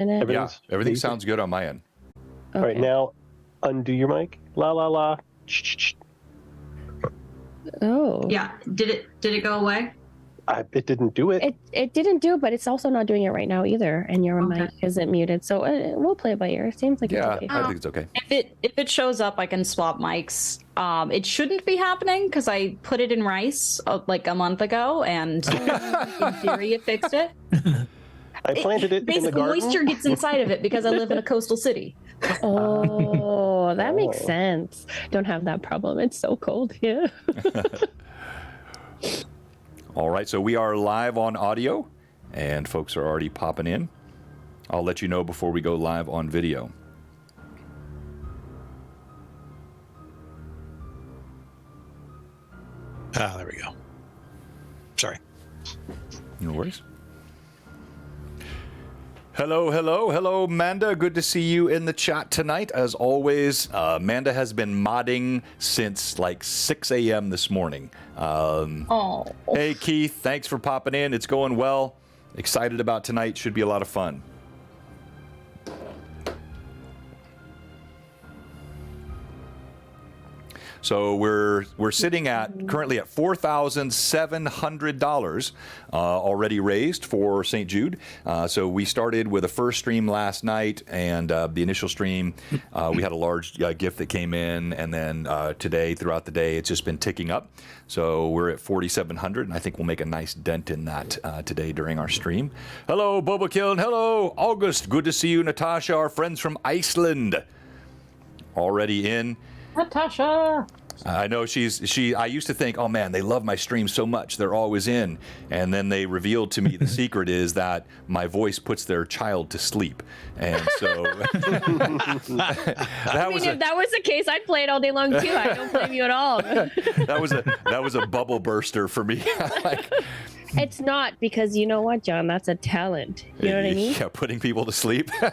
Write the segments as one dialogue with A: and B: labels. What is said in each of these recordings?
A: Yeah, everything sounds good on my end.
B: Okay.
C: All right, now undo your mic. La la la.
B: Oh.
D: Yeah. Did it go away?
C: It didn't do it.
B: It didn't do it, but it's also not doing it right now either, and your
D: Okay.
B: mic isn't muted. So we'll play it by ear. It seems like
A: Yeah,
B: it's okay.
A: I think it's okay.
E: If it shows up, I can swap mics. It shouldn't be happening because I put it in rice like a month ago, and in theory it fixed it.
C: I planted it in the
E: Basically,
C: garden.
E: moisture gets inside of it because I live in a coastal city.
B: Oh, that makes
C: Oh.
B: sense. Don't have that problem. It's so cold here.
A: All right, so we are live on audio, and folks are already popping in. I'll let you know before we go live on video.
F: Ah, there we go. Sorry.
A: No worries. Hello, Manda. Good to see you in the chat tonight. As always, Manda has been modding since like 6 a.m. this morning. Hey, Keith, thanks for popping in. It's going well. Excited about tonight. Should be a lot of fun. So we're sitting at currently at $4,700 already raised for St. Jude. So we started with a first stream last night, and the initial stream we had a large gift that came in, and then today throughout the day it's just been ticking up. So we're at 4,700, and I think we'll make a nice dent in that today during our stream. Hello, Boba Kiln. Hello, August. Good to see you, Natasha. Our friends from Iceland already in.
E: Natasha.
A: I know I used to think, oh man, they love my stream so much, they're always in. And then they revealed to me the secret is that my voice puts their child to sleep. And so
B: If that was the case, I'd play it all day long too. I don't blame you at all.
A: that was a bubble burster for me.
B: It's not, because you know what, John? That's a talent. You know what I mean?
A: Yeah, putting people to sleep.
B: No,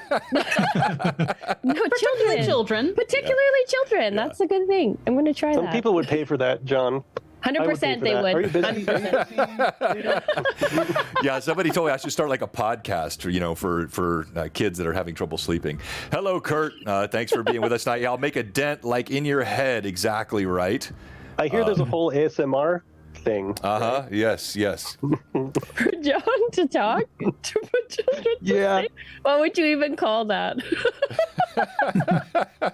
E: Particularly children.
B: Particularly children.
A: Yeah.
B: That's a good thing. I'm going to try
C: Some
B: that.
C: people would pay for that, John.
B: 100% they would.
C: Are you busy?
B: 100%.
A: Yeah, somebody told me I should start like a podcast, for kids that are having trouble sleeping. Hello, Kurt. Thanks for being with us tonight. Yeah, I'll make a dent like in your head. Exactly right.
C: I hear there's a whole ASMR thing.
A: Uh-huh. Right? Yes.
B: For John to talk? To put children to
C: Yeah.
B: sleep? What would you even call that?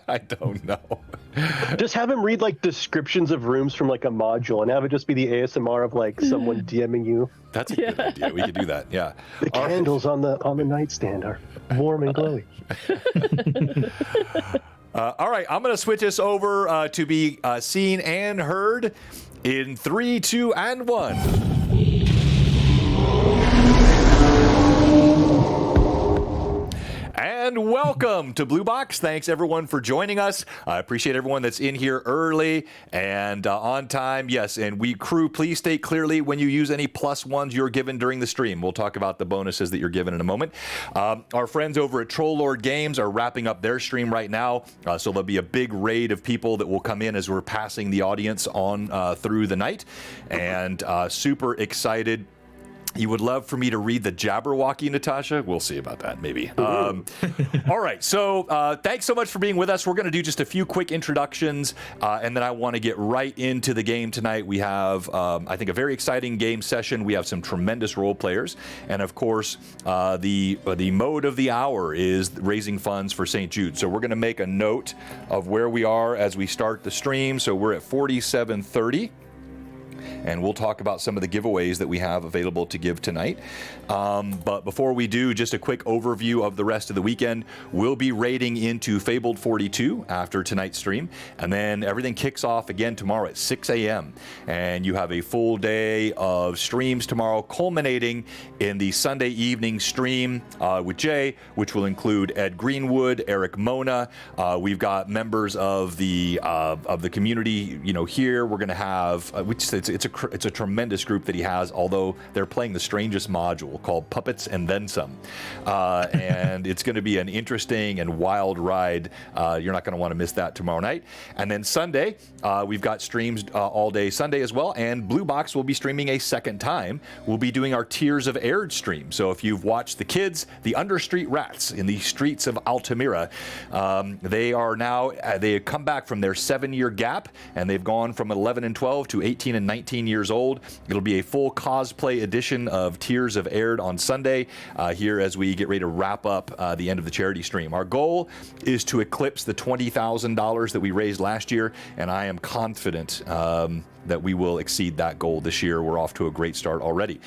A: I don't know.
C: Just have him read like descriptions of rooms from like a module, and have it just be the ASMR of like someone DMing you.
A: That's a good idea. We could do that. Yeah.
C: The candles on the nightstand are warm and glowing.
A: All right, I'm going to switch us over to be seen and heard in 3, 2, and 1. And welcome to Blue Box. Thanks everyone for joining us. I appreciate everyone that's in here early and on time. Yes, and crew, please state clearly when you use any +1s you're given during the stream. We'll talk about the bonuses that you're given in a moment. Our friends over at Troll Lord Games are wrapping up their stream right now, so there'll be a big raid of people that will come in as we're passing the audience on through the night, and super excited. You would love for me to read the Jabberwocky, Natasha? We'll see about that, maybe. All right, so thanks so much for being with us. We're going to do just a few quick introductions, and then I want to get right into the game tonight. We have, I think, a very exciting game session. We have some tremendous role players, and of course, the mode of the hour is raising funds for St. Jude. So we're going to make a note of where we are as we start the stream. So we're at 4730. And we'll talk about some of the giveaways that we have available to give tonight. But before we do, just a quick overview of the rest of the weekend. We'll be raiding into Fabled 42 after tonight's stream. And then everything kicks off again tomorrow at 6 a.m. And you have a full day of streams tomorrow, culminating in the Sunday evening stream with Jay, which will include Ed Greenwood, Eric Mona. We've got members of the community, here. We're going to have, it's a it's a tremendous group that he has, although they're playing the strangest module called Puppets and Then Some. And it's going to be an interesting and wild ride. You're not going to want to miss that tomorrow night. And then Sunday, we've got streams all day Sunday as well, and Blue Box will be streaming a second time. We'll be doing our Tears of Aird stream. So if you've watched the kids, the Understreet Rats in the streets of Altamira, they are now, they have come back from their 7-year gap, and they've gone from 11 and 12 to 18 and 19 years old. It'll be a full cosplay edition of Tears of Aird on Sunday here as we get ready to wrap up the end of the charity stream. Our goal is to eclipse the $20,000 that we raised last year, and I am confident that we will exceed that goal this year. We're off to a great start already.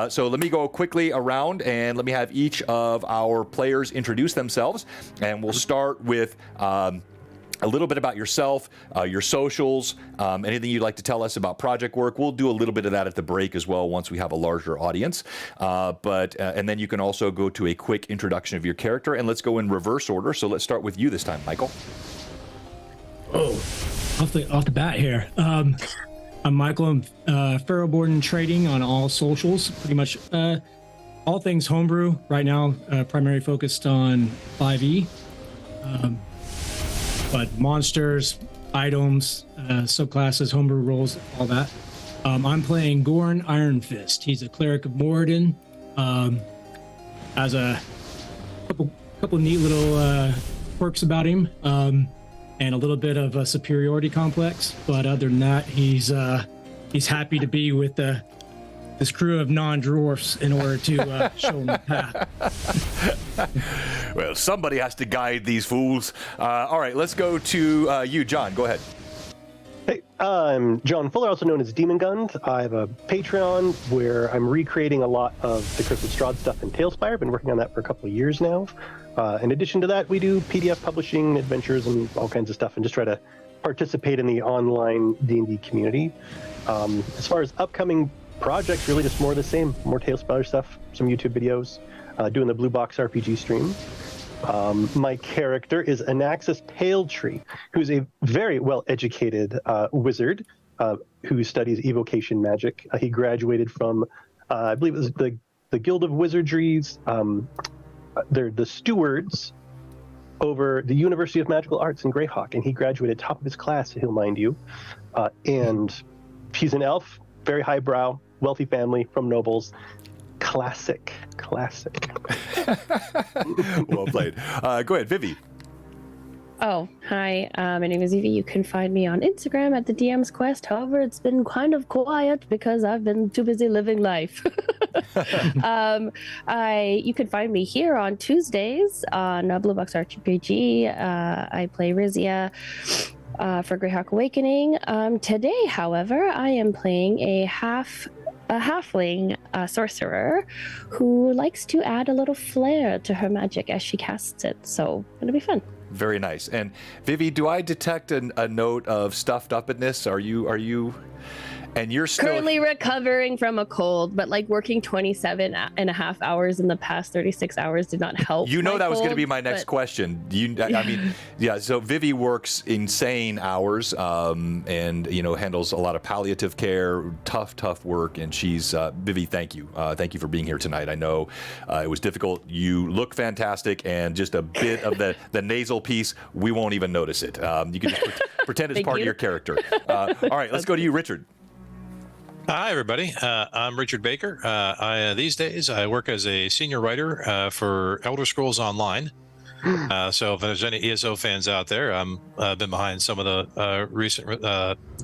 A: So let me go quickly around and let me have each of our players introduce themselves. And we'll start with a little bit about yourself, your socials, anything you'd like to tell us about project work. We'll do a little bit of that at the break as well once we have a larger audience. And then you can also go to a quick introduction of your character, and let's go in reverse order. So let's start with you this time, Michael.
G: Oh, off the bat here. I'm Michael. I'm Ferroboard and Trading on all socials, pretty much all things homebrew. Right now, primarily focused on 5e, but monsters, items, subclasses, homebrew roles, all that. I'm playing Gorn Iron Fist. He's a cleric of Moradin. Has a couple neat little quirks about him. And a little bit of a superiority complex, but other than that, he's happy to be with this crew of non-dwarfs in order to show him the path.
A: Well, somebody has to guide these fools. All right, let's go to you, John. Go ahead.
C: Hey, I'm John Fuller, also known as Demon Guns. I have a Patreon where I'm recreating a lot of the Crypt of Strahd stuff in Tailspire. I've been working on that for a couple of years now. In addition to that, we do PDF publishing, adventures, and all kinds of stuff, and just try to participate in the online D&D community. As far as upcoming projects, really just more of the same. More Tailspire stuff, some YouTube videos, doing the Blueboxrpg stream. My character is Anaxis Paletree, who's a very well-educated wizard who studies evocation magic. He graduated from, I believe it was the Guild of Wizardry's, they're the stewards over the University of Magical Arts in Greyhawk, and he graduated top of his class, he'll mind you. And he's an elf, very highbrow, wealthy family from nobles. Classic.
A: Well played. Go ahead, Vivi.
B: Oh, hi. My name is Evie. You can find me on Instagram at the DM's Quest. However, it's been kind of quiet because I've been too busy living life. You can find me here on Tuesdays on Blueboxrpg. I play Rizia for Greyhawk Awakening. Today, however, I am playing a halfling sorcerer who likes to add a little flair to her magic as she casts it. So it'll be fun.
A: Very nice. And Vivi, do I detect a note of stuffed upness? Are you? And you're still
B: currently recovering from a cold, but like working 27 and a half hours in the past 36 hours did not help.
A: You know that was going to be my next
B: but...
A: question. I mean, yeah. So Vivi works insane hours, and handles a lot of palliative care, tough work. And she's Vivi. Thank you for being here tonight. I know it was difficult. You look fantastic, and just a bit of the nasal piece, we won't even notice it. You can just pretend it's part of your character. All right, let's go to you, Richard.
F: Hi, everybody. I'm Richard Baker. These days, I work as a senior writer for Elder Scrolls Online. So if there's any ESO fans out there, I've been behind some of the recent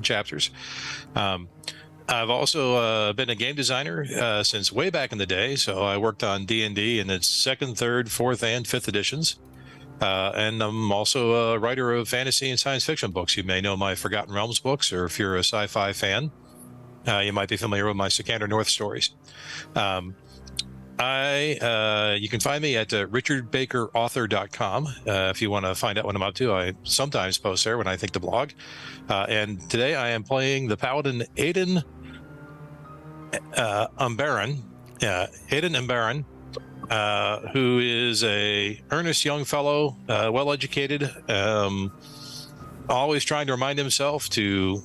F: chapters. I've also been a game designer since way back in the day. So I worked on D&D in its 2nd, 3rd, 4th, and 5th editions. And I'm also a writer of fantasy and science fiction books. You may know my Forgotten Realms books, or if you're a sci-fi fan, you might be familiar with my Sikander North stories. You can find me at richardbakerauthor.com if you want to find out what I'm up to. I sometimes post there when I think to blog. And today I am playing the Paladin Aiden Umbaran. Aiden Umbaran, who is a earnest young fellow, well-educated, always trying to remind himself to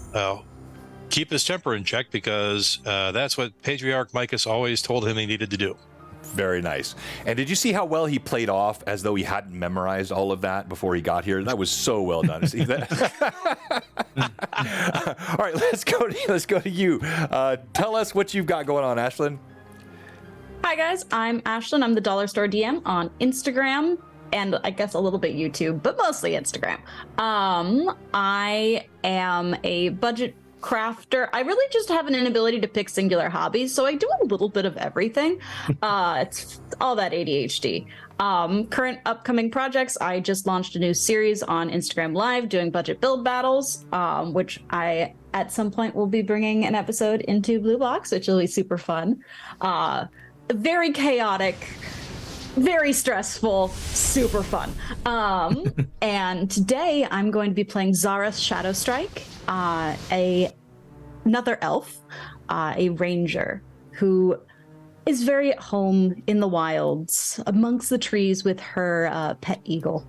F: keep his temper in check, because that's what Patriarch Micus always told him he needed to do.
A: Very nice. And did you see how well he played off as though he hadn't memorized all of that before he got here? That was so well done. See that? All right, let's go to you. Tell us what you've got going on, Ashlyn.
E: Hi guys, I'm Ashlyn. I'm the Dollar Store DM on Instagram and I guess a little bit YouTube, but mostly Instagram. I am a budget crafter. I really just have an inability to pick singular hobbies, so I do a little bit of everything. It's all that ADHD. Current upcoming projects, I just launched a new series on Instagram Live doing budget build battles, which I at some point will be bringing an episode into Blue Box, which will be super fun. Very chaotic, very stressful, super fun. And today I'm going to be playing Zara's Shadow Strike, another elf, a ranger who is very at home in the wilds amongst the trees with her pet eagle.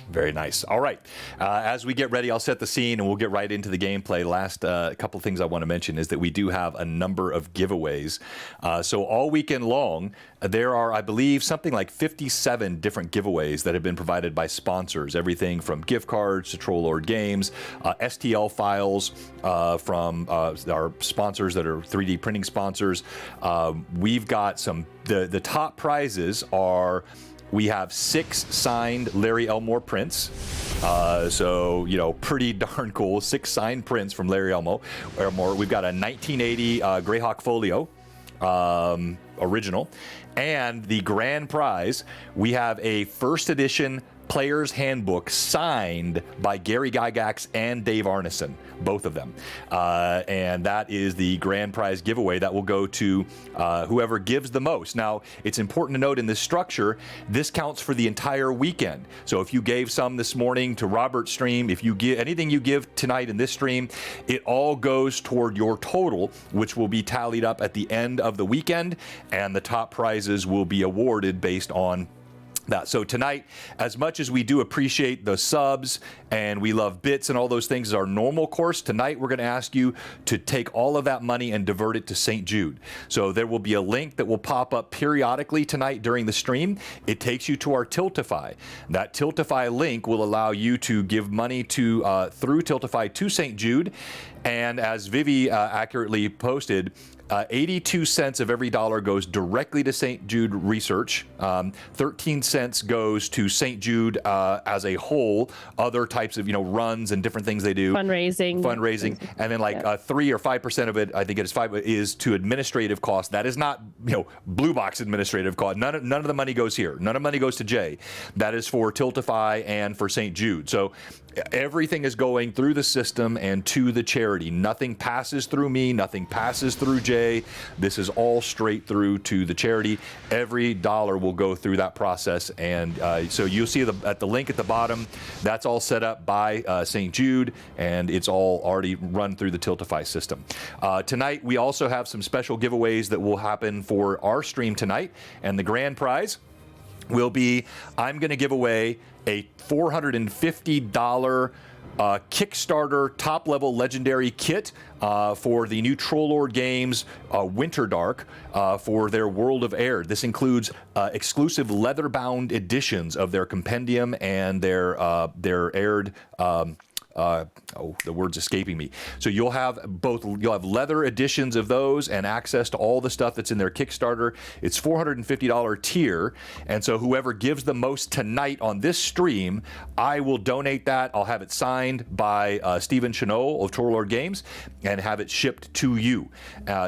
A: Very nice. All right. As we get ready, I'll set the scene and we'll get right into the gameplay. Last couple of things I want to mention is that we do have a number of giveaways. So all weekend long, there are, I believe, something like 57 different giveaways that have been provided by sponsors. Everything from gift cards to Troll Lord Games, STL files from our sponsors that are 3D printing sponsors. We've got some, the top prizes are... We have 6 signed Larry Elmore prints. So, you know, pretty darn cool. 6 signed prints from Larry Elmore. We've got a 1980 Greyhawk Folio original. And the grand prize, we have a first edition Player's Handbook signed by Gary Gygax and Dave Arneson, both of them. And that is the grand prize giveaway that will go to whoever gives the most. Now, it's important to note in this structure, this counts for the entire weekend. So if you gave some this morning to Robert's stream, if you give anything you give tonight in this stream, it all goes toward your total, which will be tallied up at the end of the weekend, and the top prizes will be awarded based on that. So tonight, as much as we do appreciate the subs and we love bits and all those things as our normal course, tonight we're going to ask you to take all of that money and divert it to St. Jude. So there will be a link that will pop up periodically tonight during the stream. It takes you to our Tiltify. That Tiltify link will allow you to give money to through Tiltify to St. Jude. And as Vivi accurately posted, 82 cents of every dollar goes directly to St. Jude Research. 13 cents goes to St. Jude as a whole. Other types of, runs and different things they do. Fundraising. And then 3 or 5% of it, I think it is 5, is to administrative costs. That is not, Blue Box administrative cost. None of the money goes here. None of the money goes to Jay. That is for Tiltify and for St. Jude. So everything is going through the system and to the charity. Nothing passes through me. Nothing passes through Jay. This is all straight through to the charity. Every dollar will go through that process. And so you'll see at the link at the bottom, that's all set up by St. Jude, and it's all already run through the Tiltify system. Tonight, we also have some special giveaways that will happen for our stream tonight. And the grand prize will be, I'm going to give away a $450 Kickstarter top-level legendary kit for the new Troll Lord Games Winter Dark for their World of Air. This includes exclusive leather-bound editions of their compendium and their aired. The word's escaping me. So you'll have leather editions of those and access to all the stuff that's in their Kickstarter. It's $450 tier. And so whoever gives the most tonight on this stream, I will donate that. I'll have it signed by Stephen Chanot of Troll Lord Games and have it shipped to you.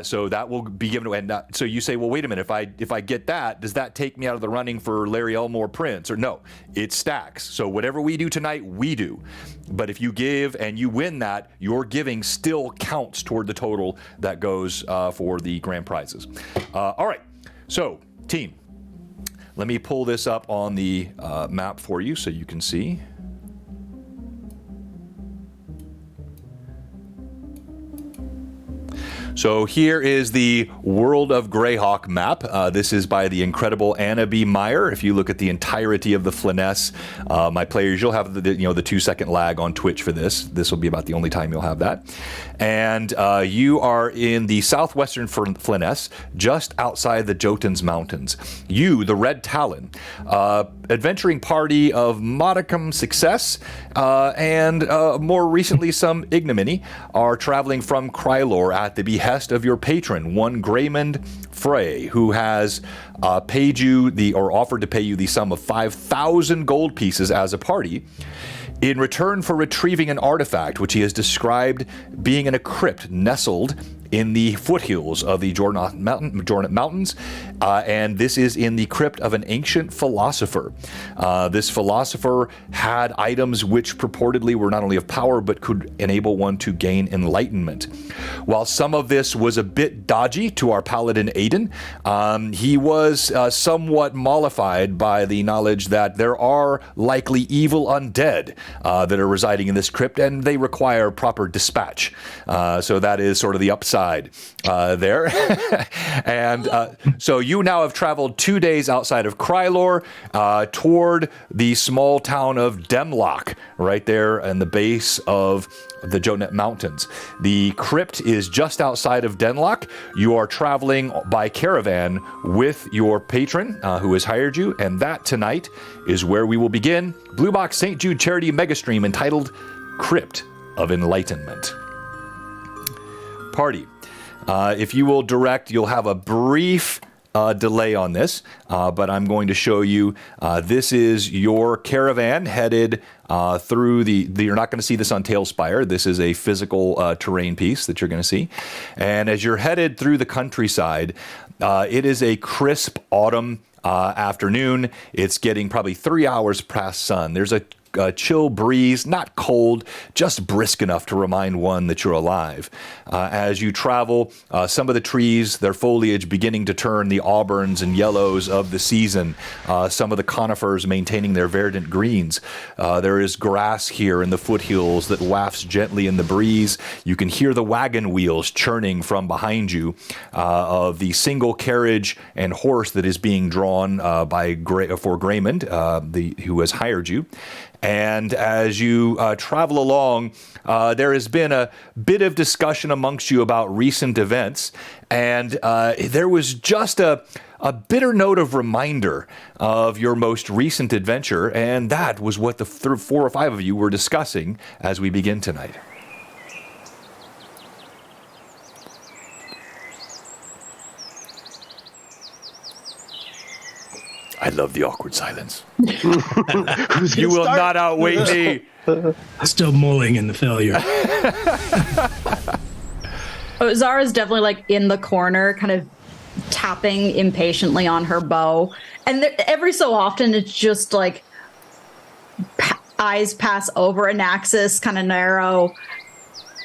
A: So that will be given away. And so you say, well, wait a minute. If I get that, does that take me out of the running for Larry Elmore prints? Or no, it stacks. So whatever we do tonight, we do. But if you give and you win that, your giving still counts toward the total that goes for the grand prizes. All right, so team, let me pull this up on the map for you so you can see. So here is the World of Greyhawk map. This is by the incredible Anna B. Meyer. If you look at the entirety of the Flyness, my players, you'll have the 2-second lag on Twitch for this. This will be about the only time you'll have that. And you are in the southwestern Flyness, just outside the Jotun's Mountains. You, the Red Talon, adventuring party of modicum success and more recently some ignominy, are traveling from Krylor at the behest of your patron, one Graymond Frey, who has paid you offered to pay you the sum of 5,000 gold pieces as a party in return for retrieving an artifact which he has described being in a crypt nestled in the foothills of the Jornet Mountains, and this is in the crypt of an ancient philosopher. This philosopher had items which purportedly were not only of power but could enable one to gain enlightenment. While some of this was a bit dodgy to our paladin Aiden, he was somewhat mollified by the knowledge that there are likely evil undead that are residing in this crypt, and they require proper dispatch. So that is sort of the upside there. And so you now have traveled 2 days outside of Krylor toward the small town of Demlock, right there in the base of the Jotunheim Mountains. The crypt is just outside of Denlock. You are traveling by caravan with your patron who has hired you, and that tonight is where we will begin Blue Box St. Jude Charity Megastream entitled Crypt of Enlightenment. Party. If you will direct, you'll have a brief delay on this, but I'm going to show you. This is your caravan headed through you're not going to see this on Tailspire. This is a physical terrain piece that you're going to see. And as you're headed through the countryside, it is a crisp autumn afternoon. It's getting probably 3 hours past sun. There's a chill breeze, not cold, just brisk enough to remind one that you're alive. As you travel, some of the trees, their foliage beginning to turn the auburns and yellows of the season. Some of the conifers maintaining their verdant greens. There is grass here in the foothills that wafts gently in the breeze. You can hear the wagon wheels churning from behind you of the single carriage and horse that is being drawn for Graymond, who has hired you. And as you travel along, there has been a bit of discussion amongst you about recent events, and there was just a bitter note of reminder of your most recent adventure, and that was what the 4 or 5 of you were discussing as we begin tonight. I love the awkward silence. You will not outweigh me.
G: Still mulling in the failure.
E: Oh, Zara's definitely like in the corner, kind of tapping impatiently on her bow. And every so often, it's just like eyes pass over an axis, kind of narrow,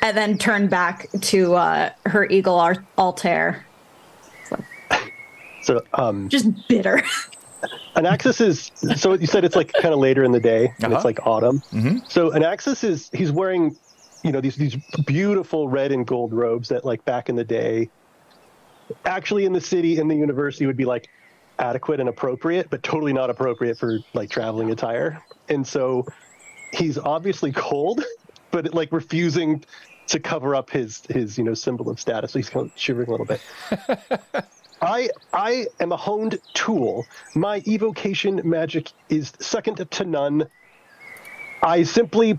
E: and then turn back to her eagle Altair.
C: So,
E: just bitter.
C: Anaxis is, so you said it's like kind of later in the day, and it's like autumn.
A: Mm-hmm.
C: So Anaxis he's wearing, these beautiful red and gold robes that like back in the day, actually in the city, in the university would be like adequate and appropriate, but totally not appropriate for like traveling attire. And so he's obviously cold, but like refusing to cover up his symbol of status. So he's kind of shivering a little bit. I am a honed tool. My evocation magic is second to none. I simply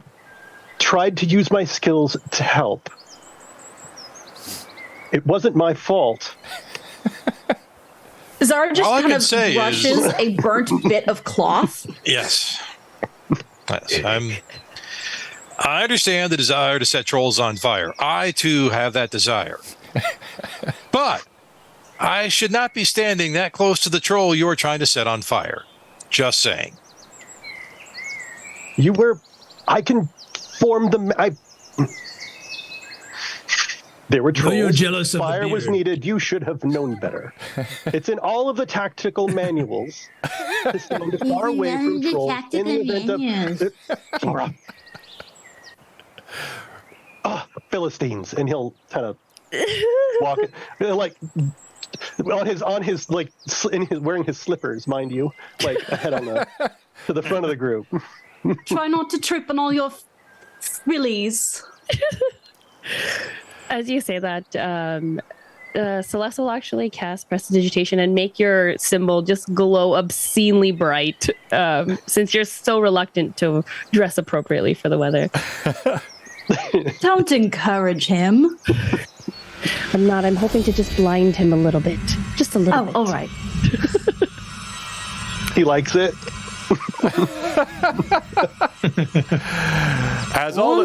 C: tried to use my skills to help. It wasn't my fault.
E: Zara just kind of brushes a burnt bit of cloth.
F: Yes. I understand the desire to set trolls on fire. I, too, have that desire. But I should not be standing that close to the troll you are trying to set on fire. Just saying.
C: I can form there were trolls.
G: You're jealous of
C: Fire
G: the
C: was
G: beard.
C: needed. You should have known better. It's in all of the tactical manuals to stand far away from trolls in the event of Laura. Philistines, and he'll kind of walking, like on his like wearing his slippers, mind you, like ahead to the front of the group.
E: Try not to trip on all your willies.
B: As you say that, Celeste will actually cast Prestidigitation and make your symbol just glow obscenely bright, since you're so reluctant to dress appropriately for the weather.
E: Don't encourage him.
B: I'm not. I'm hoping to just blind him a little bit. Just a little bit.
E: Oh, all right.
C: He likes it.
A: As all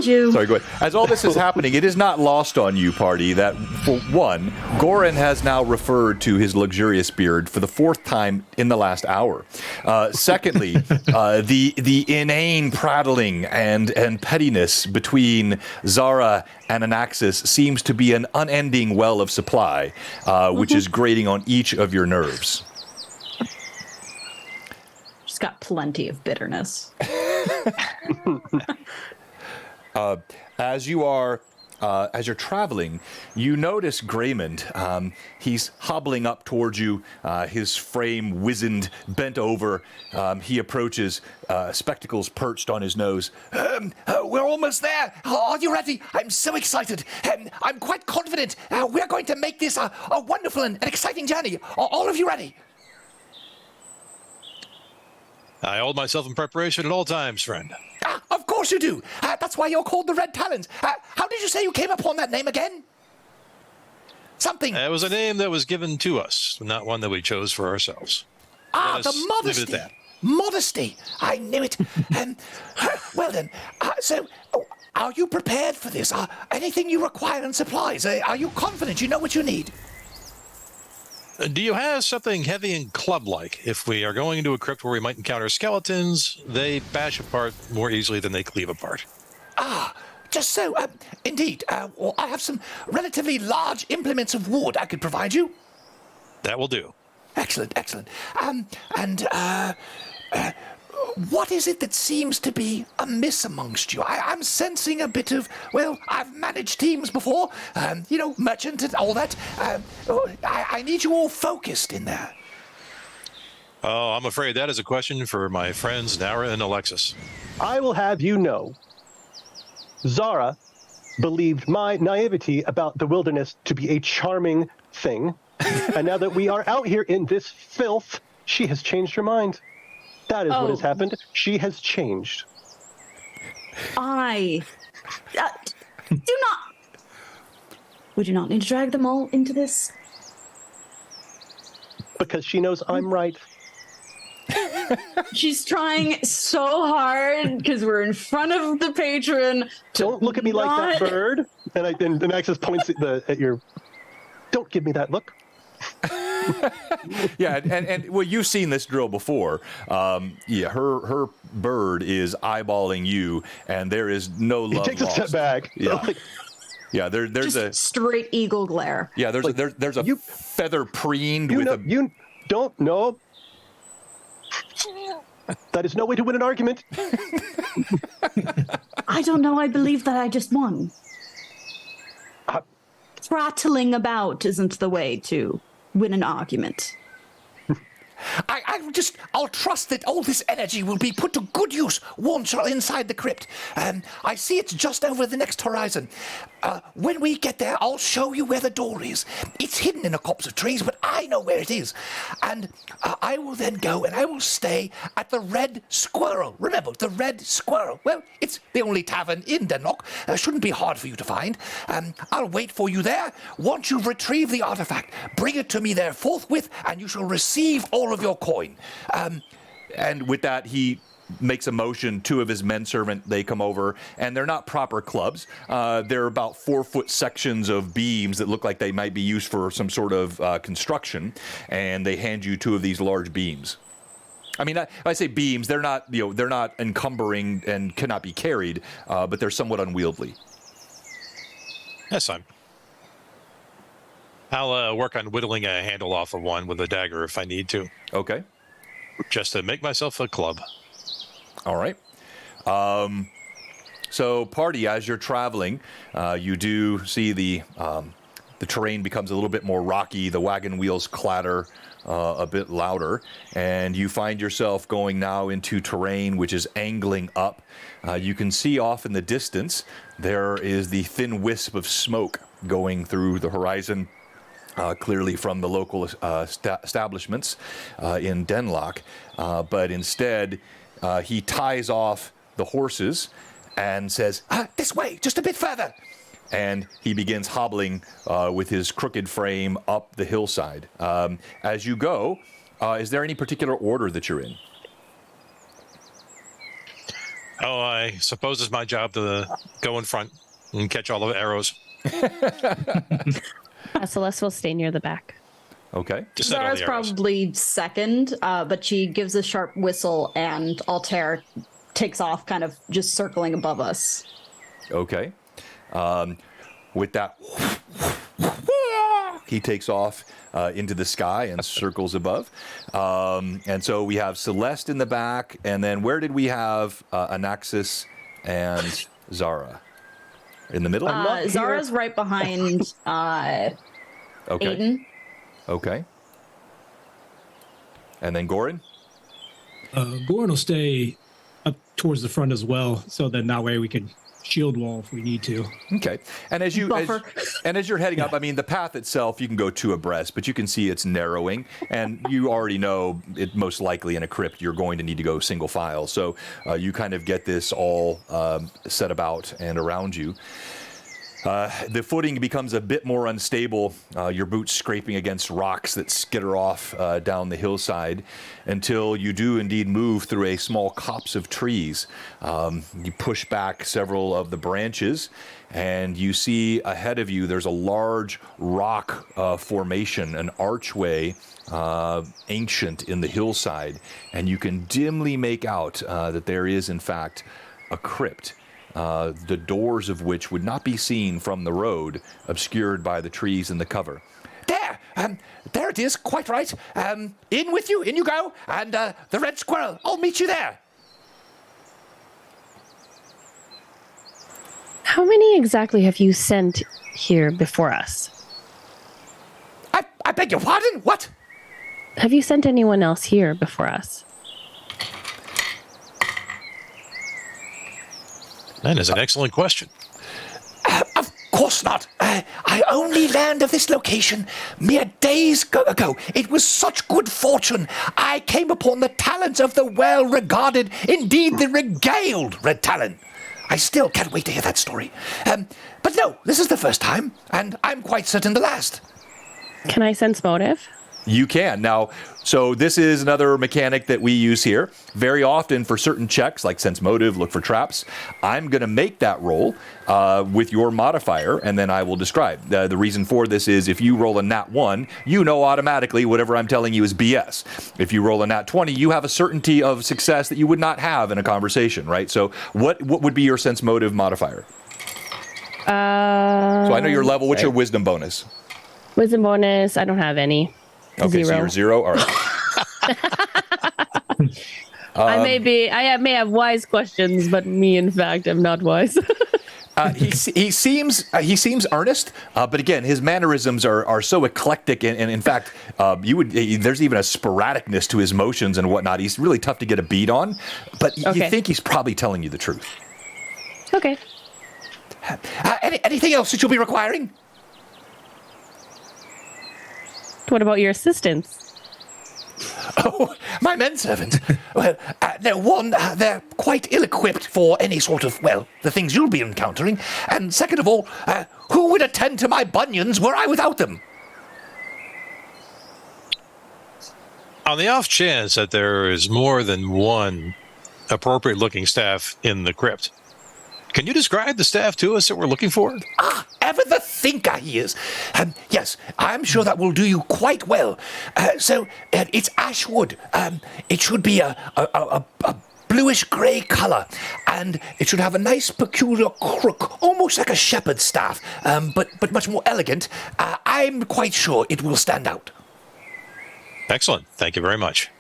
A: this is happening, it is not lost on you, party, that for one, Goran has now referred to his luxurious beard for the 4th time in the last hour. Secondly, the inane prattling and pettiness between Zara and Anaxis seems to be an unending well of supply, which is grating on each of your nerves.
E: She's got plenty of bitterness.
A: As you're traveling, you notice Graymond. He's hobbling up towards you, his frame wizened, bent over. He approaches, spectacles perched on his nose.
H: We're almost there. Are you ready? I'm so excited. I'm quite confident. We're going to make this a wonderful and exciting journey. Are all of you ready?
F: I hold myself in preparation at all times, friend.
H: Of course you do. That's why you're called the Red Talons. How did you say you came upon that name again? Something.
F: It was a name that was given to us, not one that we chose for ourselves.
H: The modesty.
F: Leave it at that.
H: Modesty. I knew it. Well then, so are you prepared for this? Anything you require in supplies? Are you confident you know what you need?
F: Do you have something heavy and club-like? If we are going into a crypt where we might encounter skeletons, they bash apart more easily than they cleave apart.
H: Just so. Indeed. Well, I have some relatively large implements of wood I could provide you.
F: That will do.
H: Excellent, excellent. What is it that seems to be amiss amongst you? I'm sensing a bit of, well, I've managed teams before, merchant and all that. I need you all focused in there.
F: Oh, I'm afraid that is a question for my friends Nara and Alexis.
C: I will have you know, Zara believed my naivety about the wilderness to be a charming thing, and now that we are out here in this filth, she has changed her mind. That is what has happened. She has changed.
E: Do not. Would you not need to drag them all into this?
C: Because she knows I'm right.
E: She's trying so hard because we're in front of the patron.
C: Don't look at me like that, bird. And Axis points at your. Don't give me that look.
A: Yeah, and well, you've seen this drill before. Her bird is eyeballing you, and there is no love.
C: He takes
A: lost.
C: a step back.
A: Yeah, there's
E: just
A: a
E: straight eagle glare.
A: Yeah, there's a feather preened with a.
C: You don't know. That is no way to win an argument.
E: I don't know. I believe that I just won. Prattling about isn't the way to win an argument.
H: I'll trust that all this energy will be put to good use once you're inside the crypt. I see it's just over the next horizon. When we get there, I'll show you where the door is. It's hidden in a copse of trees, but I know where it is. And I will then go and I will stay at the Red Squirrel. Remember, the Red Squirrel. Well, it's the only tavern in Denlock. Shouldn't be hard for you to find. I'll wait for you there. Once you've retrieved the artifact, bring it to me there forthwith, and you shall receive all of your coin.
A: And with that, he makes a motion. 2 of his men servant, they come over, and they're not proper clubs. They're about 4-foot sections of beams that look like they might be used for some sort of construction, and they hand you 2 of these large beams. I mean, I say beams. They're not, they're not encumbering and cannot be carried, but they're somewhat unwieldy.
F: That's fine. I'll work on whittling a handle off of one with a dagger if I need to.
A: Okay.
F: Just to make myself a club.
A: All right. So, party, as you're traveling, you do see the the terrain becomes a little bit more rocky. The wagon wheels clatter a bit louder, and you find yourself going now into terrain which is angling up. You can see off in the distance there is the thin wisp of smoke going through the horizon, clearly from the local establishments in Denlock. But instead, he ties off the horses and says, "This way, just a bit further." And he begins hobbling with his crooked frame up the hillside. As you go, is there any particular order that you're in?
F: Oh, I suppose it's my job to go in front and catch all the arrows.
B: Celeste will stay near the back.
A: Okay.
F: Just not all
E: Zara's
F: the arrows.
E: probably second, but she gives a sharp whistle, and Altair takes off, kind of just circling above us.
A: Okay. With that, he takes off into the sky and circles above. And so we have Celeste in the back. And then where did we have Anaxis and Zara? In the middle?
E: Zara's right behind
A: Okay.
E: Aiden.
A: Okay. And then Goran?
G: Goran will stay up towards the front as well, so then that way we can shield wall if we need to.
A: Okay. And as you're heading up, I mean, the path itself, you can go two abreast, but you can see it's narrowing, and you already know it most likely in a crypt you're going to need to go single file. So you kind of get this all set about and around you. The footing becomes a bit more unstable, your boots scraping against rocks that skitter off down the hillside, until you do indeed move through a small copse of trees. You push back several of the branches, and you see ahead of you there's a large rock formation, an archway, ancient in the hillside, and you can dimly make out that there is, in fact, a crypt. The doors of which would not be seen from the road, obscured by the trees and the cover.
H: There it is, quite right. In with you, in you go, and the red squirrel, I'll meet you there.
B: How many exactly have you sent here before us?
H: I beg your pardon, what?
B: Have you sent anyone else here before us?
F: That is an excellent question.
H: Of course not. I only learned of this location mere days ago. It was such good fortune. I came upon the talents of the well-regarded, indeed the regaled Red Talon. I still can't wait to hear that story. But no, this is the first time, and I'm quite certain the last.
B: Can I sense motive?
A: You can. Now, so this is another mechanic that we use here. Very often for certain checks, like sense motive, look for traps, I'm going to make that roll with your modifier, and then I will describe. The reason for this is if you roll a nat 1, you know automatically whatever I'm telling you is BS. If you roll a nat 20, you have a certainty of success that you would not have in a conversation, right? So what would be your sense motive modifier? So I know your level. What's your wisdom bonus?
B: Wisdom bonus, I don't have any.
A: Okay,
B: 0.
A: so you're 0. All right.
B: I may have wise questions, but me, in fact, am not wise.
A: He seems earnest, but again, his mannerisms are so eclectic, and in fact, there's even a sporadicness to his motions and whatnot. He's really tough to get a beat on, but you think he's probably telling you the truth.
B: Okay.
H: Anything else that you'll be requiring?
B: What about your assistants?
H: Oh, my menservant. Well, no, one, they're quite ill-equipped for any sort of, well, the things you'll be encountering. And second of all, who would attend to my bunions were I without them?
F: On the off chance that there is more than one appropriate-looking staff in the crypt, can you describe the staff to us that we're looking for?
H: Ever the thinker he is. Yes, I'm sure that will do you quite well. It's ash wood. It should be a bluish-grey colour, and it should have a nice peculiar crook, almost like a shepherd's staff, but much more elegant. I'm quite sure it will stand out.
F: Excellent. Thank you very much.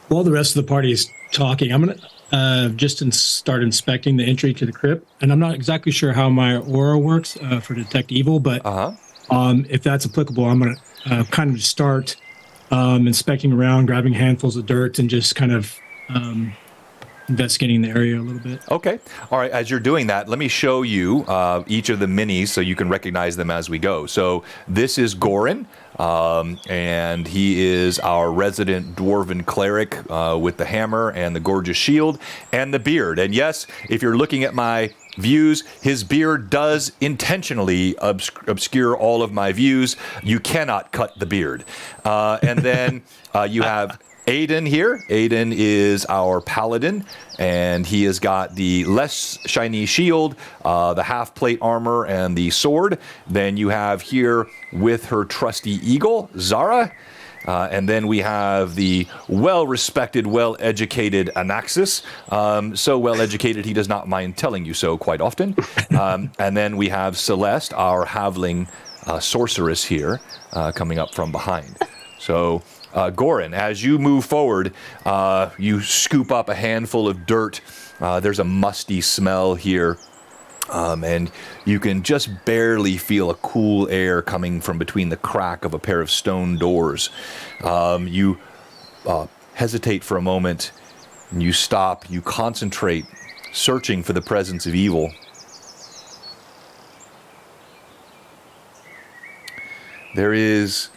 G: While the rest of the party is talking, I'm just start inspecting the entry to the crypt, and I'm not exactly sure how my aura works for detect evil, but if that's applicable, I'm going to kind of start inspecting around, grabbing handfuls of dirt, and just kind of investigating the area a little bit.
A: Okay. All right. As you're doing that, let me show you each of the minis so you can recognize them as we go. So this is Gorin, and he is our resident dwarven cleric with the hammer and the gorgeous shield and the beard. And yes, if you're looking at my views, his beard does intentionally obscure all of my views. You cannot cut the beard. And then you have Aiden here. Aiden is our paladin, and he has got the less shiny shield, the half plate armor, and the sword. Then you have here with her trusty eagle, Zara. And then we have the well-respected, well-educated Anaxis. So well-educated, he does not mind telling you so quite often. And then we have Celeste, our halfling sorceress here, coming up from behind. So, Gorin, as you move forward, you scoop up a handful of dirt. There's a musty smell here. And you can just barely feel a cool air coming from between the crack of a pair of stone doors. You hesitate for a moment, and you stop, you concentrate, searching for the presence of evil. There is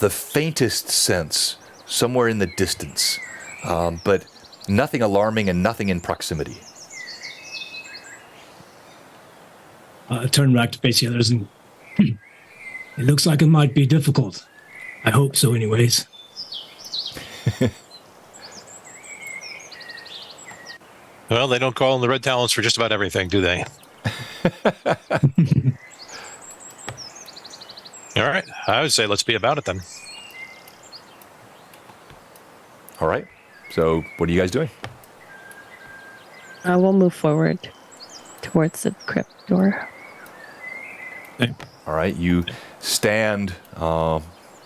A: the faintest sense somewhere in the distance, but nothing alarming and nothing in proximity.
G: I turn back to face the others and it looks like it might be difficult. I hope so anyways.
F: Well, they don't call in the Red Talons for just about everything, do they? All right. I would say let's be about it then.
A: All right. So what are you guys doing?
B: We'll move forward towards the crypt door.
G: Okay.
A: All right. You stand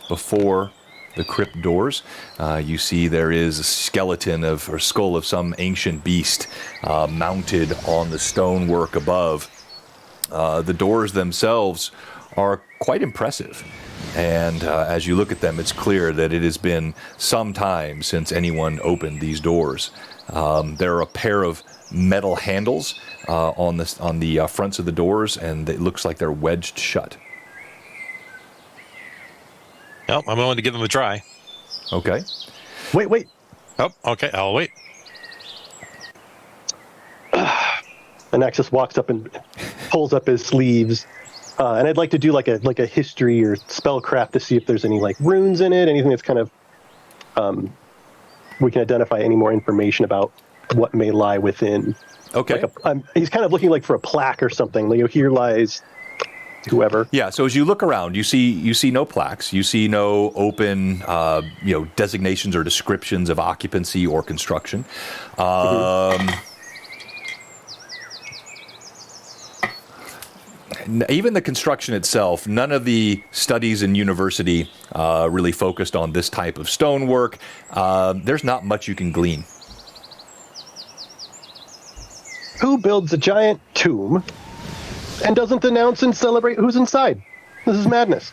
A: before the crypt doors. You see there is a skeleton or skull of some ancient beast mounted on the stonework above. The doors themselves are quite impressive. And as you look at them, it's clear that it has been some time since anyone opened these doors. There are a pair of metal handles on the fronts of the doors, and it looks like they're wedged shut.
F: Well, I'm willing to give them a try.
A: Okay.
C: Wait.
F: Oh, okay. I'll wait.
C: Anaxis walks up and pulls up his sleeves. And I'd like to do like a history or spellcraft to see if there's any like runes in it, anything that's kind of we can identify any more information about what may lie within.
A: Okay.
C: Like he's kind of looking like for a plaque or something. Like, here lies whoever.
A: Yeah. So as you look around, you see no plaques. You see no open designations or descriptions of occupancy or construction. Even the construction itself, none of the studies in university really focused on this type of stonework. There's not much you can glean.
C: Who builds a giant tomb and doesn't announce and celebrate who's inside? This is madness.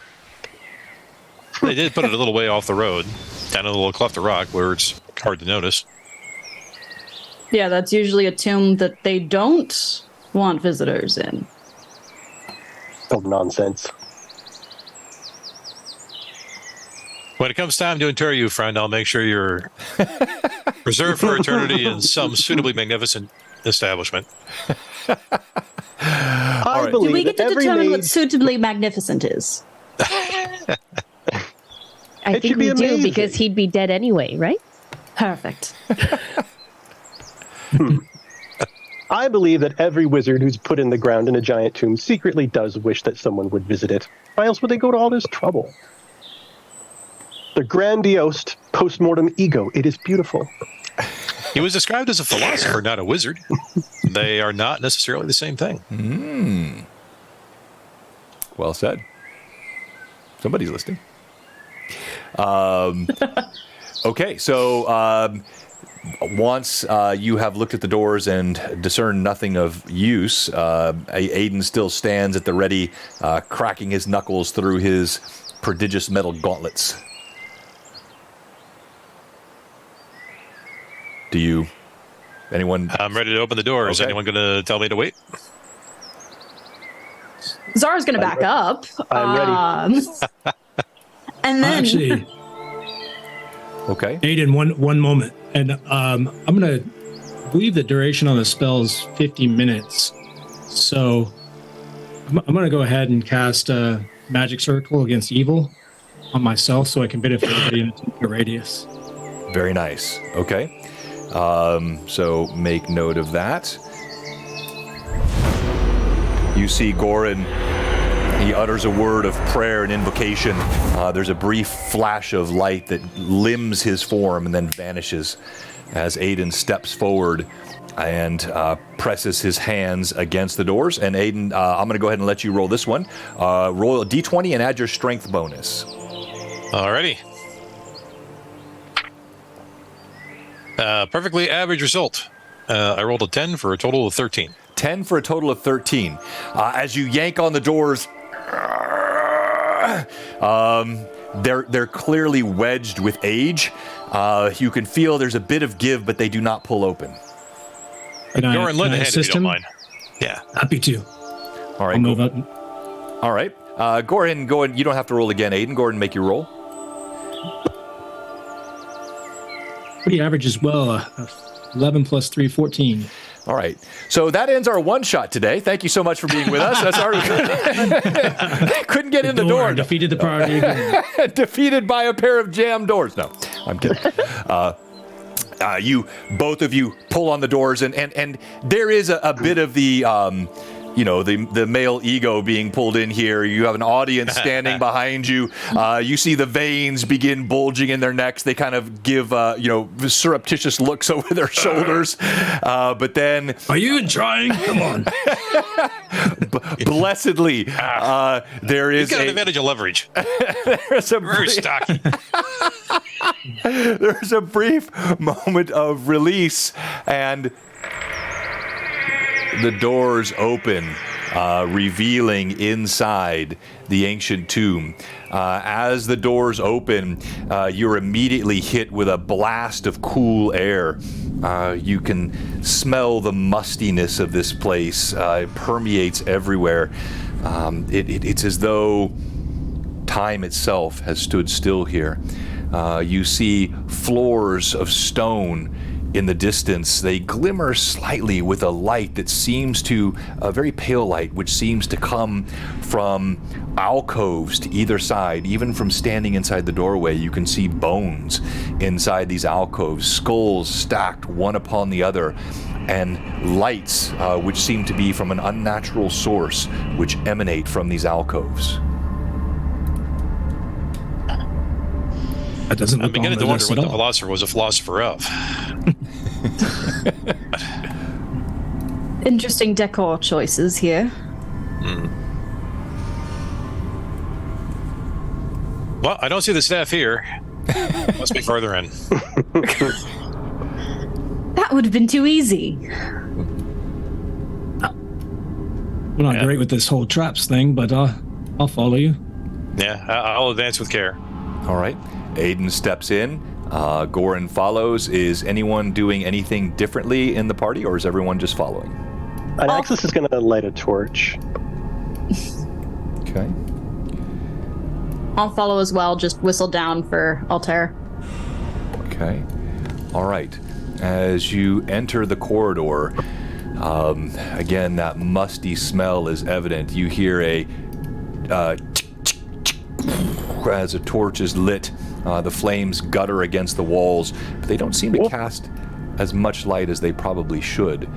F: They did put it a little way off the road, down a little cleft of rock where it's hard to notice.
E: Yeah, that's usually a tomb that they don't want visitors in.
C: Oh, nonsense.
F: When it comes time to inter you, friend, I'll make sure you're preserved for eternity in some suitably magnificent establishment.
C: I
E: Do
C: believe
E: we get
C: that
E: to
C: every
E: determine what
C: mage-
E: suitably magnificent is?
B: I
C: It
B: think
C: should be
B: we do
C: amazing.
B: because he'd be dead anyway, right?
E: Perfect.
C: I believe that every wizard who's put in the ground in a giant tomb secretly does wish that someone would visit it. Why else would they go to all this trouble? The grandiose post-mortem ego. It is beautiful.
F: He was described as a philosopher, not a wizard. They are not necessarily the same thing.
A: Well said. Somebody's listening. Okay, so Once you have looked at the doors and discerned nothing of use, Aiden still stands at the ready, cracking his knuckles through his prodigious metal gauntlets. Anyone?
F: I'm ready to open the door. Is
A: Okay.
F: anyone going to tell me to wait?
E: Zara's gonna back up.
C: I'm ready.
E: And then
G: Actually,
A: Okay.
G: Aiden, one moment, and I'm gonna believe the duration on the spell is 50 minutes, so I'm gonna go ahead and cast a magic circle against evil on myself, so I can benefit everybody in a radius.
A: Very nice. Okay. So make note of that. You see Goran, he utters a word of prayer and invocation. There's a brief flash of light that limbs his form and then vanishes as Aiden steps forward and presses his hands against the doors. And Aiden, I'm going to go ahead and let you roll this one. Roll a d20 and add your strength bonus.
F: Alrighty. Perfectly average result. I rolled a 10 for a total of 13.
A: 10 for a total of 13. As you yank on the doors, they're clearly wedged with age. You can feel there's a bit of give, but they do not pull open.
F: Goran, lend a hand if you
G: assist
F: don't
G: him?
F: mind. Yeah.
G: Happy to.
A: All right,
G: I'll move
A: go-
G: up.
A: All right. Go ahead and go ahead. You don't have to roll again, Aiden. Go ahead and make your roll.
G: Pretty average as well. 11 plus 3, 14.
A: All right. So that ends our one shot today. Thank you so much for being with us. That's our couldn't get in the door.
G: Defeated the priority again.
A: Defeated by a pair of jammed doors. No, I'm kidding. Both of you pull on the doors, and there is a bit of the the male ego being pulled in here. You have an audience standing behind you. You see the veins begin bulging in their necks. They kind of give surreptitious looks over their shoulders. But then,
G: Are you even trying? Come on.
A: blessedly, there is
F: He's got an advantage of leverage.
A: there's a
F: Very stocky.
A: there's a brief moment of release, and the doors open, revealing inside the ancient tomb. As the doors open, you're immediately hit with a blast of cool air. You can smell the mustiness of this place. It permeates everywhere. It's as though time itself has stood still here. You see floors of stone in the distance. They glimmer slightly with a light that seems to, a very pale light, which seems to come from alcoves to either side. Even from standing inside the doorway, you can see bones inside these alcoves, skulls stacked one upon the other, and lights which seem to be from an unnatural source, which emanate from these alcoves.
G: That doesn't
F: I'm
G: look
F: beginning to wonder
G: ominous
F: what
G: at
F: the
G: all.
F: philosopher was a philosopher of.
E: interesting decor choices here.
F: Well, I don't see the staff here. Must be farther in.
E: That would have been too easy.
G: I'm not great with this whole traps thing, but I'll follow you.
F: Yeah, I'll advance with care.
A: All right. Aiden steps in. Goran follows. Is anyone doing anything differently in the party, or is everyone just following?
C: Anaxis is going to light a torch.
A: Okay.
E: I'll follow as well, just whistle down for Altair.
A: Okay. All right. As you enter the corridor, again, that musty smell is evident. You hear a as a torch is lit. The flames gutter against the walls, but they don't seem to cast as much light as they probably should.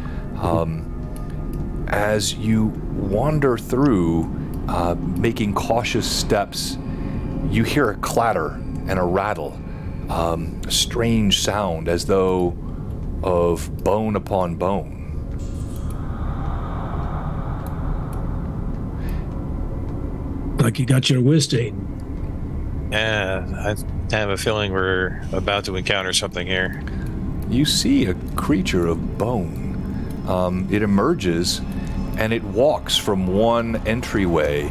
A: As you wander through, making cautious steps, you hear a clatter and a rattle, a strange sound as though of bone upon bone.
G: Like you got your whist, Aiden.
F: Yeah, I have a feeling we're about to encounter something here.
A: you see a creature of bone. It emerges and it walks from one entryway,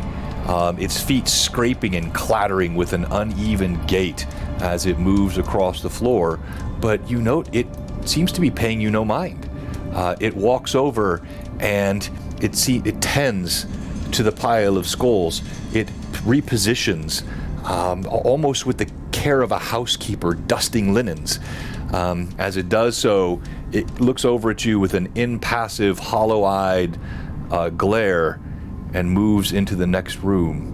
A: its feet scraping and clattering with an uneven gait as it moves across the floor, but you note it seems to be paying you no mind. It walks over and it tends to the pile of skulls. It repositions, almost with the care of a housekeeper dusting linens. As it does so, it looks over at you with an impassive, hollow-eyed glare and moves into the next room.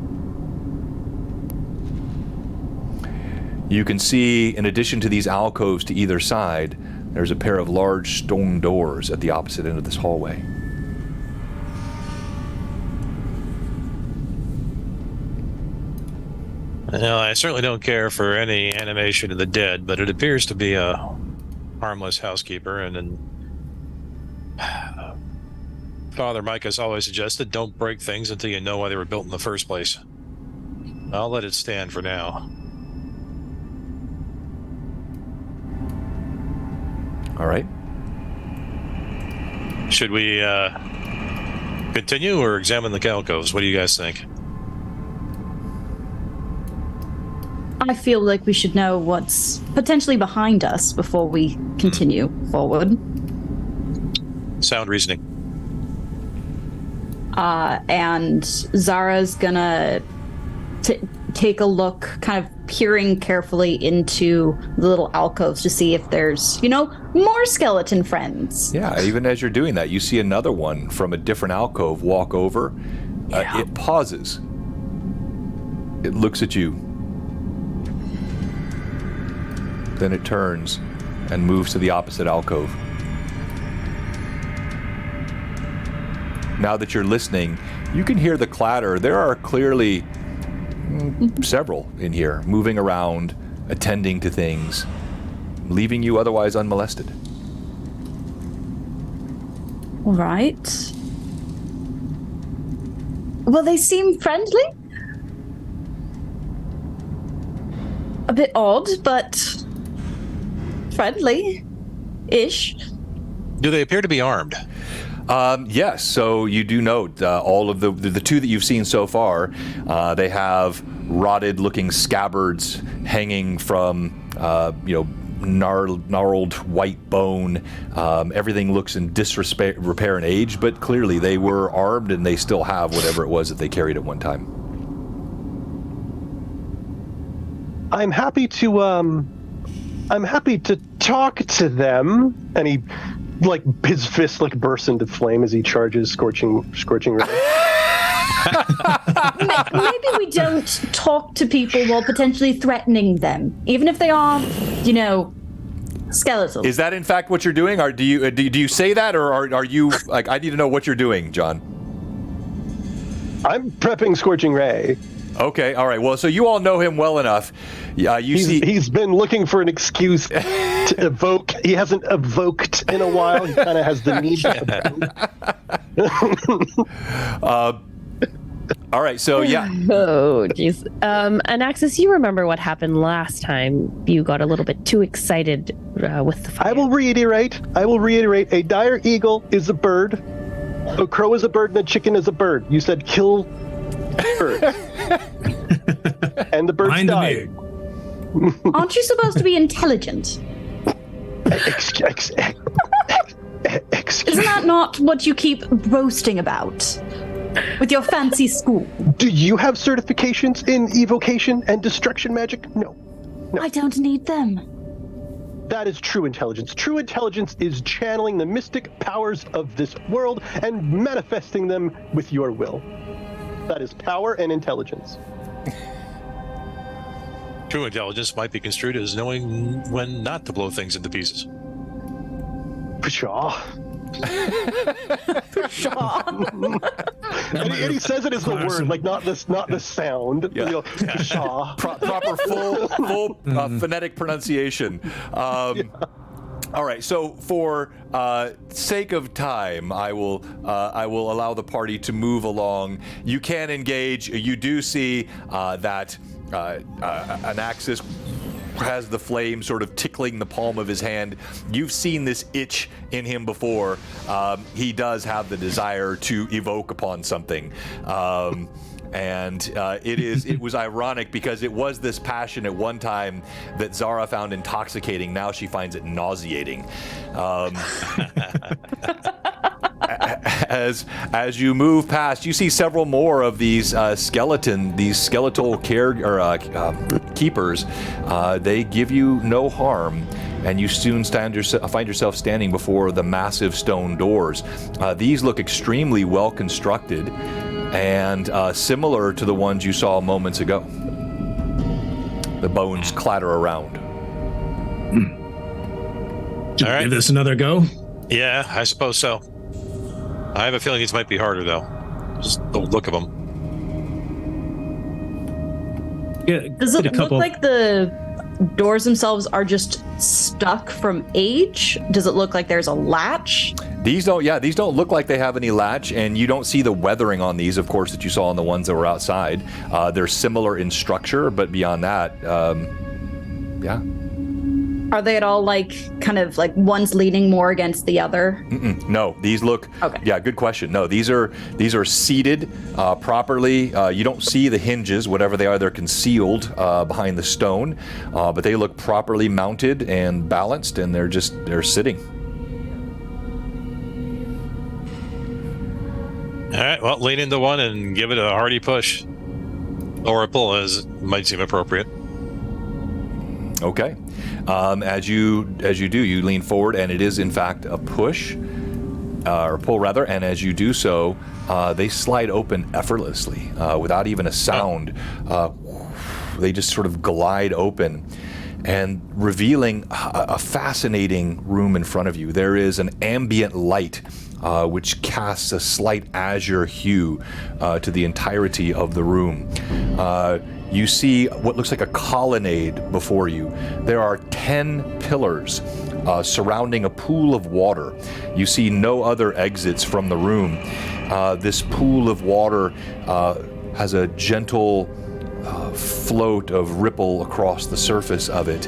A: You can see, in addition to these alcoves to either side, there's a pair of large stone doors at the opposite end of this hallway.
F: Well, I certainly don't care for any animation of the dead, but it appears to be a harmless housekeeper, and Father Mike has always suggested don't break things until you know why they were built in the first place. I'll let it stand for now.
A: All right.
F: Should we continue or examine the alcoves? What do you guys think?
E: I feel like we should know what's potentially behind us before we continue forward.
F: Sound reasoning.
E: And Zara's gonna take a look, kind of peering carefully into the little alcoves to see if there's, more skeleton friends.
A: Yeah, even as you're doing that, you see another one from a different alcove walk over.
E: Yeah.
A: It pauses. It looks at you. Then it turns and moves to the opposite alcove. Now that you're listening, you can hear the clatter. There are clearly several in here, moving around, attending to things, leaving you otherwise unmolested.
E: All right. Well, they seem friendly. A bit odd, but friendly-ish.
F: Do they appear to be armed?
A: Yes, so you do note all of the two that you've seen so far, they have rotted-looking scabbards hanging from, gnarled white bone. Everything looks in disrepair and age, but clearly they were armed and they still have whatever it was that they carried at one time.
C: I'm happy to talk to them, and he, his fist bursts into flame as he charges scorching ray.
E: Maybe we don't talk to people while potentially threatening them, even if they are, skeletal.
A: Is that in fact what you're doing? Or do you say that, or are you I need to know what you're doing, John?
C: I'm prepping scorching ray.
A: Okay, all right. Well, so you all know him well enough. He's been
C: looking for an excuse to evoke. He hasn't evoked in a while. He kind of has the need to evoke.
A: All right, so yeah.
B: Oh, jeez. Anaxis, you remember what happened last time you got a little bit too excited with the fire.
C: I will reiterate. A dire eagle is a bird. A crow is a bird, and a chicken is a bird. You said kill birds. And the birds died.
E: Aren't you supposed to be intelligent? Isn't that not what you keep boasting about? With your fancy school.
C: Do you have certifications in evocation and destruction magic? No.
E: I don't need them.
C: That is true intelligence. True intelligence is channeling the mystic powers of this world and manifesting them with your will. That is power and intelligence.
F: True intelligence might be construed as knowing when not to blow things into pieces.
C: Pshaw. And he says it as the word, not the sound.
A: Yeah.
C: Pshaw.
A: Proper full phonetic pronunciation. All right, so for sake of time, I will allow the party to move along. You can engage. You do see that Anaxis has the flame sort of tickling the palm of his hand. You've seen this itch in him before. He does have the desire to evoke upon something. It was ironic because it was this passion at one time that Zara found intoxicating. Now she finds it nauseating. As you move past, you see several more of these skeletal keepers. They give you no harm, and you soon find yourself standing before the massive stone doors. These look extremely well constructed and similar to the ones you saw moments ago. The bones clatter around.
G: Should we give this another go?
F: Yeah, I suppose so. I have a feeling these might be harder, though. Just the look of them.
G: Yeah,
E: Does it look like the doors themselves are just stuck from age? Does it look like there's a latch?
A: These don't look like they have any latch, and you don't see the weathering on these, of course, that you saw on the ones that were outside. They're similar in structure, but beyond that, yeah.
E: Are they at all kind of like one's leaning more against the other?
A: No, these look.
E: Okay.
A: Yeah, good question. No, these are seated properly. You don't see the hinges, whatever they are. They're concealed behind the stone, but they look properly mounted and balanced, and they're sitting.
F: All right, well, lean into one and give it a hearty push. Or a pull, as might seem appropriate.
A: Okay. As you do, you lean forward, and it is in fact a push, or pull rather. And as you do so, they slide open effortlessly, without even a sound. They just sort of glide open, and revealing a fascinating room in front of you. There is an ambient light, which casts a slight azure hue to the entirety of the room. You see what looks like a colonnade before you. There are 10 pillars surrounding a pool of water. You see no other exits from the room. This pool of water has a gentle float of ripple across the surface of it,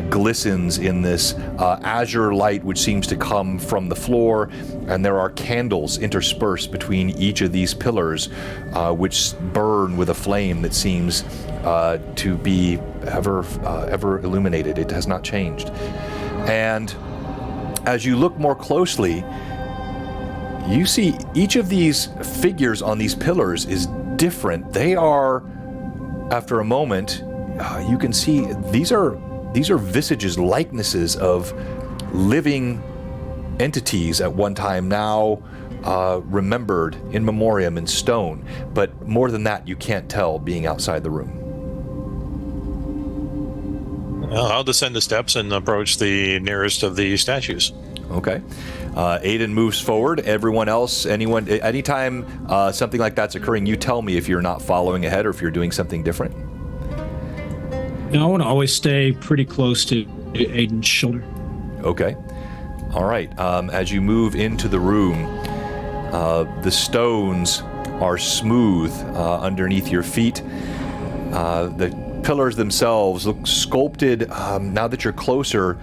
A: glistens in this azure light which seems to come from the floor, and there are candles interspersed between each of these pillars, which burn with a flame that seems to be ever illuminated. It has not changed. And as you look more closely, you see each of these figures on these pillars is different. They are, after a moment, you can see these are visages, likenesses of living entities at one time, now remembered in memoriam in stone. But more than that, you can't tell being outside the room.
F: Well, I'll descend the steps and approach the nearest of the statues.
A: Okay. Aiden moves forward. Everyone else, anytime something like that's occurring, you tell me if you're not following ahead or if you're doing something different.
G: I want to always stay pretty close to Aiden's shoulder.
A: Okay. All right. As you move into the room, the stones are smooth underneath your feet. The pillars themselves look sculpted, now that you're closer,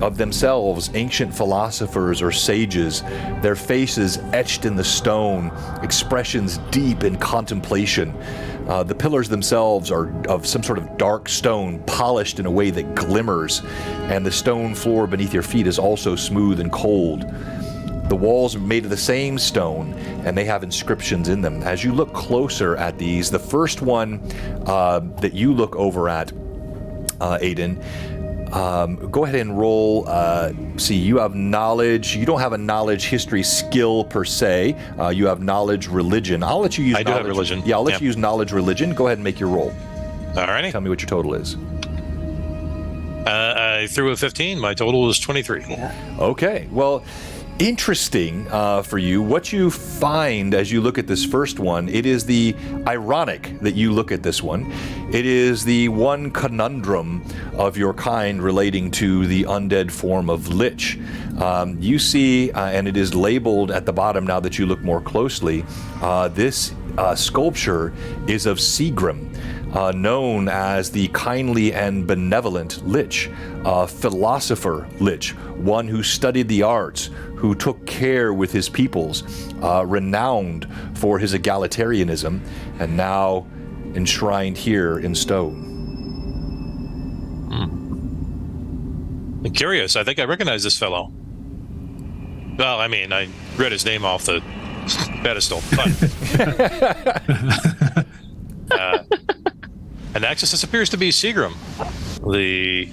A: of themselves, ancient philosophers or sages, their faces etched in the stone, expressions deep in contemplation. The pillars themselves are of some sort of dark stone, polished in a way that glimmers, and the stone floor beneath your feet is also smooth and cold. The walls are made of the same stone, and they have inscriptions in them. As you look closer at these, the first one that you look over at, Aiden, go ahead and roll. See, you have knowledge. You don't have a knowledge history skill per se. You have knowledge religion. I'll let you use.
F: I do have religion.
A: Yeah, I'll let you use knowledge religion. Go ahead and make your roll.
F: Alrighty.
A: Tell me what your total is.
F: I threw a 15. My total is 23.
A: Okay. Well, interesting for you. What you find as you look at this first one, it is the ironic that you look at this one. It is the one conundrum of your kind relating to the undead form of Lich. You see, and it is labeled at the bottom now that you look more closely, this sculpture is of Seagrim, known as the kindly and benevolent Lich, philosopher Lich, one who studied the arts, who took care with his peoples, renowned for his egalitarianism, and now enshrined here in stone.
F: I'm curious. I think I recognize this fellow. Well, I mean, I read his name off the pedestal, but and access, this appears to be Seagram, the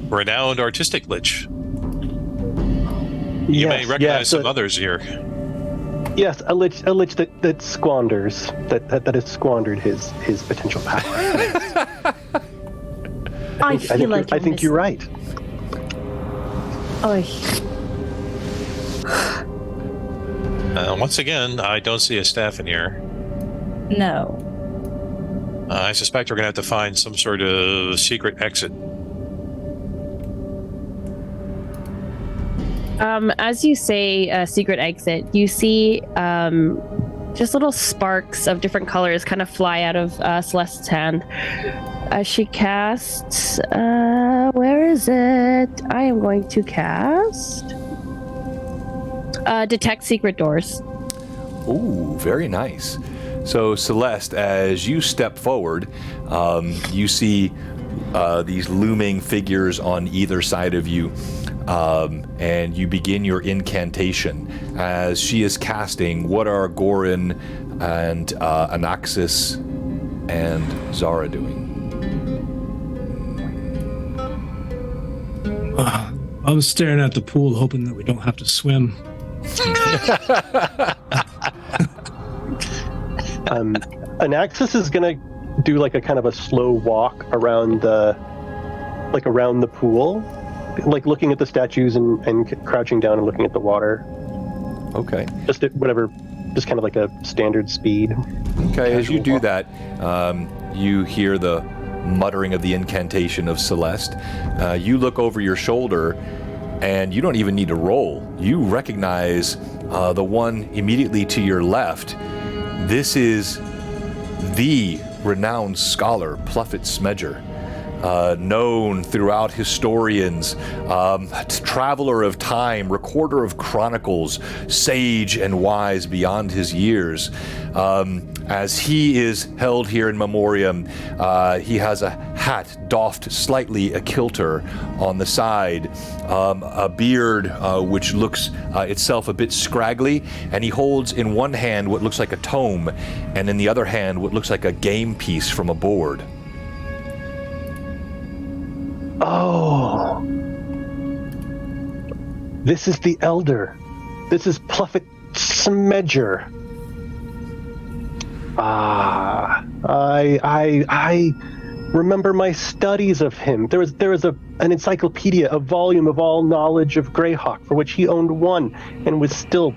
F: renowned artistic Lich. You may recognize some others here.
C: Yes, a lich that squanders, that has squandered his potential power.
E: I
C: think you're right.
F: Once again, I don't see a staff in here.
E: No.
F: I suspect we're going to have to find some sort of secret exit.
B: As you say secret exit, you see just little sparks of different colors kind of fly out of Celeste's hand as she casts. Where is it? I am going to cast detect secret doors.
A: Ooh, very nice. So, Celeste, as you step forward, you see these looming figures on either side of you, and you begin your incantation. As she is casting, what are Gorin and Anaxis and Zara doing?
G: I was staring at the pool, hoping that we don't have to swim.
C: Anaxis is gonna do like a kind of a slow walk around the pool, like looking at the statues and crouching down and looking at the water.
A: Okay.
C: Just at whatever, just kind of like a standard speed.
A: Okay, as you do that, you hear the muttering of the incantation of Celeste. You look over your shoulder, and you don't even need to roll. You recognize the one immediately to your left. This is the renowned scholar, Pluffet Smedger, known throughout historians, traveler of time, recorder of chronicles, sage and wise beyond his years. As he is held here in memoriam, he has a hat doffed slightly a kilter on the side, a beard which looks itself a bit scraggly, and he holds in one hand what looks like a tome, and in the other hand what looks like a game piece from a board.
C: Oh, this is the Elder. This is Pluffet Smedger. I remember my studies of him. There was an encyclopedia, a volume of all knowledge of Greyhawk, for which he owned one and was still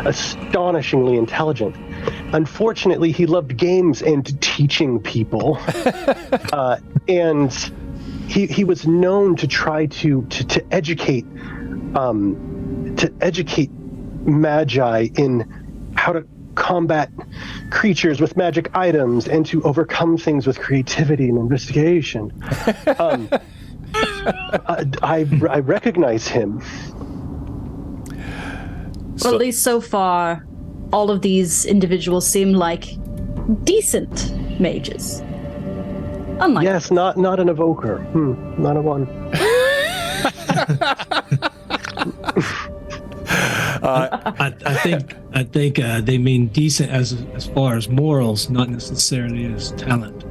C: astonishingly intelligent. Unfortunately, he loved games and teaching people, and he was known to try to educate magi in how to combat creatures with magic items and to overcome things with creativity and investigation. I recognize him.
E: Well, at least so far, all of these individuals seem like decent mages. Unlike
C: Yes, not an evoker. Not a one.
G: I think they mean decent as far as morals, not necessarily as talent.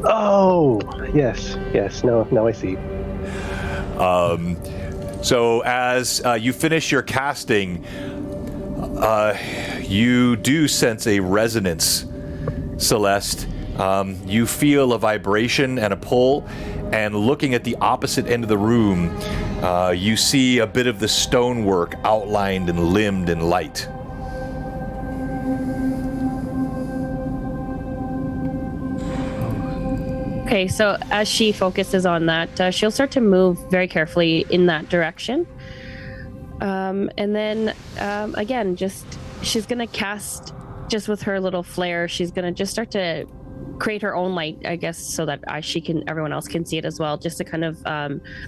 C: Oh, yes. Now I see.
A: So as you finish your casting, you do sense a resonance, Celeste. You feel a vibration and a pull, and looking at the opposite end of the room, you see a bit of the stonework outlined and limned in light.
B: Okay, so as she focuses on that, she'll start to move very carefully in that direction. And then, again, she's going to cast, just with her little flare, she's going to just start to create her own light, I guess, so that everyone else can see it as well, just to kind of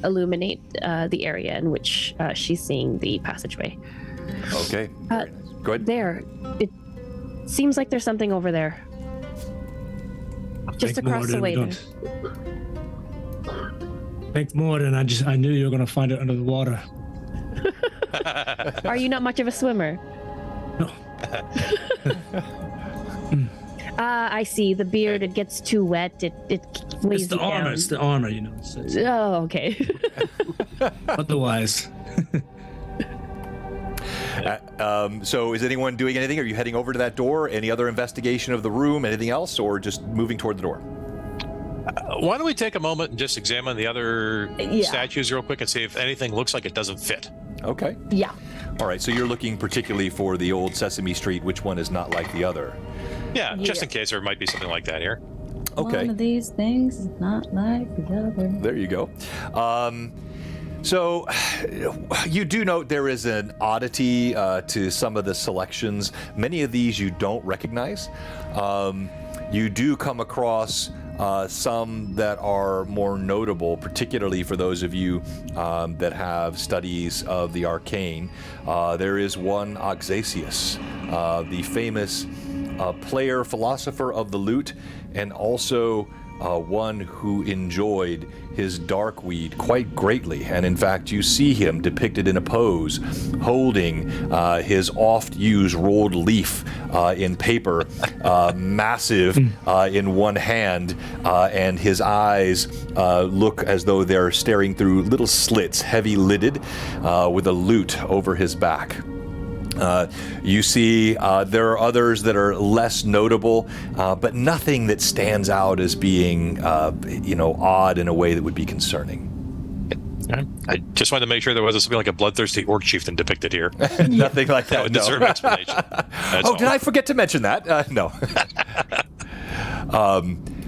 B: illuminate the area in which she's seeing the passageway.
A: Okay. Very nice. Go ahead.
B: There. It seems like there's something over there. Just across the way there.
G: Thanks more than I knew you were going to find it under the water.
B: Are you not much of a swimmer?
G: No.
B: I see. The beard, it gets too wet. It weighs
G: It's the
B: you down.
G: armor. It's the armor, you know.
B: Oh, okay.
G: Otherwise.
A: So is anyone doing anything? Are you heading over to that door? Any other investigation of the room? Anything else? Or just moving toward the door?
F: Why don't we take a moment and just examine the other statues real quick and see if anything looks like it doesn't fit?
A: Okay.
B: Yeah.
A: All right. So you're looking particularly for the old Sesame Street. Which one is not like the other?
F: Yeah, just in case there might be something like that here.
A: Okay.
E: One of these things is not like the other.
A: There you go. So you do note there is an oddity to some of the selections. Many of these you don't recognize. You do come across some that are more notable, particularly for those of you that have studies of the arcane. There is one Oxasius, the famous player, philosopher of the lute, and also one who enjoyed his dark weed quite greatly. And in fact, you see him depicted in a pose holding his oft-used rolled leaf in paper, massive in one hand, and his eyes look as though they're staring through little slits, heavy-lidded, with a lute over his back. You see there are others that are less notable, but nothing that stands out as being, odd in a way that would be concerning.
F: I just wanted to make sure there wasn't something like a bloodthirsty orc chieftain depicted here.
A: Nothing like that.
F: That would deserve explanation. That's all.
A: Did I forget to mention that? No.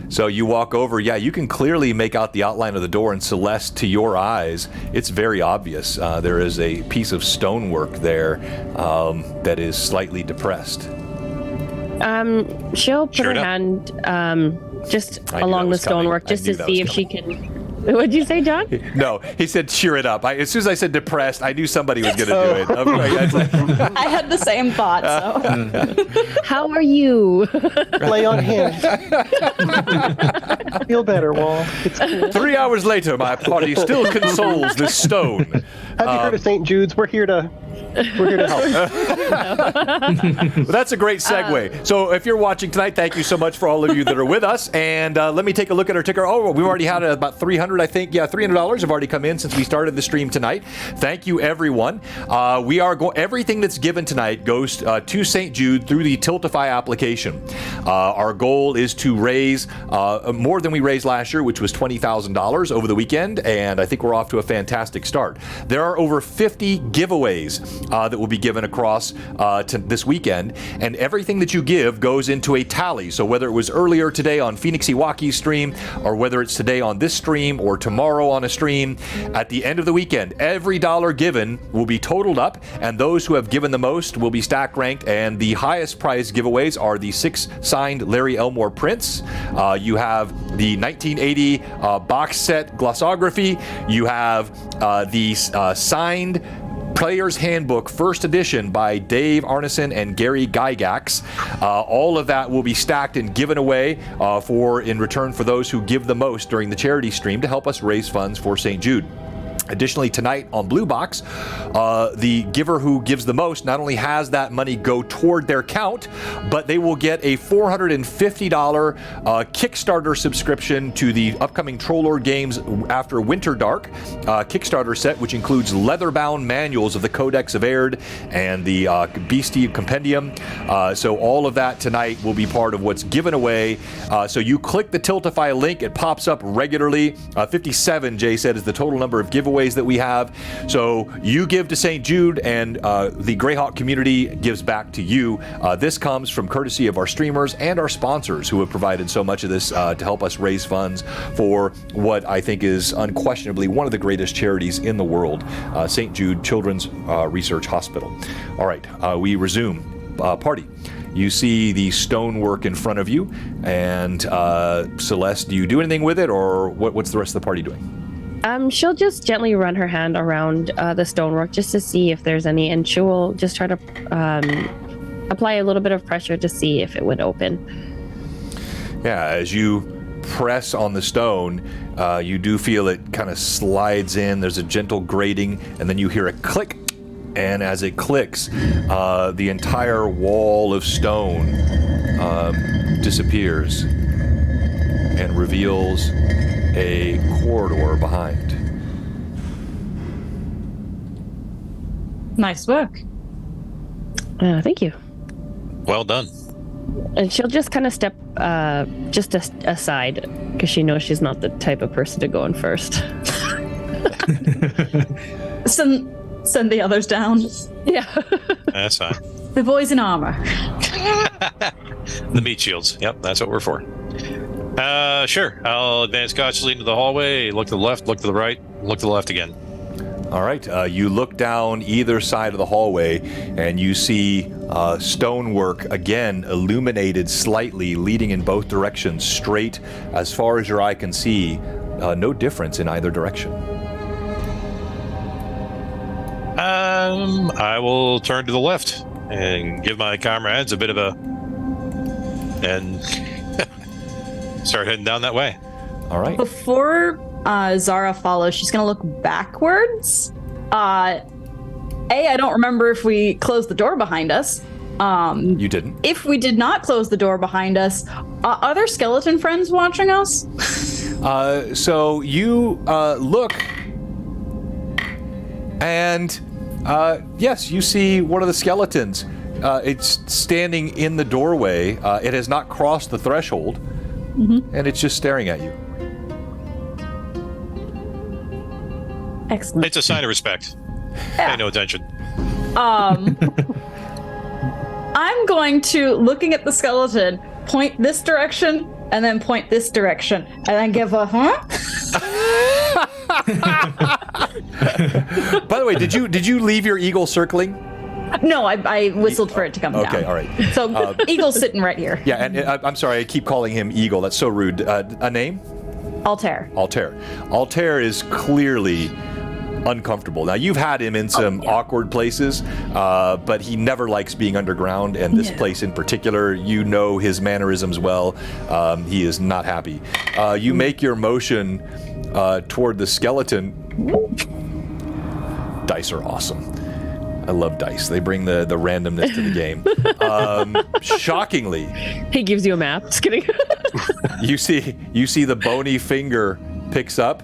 A: So you walk over, you can clearly make out the outline of the door, and Celeste, to your eyes, it's very obvious. There is a piece of stonework there that is slightly depressed.
B: She'll put her hand just along the stonework just to see if she can. What'd you say, John?
A: No, he said cheer it up. As soon as I said depressed, I knew somebody was going to do it.
E: I had the same thought. So,
B: how are you?
C: Lay on hands. Feel better, Wall. It's cool.
A: 3 hours later, my party still consoles this stone.
C: Have you heard of St. Jude's? We're here to help.
A: Well, that's a great segue. So if you're watching tonight, thank you so much for all of you that are with us. And let me take a look at our ticker. Oh, we've already had about 300, I think. Yeah, $300 have already come in since we started the stream tonight. Thank you, everyone. Everything that's given tonight goes to St. Jude through the Tiltify application. Our goal is to raise more than we raised last year, which was $20,000 over the weekend. And I think we're off to a fantastic start. There are over 50 giveaways that will be given across to this weekend, and everything that you give goes into a tally. So whether it was earlier today on Phoenix Iwaki's stream, or whether it's today on this stream, or tomorrow on a stream, at the end of the weekend, every dollar given will be totaled up, and those who have given the most will be stack ranked. And the highest prize giveaways are the 6 signed Larry Elmore prints. You have the 1980 box set glossography. You have the signed Player's Handbook, first edition by Dave Arneson and Gary Gygax. All of that will be stacked and given away in return for those who give the most during the charity stream to help us raise funds for St. Jude. Additionally, tonight on Blue Box, the giver who gives the most not only has that money go toward their count, but they will get a $450 Kickstarter subscription to the upcoming Troll Lord Games After Winter Dark Kickstarter set, which includes leather-bound manuals of the Codex of Erd and the Beastie Compendium. So all of that tonight will be part of what's given away. So you click the Tiltify link, it pops up regularly. 57, Jay said, is the total number of giveaways giveaways that we have. So you give to St. Jude, and the Greyhawk community gives back to you. This comes from courtesy of our streamers and our sponsors who have provided so much of this to help us raise funds for what I think is unquestionably one of the greatest charities in the world, St. Jude Children's Research Hospital. All right, we resume party. You see the stonework in front of you, and Celeste, do you do anything with it, or what's the rest of the party doing?
B: She'll just gently run her hand around the stonework just to see if there's any, and she will just try to apply a little bit of pressure to see if it would open.
A: Yeah, as you press on the stone, you do feel it kind of slides in. There's a gentle grating, and then you hear a click. And as it clicks, the entire wall of stone disappears and reveals a corridor behind.
E: Nice work.
B: Thank you.
F: Well done.
B: And she'll just kind of step just aside because she knows she's not the type of person to go in first.
E: Send the others down.
B: Yeah.
F: That's fine.
E: The boys in armor.
F: The meat shields. Yep, that's what we're for. Sure. I'll advance cautiously into the hallway, look to the left, look to the right, look to the left again.
A: All right, you look down either side of the hallway, and you see stonework, again, illuminated slightly, leading in both directions, straight as far as your eye can see. No difference in either direction.
F: I will turn to the left and give my comrades a bit of a... and start heading down that way.
A: All right.
E: Before Zara follows, she's going to look backwards. I don't remember if we closed the door behind us.
A: You didn't.
E: If we did not close the door behind us, are there skeleton friends watching us?
A: So you look, and yes, you see one of the skeletons. It's standing in the doorway. It has not crossed the threshold, and it's just staring at you.
E: Excellent.
F: It's a sign of respect.
E: Yeah.
F: Pay no attention.
E: I'm going to, looking at the skeleton, point this direction and then point this direction and then give a
A: By the way, did you leave your eagle circling?
E: No, I whistled for it to come down.
A: Okay, all right.
E: So Eagle's sitting right here.
A: Yeah, and I'm sorry, I keep calling him Eagle. That's so rude. A name?
E: Altair.
A: Altair is clearly uncomfortable. Now, you've had him in some awkward places, but he never likes being underground, and this place in particular, you know his mannerisms well. He is not happy. You make your motion toward the skeleton. Dice are awesome. I love dice. They bring the randomness to the game. Shockingly,
B: He gives you a map. Just kidding.
A: you see the bony finger picks up,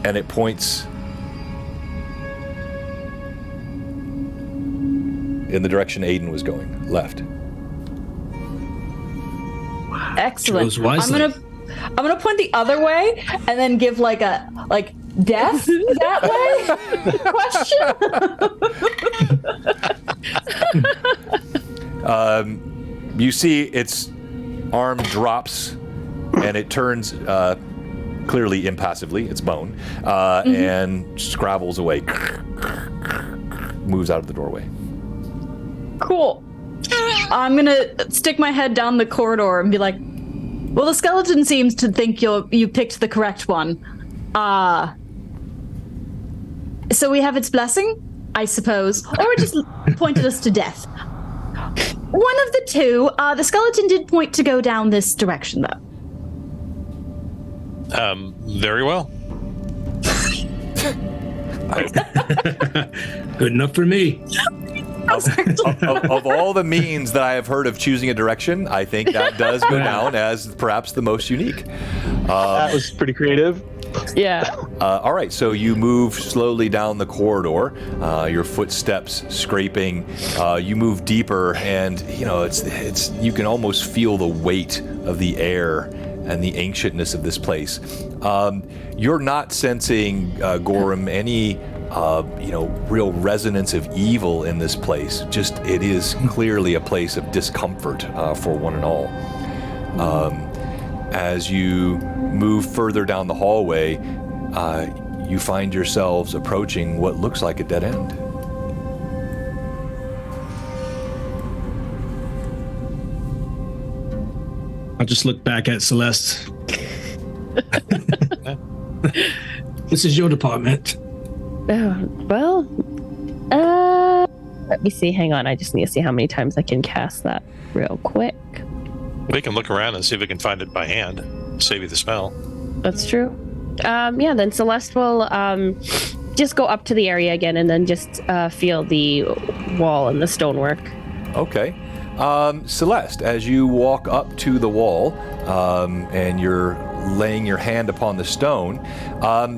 A: and it points in the direction Aiden was going, left.
E: Excellent.
G: Chose wisely.
E: I'm gonna point the other way and then give like death that
A: way. You see its arm drops, and it turns clearly impassively. It's bone, and scrabbles away. Moves out of the doorway.
E: Cool. I'm gonna stick my head down the corridor and be like, well, the skeleton seems to think you picked the correct one. So we have its blessing, I suppose, or it just pointed us to death. One of the two. The skeleton did point to go down this direction, though.
F: Very well.
G: Good enough for me.
A: Of all the means that I have heard of choosing a direction, I think that does go down as perhaps the most unique.
C: That was pretty creative.
B: Yeah.
A: All right, so you move slowly down the corridor, your footsteps scraping. You move deeper, and it's you can almost feel the weight of the air and the ancientness of this place. You're not sensing, Gorham, any real resonance of evil in this place. Just, it is clearly a place of discomfort for one and all. As you move further down the hallway, you find yourselves approaching what looks like a dead end.
G: I'll just look back at Celeste. This is your department.
B: Well, let me see. Hang on. I just need to see how many times I can cast that real quick.
F: We can look around and see if we can find it by hand. Save you the spell.
B: That's true. Yeah, then Celeste will just go up to the area again and then just feel the wall and the stonework.
A: Okay. Celeste, as you walk up to the wall and you're laying your hand upon the stone,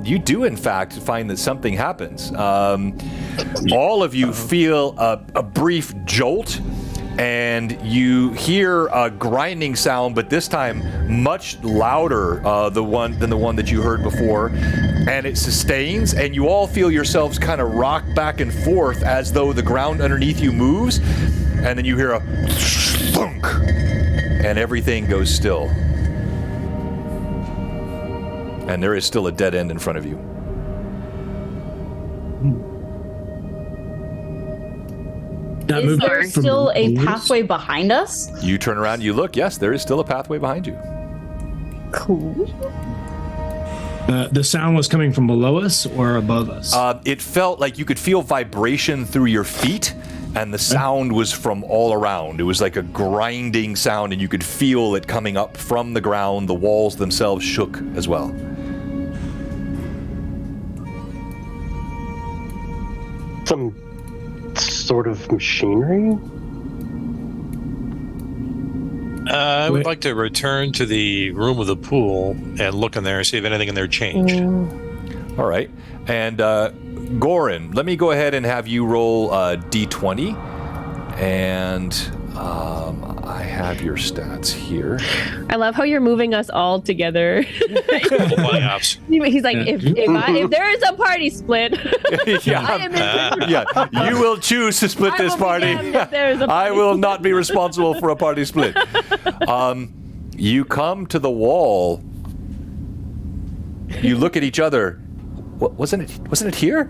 A: you do in fact find that something happens. All of you feel a brief jolt, and you hear a grinding sound, but this time much louder than the one that you heard before, and it sustains, and you all feel yourselves kind of rock back and forth as though the ground underneath you moves, and then you hear a thunk, and everything goes still. And there is still a dead end in front of you.
E: Is there still a pathway behind us?
A: You turn around, you look, yes, there is still a pathway behind you.
B: Cool.
G: The sound was coming from below us or above us?
A: It felt like you could feel vibration through your feet, and the sound was from all around. It was like a grinding sound, and you could feel it coming up from the ground. The walls themselves shook as well.
C: Some sort of machinery?
F: I would like to return to the room with the pool and look in there and see if anything in there changed.
A: All right. And Goran, let me go ahead and have you roll D20. And I have your stats here.
B: I love how you're moving us all together.
F: Playoffs.
B: He's like, if there is a party split,
A: Yeah.
B: I am in.
A: Yeah, you will choose to split this party. I will not be responsible for a party split. You come to the wall. You look at each other. Wasn't it here?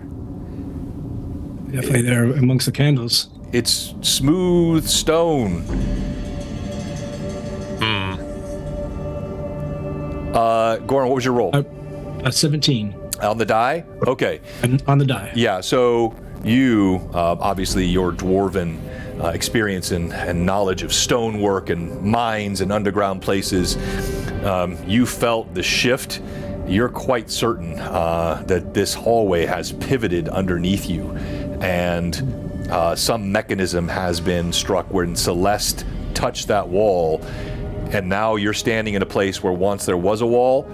G: Definitely there amongst the candles.
A: It's smooth stone. Goran, what was your roll?
G: 17.
A: On the die? Okay.
G: On the die.
A: Yeah, so you, obviously your dwarven experience and knowledge of stonework and mines and underground places, you felt the shift. You're quite certain that this hallway has pivoted underneath you, and some mechanism has been struck when Celeste touched that wall, and now you're standing in a place where once there was a wall,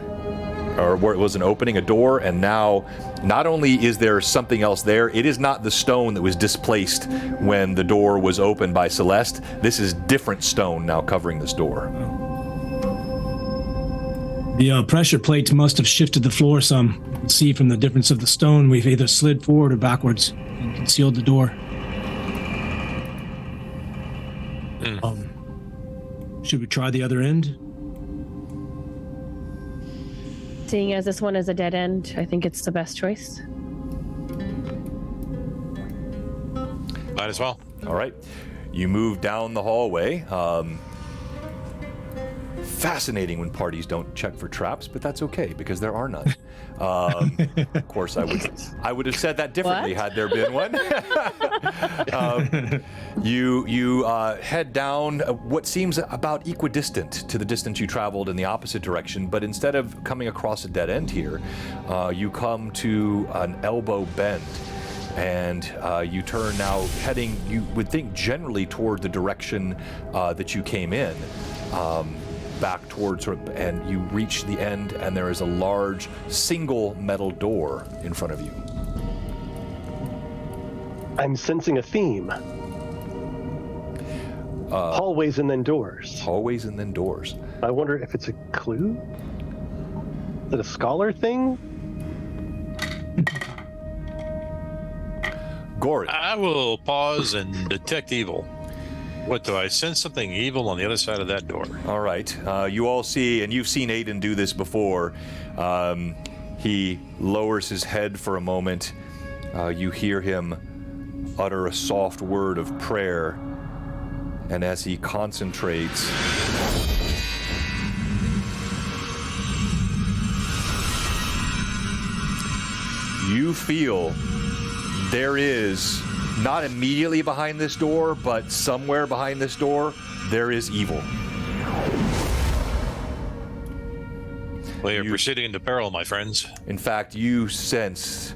A: or where it was an opening, a door, and now not only is there something else there, it is not the stone that was displaced when the door was opened by Celeste. This is different stone now covering this door.
G: The pressure plates must have shifted the floor some. You can see from the difference of the stone, we've either slid forward or backwards and concealed the door. Should we try the other end?
B: Seeing as this one is a dead end, I think it's the best choice.
F: Might as well.
A: All right. You move down the hallway. Fascinating when parties don't check for traps, but that's okay because there are none. Of course, I would have said that differently had there been one. You head down what seems about equidistant to the distance you traveled in the opposite direction, but instead of coming across a dead end here, you come to an elbow bend. And you turn now heading, you would think, generally toward the direction that you came in. Back towards, and you reach the end, and there is a large single metal door in front of you.
C: I'm sensing a theme. Hallways and then doors.
A: Hallways and then doors.
C: I wonder if it's a clue? Is it a scholar thing?
A: Gordon.
F: I will pause and detect evil. What do I sense? Something evil on the other side of that door.
A: All right. You all see, and you've seen Aiden do this before. He lowers his head for a moment. You hear him utter a soft word of prayer. And as he concentrates, you feel there is, not immediately behind this door, but somewhere behind this door, there is evil.
F: We are proceeding into peril, my friends.
A: In fact, you sense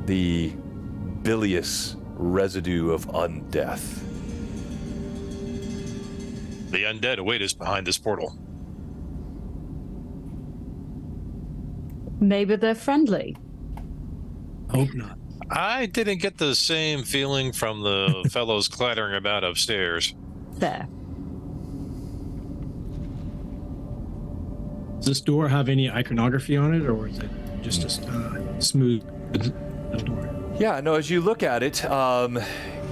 A: the bilious residue of undeath.
F: The undead await us behind this portal.
E: Maybe they're friendly.
G: Hope not.
F: I didn't get the same feeling from the fellows clattering about upstairs.
E: There.
G: Does this door have any iconography on it, or is it just a smooth door?
A: Yeah, no, as you look at it,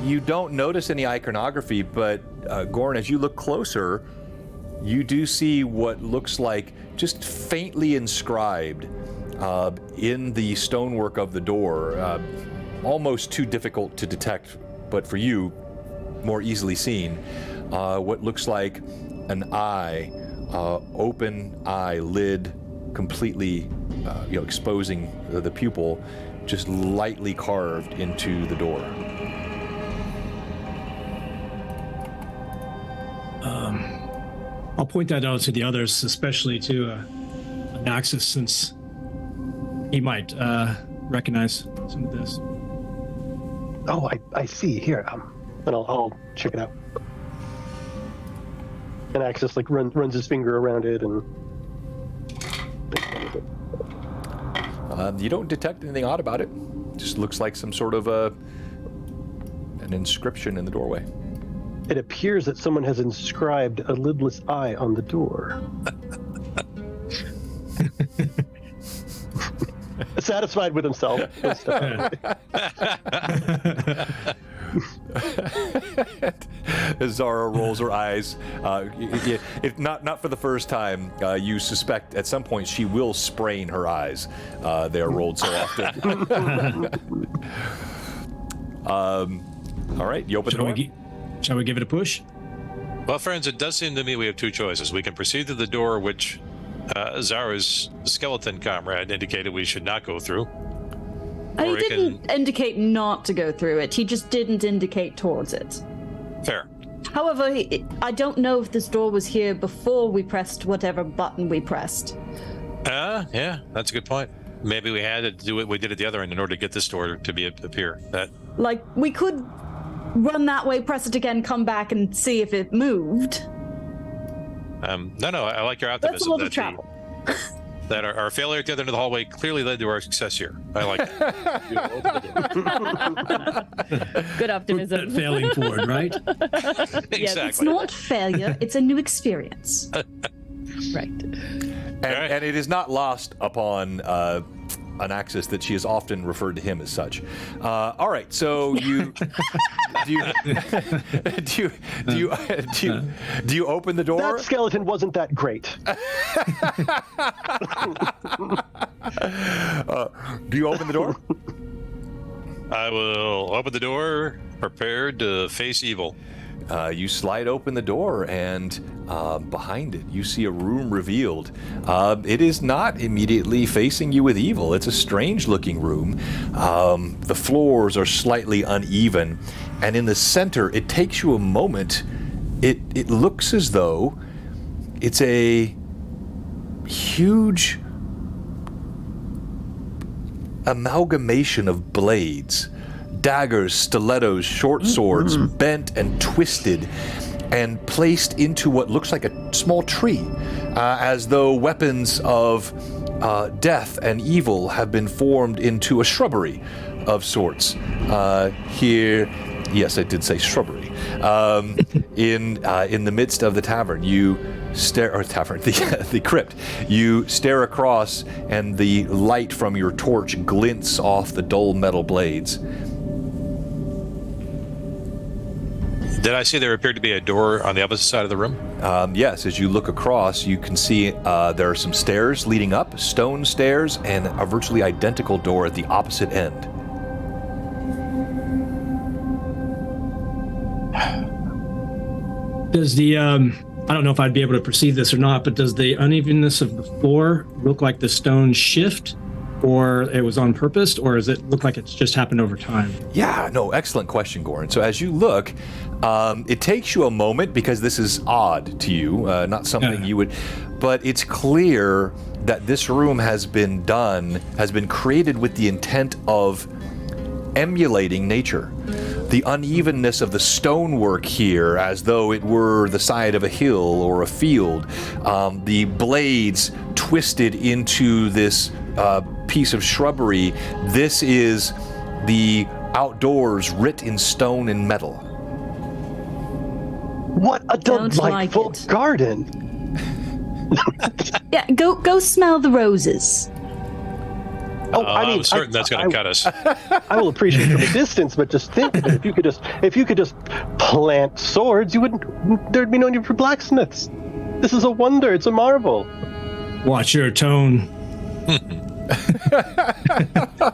A: you don't notice any iconography, but Gorn, as you look closer, you do see what looks like just faintly inscribed in the stonework of the door. Almost too difficult to detect, but for you, more easily seen. What looks like an eye, open eye lid, completely exposing the pupil, just lightly carved into the door.
G: I'll point that out to the others, especially to Anaxis, since he might recognize some of this.
C: Oh, I see. Here, and I'll check it out. And Axis runs his finger around it, and
A: you don't detect anything odd about it. Just looks like some sort of an inscription in the doorway.
C: It appears that someone has inscribed a lidless eye on the door. Satisfied with himself.
A: Zara rolls her eyes. If not for the first time, you suspect at some point she will sprain her eyes. They are rolled so often. All right, you open the door.
G: Shall we give it a push?
F: Well, friends, it does seem to me we have two choices. We can proceed to the door which Zara's skeleton comrade indicated we should not go through.
E: He didn't indicate not to go through it. He just didn't indicate towards it.
F: Fair.
E: However, I don't know if this door was here before we pressed whatever button we pressed.
F: Yeah, that's a good point. Maybe we had to do it. We did it the other end in order to get this door to appear.
E: Like, we could run that way, press it again, come back and see if it moved.
F: No, I like your optimism.
E: That's a lot of travel.
F: That our failure at the other end of the hallway clearly led to our success here. I like it.
B: Good optimism.
G: Failing forward, right?
F: Exactly.
E: It's not failure, it's a new experience.
B: Right.
A: And it is not lost upon Anaxis that she has often referred to him as such. All right, so you do you open the door?
C: That skeleton wasn't that great.
A: Do you open the door?
F: I will open the door, prepared to face evil.
A: You slide open the door, and behind it, you see a room revealed. It is not immediately facing you with evil. It's a strange-looking room. The floors are slightly uneven, and in the center, it takes you a moment. It looks as though it's a huge amalgamation of blades. Daggers, stilettos, short swords, bent and twisted, and placed into what looks like a small tree, as though weapons of death and evil have been formed into a shrubbery of sorts. Here Yes, I did say shrubbery. In the midst of the tavern, you stare, or tavern, the crypt. You stare across, and the light from your torch glints off the dull metal blades.
F: Did I see there appeared to be a door on the opposite side of the room?
A: Yes, as you look across, you can see there are some stairs leading up, stone stairs, and a virtually identical door at the opposite end.
G: Does the I don't know if I'd be able to perceive this or not, but does the unevenness of the floor look like the stone shift, or it was on purpose, or does it look like it's just happened over time?
A: Yeah, no, excellent question, Goran. So as you look, it takes you a moment because this is odd to you, not something you would, but it's clear that this room has been created with the intent of emulating nature. The unevenness of the stonework here, as though it were the side of a hill or a field, the blades twisted into this piece of shrubbery. This is the outdoors writ in stone and metal.
C: What a delightful garden!
E: Yeah, go smell the roses.
C: Oh, I mean,
F: I'm certain that's going to cut us.
C: I will appreciate from a distance, but just think of it. If you could just plant swords, there'd be no need for blacksmiths. This is a wonder. It's a marvel.
G: Watch your tone.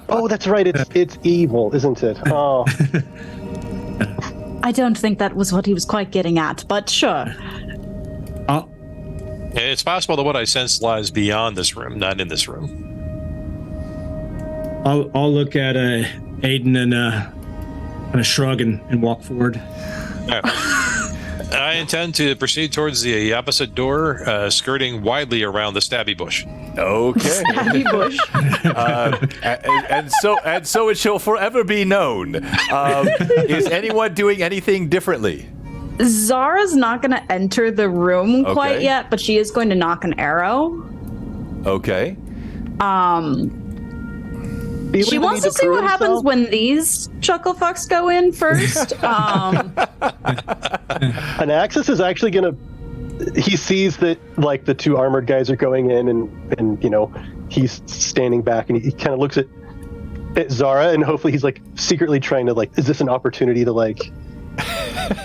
C: Oh, that's right. It's evil, isn't it? Oh.
E: I don't think that was what he was quite getting at, but sure.
F: It's possible that what I sense lies beyond this room, not in this room.
G: I'll look at Aiden and kind of shrug and walk forward.
F: I intend to proceed towards the opposite door, skirting widely around the stabby bush.
A: Okay.
E: Stabby bush.
A: And so it shall forever be known. Is anyone doing anything differently?
E: Zara's not going to enter the room quite yet, but she is going to knock an arrow.
A: Okay.
E: She wants to see what happens when these chuckle fucks go in first.
C: Anaxis is actually gonna. He sees that like the two armored guys are going in, and you know he's standing back, and he kind of looks at Zara, and hopefully he's like secretly trying to like, is this an opportunity to like,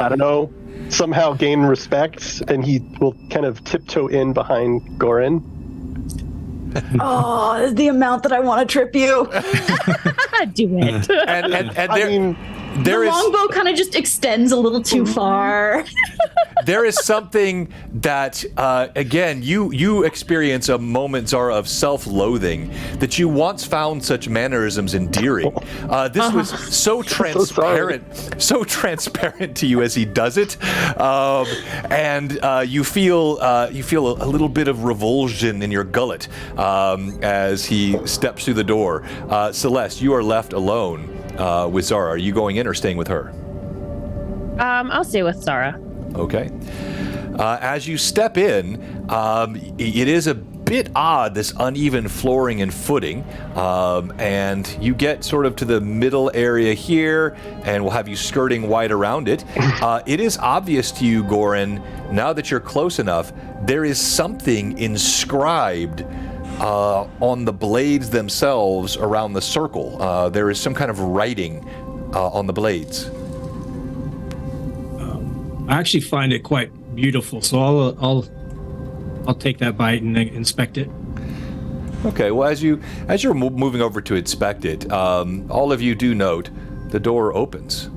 C: I don't know, somehow gain respect, and he will kind of tiptoe in behind Goran.
E: Oh, the amount that I want to trip you.
B: Do it.
A: And
C: I mean,
E: The longbow kind of just extends a little too far.
A: There is something that, again, you experience a moment, Zara, of self-loathing that you once found such mannerisms endearing. This was so transparent, so transparent to you as he does it, and you feel a little bit of revulsion in your gullet as he steps through the door. Celeste, you are left alone with Zara. Are you going in or staying with her?
B: I'll stay with Zara.
A: Okay. As you step in, it is a bit odd, this uneven flooring and footing, and you get sort of to the middle area here, and we'll have you skirting wide around it. It is obvious to you, Goran, now that you're close enough, there is something inscribed on the blades themselves around the circle. There is some kind of writing on the blades.
G: I actually find it quite beautiful, so I'll take that bite and inspect it.
A: Okay. Well, as you're moving over to inspect it, all of you do note the door opens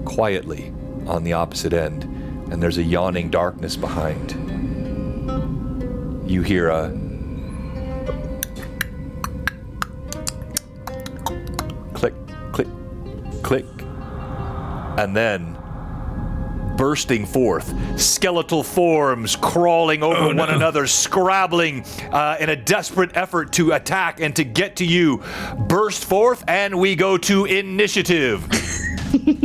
A: quietly on the opposite end, and there's a yawning darkness behind. You hear a click, click, click, and then bursting forth, skeletal forms crawling over one another, scrabbling in a desperate effort to attack and to get to you, burst forth, and we go to initiative.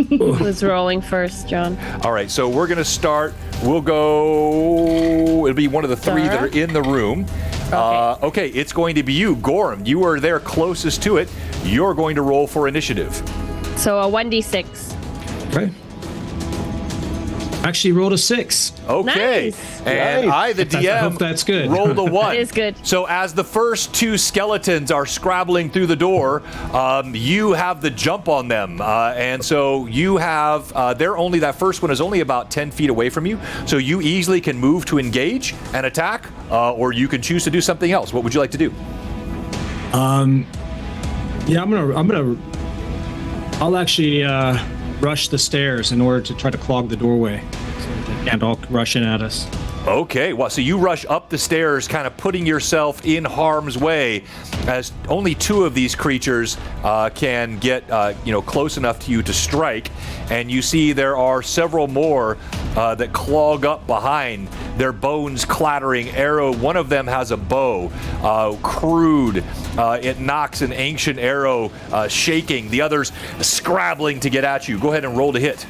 B: Who's rolling first, John?
A: All right, so we're going to start. We'll go. It'll be one of the three that are in the room. Okay, it's going to be you, Gorham. You are there closest to it. You're going to roll for initiative.
B: So a 1d6.
G: Okay. Actually rolled a 6.
A: Okay.
B: Nice.
A: And
C: Nice.
A: I, the
G: I
A: DM,
G: hope that's good.
A: rolled a 1.
B: It is good.
A: So as the first 2 skeletons are scrabbling through the door, you have the jump on them. And so you have, that first one is only about 10 feet away from you. So you easily can move to engage and attack, or you can choose to do something else. What would you like to do?
G: Yeah, I'll actually rush the stairs in order to try to clog the doorway so they can't all rush in at us.
A: Okay, well, so you rush up the stairs, kind of putting yourself in harm's way, as only 2 of these creatures can get, close enough to you to strike. And you see there are several more that clog up behind, their bones clattering. Arrow, one of them has a bow, crude. It knocks an ancient arrow, shaking. The others scrabbling to get at you. Go ahead and roll to hit.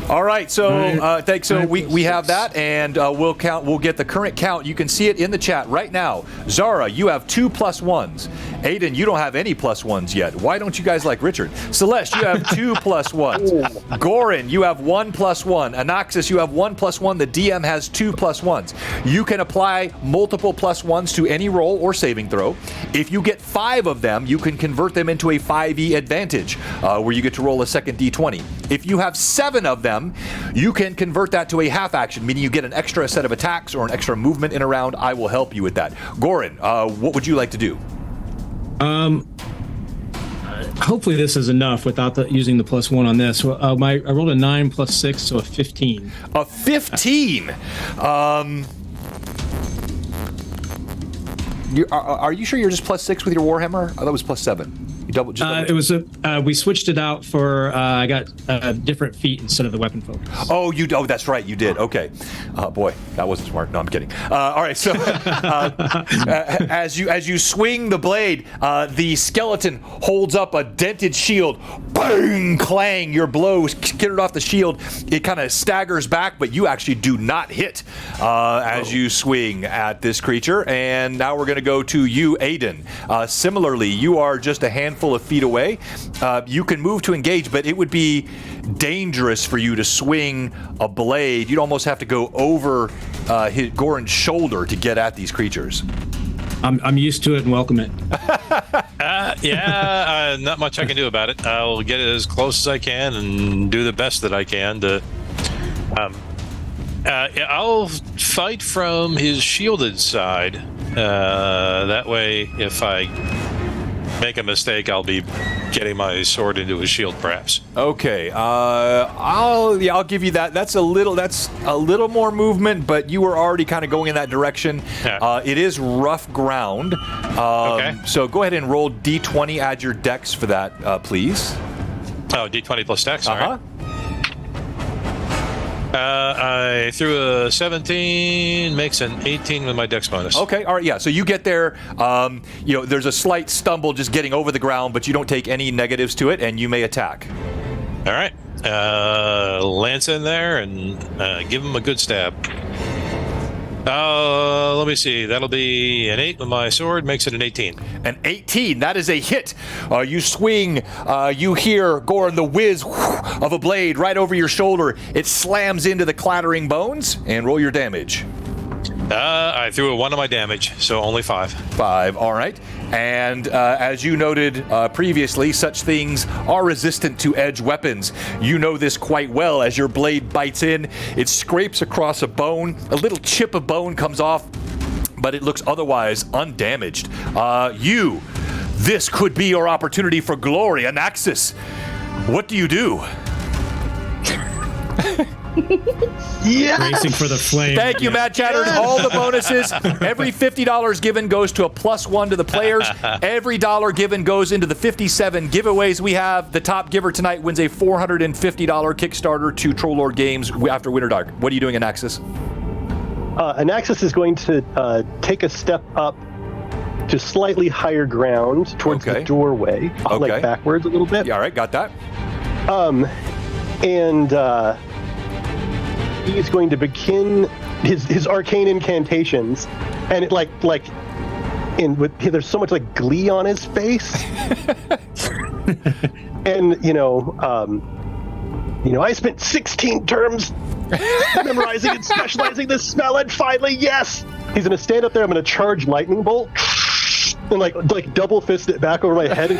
A: All right, so thanks. So we have that, and we'll count. We'll get the current count. You can see it in the chat right now. Zara, you have 2 +1s. Aiden, you don't have any +1s yet. Why don't you guys like Richard? Celeste, you have 2 +1s. Goran, you have 1 +1. Anaxis, you have 1 +1. The DM has 2 +1s. You can apply multiple +1s to any roll or saving throw. If you get 5 of them, you can convert them into a 5e advantage, where you get to roll a second d20. If you have 7 of them, you can convert that to a half action, meaning you get an extra set of attacks or an extra movement in a round. I will help you with that. Goran, what would you like to do?
G: Hopefully this is enough without using the +1 on this. I rolled a 9 + 6, so a 15.
A: A 15. Are you sure you're just +6 with your Warhammer? I thought it was +7. You double.
G: It was we switched it out for I got different feet instead of the weapon focus.
A: Oh, that's right, you did. Okay, boy, that wasn't smart. No, I'm kidding. All right, so as you swing the blade, the skeleton holds up a dented shield. Bang! Clang! Your blow skittered off the shield. It kind of staggers back, but you actually do not hit as you swing at this creature. And now we're going to go to you, Aiden. Similarly, you are just a handful of feet away. You can move to engage, but it would be dangerous for you to swing a blade. You'd almost have to go over Goran's shoulder to get at these creatures.
G: I'm used to it and welcome it.
F: Not much I can do about it. I'll get it as close as I can and do the best that I can to. I'll fight from his shielded side. That way, if I make a mistake, I'll be getting my sword into his shield, perhaps.
A: Okay, I'll give you that. That's a little more movement, but you were already kind of going in that direction.
F: Yeah.
A: It is rough ground.
F: Okay.
A: So go ahead and roll d20. Add your dex for that, please.
F: Oh, d20 plus dex. All
A: Uh-huh.
F: right. I threw a 17, makes an 18 with my dex bonus.
A: Okay, all right, yeah. So you get there. There's a slight stumble just getting over the ground, but you don't take any negatives to it, and you may attack.
F: All right. Lance in there and give him a good stab. Let me see. That'll be an 8 with my sword, makes it an 18.
A: An 18, that is a hit. You swing, you hear, Goran, the whiz of a blade right over your shoulder. It slams into the clattering bones, and roll your damage.
F: I threw a 1 on my damage, so only 5.
A: 5, all right. And as you noted previously, such things are resistant to edge weapons. You know this quite well. As your blade bites in, it scrapes across a bone. A little chip of bone comes off, but it looks otherwise undamaged. This could be your opportunity for glory. Anaxis, what do you do?
C: Yes!
G: Racing for the flame.
A: Thank you, Matt Chatters. All the bonuses. Every $50 given goes to a +1 to the players. Every dollar given goes into the 57 giveaways we have. The top giver tonight wins a $450 Kickstarter to Troll Lord Games after Winter Dark. What are you doing, Anaxis?
C: Anaxis is going to take a step up to slightly higher ground towards the doorway, like backwards a little bit.
A: Yeah, all right, got that.
C: He is going to begin his arcane incantations, and it like there's so much like glee on his face. And I spent 16 terms memorizing and specializing this spell, and finally, yes, he's gonna stand up there. I'm gonna charge lightning bolt and like double fist it back over my head and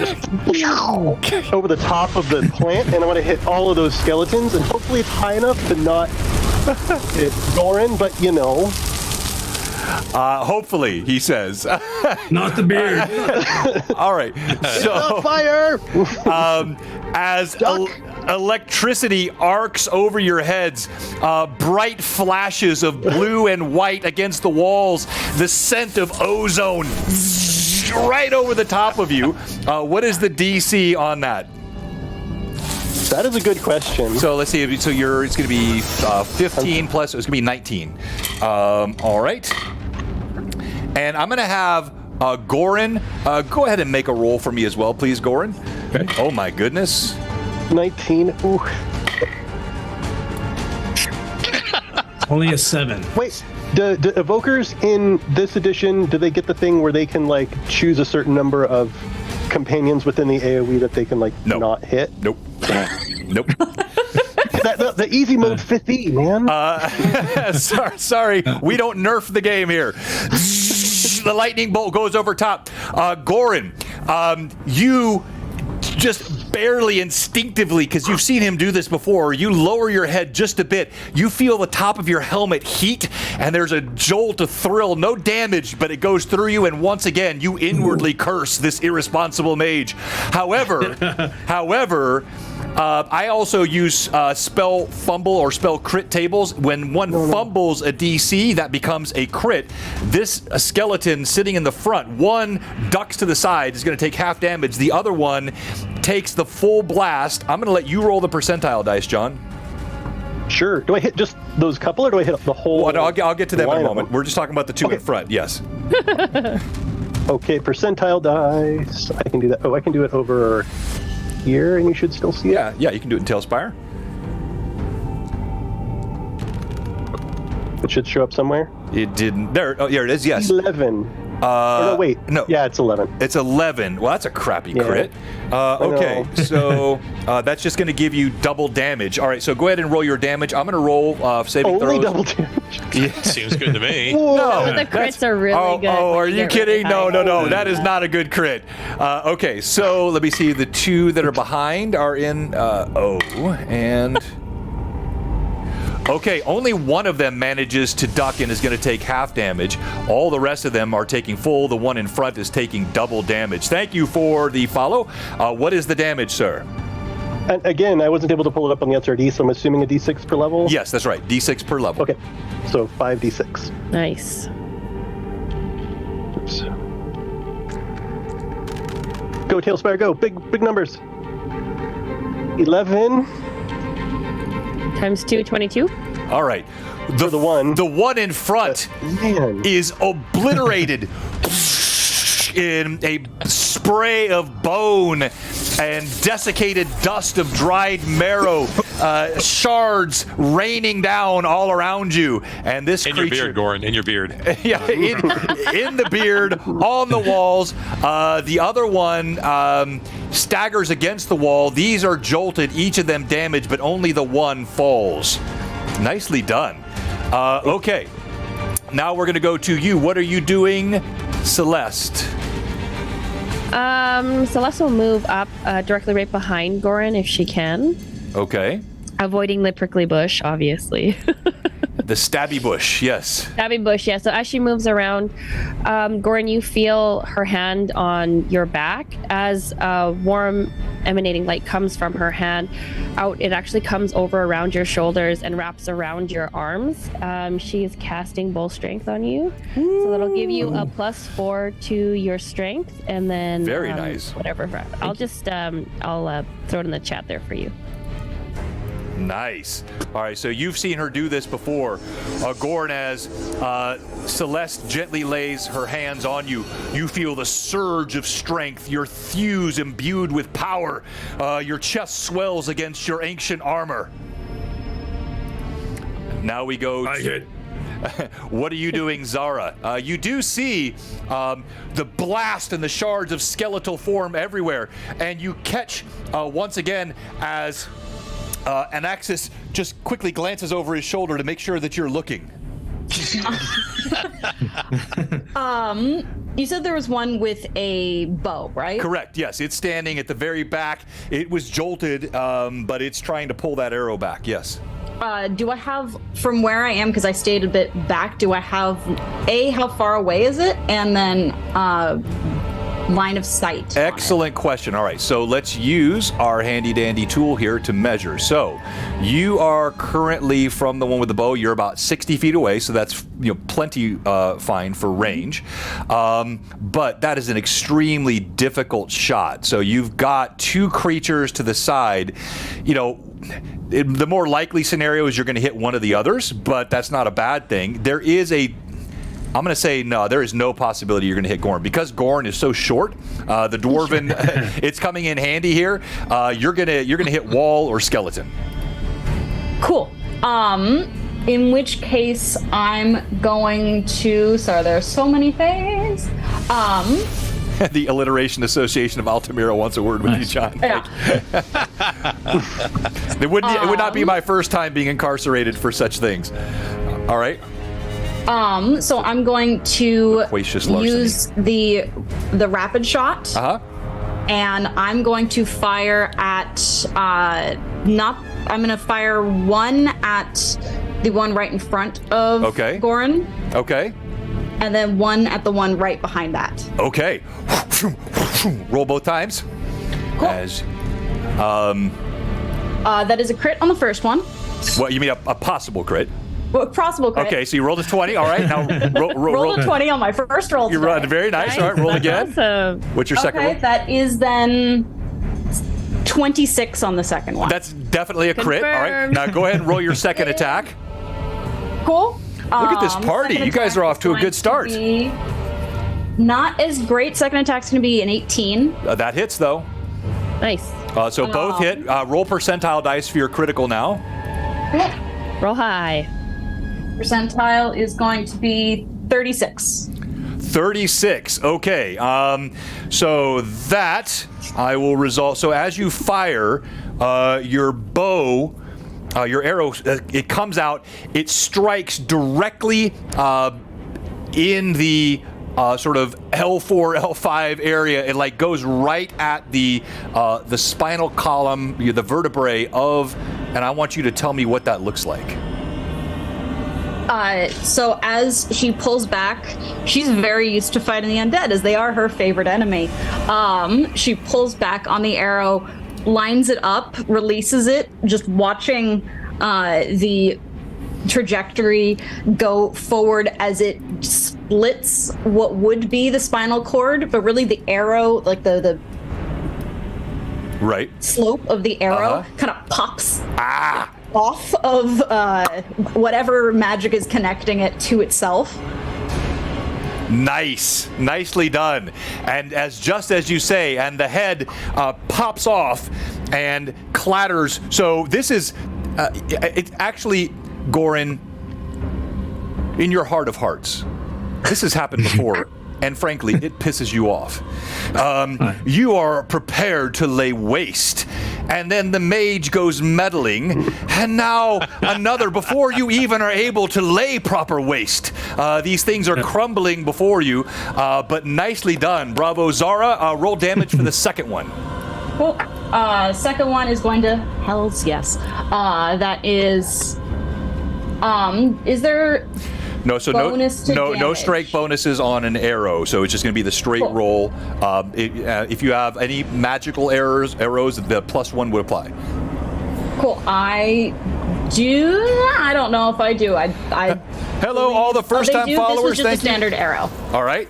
C: just over the top of the plant, and I want to hit all of those skeletons, and hopefully it's high enough to not hit Goran, but
A: hopefully, he says.
G: Not the beard.
A: All right. So,
C: fire!
A: as electricity arcs over your heads, bright flashes of blue and white against the walls, the scent of ozone right over the top of you. What is the DC on that?
C: That is a good question.
A: So let's see. So it's going to be 15 plus. It's going to be 19. All right. And I'm going to have Goran. Go ahead and make a roll for me as well, please, Goran.
G: Okay.
A: Oh my goodness.
C: 19. Ooh.
G: Only a 7.
C: Wait. Do evokers in this edition, do they get the thing where they can like choose a certain number of companions within the AoE that they can like not hit?
A: Nope. Nope.
C: The easy mode 50, man.
A: Sorry, we don't nerf the game here. The lightning bolt goes over top. Goran, you just barely instinctively, because you've seen him do this before, you lower your head just a bit. You feel the top of your helmet heat, and there's a jolt of thrill. No damage, but it goes through you, and once again, you inwardly curse this irresponsible mage. However, I also use spell fumble or spell crit tables. When one fumbles a DC, that becomes a crit. This skeleton sitting in the front, one ducks to the side, is going to take half damage. The other one takes the full blast. I'm going to let you roll the percentile dice, John.
C: Sure. Do I hit just those couple, or do I hit the whole?
A: Well, no, I'll get to them in a moment.
C: Them?
A: We're just talking about the two in front. Yes.
C: Okay, percentile dice. I can do that. Oh, I can do it over here, and you should still see it.
A: Yeah, you can do it in Tailspire.
C: It should show up somewhere.
A: It didn't. There. Oh, here it is. Yes.
C: 11. No, wait.
A: No.
C: Yeah, it's 11.
A: It's 11. Well, that's a crappy crit. Okay, so that's just going to give you double damage. All right, so go ahead and roll your damage. I'm going to roll saving throws.
C: Only double damage.
A: Yeah.
F: Seems good to me.
A: No,
B: The crits are really good.
A: Oh, are
B: when
A: you
B: get
A: kidding?
B: really high.
A: No. That is not a good crit. Okay, so let me see. The two that are behind are in O and. Okay, only one of them manages to duck and is going to take half damage. All the rest of them are taking full. The one in front is taking double damage. Thank you for the follow. What is the damage, sir?
C: And again, I wasn't able to pull it up on the SRD, so I'm assuming a D6 per level?
A: Yes, that's right. D6 per level.
C: Okay, so 5d6.
B: Nice.
C: Oops. Go, Tailspire, go. Big numbers. 11.
B: Times 2, 22.
A: All right.
C: For the one.
A: The one in front
C: Man.
A: is obliterated in a spray of bone and desiccated dust of dried marrow, shards raining down all around you. And this
F: In
A: creature,
F: your beard, Goran, in your beard.
A: yeah, in the beard, on the walls. The other one staggers against the wall. These are jolted, each of them damaged, but only the one falls. Nicely done. Okay, now we're going to go to you. What are you doing, Celeste?
B: Celeste will move up directly right behind Goran if she can,
A: Okay.
B: avoiding the prickly bush, obviously.
A: The stabby bush, yes.
B: Stabby bush, yeah. So as she moves around, Goran, you feel her hand on your back as warm emanating light comes from her hand out. It actually comes over around your shoulders and wraps around your arms. She is casting bull strength on you. So that'll give you a +4 to your strength, and then
A: Very nice.
B: Whatever. I'll just I'll throw it in the chat there for you.
A: Nice. All right, so you've seen her do this before. Goran, as Celeste gently lays her hands on you, you feel the surge of strength, your thews imbued with power. Your chest swells against your ancient armor. Now we go What are you doing, Zara? You do see the blast and the shards of skeletal form everywhere, and you catch once again as Anaxis just quickly glances over his shoulder to make sure that you're looking.
E: You said there was one with a bow, right?
A: Correct, yes. It's standing at the very back. It was jolted, but it's trying to pull that arrow back, yes.
E: Do I have, from where I am, because I stayed a bit back, do I have, A, how far away is it? And then line of sight.
A: Excellent question. All right, so let's use our handy dandy tool here to measure. So you are currently from the one with the bow, you're about 60 feet away, so that's plenty fine for range. But that is an extremely difficult shot. So you've got two creatures to the side. The more likely scenario is you're going to hit one of the others, but that's not a bad thing. I'm going to say no, there is no possibility you're going to hit Gorn. Because Gorn is so short, the Dwarven, it's coming in handy here. You're going to hit wall or skeleton.
E: Cool. In which case I'm going to, sorry, there are so many things.
A: The Alliteration Association of Altamira wants a word with you, John.
E: Yeah.
A: It would not be my first time being incarcerated for such things. All right.
E: So I'm going to use the rapid shot.
A: Uh-huh.
E: And I'm going to fire at I'm going to fire one at the one right in front of Goran.
A: Okay.
E: And then one at the one right behind that.
A: Okay. Roll both times.
E: Cool. That is a crit on the first one.
A: What, you mean a possible crit?
E: Possible crit.
A: Okay, so you rolled a 20. All right, now
E: roll a 20 on my first roll.
A: You rolled very nice. All right, roll again.
B: Awesome.
A: What's your second roll?
E: Okay, that is then 26 on the second one.
A: That's definitely a crit. All right, now go ahead and roll your second attack.
E: Cool.
A: Look at this party. You guys are off to a good start.
E: Not as great. Second attack's going to be an 18.
A: That hits, though.
B: Nice.
A: So both hit. Roll percentile dice for your critical now.
B: Roll high.
E: Percentile is going to be 36.
A: 36. Okay. So that I will resolve. So as you fire, your bow, your arrow, it comes out. It strikes directly in the sort of L4, L5 area. It like goes right at the spinal column, the vertebrae of, and I want you to tell me what that looks like.
E: So as she pulls back, she's very used to fighting the undead, as they are her favorite enemy. She pulls back on the arrow, lines it up, releases it, just watching the trajectory go forward as it splits what would be the spinal cord, but really the arrow, like the
A: right
E: slope of the arrow kind of pops off of whatever magic is connecting it to itself.
A: Nicely done. And just as you say, and the head pops off and clatters. So this is it's actually, Goran, in your heart of hearts, this has happened before. And frankly, it pisses you off. You are prepared to lay waste. And then the mage goes meddling. And now another, before you even are able to lay proper waste. These things are crumbling before you. But nicely done. Bravo. Zara, roll damage for the second one.
E: Cool. Second one is going to Hells Yes. That is there...
A: No, so no strike bonuses on an arrow. So it's just going to be the straight roll. If you have any magical arrows, the +1 would apply.
E: Cool. I don't know if I do.
A: Hello, all the first-time followers.
E: This was just a standard arrow.
A: All right.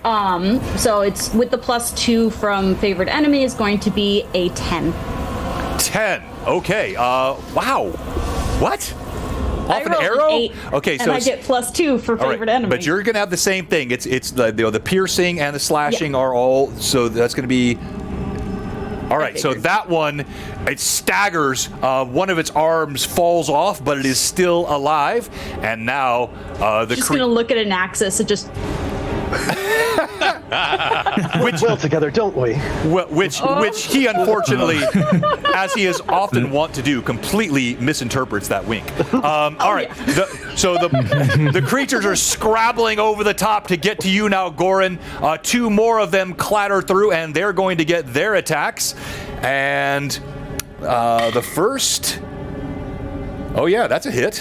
E: So it's with the +2 from favorite enemy is going to be a 10.
A: 10. Okay. Wow. What? Off an arrow?
E: 8,
A: okay, so
E: and I get +2 for favorite enemy.
A: But you're going to have the same thing. It's the piercing and the slashing are all, so that's going to be All right, so that one, it staggers. One of its arms falls off, but it is still alive. And now the
E: Just gonna look at an axis and just.
C: Well together, don't we?
A: Which he unfortunately, as he is often wont to do, completely misinterprets that wink. All right, the creatures are scrabbling over the top to get to you now, Goran. Two more of them clatter through, and they're going to get their attacks. And the first, oh yeah, that's a hit.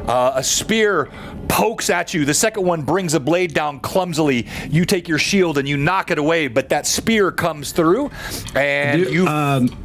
A: A spear pokes at you. The second one brings a blade down clumsily. You take your shield and you knock it away, but that spear comes through, and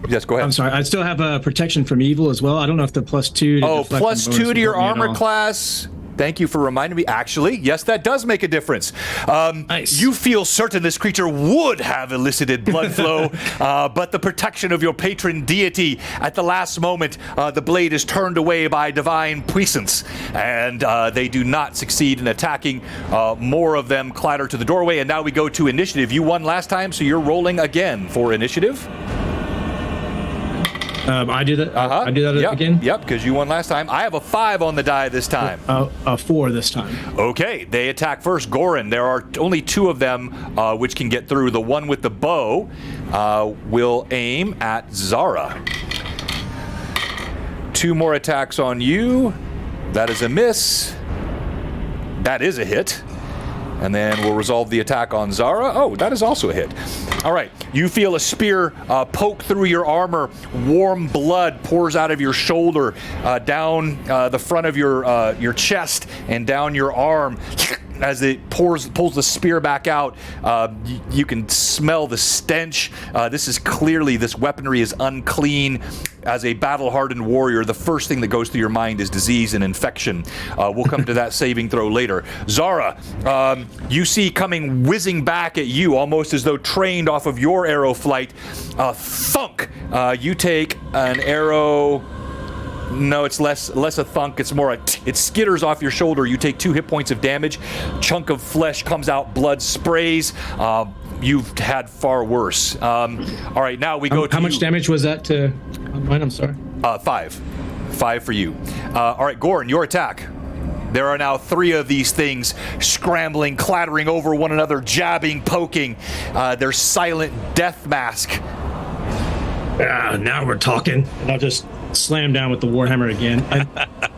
A: yes, go ahead.
G: I'm sorry. I still have a protection from evil as well. I don't know if the +2 to
A: +2 to your armor class. Thank you for reminding me. Actually, yes, that does make a difference.
G: Nice.
A: You feel certain this creature would have elicited blood flow, but the protection of your patron deity at the last moment, the blade is turned away by divine puissance, and they do not succeed in attacking. More of them clatter to the doorway, and now we go to initiative. You won last time, so you're rolling again for initiative.
G: I do that. I do that again.
A: Yep, because you won last time. I have a 5 on the die this time.
G: A 4 this time.
A: Okay, they attack first. Goran, there are only 2 of them which can get through. The one with the bow will aim at Zara. 2 more attacks on you. That is a miss. That is a hit. And then we'll resolve the attack on Zara. Oh, that is also a hit. All right, you feel a spear poke through your armor. Warm blood pours out of your shoulder, down the front of your chest and down your arm. As it pulls the spear back out, you can smell the stench. This weaponry is unclean. As a battle-hardened warrior, the first thing that goes through your mind is disease and infection. We'll come to that saving throw later. Zara, you see coming whizzing back at you, almost as though trained off of your arrow flight. Thunk! You take an arrow. No, it's less a thunk. It's more it skitters off your shoulder. You take 2 hit points of damage. Chunk of flesh comes out. Blood sprays. You've had far worse. All right, now we go to
G: how much damage was that to mine? I'm sorry.
A: 5. 5 for you. All right, Goran, your attack. There are now 3 of these things scrambling, clattering over one another, jabbing, poking. Their silent death mask.
G: Now we're talking. And I'll just slam down with the Warhammer again. And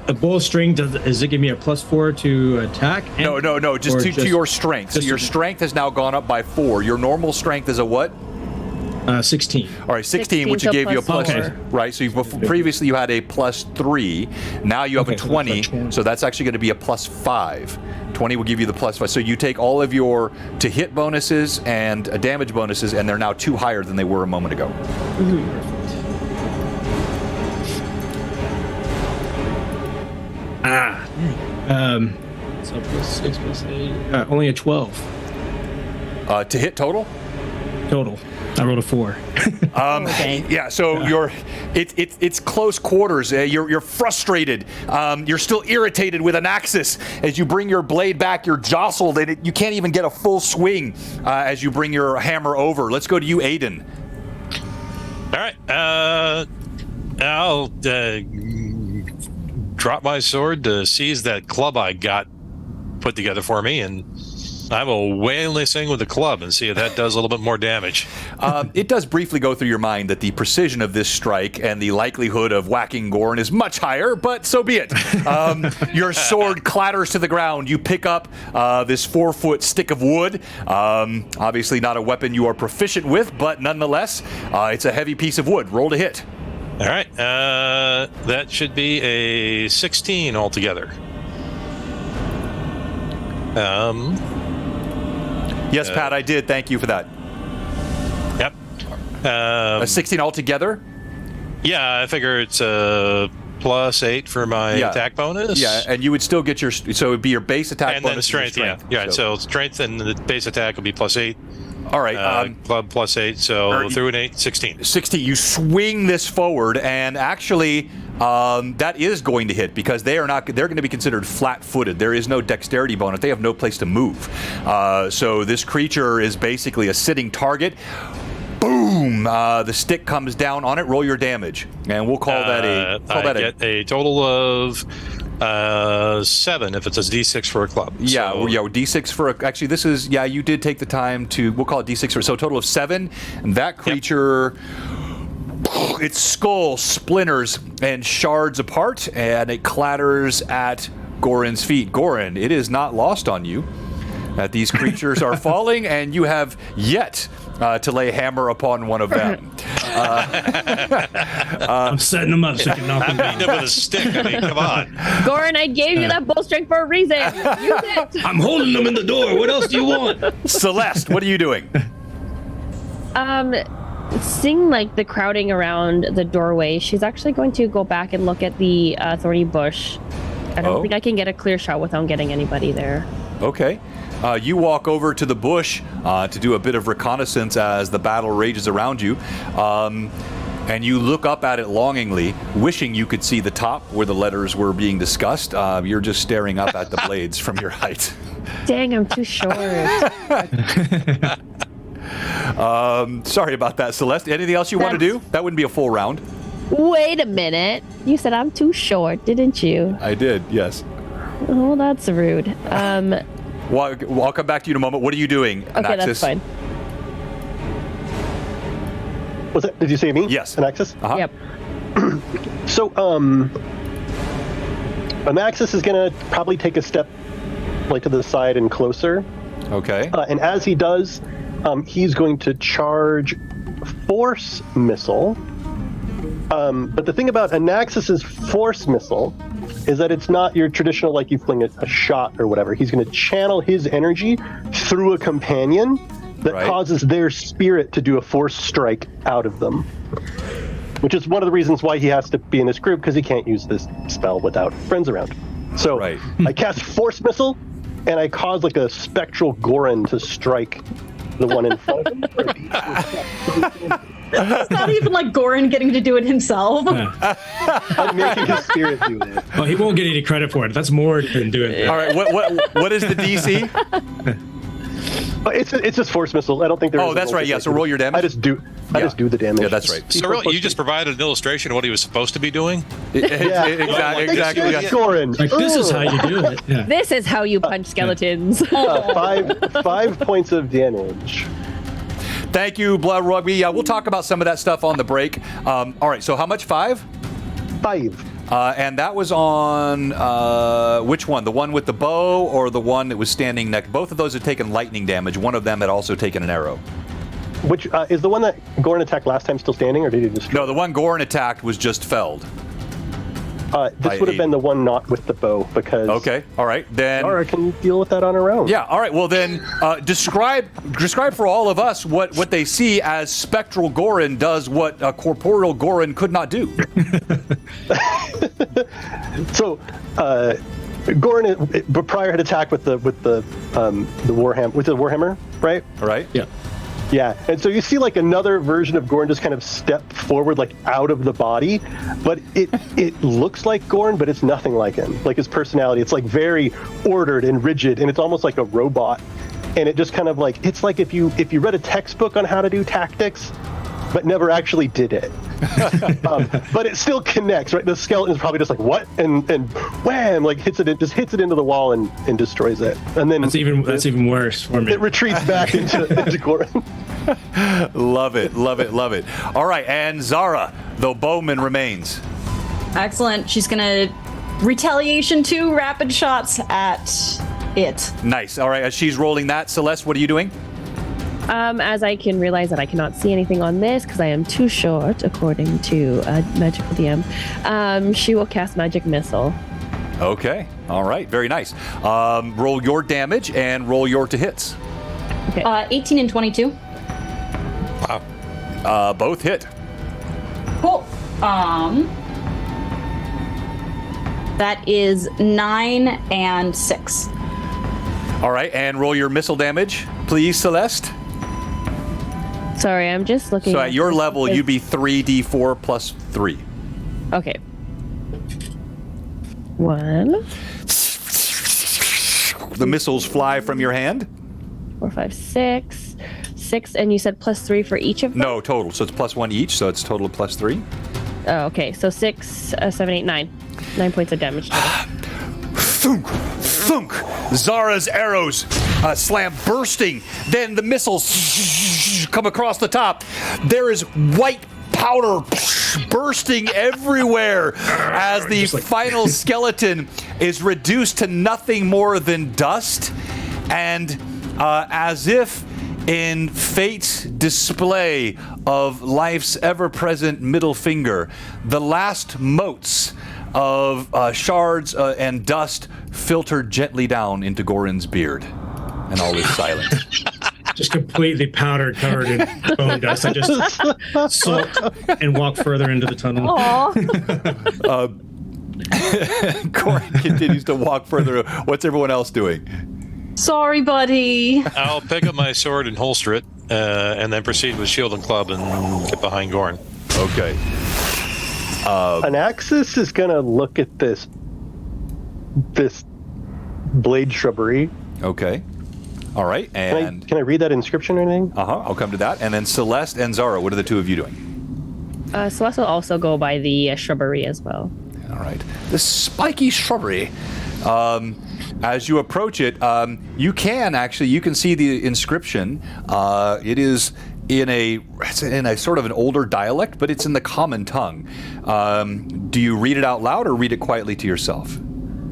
G: the bowstring, does it give me a +4 to attack?
A: No. Just to your strength. So your strength has now gone up by 4. Your normal strength is a what?
G: 16.
A: All right, 16, which gave you a plus.
G: Okay.
A: Right, so previously you had a +3. Now you have a 20, so that's actually going to be a +5. 20 will give you the +5. So you take all of your to-hit bonuses and damage bonuses, and they're now 2 higher than they were a moment ago.
G: Mm-hmm. So +6 +8. Only a 12.
A: To hit total?
G: Total. I rolled a 4.
A: Yeah, so it's close quarters. You're frustrated. You're still irritated with an axis. As you bring your blade back, you're jostled, and you can't even get a full swing as you bring your hammer over. Let's go to you, Aiden.
F: All right. I'll drop my sword to seize that club I got put together for me, and I will wail this thing with the club and see if that does a little bit more damage.
A: It does briefly go through your mind that the precision of this strike and the likelihood of whacking Goran is much higher, but so be it. Your sword clatters to the ground. You pick up this 4-foot stick of wood. Obviously not a weapon you are proficient with, but nonetheless, it's a heavy piece of wood. Roll to hit.
F: All right. That should be a 16 altogether.
A: Yes, Pat, I did. Thank you for that.
F: Yep.
A: A 16 altogether?
F: Yeah, I figure it's a +8 for my attack bonus.
A: Yeah, and you would still get your, so it would be your base attack
F: and
A: bonus.
F: And then strength, yeah. So strength and the base attack will be +8.
A: All right.
F: Club +8, so through an 8, 16.
A: 16. You swing this forward, and actually, that is going to hit because they're going to be considered flat-footed. There is no dexterity bonus. They have no place to move. So this creature is basically a sitting target. Boom! boom! The stick comes down on it. Roll your damage, and we'll call that a.
F: I get a total of 7 if it's a D6 for a club.
A: Yeah,
F: So,
A: yeah, D6 for a. Actually, this is you did take the time to. We'll call it D6 for so a total of 7. And that creature. Its skull splinters and shards apart, and it clatters at Goran's feet. Goran, it is not lost on you that these creatures are falling, and you have yet to lay hammer upon one of them.
G: I'm setting them up so you can knock them
F: I'm beating
G: down.
F: him with a stick. I mean, come on.
B: Goran, I gave you that bull strength for a reason. Use it.
G: I'm holding them in the door. What else do you want?
A: Celeste, what are you doing?
B: Seeing like the crowding around the doorway, she's actually going to go back and look at the thorny bush. I don't think I can get a clear shot without getting anybody there.
A: Okay. You walk over to the bush to do a bit of reconnaissance as the battle rages around you. And you look up at it longingly, wishing you could see the top where the letters were being discussed. You're just staring up at the blades from your height.
B: Dang, I'm too short.
A: Sorry about that, Celeste. Anything else you want to do? That wouldn't be a full round.
B: Wait a minute. You said I'm too short, didn't you?
A: I did, yes.
B: Oh, that's rude.
A: Well, I'll come back to you in a moment. What are you doing,
B: Okay,
A: Anaxis?
B: that's fine.
C: Was it? Did you say me?
A: Yes.
C: Anaxis?
A: Uh-huh.
B: Yep.
C: So, Anaxis is gonna probably take a step, like to the side and closer.
A: Okay.
C: And as he does, he's going to charge Force Missile. But the thing about Anaxis's Force Missile is that it's not your traditional, like you fling a shot or whatever. He's going to channel his energy through a companion that causes their spirit to do a force strike out of them. Which is one of the reasons why he has to be in this group, because he can't use this spell without friends around. So I cast Force Missile, and I cause like a spectral Goran to strike the one in front of him.
E: It's not even like Goran getting to do it himself.
C: I'm making his spirit do it.
G: Well, he won't get any credit for it. That's more than doing it.
A: All right. What is the DC?
C: It's just Force Missile. I don't think there's.
A: Oh, that's right. Yeah. So roll your damage.
C: I just do the damage.
A: Yeah, that's right.
F: So really, you just provided an illustration of what he was supposed to be doing?
A: Exactly.
C: Yes. Goran.
G: Like, this is how you do it. Yeah.
B: This is how you punch skeletons.
C: 5 points of damage.
A: Thank you, Blood Rugby. Yeah, we'll talk about some of that stuff on the break. All right. So how much? 5?
C: 5.
A: And that was on which one? The one with the bow or the one that was standing next? Both of those had taken lightning damage. One of them had also taken an arrow.
C: Which is the one that Goran attacked last time still standing, or did he destroy?
A: No, the one Goran attacked was just felled.
C: This would have been the one not with the bow, because
A: Okay. All right. Then
C: Zara can deal with that on her own.
A: Yeah. All right. Well, then describe for all of us what they see as spectral Goran does what a corporeal Goran could not do.
C: So, Goran prior had attacked with the warhammer, right?
A: All right.
G: Yeah.
C: Yeah, and so you see like another version of Goran just kind of step forward, like out of the body, but it looks like Goran, but it's nothing like him. Like his personality, it's like very ordered and rigid, and it's almost like a robot. And it just kind of like, it's like if you read a textbook on how to do tactics, but never actually did it. But it still connects, right? The skeleton is probably just like, what? And wham, like hits it into the wall and destroys it. And then
G: That's even worse for me.
C: it retreats back into Goran.
A: Love it. All right. And Zara, though Bowman remains.
E: Excellent. She's gonna retaliation 2 rapid shots at it.
A: Nice. All right. As she's rolling that, Celeste, what are you doing?
B: As I can realize that I cannot see anything on this because I am too short, according to Magical DM, she will cast Magic Missile.
A: Okay. All right. Very nice. Roll your damage and roll your to hits.
B: Okay.
E: 18 and 22.
F: Wow.
A: Both hit.
E: Cool. That is 9 and 6.
A: All right. And roll your missile damage, please, Celeste.
B: Sorry, I'm just looking.
A: So at your level, you'd be 3d4 plus 3.
B: Okay. 1.
A: The missiles fly from your hand.
B: 4, 5, 6. 6, and you said +3 for each of them?
A: No, total. So it's +1 each, so it's total of +3.
B: Oh, okay. So 6, 7, 8, 9. 9 points of damage total.
A: Thunk, thunk. Zara's arrows slam, bursting. Then the missiles come across the top. There is white powder bursting everywhere as the final skeleton is reduced to nothing more than dust. And as if in fate's display of life's ever-present middle finger, the last motes of shards and dust filtered gently down into Gorin's beard, and all is silent.
G: Just completely powdered, covered in bone dust. I just sulk and walk further into the tunnel.
A: Gorin continues to walk further. What's everyone else doing?
E: Sorry, buddy.
F: I'll pick up my sword and holster it, and then proceed with shield and club and get behind Gorin.
A: Okay.
C: Anaxis is gonna look at this blade shrubbery.
A: Okay. All right. And
C: Can I read that inscription or anything?
A: I'll come to that. And then Celeste and Zara, what are the two of you doing?
B: Celeste will also go by the shrubbery as well.
A: All right. The spiky shrubbery. As you approach it, you can see the inscription. It is in a sort of an older dialect, but it's in the common tongue. Do you read it out loud or read it quietly to yourself?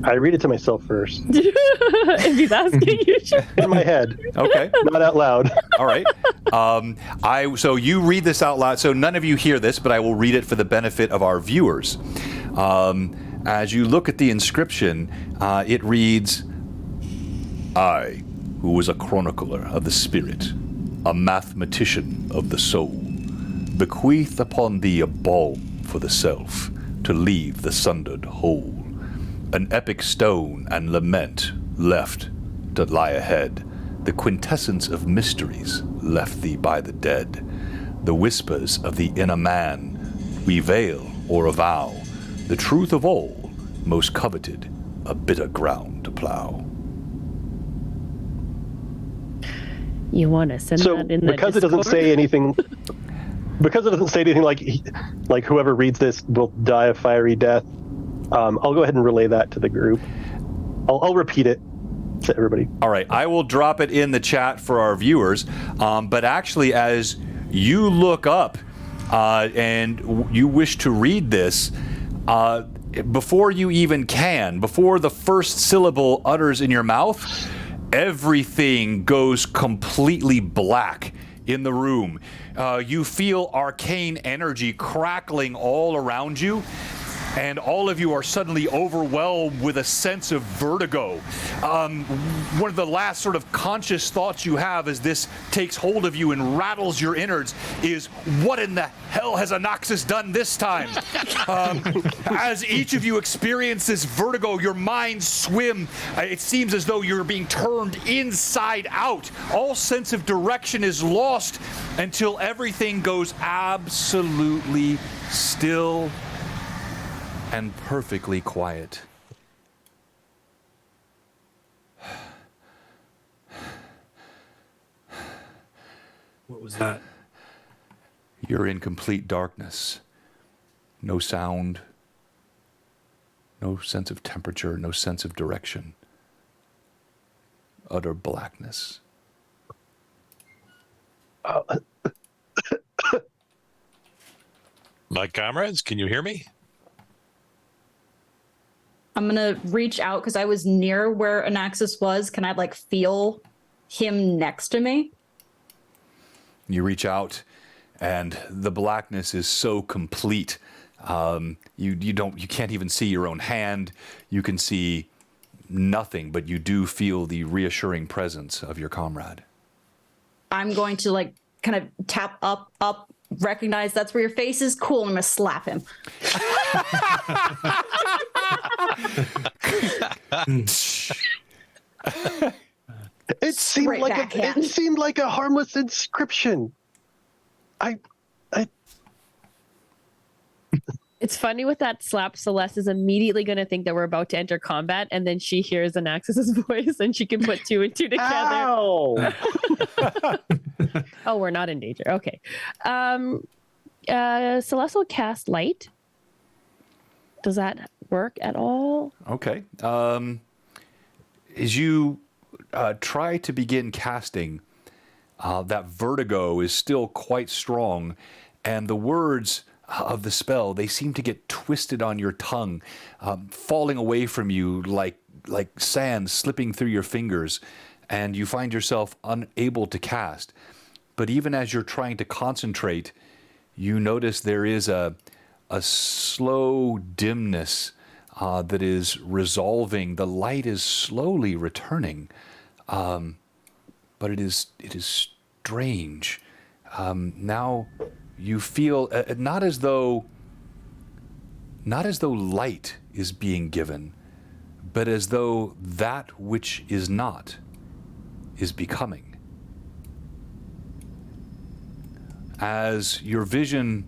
C: I read it to myself first.
B: If he's asking, you should.
C: In my head.
A: Okay.
C: Not out loud.
A: All right. So you read this out loud. So none of you hear this, but I will read it for the benefit of our viewers. As you look at the inscription, it reads, "I, who was a chronicler of the spirit, a mathematician of the soul, bequeath upon thee a balm for the self, to leave the sundered whole. An epic stone and lament left to lie ahead, the quintessence of mysteries left thee by the dead. The whispers of the inner man we veil or avow, the truth of all, most coveted, a bitter ground to plow."
B: You want to send that in the
C: because it doesn't
B: Discord?
C: say anything, like whoever reads this will die a fiery death, I'll go ahead and relay that to the group. I'll repeat it to everybody.
A: All right, I will drop it in the chat for our viewers. But actually, as you look up and you wish to read this, before the first syllable utters in your mouth, everything goes completely black in the room. You feel arcane energy crackling all around you, and all of you are suddenly overwhelmed with a sense of vertigo. One of the last sort of conscious thoughts you have as this takes hold of you and rattles your innards is, what in the hell has Anaxis done this time? As each of you experience this vertigo, your minds swim. It seems as though you're being turned inside out. All sense of direction is lost until everything goes absolutely still and perfectly quiet.
G: What was that?
A: You're in complete darkness. No sound, no sense of temperature, no sense of direction. Utter blackness.
F: My comrades, can you hear me?
E: I'm gonna reach out because I was near where Anaxis was. Can I feel him next to me?
A: You reach out, and the blackness is so complete. You can't even see your own hand. You can see nothing, but you do feel the reassuring presence of your comrade.
E: I'm going to kind of tap up, recognize that's where your face is. Cool. I'm gonna slap him.
C: It seemed like a harmless inscription.
B: It's funny with that slap. Celeste is immediately going to think that we're about to enter combat, and then she hears Anaxis' voice, and she can put two and two together.
C: Ow!
B: Oh, we're not in danger. Okay. Celeste will cast light. Does that work at all?
A: Okay. As you try to begin casting, that vertigo is still quite strong, and the words of the spell, they seem to get twisted on your tongue, falling away from you like sand slipping through your fingers, and you find yourself unable to cast. But even as you're trying to concentrate, you notice there is a slow dimness that is resolving. The light is slowly returning, but it is strange. Now you feel not as though light is being given, but as though that which is not is becoming. As your vision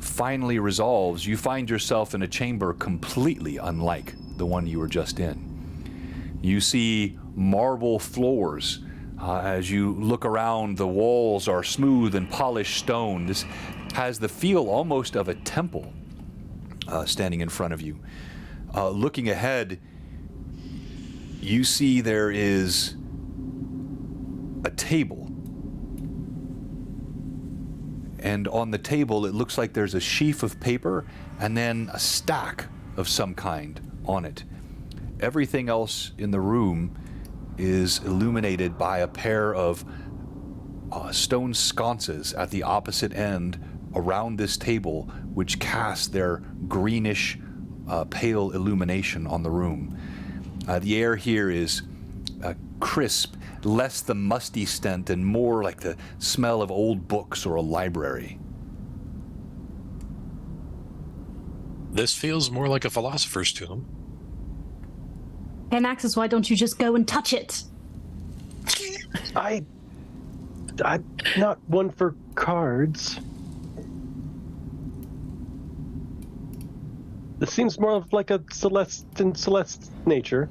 A: finally resolves, you find yourself in a chamber completely unlike the one you were just in. You see marble floors. As you look around, the walls are smooth and polished stone. This has the feel almost of a temple standing in front of you. Looking ahead, you see there is a table. And on the table, it looks like there's a sheaf of paper and then a stack of some kind on it. Everything else in the room is illuminated by a pair of stone sconces at the opposite end around this table, which cast their greenish, pale illumination on the room. The air here is crisp, less the musty scent and more like the smell of old books or a library.
F: This feels more like a philosopher's tomb.
E: Hey, Naxus, why don't you just go and touch it?
C: I'm not one for cards. This seems more of like a Celeste nature.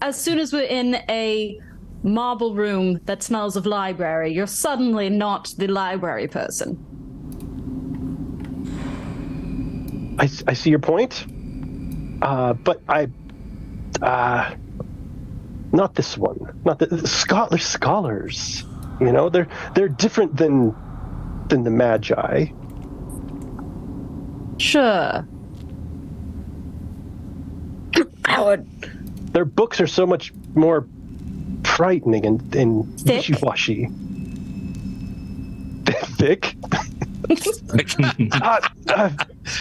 E: As soon as we're in a marble room that smells of library, you're suddenly not the library person.
C: I see your point, but not this one. Not the scholars. You know, they're different than the Magi.
E: Sure. Howard.
C: Their books are so much more frightening and
E: Thick?
C: wishy-washy. Thick?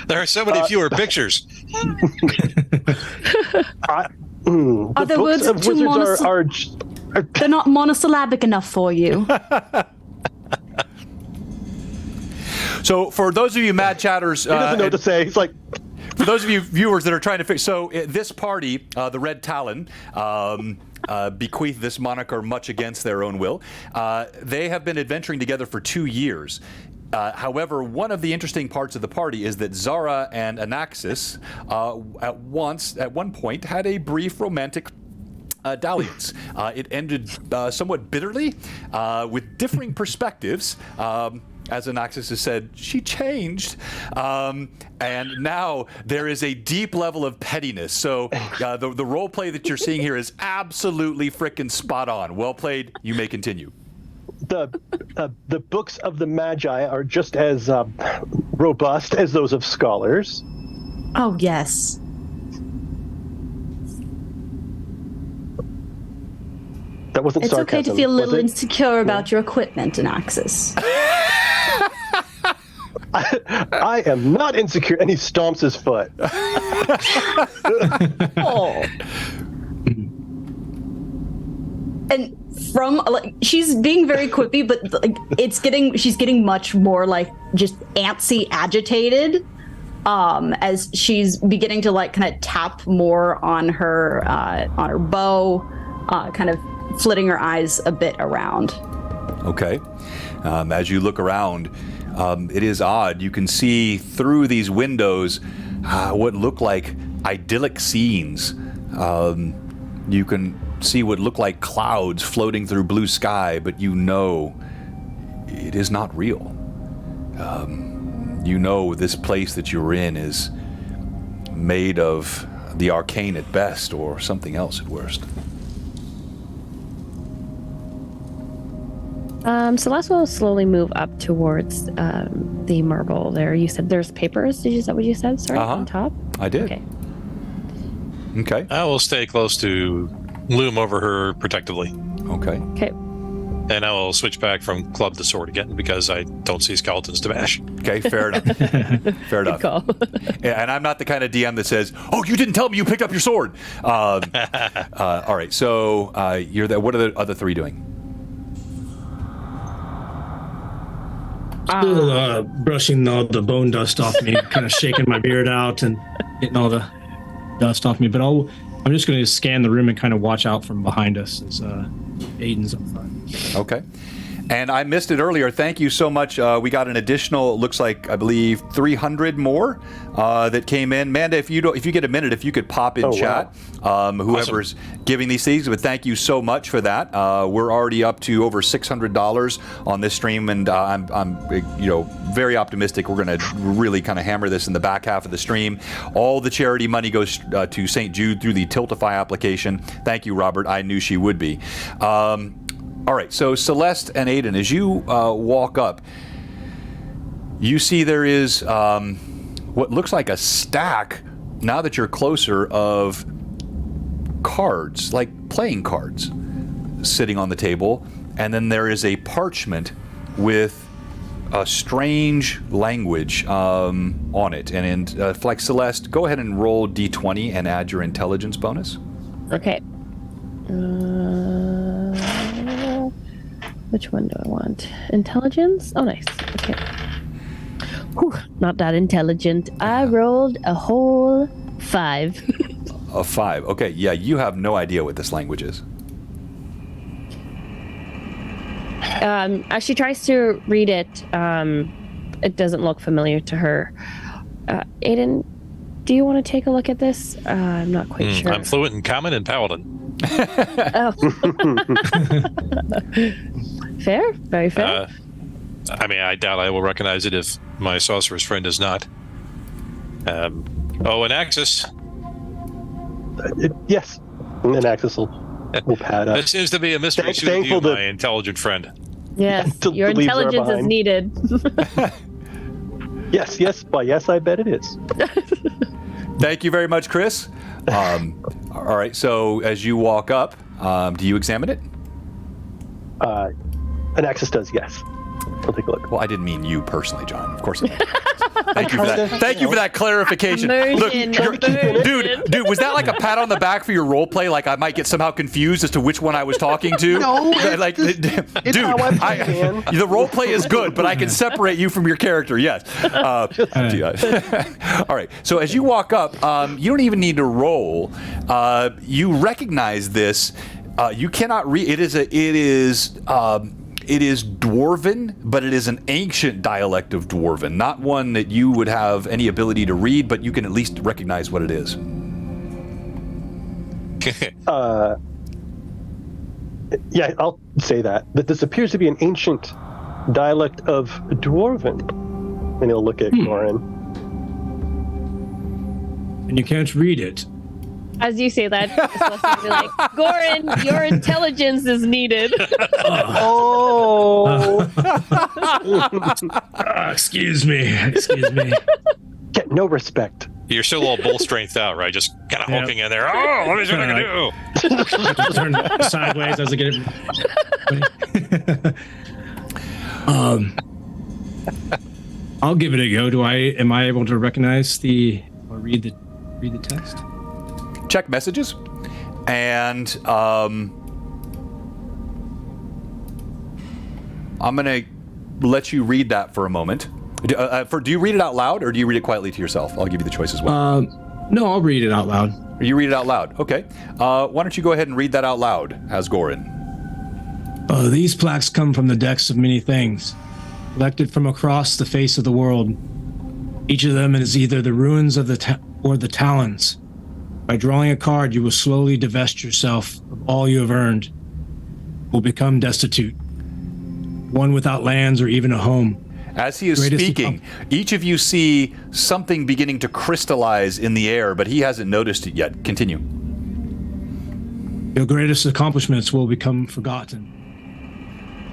F: There are so many fewer pictures.
E: Are
C: the
E: the
C: books
E: words
C: of
E: too
C: wizards are
E: They're not monosyllabic enough for you.
A: So for those of you mad chatters,
C: he doesn't know what to say. He's like,
A: for those of you viewers that are trying to figure, so this party, the Red Talon, bequeathed this moniker much against their own will. They have been adventuring together for 2 years. However, one of the interesting parts of the party is that Zara and Anaxis at one point had a brief romantic dalliance. It ended somewhat bitterly, with differing perspectives. As Anaxis has said, she changed. And now there is a deep level of pettiness. So the role play that you're seeing here is absolutely frickin' spot on. Well played. You may continue.
C: the books of the Magi are just as robust as those of scholars.
E: Oh, yes.
C: That wasn't
E: It's
C: sarcasm,
E: okay to feel a little
C: was it?
E: insecure about your equipment, Anaxis.
C: I am not insecure, and he stomps his foot.
E: Oh. And from like she's being very quippy, but like she's getting much more like just antsy, agitated, as she's beginning to like kind of tap more on her bow, kind of flitting her eyes a bit around.
A: Okay. As you look around, it is odd. You can see through these windows what look like idyllic scenes. You can see what look like clouds floating through blue sky, but you know it is not real. You know this place that you're in is made of the arcane at best, or something else at worst.
B: Celeste will slowly move up towards the marble there. You said there's papers. Is that what you said? Sorry, on top?
A: I did.
B: Okay.
A: Okay.
F: I will stay close to loom over her protectively.
A: Okay.
B: Okay.
F: And I will switch back from club to sword again because I don't see skeletons to bash.
A: Okay, fair enough. Fair enough.
B: Good call.
A: Yeah, and I'm not the kind of DM that says, "Oh, you didn't tell me you picked up your sword." All right, so you're there. What are the other three doing?
G: Still brushing all the bone dust off me, kind of shaking my beard out and getting all the dust off me. But I'm just going to scan the room and kind of watch out from behind us as Aiden's up front.
A: Okay. And I missed it earlier. Thank you so much. We got an additional, looks like, I believe, 300 more that came in. Manda, if you get a minute, if you could pop in chat, whoever's giving these things. But thank you so much for that. We're already up to over $600 on this stream, and I'm very optimistic. We're going to really kind of hammer this in the back half of the stream. All the charity money goes to St. Jude through the Tiltify application. Thank you, Robert. I knew she would be. All right, so Celeste and Aiden, as you walk up, you see there is what looks like a stack, now that you're closer, of cards, like playing cards, sitting on the table. And then there is a parchment with a strange language on it. And like Celeste, go ahead and roll D20 and add your intelligence bonus.
B: Okay. Which one do I want? Intelligence? Oh, nice. Okay. Whew, not that intelligent. I rolled a whole 5.
A: A 5. Okay, yeah, you have no idea what this language is.
B: As she tries to read it, it doesn't look familiar to her. Aiden, do you want to take a look at this? I'm not quite sure.
F: I'm fluent in Common and Paladin.
B: Oh. Fair, very fair.
F: I mean, I doubt I will recognize it if my sorcerer's friend does not. And Axis.
C: Yes, and Axis will pad up.
F: This seems to be a mystery to you, my intelligent friend.
B: Yes, your intelligence is needed.
C: Yes, why, yes, I bet it is.
A: Thank you very much, Chris. All right, so as you walk up, do you examine it?
C: An Axis does, yes. I'll take a look.
A: Well, I didn't mean you personally, John. Of course not. Thank you for that. Thank you for that clarification. Look, dude, was that like a pat on the back for your role play? Like I might get somehow confused as to which one I was talking to?
C: No,
A: like, dude, the role play is good, but I can separate you from your character. Yes. All right. So as you walk up, you don't even need to roll. You recognize this. You cannot read. It is Dwarven, but it is an ancient dialect of Dwarven, not one that you would have any ability to read, but you can at least recognize what it is.
C: Yeah, I'll say that this appears to be an ancient dialect of Dwarven. And he'll look at Goran.
G: And you can't read it.
B: As you say that, Celeste will be like, Goran, your intelligence is needed.
C: Oh!
G: Excuse me.
C: Get no respect.
F: You're still all bull strength out, right? Just kind of hulking in there. Oh, what is it going to do?
G: Turn sideways as I get it. I'll give it a go. Am I able to recognize or read the text?
A: Check messages, and I'm going to let you read that for a moment. Do you read it out loud, or do you read it quietly to yourself? I'll give you the choice as well.
G: No, I'll read it out loud.
A: You read it out loud. Okay. Why don't you go ahead and read that out loud, as Goran?
G: These plaques come from the decks of many things, collected from across the face of the world. Each of them is either the ruins of or the talons By drawing a card, you will slowly divest yourself of all you have earned. You will become destitute, one without lands or even a home.
A: As he is
G: Greatest
A: speaking, each of you see something beginning to crystallize in the air, but he hasn't noticed it yet. Continue.
G: Your greatest accomplishments will become forgotten.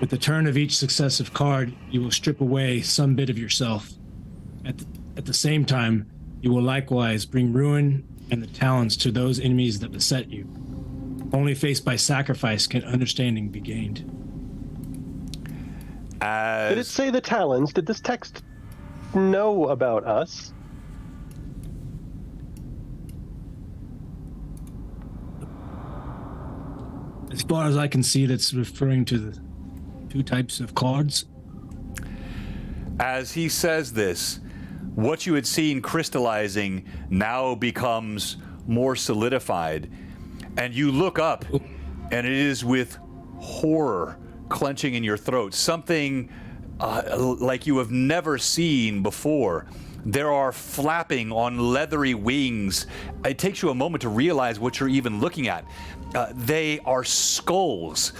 G: With the turn of each successive card, you will strip away some bit of yourself. At the same time, you will likewise bring ruin and the talents to those enemies that beset you. Only faced by sacrifice can understanding be gained.
C: Did it say the talons? Did this text know about us?
G: As far as I can see, that's referring to the 2 types of cards.
A: As he says this, what you had seen crystallizing now becomes more solidified. And you look up, and it is with horror clenching in your throat, something like you have never seen before. There are flapping on leathery wings. It takes you a moment to realize what you're even looking at. They are skulls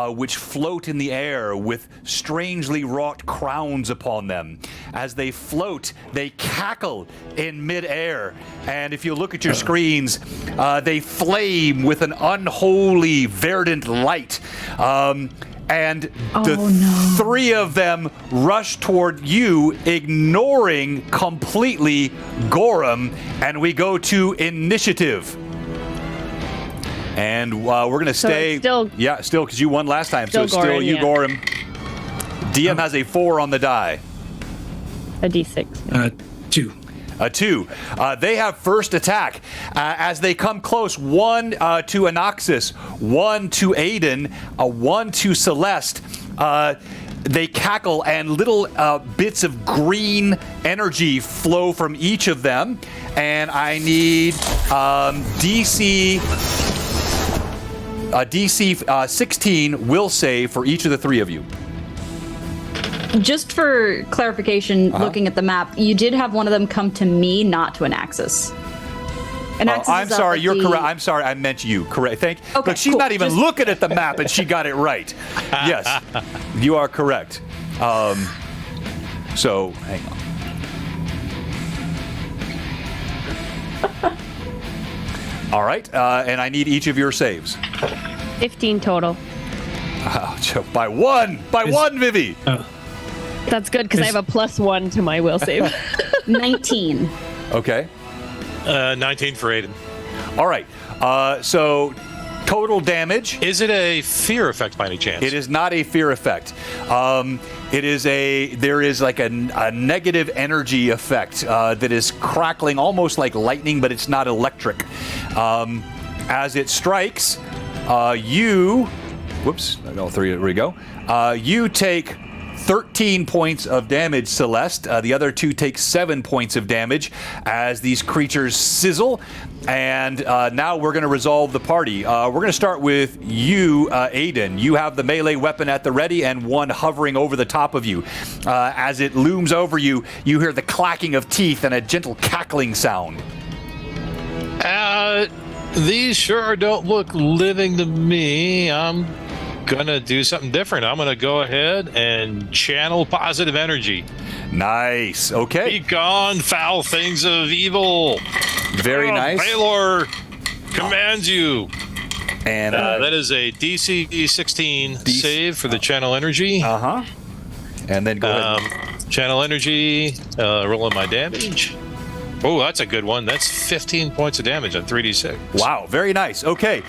A: which float in the air with strangely wrought crowns upon them. As they float, they cackle in midair. And if you look at your screens, they flame with an unholy verdant light. And the 3 of them rush toward you, ignoring completely Gorham, and we go to initiative. And we're going to stay...
B: still,
A: because you won last time, so it's still
B: Gorham,
A: you,
B: yeah.
A: Gorham. DM has a 4 on the die.
B: A D6.
G: 2.
A: A 2. They have first attack. As they come close, 1 to Anaxis, 1 to Aiden, 1 to Celeste. They cackle, and little bits of green energy flow from each of them. And I need DC 16 will save for each of the 3 of you.
E: Just for clarification, looking at the map, you did have one of them come to me, not to an Axis. An Axis
A: I'm
E: is up
A: sorry,
E: at
A: you're
E: the-
A: correct. I'm sorry, I meant you. Correct.
E: Okay,
A: Look, she's
E: cool.
A: not even
E: Just-
A: looking at the map, and she got it right. Yes, you are correct. So, hang on. All right, and I need each of your saves.
B: 15 total.
A: By one, Vivi.
B: That's good because I have a +1 to my will save.
E: 19.
A: Okay.
F: 19 for Aiden.
A: All right. So total damage.
F: Is it a fear effect by any chance?
A: It is not a fear effect. There is like a negative energy effect that is crackling almost like lightning, but it's not electric. As it strikes, you take 13 points of damage, Celeste. The other 2 take 7 points of damage as these creatures sizzle. And now we're going to resolve the party. We're going to start with you, Aiden. You have the melee weapon at the ready and one hovering over the top of you. As it looms over you, you hear the clacking of teeth and a gentle cackling sound.
F: These sure don't look living to me. I'm gonna do something different. I'm gonna go ahead and channel positive energy.
A: Nice. Okay.
F: Be gone, foul things of evil.
A: Very nice.
F: Baylor commands you.
A: And
F: that is a DC 16 save for the channel energy.
A: And then go ahead.
F: Channel energy, rolling my damage. Oh, that's a good one. That's 15 points of damage on 3d6.
A: Wow, very nice. Okay.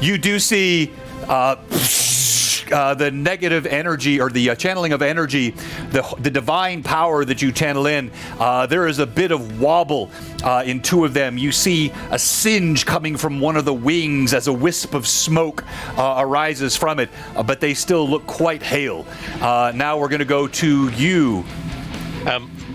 A: You do see the negative energy, or the channeling of energy, the divine power that you channel in. There is a bit of wobble in 2 of them. You see a singe coming from one of the wings as a wisp of smoke arises from it, but they still look quite hale. Now we're going to go to you.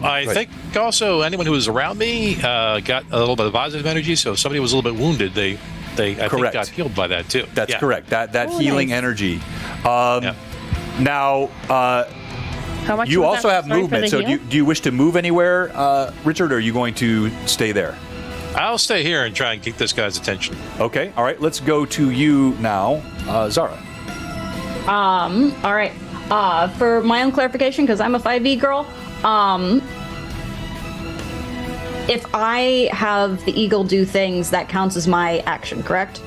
F: I think also anyone who was around me got a little bit of positive energy, so if somebody was a little bit wounded, I think got healed by that too.
A: That's correct. That healing energy. Now,
B: How much
A: you
B: was
A: also
B: that?
A: have
B: Sorry for
A: movement.
B: the
A: So
B: heal?
A: do you wish to move anywhere, Richard, or are you going to stay there?
F: I'll stay here and try and keep this guy's attention.
A: Okay. All right. Let's go to you now, Zara.
E: All right. For my own clarification, because I'm a 5e girl, if I have the eagle do things, that counts as my action, correct?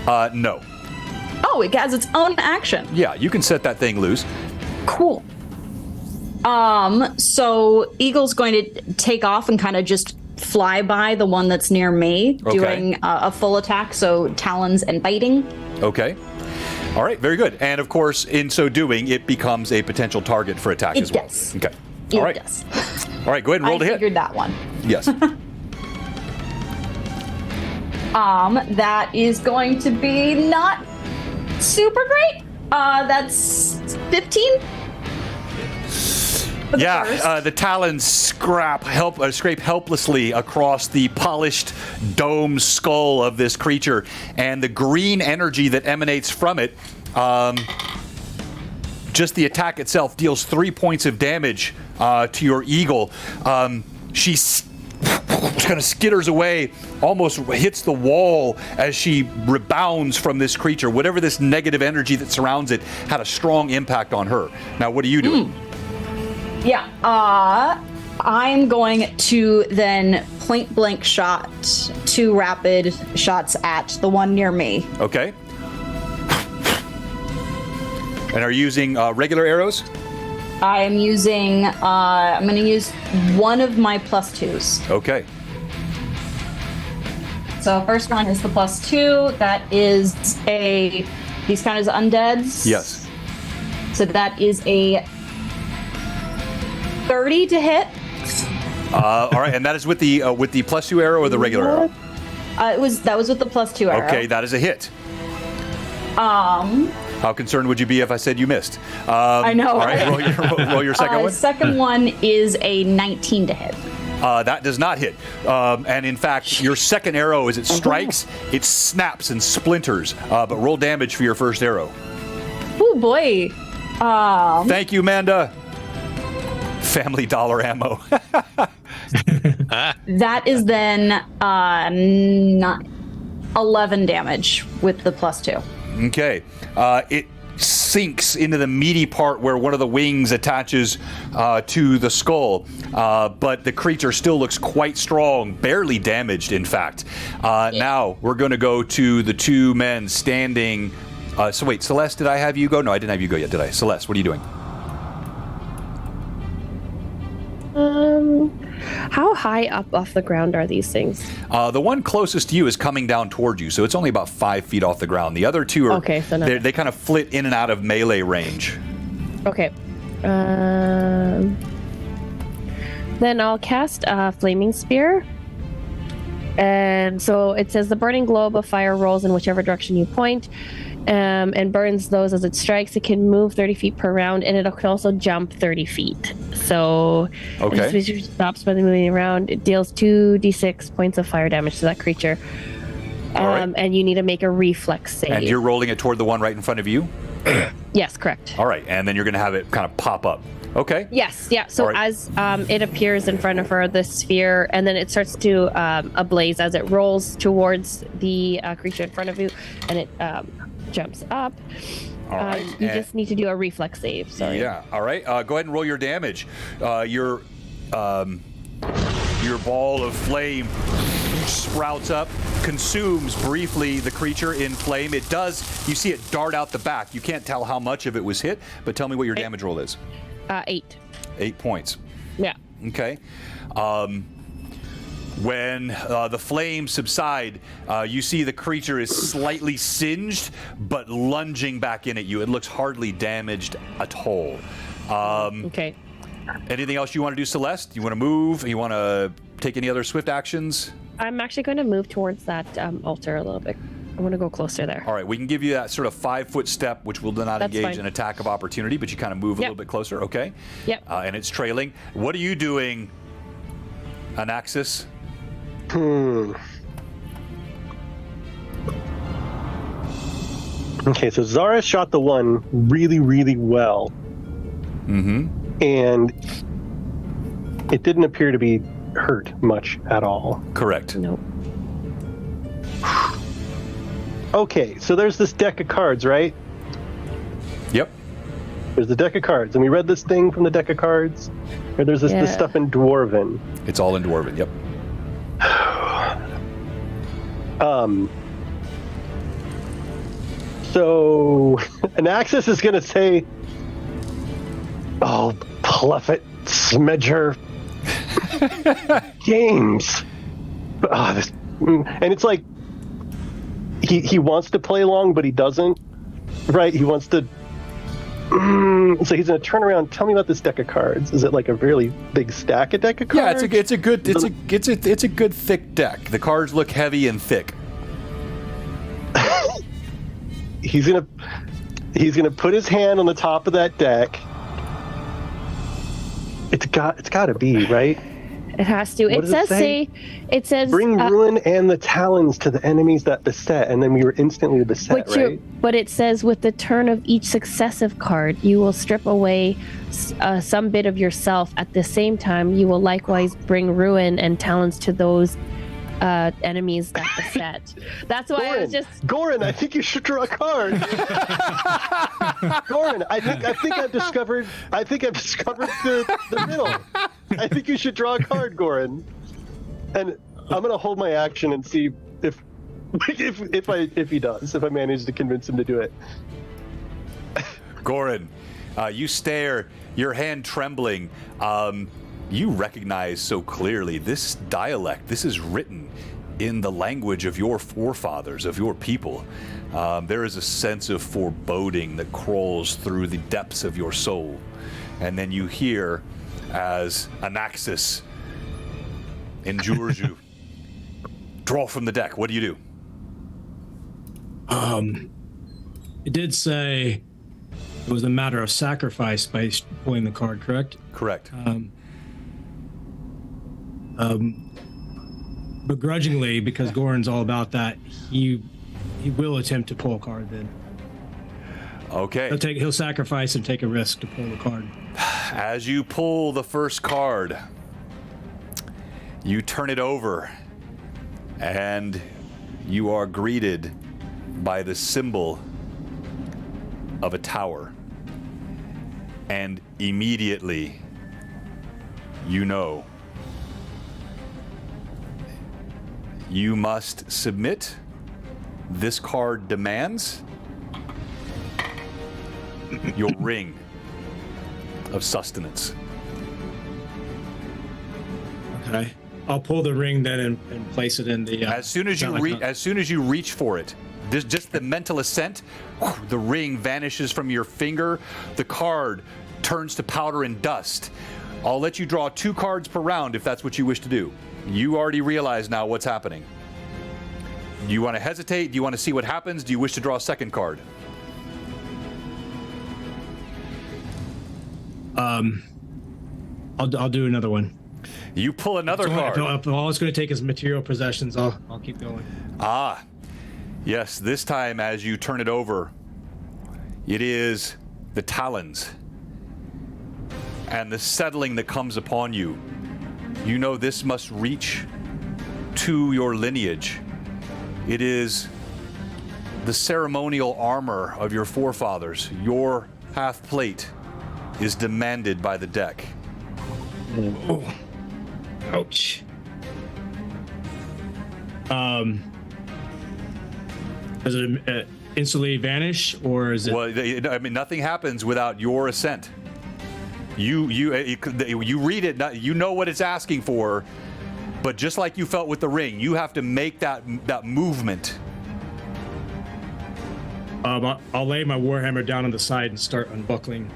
A: No.
E: Oh, it has its own action.
A: Yeah, you can set that thing loose.
E: Cool. So Eagle's going to take off and kind of just fly by the one that's near me,
A: Okay.
E: doing a full attack, so talons and biting.
A: Okay. All right, very good. And of course, in so doing, it becomes a potential target for attack as well.
E: Does.
A: Okay.
E: It
A: All right.
E: does.
A: All right, go ahead and roll
E: I
A: to hit.
E: figured that one.
A: Yes.
E: That is going to be not super great. That's 15. For the first.
A: The talons scrape helplessly across the polished dome skull of this creature, and the green energy that emanates from it, just the attack itself deals 3 points of damage to your eagle. She kind of skitters away, almost hits the wall as she rebounds from this creature. Whatever this negative energy that surrounds it had a strong impact on her. Now, what are you doing?
E: Yeah. I'm going to then point blank shot 2 rapid shots at the one near me.
A: Okay. And are you using regular arrows?
E: I am using, I'm going to use one of my +2s.
A: Okay.
E: So first one is the +2. That is these count as undeads?
A: Yes.
E: So that is a 30 to hit.
A: All right, and that is with the +2 arrow or the regular arrow?
E: That was with the +2 arrow.
A: Okay, that is a hit. How concerned would you be if I said you missed?
E: I know.
A: All right, roll your second one.
E: Second one is a 19 to hit.
A: That does not hit. And in fact, your second arrow, as it strikes, it snaps and splinters. But roll damage for your first arrow.
E: Oh boy.
A: Thank you, Manda. Family dollar ammo.
E: That is then 11 damage with the +2.
A: Okay. It sinks into the meaty part where one of the wings attaches to the skull, but the creature still looks quite strong, barely damaged, in fact. Now we're going to go to the 2 men standing. So wait, Celeste, did I have you go? No, I didn't have you go yet, did I? Celeste, what are you doing?
B: How high up off the ground are these things?
A: The one closest to you is coming down toward you, so it's only about 5 feet off the ground. The other 2 are
B: Okay, so
A: they kind of flit in and out of melee range.
B: Okay. Then I'll cast a flaming spear. And so it says the burning globe of fire rolls in whichever direction you point, and burns those as it strikes. It can move 30 feet per round, and it can also jump 30 feet. So
A: Okay.
B: if it stops by the moving around, it deals 2d6 points of fire damage to that creature.
A: All right.
B: And you need to make a reflex save.
A: And you're rolling it toward the one right in front of you?
B: Yes, correct.
A: All right, and then you're going to have it kind of pop up. Okay.
B: Yes, yeah. So
A: All right.
B: as it appears in front of her, the sphere, and then it starts to ablaze as it rolls towards the creature in front of you, and it jumps up.
A: All right.
B: You
A: and-
B: just need to do a reflex save. Sorry.
A: Yeah. All right. Go ahead and roll your damage. Your ball of flame sprouts up, consumes briefly the creature in flame. It does. You see it dart out the back. You can't tell how much of it was hit, but tell me what your damage roll is.
B: 8.
A: 8 points.
B: Yeah.
A: Okay. When the flames subside, you see the creature is slightly singed, but lunging back in at you. It looks hardly damaged at all.
B: Okay.
A: Anything else you want to do, Celeste? You want to move? You want to take any other swift actions?
B: I'm actually going to move towards that altar a little bit. I want to go closer there.
A: All right, we can give you that sort of 5-foot step, which will not
B: That's
A: engage
B: fine.
A: an attack of opportunity, but you kind of move a little bit closer, okay?
B: Yep.
A: And it's trailing. What are you doing, Anaxis?
C: Okay, so Zara shot the one really, really well.
A: Mm-hmm.
C: And it didn't appear to be hurt much at all.
A: Correct.
B: Nope.
C: Okay, so there's this deck of cards, right?
A: Yep.
C: There's the deck of cards, and we read this thing from the deck of cards. Or there's this stuff in Dwarven.
A: It's all in Dwarven. Yep.
C: So Anaxis is gonna say, "Oh, Pluffet, Smedger, James." And it's like he wants to play along, but he doesn't. Right? He wants to. So he's gonna turn around. Tell me about this deck of cards. Is it like a really big stack of deck of cards?
A: Yeah, it's a good thick deck. The cards look heavy and thick.
C: He's gonna put his hand on the top of that deck. It's got to be right.
B: It has to.
C: What does it says bring ruin and the talons to the enemies that beset, and then we were instantly beset, right?
B: But it says with the turn of each successive card, you will strip away some bit of yourself. At the same time, you will likewise bring ruin and talons to those enemies that beset. That's why I was just.
C: Goran, I think you should draw a card. Goran, I think I've discovered the riddle. I think you should draw a card, Goran. And I'm gonna hold my action and see if he does, if I manage to convince him to do it.
A: Goran, you stare, your hand trembling. You recognize so clearly this dialect. This is written in the language of your forefathers, of your people. There is a sense of foreboding that crawls through the depths of your soul. And then you hear as Anaxis endures you. Draw from the deck. What do you do?
G: It did say it was a matter of sacrifice by pulling the card, correct?
A: Correct.
G: Begrudgingly, because Goran's all about that, he will attempt to pull a card then.
A: Okay.
G: He'll sacrifice and take a risk to pull the card.
A: As you pull the first card, you turn it over, and you are greeted by the symbol of a tower. And immediately, you know, you must submit. This card demands your ring of sustenance.
G: Okay. I'll pull the ring then and place it in the.
A: As soon as you reach for it, just the mental assent, the ring vanishes from your finger. The card turns to powder and dust. I'll let you draw 2 cards per round if that's what you wish to do. You already realize now what's happening. Do you want to hesitate? Do you want to see what happens? Do you wish to draw a second card?
G: I'll do another one.
A: You pull another card.
G: If all it's going to take is material possessions, I'll keep going.
A: Ah, yes. This time, as you turn it over, it is the talons and the settling that comes upon you. You know this must reach to your lineage. It is the ceremonial armor of your forefathers. Your half plate is demanded by the deck.
G: Oh. Ouch. Does it instantly vanish, or is it?
A: Well, I mean, nothing happens without your assent. You read it. You know what it's asking for, but just like you felt with the ring, you have to make that movement.
G: I'll lay my warhammer down on the side and start unbuckling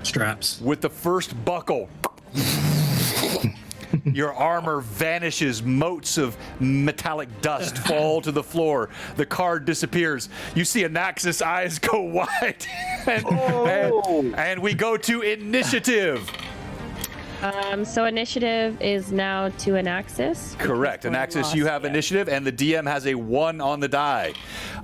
G: straps.
A: With the first buckle, your armor vanishes. Motes of metallic dust fall to the floor. The card disappears. You see Anaxis' eyes go wide. and we go to initiative.
B: So initiative is now to an axis.
A: Correct. Anaxis, you have initiative, and the DM has a 1 on the die.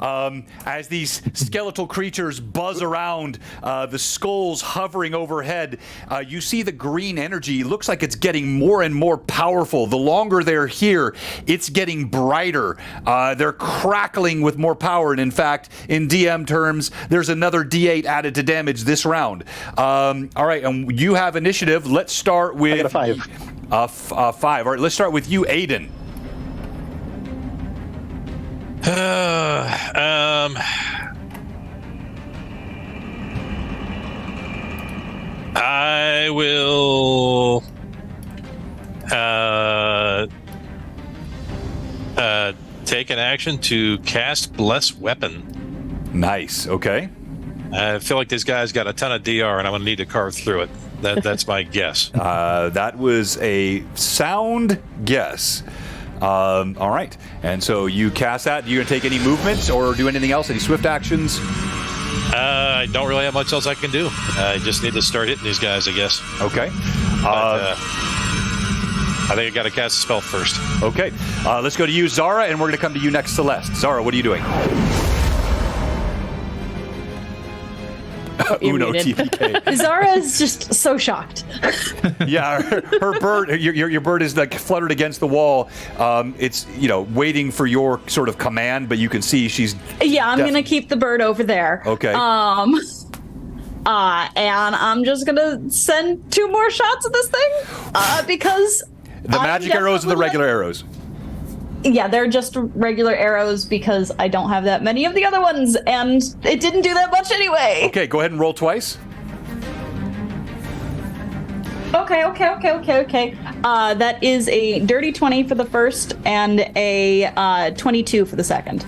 A: As these skeletal creatures buzz around, the skulls hovering overhead, you see the green energy looks like it's getting more and more powerful. The longer they're here, it's getting brighter. They're crackling with more power, and in fact, in DM terms, there's another D8 added to damage this round. All right, and you have initiative. Let's start with...
C: I got a 5.
A: 5. All right, let's start with you, Aiden.
F: I will take an action to cast Bless Weapon.
A: Nice. Okay.
F: I feel like this guy's got a ton of DR, and I'm going to need to carve through it. That's my guess.
A: That was a sound guess. All right. And so you cast that. You going to take any movements or do anything else? Any swift actions?
F: I don't really have much else I can do. I just need to start hitting these guys, I guess.
A: Okay.
F: But, I think I got to cast a spell first.
A: Okay. Let's go to you, Zara, and we're going to come to you next, Celeste. Zara, what are you doing? Uno TPK.
E: Zara is just so shocked.
A: Yeah, her bird, your bird is like fluttered against the wall. It's waiting for your sort of command, but you can see she's.
E: Yeah, I'm gonna keep the bird over there.
A: Okay.
E: And I'm just gonna send 2 more shots at this thing, because
A: the magic arrows or the regular arrows.
E: Yeah, they're just regular arrows because I don't have that many of the other ones, and it didn't do that much anyway.
A: Okay, go ahead and roll twice.
E: Okay. That is a dirty 20 for the first and a 22 for the second.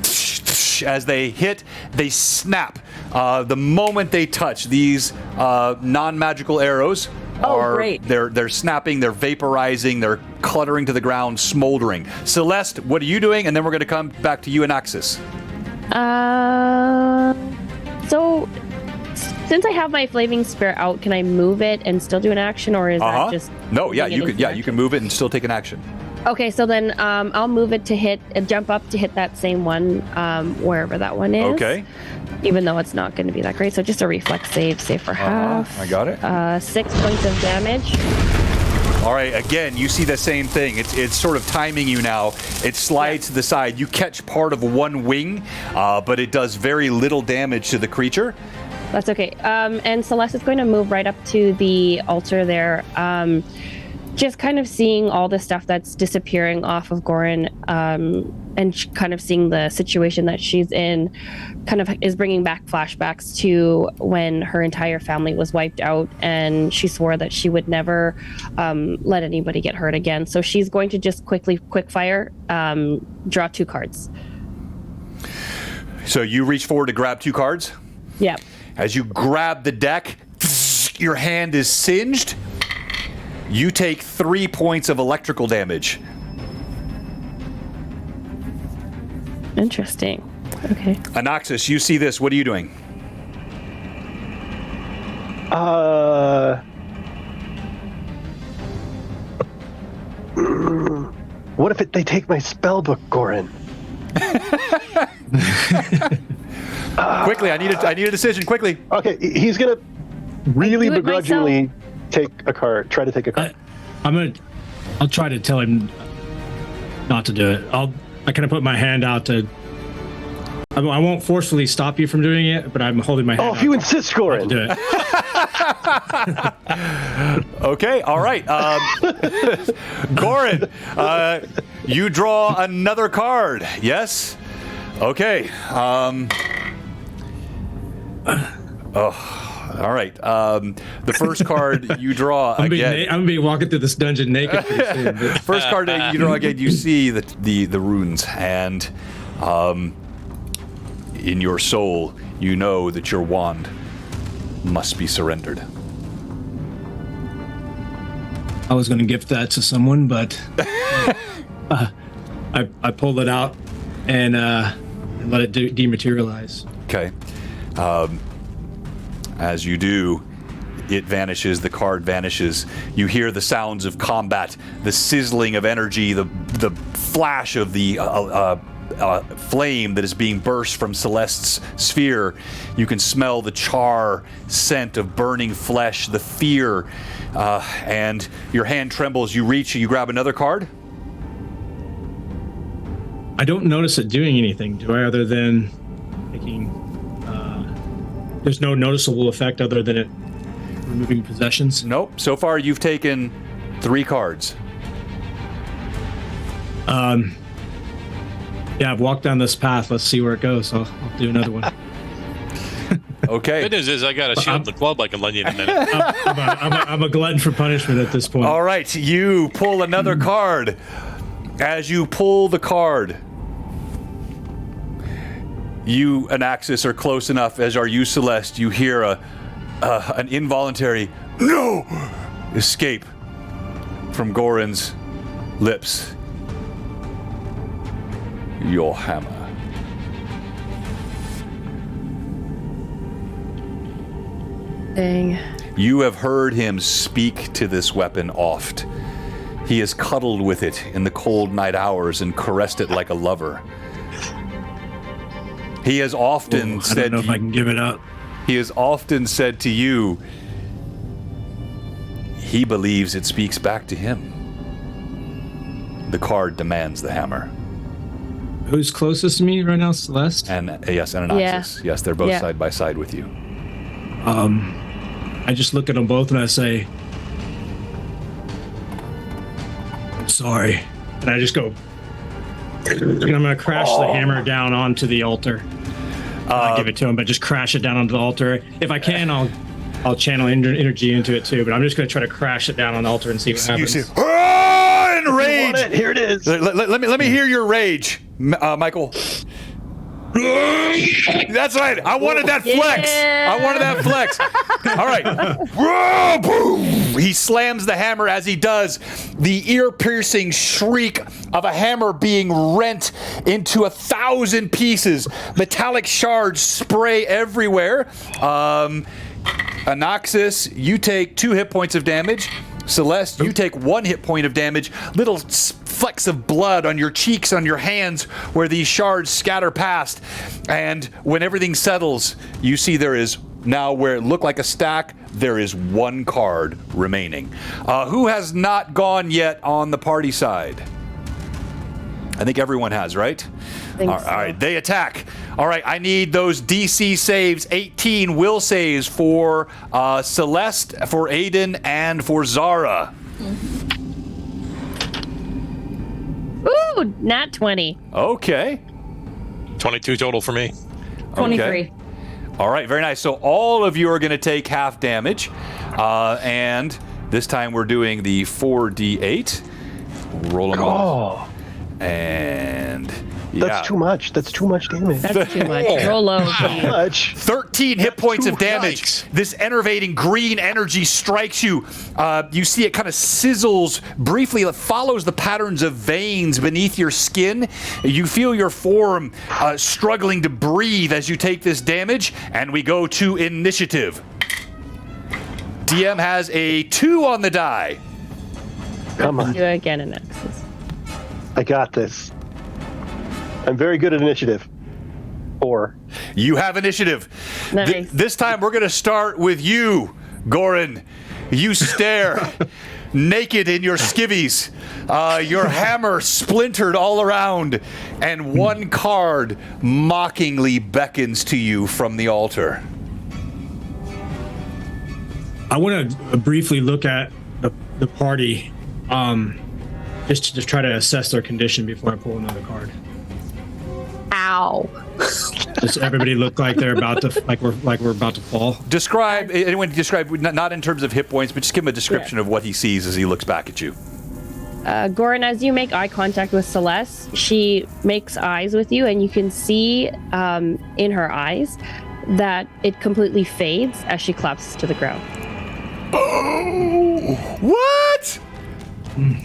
A: As they hit, they snap. The moment they touch, these non-magical arrows are
E: great.
A: They're snapping, they're vaporizing, they're cluttering to the ground, smoldering. Celeste, what are you doing? And then we're going to come back to you and Axis.
B: So since I have my flaming spear out, can I move it and still do an action, or is that just
A: no? Yeah, you
B: moving it
A: can.
B: into
A: Yeah,
B: action?
A: you can move it and still take an action.
B: Okay, so then I'll move it to jump up to hit that same one, wherever that one is.
A: Okay.
B: Even though it's not going to be that great, so just a reflex save for half.
A: I got it.
B: 6 points of damage.
A: All right, again, you see the same thing. It's sort of timing you now. It slides to the side. You catch part of one wing, but it does very little damage to the creature.
B: That's okay. And Celeste is going to move right up to the altar there. Just kind of seeing all the stuff that's disappearing off of Goran, and kind of seeing the situation that she's in, kind of is bringing back flashbacks to when her entire family was wiped out, and she swore that she would never let anybody get hurt again. So she's going to just quick fire, draw 2 cards.
A: So you reach forward to grab 2 cards?
B: Yeah.
A: As you grab the deck, your hand is singed. You take 3 points of electrical damage.
B: Interesting. Okay.
A: Anaxis, you see this. What are you doing?
C: What if they take my spell book, Goran?
A: Quickly, I need a decision. Quickly.
C: Okay, he's gonna really
B: do it
C: begrudgingly take a card. Try to take a card.
G: I'll try to tell him not to do it. I kind of put my hand out to. I won't forcefully stop you from doing it, but I'm holding my hand out.
C: If you insist, Goran.
G: To do it.
A: Okay, all right. Goran, you draw another card. Yes? Okay. All right. The first card you draw
G: I'm
A: again.
G: gonna be walking through this dungeon naked pretty soon.
A: First card that you draw again, you see the runes, and in your soul, you know that your wand must be surrendered.
G: I was going to gift that to someone, but I pulled it out and let it dematerialize.
A: Okay. As you do, it vanishes, the card vanishes. You hear the sounds of combat, the sizzling of energy, the flash of the flame that is being burst from Celeste's sphere. You can smell the char scent of burning flesh, the fear, and your hand trembles. You reach, you grab another card.
G: I don't notice it doing anything, do I, other than taking... there's no noticeable effect other than it removing possessions?
A: Nope. So far, you've taken 3 cards.
G: Yeah, I've walked down this path. Let's see where it goes. I'll do another one.
A: Okay.
F: Good news is I got a shield in the club I can lend you in a minute.
G: I'm a glutton for punishment at this point.
A: All right. You pull another card. As you pull the card, you and Axis are close enough, as are you, Celeste. You hear an involuntary "no" escape from Goran's lips. Your hammer.
B: Dang.
A: You have heard him speak to this weapon oft. He has cuddled with it in the cold night hours and caressed it like a lover. He has often said...
G: I don't know if I can give it up.
A: He has often said to you, he believes it speaks back to him. The card demands the hammer.
G: Who's closest to me right now, Celeste?
A: And yes, and an Axis. Yes, they're both side by side with you.
G: I just look at them both and I say, I'm sorry. And I just go, and I'm going to crash the hammer down onto the altar. I'll give it to him, but just crash it down onto the altar. If I can, I'll channel energy into it too, but I'm just going to try to crash it down on the altar and see what happens.
A: You see, in rage!
C: Here it is.
A: Let me hear your rage, Michael. That's right. I wanted that flex. I wanted that flex. All right. Boom. He slams the hammer. As he does, the ear-piercing shriek of a hammer being rent into 1,000 pieces. Metallic shards spray everywhere. Anaxis, you take 2 hit points of damage. Celeste, you take 1 hit point of damage. Little flecks of blood on your cheeks, on your hands, where these shards scatter past. And when everything settles, you see there is now, where it looked like a stack, there is 1 card remaining. Who has not gone yet on the party side? I think everyone has, right? All right, they attack. All right, I need those DC saves, 18 will saves for Celeste, for Aiden, and for Zara.
B: Ooh, nat 20.
A: Okay.
F: 22 total for me.
E: 23.
A: Okay. All right, very nice. So all of you are going to take half damage. And this time we're doing the 4d8. We'll roll them off. And... yeah.
C: That's too much. That's too much damage.
B: That's too much. Roll low.
C: Too much.
A: 13 hit points of damage.
F: Yikes.
A: This enervating green energy strikes you. You see it kind of sizzles briefly. It follows the patterns of veins beneath your skin. You feel your form struggling to breathe as you take this damage. And we go to initiative. DM has a 2 on the die.
C: Come on.
B: Do it again in Nexus.
C: I got this. I'm very good at initiative. 4.
A: You have initiative.
B: Nice.
A: This time we're going to start with you, Goran. You stare, naked in your skivvies, your hammer splintered all around, and 1 card mockingly beckons to you from the altar.
G: I want to briefly look at the party, just to try to assess their condition before I pull another card.
E: Ow.
G: Does everybody look like they're about to, like we're about to fall?
A: Describe, anyone describe, not in terms of hit points, but just give him a description of what he sees as he looks back at you.
B: Goran, as you make eye contact with Celeste, she makes eyes with you, and you can see in her eyes that it completely fades as she collapses to the ground.
A: Oh, what?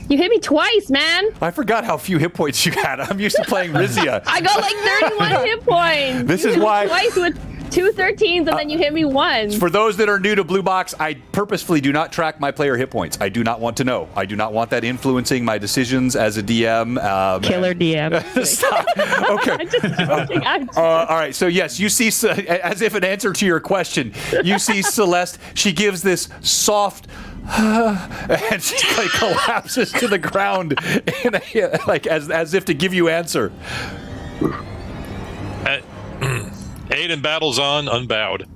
B: You hit me twice, man.
A: I forgot how few hit points you had. I'm used to playing Rizia.
B: I got like 31 hit points.
A: This
B: You
A: is
B: hit me
A: why-
B: twice with 2 13s and then you hit me once.
A: For those that are new to Blue Box, I purposefully do not track my player hit points. I do not want to know. I do not want that influencing my decisions as a DM.
B: Killer DM.
A: Stop. Okay.
B: I'm just joking.
A: All right. So yes, you see, as if an answer to your question, you see Celeste. She gives this soft. And she like collapses to the ground, like as if to give you answer.
F: Aiden battles on, unbowed.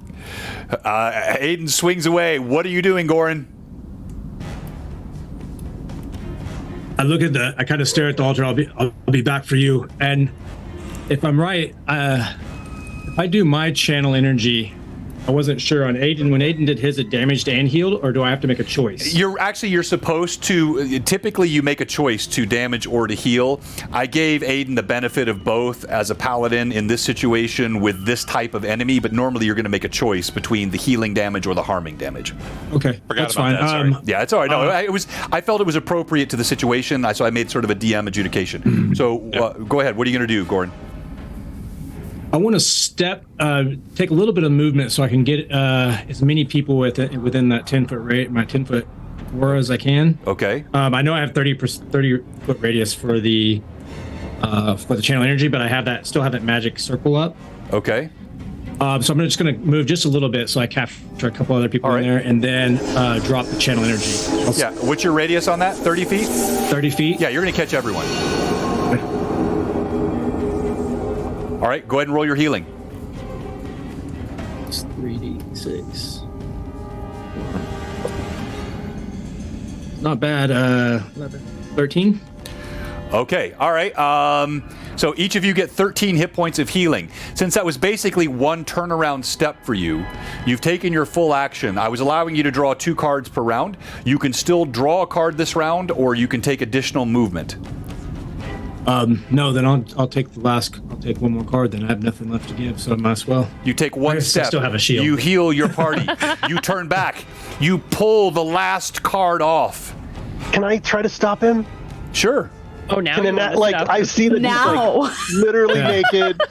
A: Aiden swings away. What are you doing, Goran?
G: I kind of stare at the altar. I'll be back for you. And if I'm right, if I do my channel energy, I wasn't sure on Aiden. When Aiden did his, it damaged and healed, or do I have to make a choice?
A: You're supposed to. Typically, you make a choice to damage or to heal. I gave Aiden the benefit of both as a paladin in this situation with this type of enemy, but normally you're going to make a choice between the healing damage or the harming damage.
G: Okay, that's fine.
A: Yeah, it's all right. No, I felt it was appropriate to the situation, so I made sort of a DM adjudication. So go ahead. What are you going to do, Gordon?
G: I want to take a little bit of movement so I can get as many people within that 10-foot my 10-foot aura as I can.
A: Okay.
G: I know I have 30-foot radius for the channel energy, but I still have that magic circle up.
A: Okay.
G: So I'm just going to move just a little bit so I capture a couple other people in there, and then drop the channel energy.
A: Yeah. What's your radius on that? 30 feet?
G: 30 feet.
A: Yeah, you're going to catch everyone. All right, go ahead and roll your healing.
G: It's 3d6. Not bad. 13.
A: Okay, all right. So each of you get 13 hit points of healing. Since that was basically one turnaround step for you, you've taken your full action. I was allowing you to draw 2 cards per round. You can still draw a card this round, or you can take additional movement.
G: No, then I'll take I'll take one more card. Then I have nothing left to give, so I might as well.
A: You take one step.
G: I still have a shield.
A: You heal your party. You turn back. You pull the last card off.
C: Can I try to stop him?
A: Sure.
B: Oh, now
C: I see that he's like literally naked.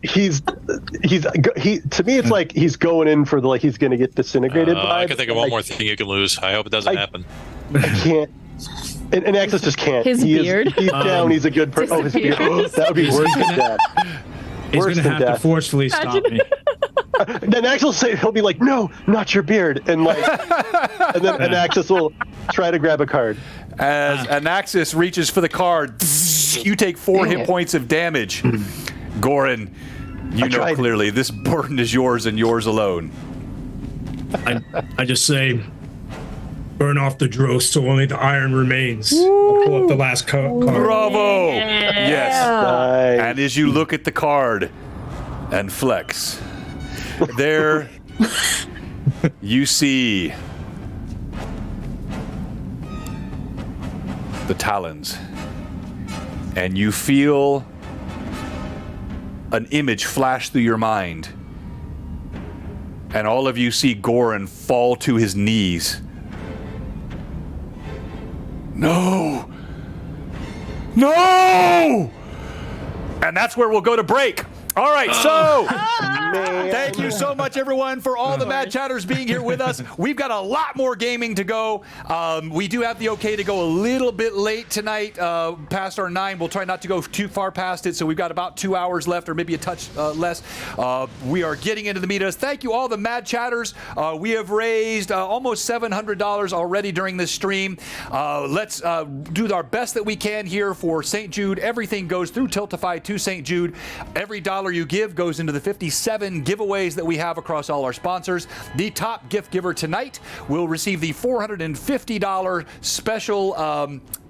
C: He to me it's like he's going in for the he's gonna get disintegrated.
F: I can think of one more thing you can lose. I hope it doesn't happen.
C: I can't. And Axis just can't.
B: His beard.
C: He's down. He's a good person. Oh, his beard. That would be worse than death.
G: He's going to have to forcefully stop me.
C: Then Axis will say, he'll be like, no, not your beard. And then Axis will try to grab a card.
A: As Anaxis reaches for the card, you take 4 hit points of damage. Goran, you know clearly this burden is yours and yours alone.
G: I just say, burn off the dross so only the iron remains. I'll pull up the last card.
A: Bravo! Yes.
C: Nice.
A: And as you look at the card and flex, there you see the talons, and you feel an image flash through your mind, and all of you see Goran fall to his knees. No! No! And that's where we'll go to break. All right, so thank you so much, everyone, for all the Mad Chatters being here with us. We've got a lot more gaming to go. We do have the okay to go a little bit late tonight, past our 9. We'll try not to go too far past it, so we've got about 2 hours left, or maybe a touch less. We are getting into the meetups. Thank you, all the Mad Chatters. We have raised almost $700 already during this stream. Let's do our best that we can here for St. Jude. Everything goes through Tiltify to St. Jude. Every dollar you give goes into the 57 giveaways that we have across all our sponsors. The top gift giver tonight will receive the $450 special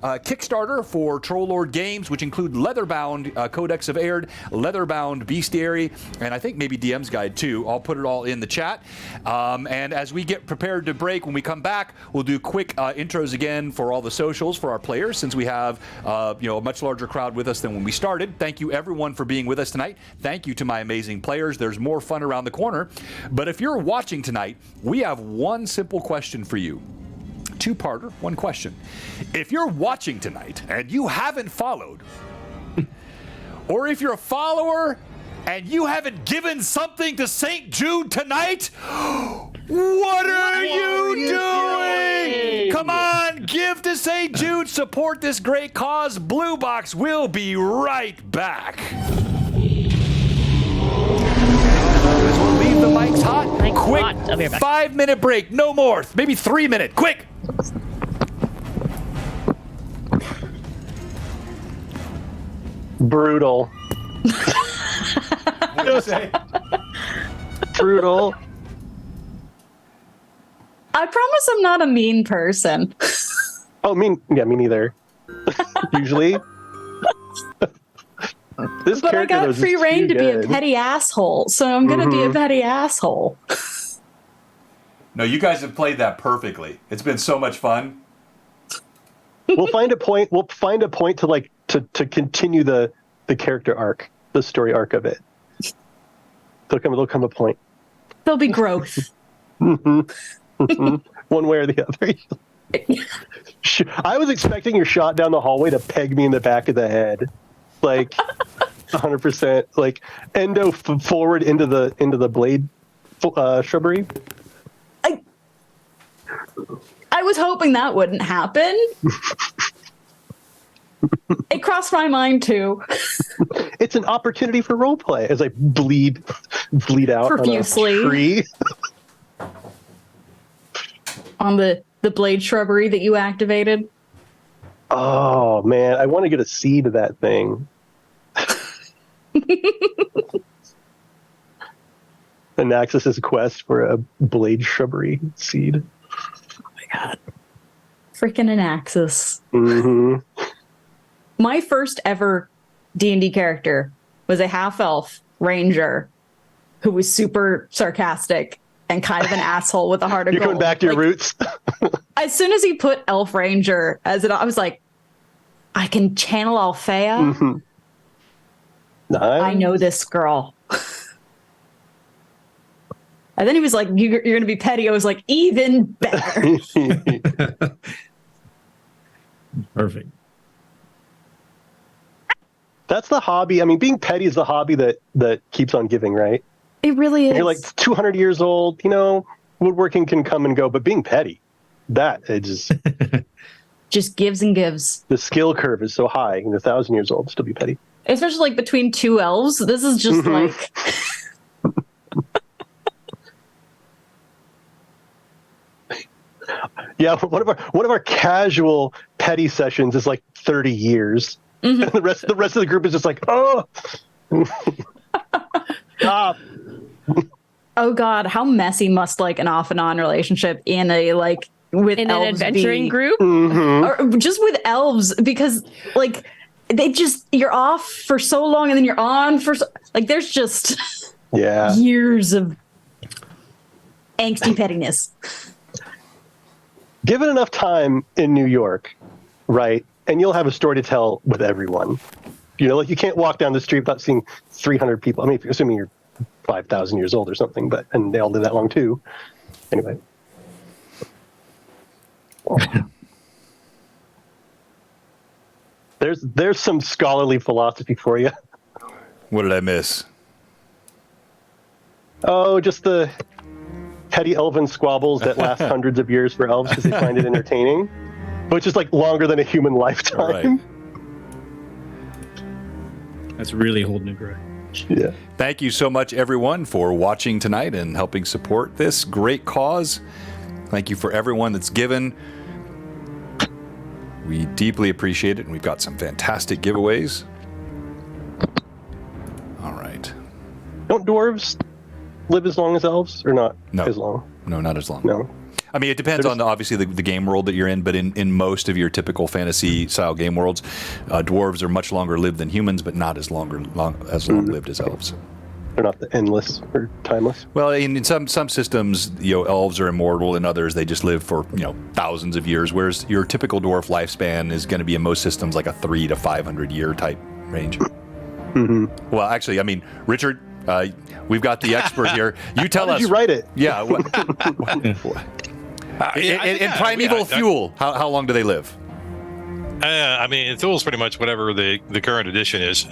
A: Kickstarter for Troll Lord Games, which include Leatherbound Codex of Aird, Leatherbound Bestiary, and I think maybe DM's Guide too. I'll put it all in the chat. And as we get prepared to break, when we come back, we'll do quick intros again for all the socials for our players, since we have a much larger crowd with us than when we started. Thank you, everyone, for being with us tonight. Thank you to my amazing players. There's more fun around the corner. But if you're watching tonight, we have one simple question for you. 2-parter, one question. If you're watching tonight and you haven't followed, or if you're a follower And you haven't given something to St. Jude tonight? What are you doing? Come on, give to St. Jude. Support this great cause. Blue Box will be right back. We'll leave the mics hot. Quick,
B: I'll be right back.
A: 5-minute break. No more. Maybe 3-minute. Quick.
C: Brutal.
A: What did you say?
C: Brutal.
E: I promise I'm not a mean person.
C: Oh, me neither. Usually. This
E: But I
C: character
E: got
C: was
E: free
C: just
E: reign
C: too
E: to be a
C: good.
E: petty asshole, so I'm gonna be a petty asshole.
A: No, you guys have played that perfectly. It's been so much fun.
C: We'll find a point. We'll find a point to continue the character arc, the story arc of it. There'll come a point.
E: There'll be growth.
C: One way or the other. I was expecting your shot down the hallway to peg me in the back of the head, like 100%, like endo forward into the blade shrubbery.
E: I was hoping that wouldn't happen. It crossed my mind too.
C: It's an opportunity for roleplay as I bleed out
E: Profusely.
C: on a tree.
E: On the blade shrubbery that you activated.
C: Oh man, I want to get a seed of that thing. Anaxis's quest for a blade shrubbery seed.
E: Oh my god. Freaking Anaxis.
C: Mm-hmm.
E: My first ever D&D character was a half-elf ranger who was super sarcastic and kind of an asshole with a heart of
C: You're
E: gold.
C: going back to your roots.
E: As soon as he put elf ranger as it, I was like, I can channel Althea.
C: Mm-hmm. Nice.
E: I know this girl. And then he was like, you're going to be petty. I was like, even better.
G: Perfect.
C: That's the hobby. I mean, being petty is the hobby that keeps on giving, right?
E: It really is.
C: You're like 200 years old, woodworking can come and go, but being petty, that it
E: just gives and gives.
C: the skill curve is so high. 1,000 years old, still be petty.
E: Especially like between two elves. This is just like...
C: Yeah, one of our casual petty sessions is like 30 years.
E: Mm-hmm.
C: And the rest of the group is just like, oh, stop.
E: Oh god, how messy must like an off and on relationship in a like with
B: In an
E: elves
B: adventuring
E: be?
B: group?
C: Mm-hmm.
E: Or just with elves, because like they just, you're off for so long and then you're on for like there's just
C: Yeah.
E: years of angsty pettiness.
C: Given enough time in New York, right, and you'll have a story to tell with everyone. Like you can't walk down the street without seeing 300 people. I mean, assuming you're 5,000 years old or something, and they all live that long too. Anyway. There's some scholarly philosophy for you.
A: What did I miss?
C: Oh, just the petty elven squabbles that last hundreds of years for elves because they find it entertaining, which is like longer than a human lifetime.
A: Right.
G: That's really holding it great.
C: Yeah.
A: Thank you so much, everyone, for watching tonight and helping support this great cause. Thank you for everyone that's given. We deeply appreciate it, and we've got some fantastic giveaways. All right.
C: Don't dwarves live as long as elves, or not
A: No.
C: as long?
A: No, not as long.
C: No.
A: I mean, it depends on obviously the game world that you're in, but in most of your typical fantasy style game worlds, dwarves are much longer lived than humans, but not as long lived as elves.
C: They're not the endless or timeless.
A: Well, in some systems, elves are immortal. In others, they just live for thousands of years. Whereas your typical dwarf lifespan is going to be in most systems like a 300 to 500 year type range.
C: Mm-hmm.
A: Well, actually, I mean, Richard, we've got the expert here. You tell
C: How
A: us.
C: did you write it?
A: Yeah. In Primeval Fuel, how long do they live?
F: I mean, Thul's pretty much whatever the current edition is.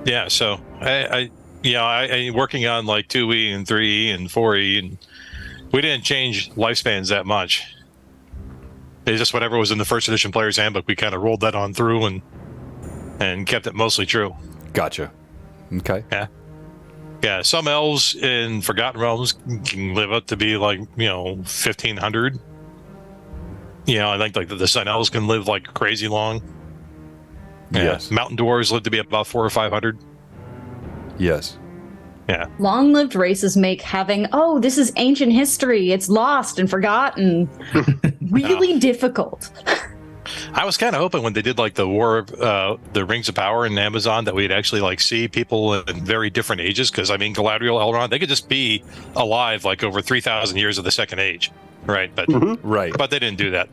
F: Yeah, so I working on like 2E and 3E and 4E, and we didn't change lifespans that much. It's just whatever was in the first edition player's handbook, we kind of rolled that on through and kept it mostly true.
A: Gotcha. Okay.
F: Yeah, some elves in Forgotten Realms can live up to be like 1,500. I think like the Sun Elves can live like crazy long.
A: Yes.
F: Mountain Dwarves live to be about 400 or 500.
A: Yes.
F: Yeah.
E: Long-lived races make having, this is ancient history, it's lost and forgotten, really difficult.
F: I was kind of hoping when they did like the War of the Rings of Power in Amazon that we'd actually like see people in very different ages, because I mean Galadriel, Elrond, they could just be alive like over 3,000 years of the Second Age, right? But
A: Right.
F: But they didn't do that.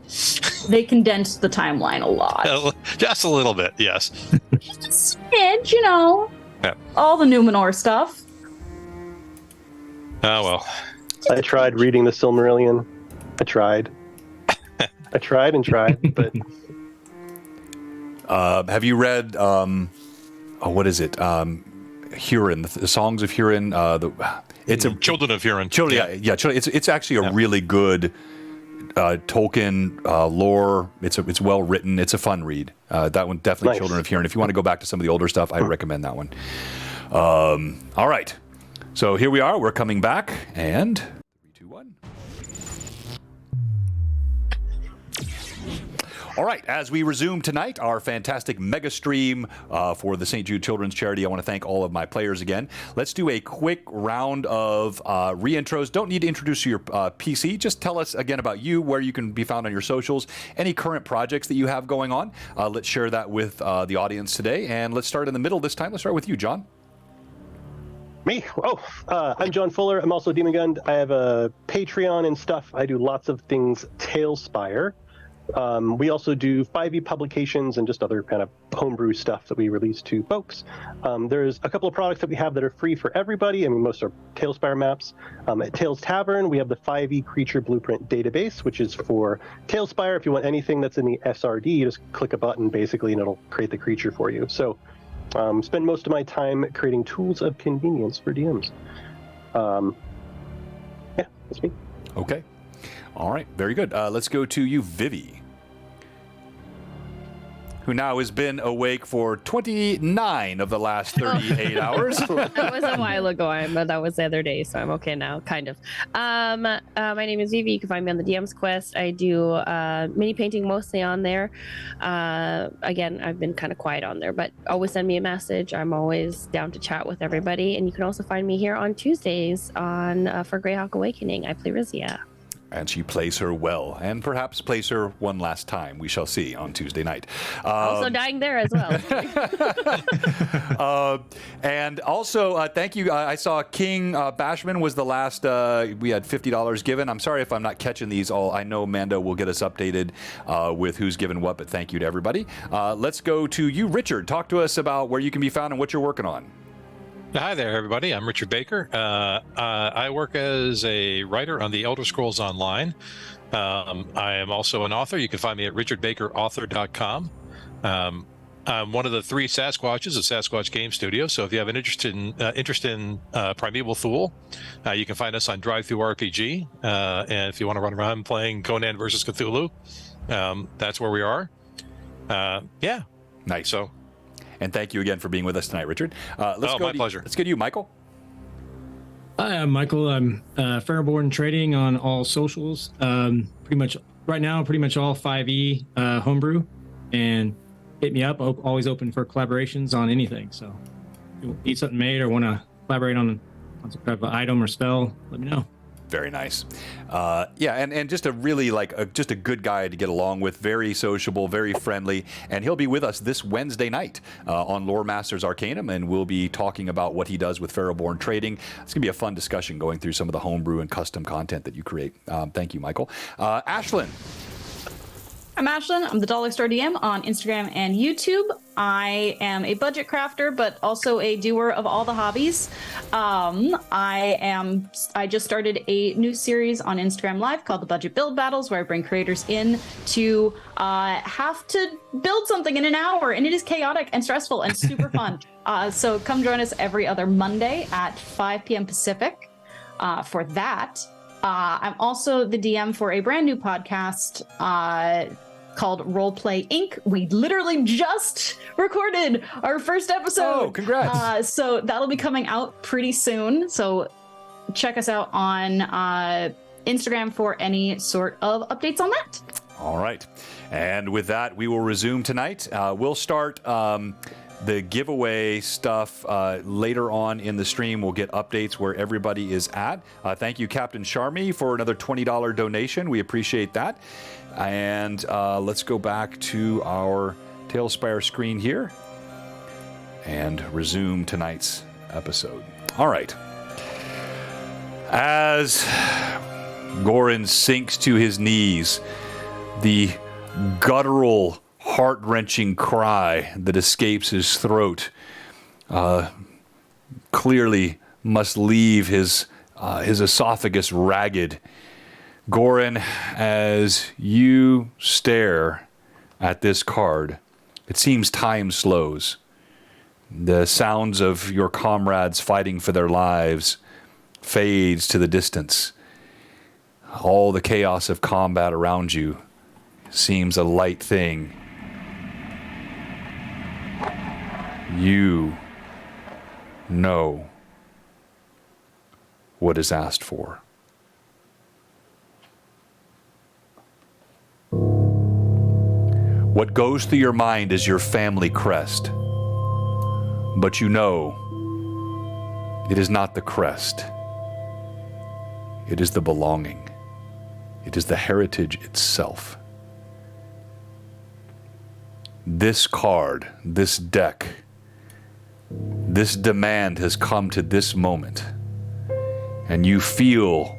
E: They condensed the timeline a lot.
F: Just a little bit, yes.
E: Just a smidge,
F: Yeah.
E: all the Numenor stuff.
F: Oh well.
C: I tried reading the Silmarillion. I tried. I tried and tried, but
A: have you read what is it? Hurin, the Songs of Hurin. It's a
F: Children of Hurin.
A: Yeah. It's actually a really good Tolkien lore. It's well written. It's a fun read. That one definitely
C: Nice.
A: Children of Hurin. If you want to go back to some of the older stuff, I recommend that one. All right. So here we are. We're coming back, and 3, 2, 1. All right, as we resume tonight, our fantastic mega stream for the St. Jude Children's Charity, I want to thank all of my players again. Let's do a quick round of re-intros. Don't need to introduce your PC. Just tell us again about you, where you can be found on your socials, any current projects that you have going on. Let's share that with the audience today, and let's start in the middle this time. Let's start with you, John.
C: me. I'm John Fuller. I'm also Demon Gun. I have a Patreon and stuff. I do lots of things Tailspire. We also do 5e publications and just other kind of homebrew stuff that we release to folks. There's a couple of products that we have that are free for everybody. I mean, most are Tailspire maps. At Tales Tavern, we have the 5e Creature Blueprint database, which is for Tailspire. If you want anything that's in the SRD, you just click a button, basically, and it'll create the creature for you. So spend most of my time creating tools of convenience for DMs. Yeah, that's me.
A: Okay. All right. Very good. Let's go to you, Vivi, who now has been awake for 29 of the last 38 hours.
B: That was a while ago, but that was the other day, so I'm okay now, kind of. My name is Vivi. You can find me on the DM's Quest. I do mini painting mostly on there. Again, I've been kind of quiet on there, but always send me a message. I'm always down to chat with everybody. And you can also find me here on Tuesdays for Greyhawk Awakening. I play Rizia.
A: And she plays her well, and perhaps plays her one last time. We shall see on Tuesday night.
B: Also dying there as well.
A: And also, thank you. I saw King Bashman was the last. We had $50 given. I'm sorry if I'm not catching these all. I know Mando will get us updated with who's given what, but thank you to everybody. Let's go to you, Richard. Talk to us about where you can be found and what you're working on.
F: Hi there, everybody. I'm Richard Baker. I work as a writer on the Elder Scrolls Online. I am also an author. You can find me at richardbakerauthor.com. I'm one of the 3 Sasquatches of Sasquatch Game Studio. So if you have an interest in Primeval Thule, you can find us on Drive-Thru-RPG. And if you want to run around playing Conan versus Cthulhu, that's where we are. Yeah.
A: Nice.
F: So.
A: And thank you again for being with us tonight, Richard. My
F: pleasure.
A: Let's go to you, Michael.
G: Hi, I'm Michael. I'm Fairborn Trading on all socials. Pretty much all 5e homebrew. And hit me up. Always open for collaborations on anything. So if you need something made or want to collaborate on some kind of item or spell, let me know.
A: Very nice. And just a really just a good guy to get along with. Very sociable, very friendly, and he'll be with us this Wednesday night on Lore Masters Arcanum, and we'll be talking about what he does with Fairborn Trading. It's gonna be a fun discussion going through some of the homebrew and custom content that you create. Thank you, Michael. Ashlyn.
E: I'm Ashlyn. I'm the Dollar Store DM on Instagram and YouTube. I am a budget crafter, but also a doer of all the hobbies. I just started a new series on Instagram Live called the Budget Build Battles, where I bring creators in to have to build something in an hour, and it is chaotic and stressful and super fun. So come join us every other Monday at 5 p.m. Pacific for that. I'm also the DM for a brand new podcast called Roleplay Inc. We literally just recorded our first episode.
A: Oh, congrats.
E: So that'll be coming out pretty soon. So check us out on Instagram for any sort of updates on that.
A: All right. And with that, we will resume tonight. We'll start the giveaway stuff later on in the stream. We'll get updates where everybody is at. Thank you, Captain Charmy, for another $20 donation. We appreciate that. And let's go back to our Tailspire screen here and resume tonight's episode. All right. As Goran sinks to his knees, the guttural, heart-wrenching cry that escapes his throat clearly must leave his esophagus ragged. Goran, as you stare at this card, it seems time slows. The sounds of your comrades fighting for their lives fades to the distance. All the chaos of combat around you seems a light thing. You know what is asked for. What goes through your mind is your family crest. But you know it is not the crest. It is the belonging. It is the heritage itself. This card, this deck, this demand has come to this moment. And you feel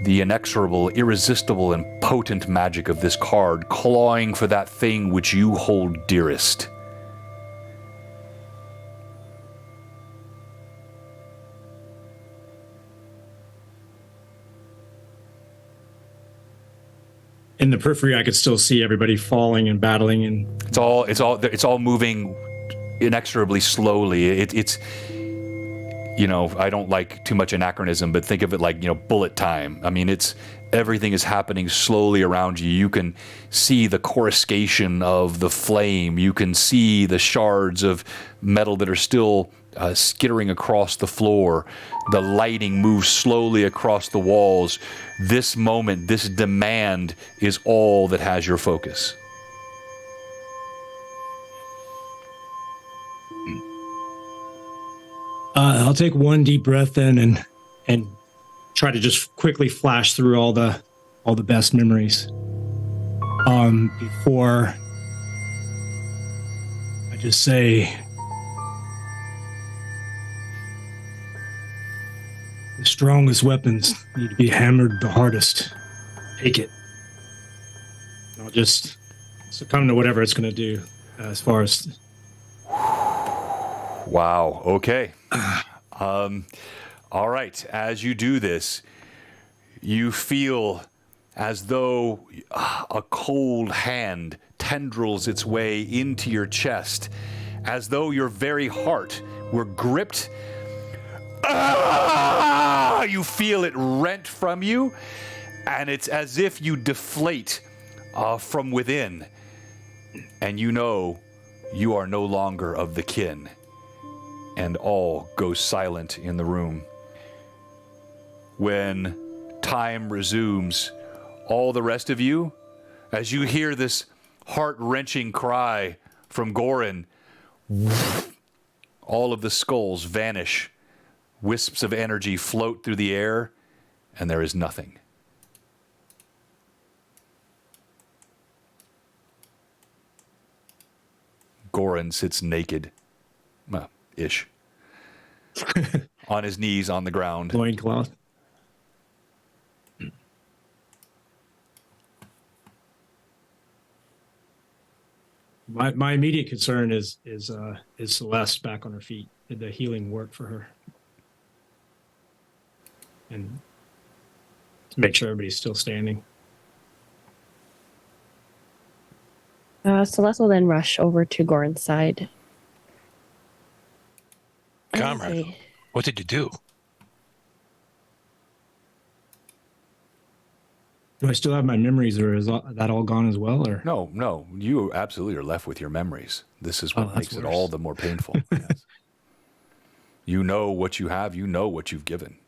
A: the inexorable, irresistible, and potent magic of this card clawing for that thing which you hold dearest.
G: In the periphery, I could still see everybody falling and battling, and
A: It's all moving inexorably slowly. It's you know, I don't like too much anachronism, but think of it like, you know, bullet time. I mean, everything is happening slowly around you. You can see the coruscation of the flame. You can see the shards of metal that are still skittering across the floor. The lighting moves slowly across the walls. This moment, this demand is all that has your focus.
G: I'll take one deep breath in and try to just quickly flash through all the best memories before I just say, the strongest weapons need to be hammered the hardest. Take it. And I'll just succumb to whatever it's going to do as far as.
A: Wow. Okay. All right. As you do this, you feel as though a cold hand tendrils its way into your chest, as though your very heart were gripped. You feel it rent from you, and it's as if you deflate from within, and you know you are no longer of the kin. And all goes silent in the room. When time resumes, all the rest of you, as you hear this heart-wrenching cry from Goran, all of the skulls vanish. Wisps of energy float through the air, and there is nothing. Goran sits naked. Well, ish. On his knees on the ground.
G: Loincloth. My immediate concern is Celeste back on her feet. Did the healing work for her? And to make sure everybody's still standing.
B: Celeste will then rush over to Goran's side
F: Comrade, what did you do?
G: Do I still have my memories, or is that all gone as well? Or
A: No, you absolutely are left with your memories. This is what
G: that's
A: makes it
G: worse.
A: all the more painful. Yes. You know what you have. You know what you've given.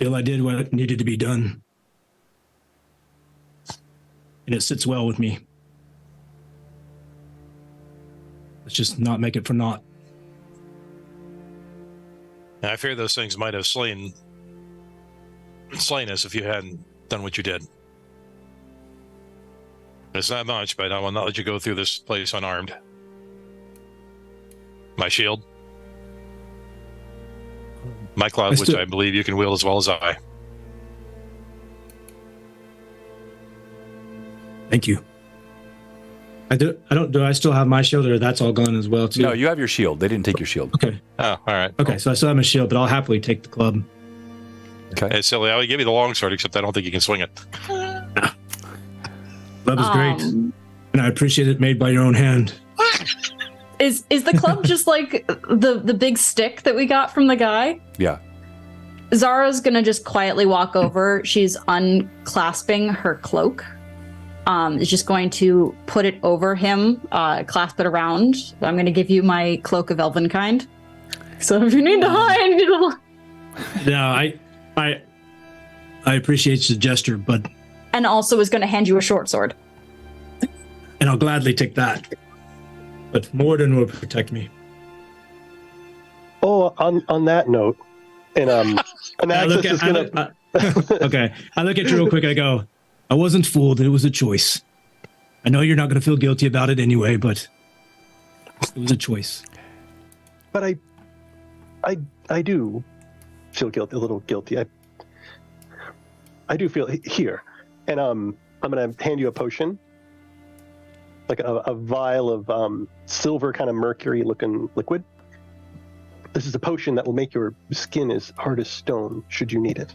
G: feel I did what needed to be done, and it sits well with me. Let's just not make it for naught.
F: I fear those things might have slain us if you hadn't done what you did. It's not much, but I will not let you go through this place unarmed. My shield. My club, which I believe you can wield as well as I.
G: Thank you. Do I still have my shield, or that's all gone as well too?
A: No, you have your shield. They didn't take your shield.
G: Okay.
F: Oh, all right.
G: Okay, so I still have my shield, but I'll happily take the club.
A: Okay.
F: It's silly. I would give you the longsword, except I don't think you can swing it.
G: Club is great, and I appreciate it made by your own hand.
E: Is the club just like the big stick that we got from the guy?
A: Yeah.
E: Zara's gonna just quietly walk over. She's unclasping her cloak. Is just going to put it over him, clasp it around. I'm going to give you my cloak of Elvenkind. So if you need to hide, it'll...
G: No, I appreciate the gesture, but...
E: And also is going to hand you a short sword.
G: And I'll gladly take that. But Morden will protect me.
C: Oh, on that note, and Axis is going to...
G: Okay, I look at you real quick and I go, I wasn't fooled. It was a choice. I know you're not going to feel guilty about it anyway, but it was a choice.
C: But I do feel guilty, a little guilty. I do feel here, and I'm going to hand you a potion, like a vial of silver kind of mercury looking liquid. This is a potion that will make your skin as hard as stone should you need it.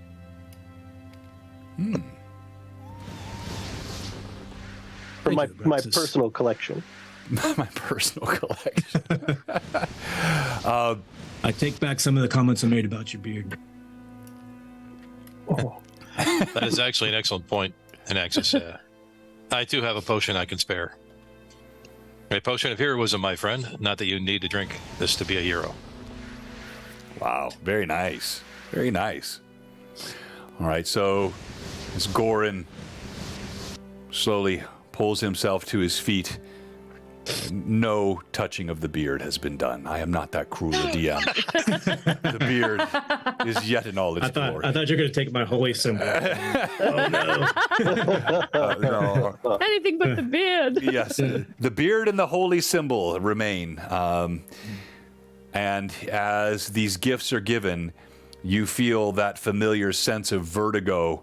C: For my personal collection.
A: My personal collection.
G: I take back some of the comments I made about your beard.
C: Oh.
F: That is actually an excellent point, in Axis. I too have a potion I can spare. A potion of heroism, my friend. Not that you need to drink this to be a hero.
A: Wow, very nice. Very nice. All right, so as Goran slowly pulls himself to his feet, no touching of the beard has been done. I am not that cruel a DM. The beard is yet in all its glory.
G: I thought you were going to take my holy symbol. Oh, no.
A: No.
B: Anything but the beard.
A: Yes, the beard and the holy symbol remain. And as these gifts are given, you feel that familiar sense of vertigo,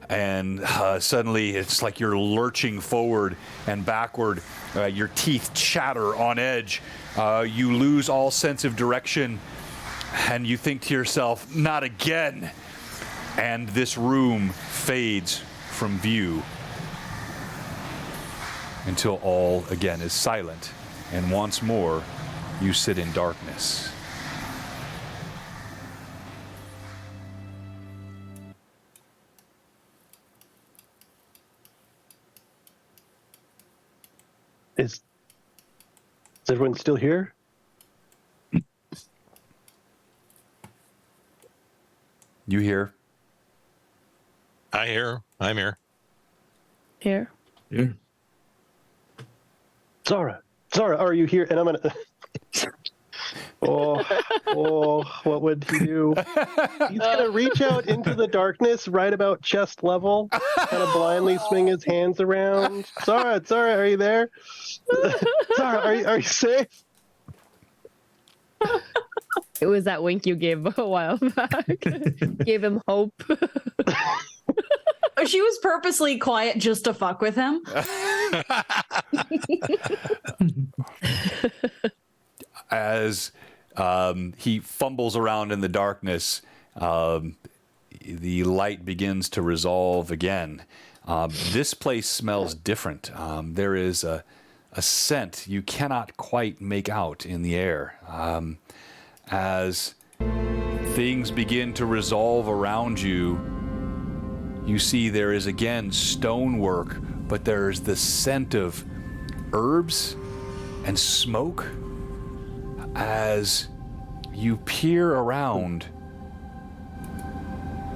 A: and suddenly it's like you're lurching forward and backward. Your teeth chatter on edge. You lose all sense of direction, and you think to yourself, not again. And this room fades from view until all again is silent, and once more you sit in darkness.
C: Is everyone still here?
A: You hear?
F: I'm here.
B: Here.
G: Here.
C: Zara, are you here? And I'm gonna. Oh, what would he do? He's gonna reach out into the darkness, right about chest level, kind of blindly swing his hands around. Zara, are you there? Zara, are you safe?
B: It was that wink you gave a while back. Gave him hope.
E: She was purposely quiet just to fuck with him.
A: As he fumbles around in the darkness, the light begins to resolve again. This place smells different. There is a scent you cannot quite make out in the air. As things begin to resolve around you, you see there is again stonework, but there's the scent of herbs and smoke. As you peer around,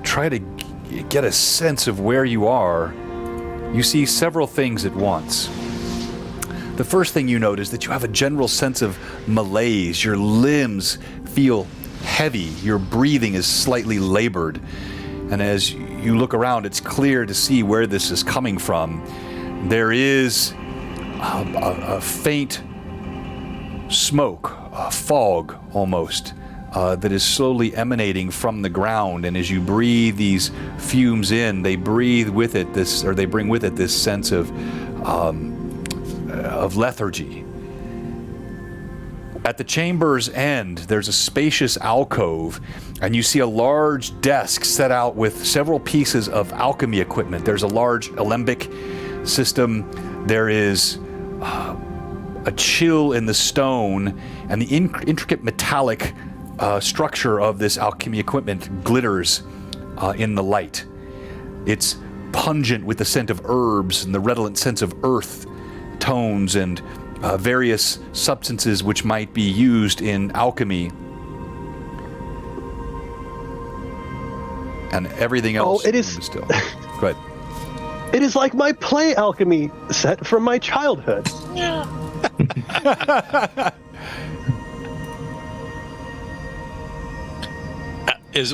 A: try to get a sense of where you are, you see several things at once. The first thing you note is that you have a general sense of malaise. Your limbs feel heavy. Your breathing is slightly labored. And as you look around, it's clear to see where this is coming from. There is a faint smoke, a fog almost, that is slowly emanating from the ground. And as you breathe these fumes in, they bring with it this sense of lethargy. At the chamber's end, there's a spacious alcove, and you see a large desk set out with several pieces of alchemy equipment. There's a large alembic system. There is a chill in the stone, and the intricate metallic structure of this alchemy equipment glitters in the light. It's pungent with the scent of herbs and the redolent sense of earth tones and various substances which might be used in alchemy. And everything else
C: it is
A: still. Go ahead.
C: It is like my play alchemy set from my childhood.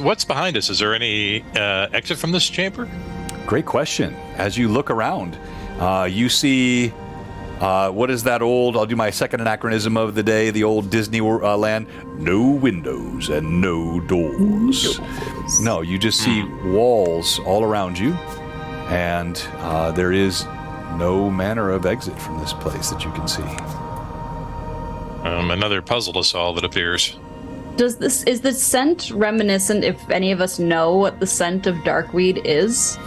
F: What's behind us? Is there any exit from this chamber?
A: Great question. As you look around, you see, what is that old, I'll do my second anachronism of the day, the old Disney land, no windows and no doors. No, you just see walls all around you, and there is no manner of exit from this place that you can see.
F: Another puzzle to solve, it appears.
E: Is the scent reminiscent, if any of us know what the scent of darkweed is?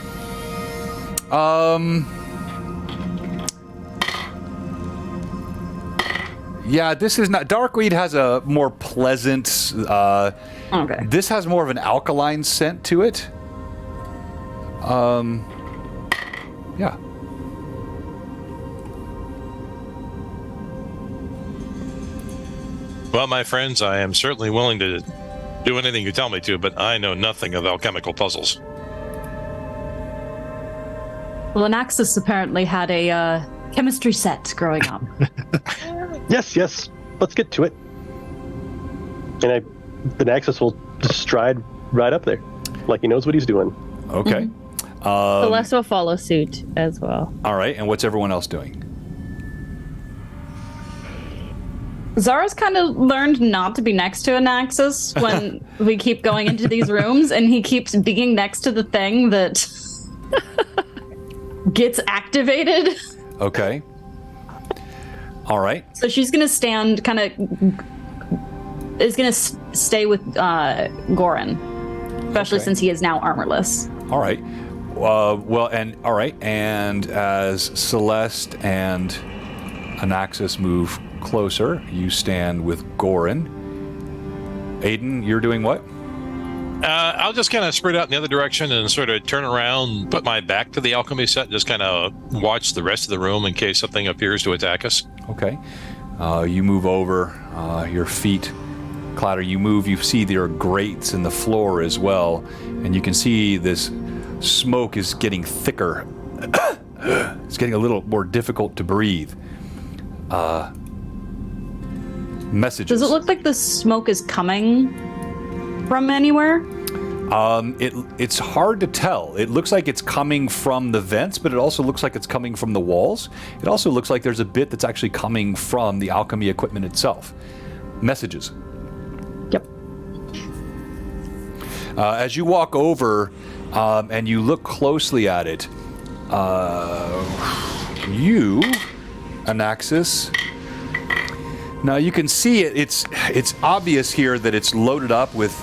A: Yeah, this is not... Darkweed has a more pleasant...
E: Okay.
A: This has more of an alkaline scent to it. Yeah.
F: Well, my friends, I am certainly willing to do anything you tell me to, but I know nothing of alchemical puzzles.
E: Well, Anaxis apparently had a chemistry set growing up.
C: Yes. Let's get to it. And the Naxos will just stride right up there, like he knows what he's doing.
A: Okay.
B: Celeste will follow suit as well.
A: All right, and what's everyone else doing?
E: Zara's kind of learned not to be next to Anaxis when we keep going into these rooms, and he keeps being next to the thing that gets activated.
A: Okay. All right.
E: So she's going to stand is going to stay with Goran, especially since he is now armorless.
A: All right. And as Celeste and Anaxis move closer, you stand with Goran. Aiden, you're doing what?
F: I'll just kind of spread out in the other direction and sort of turn around, put my back to the alchemy set, and just kind of watch the rest of the room in case something appears to attack us.
A: Okay. You move over, your feet clatter. You see there are grates in the floor as well, and you can see this smoke is getting thicker. It's getting a little more difficult to breathe. Messages.
E: Does it look like the smoke is coming from anywhere?
A: It's hard to tell. It looks like it's coming from the vents, but it also looks like it's coming from the walls. It also looks like there's a bit that's actually coming from the alchemy equipment itself. Messages.
E: Yep.
A: As you walk over and you look closely at it, Anaxis. Now you can see it. It's obvious here that it's loaded up with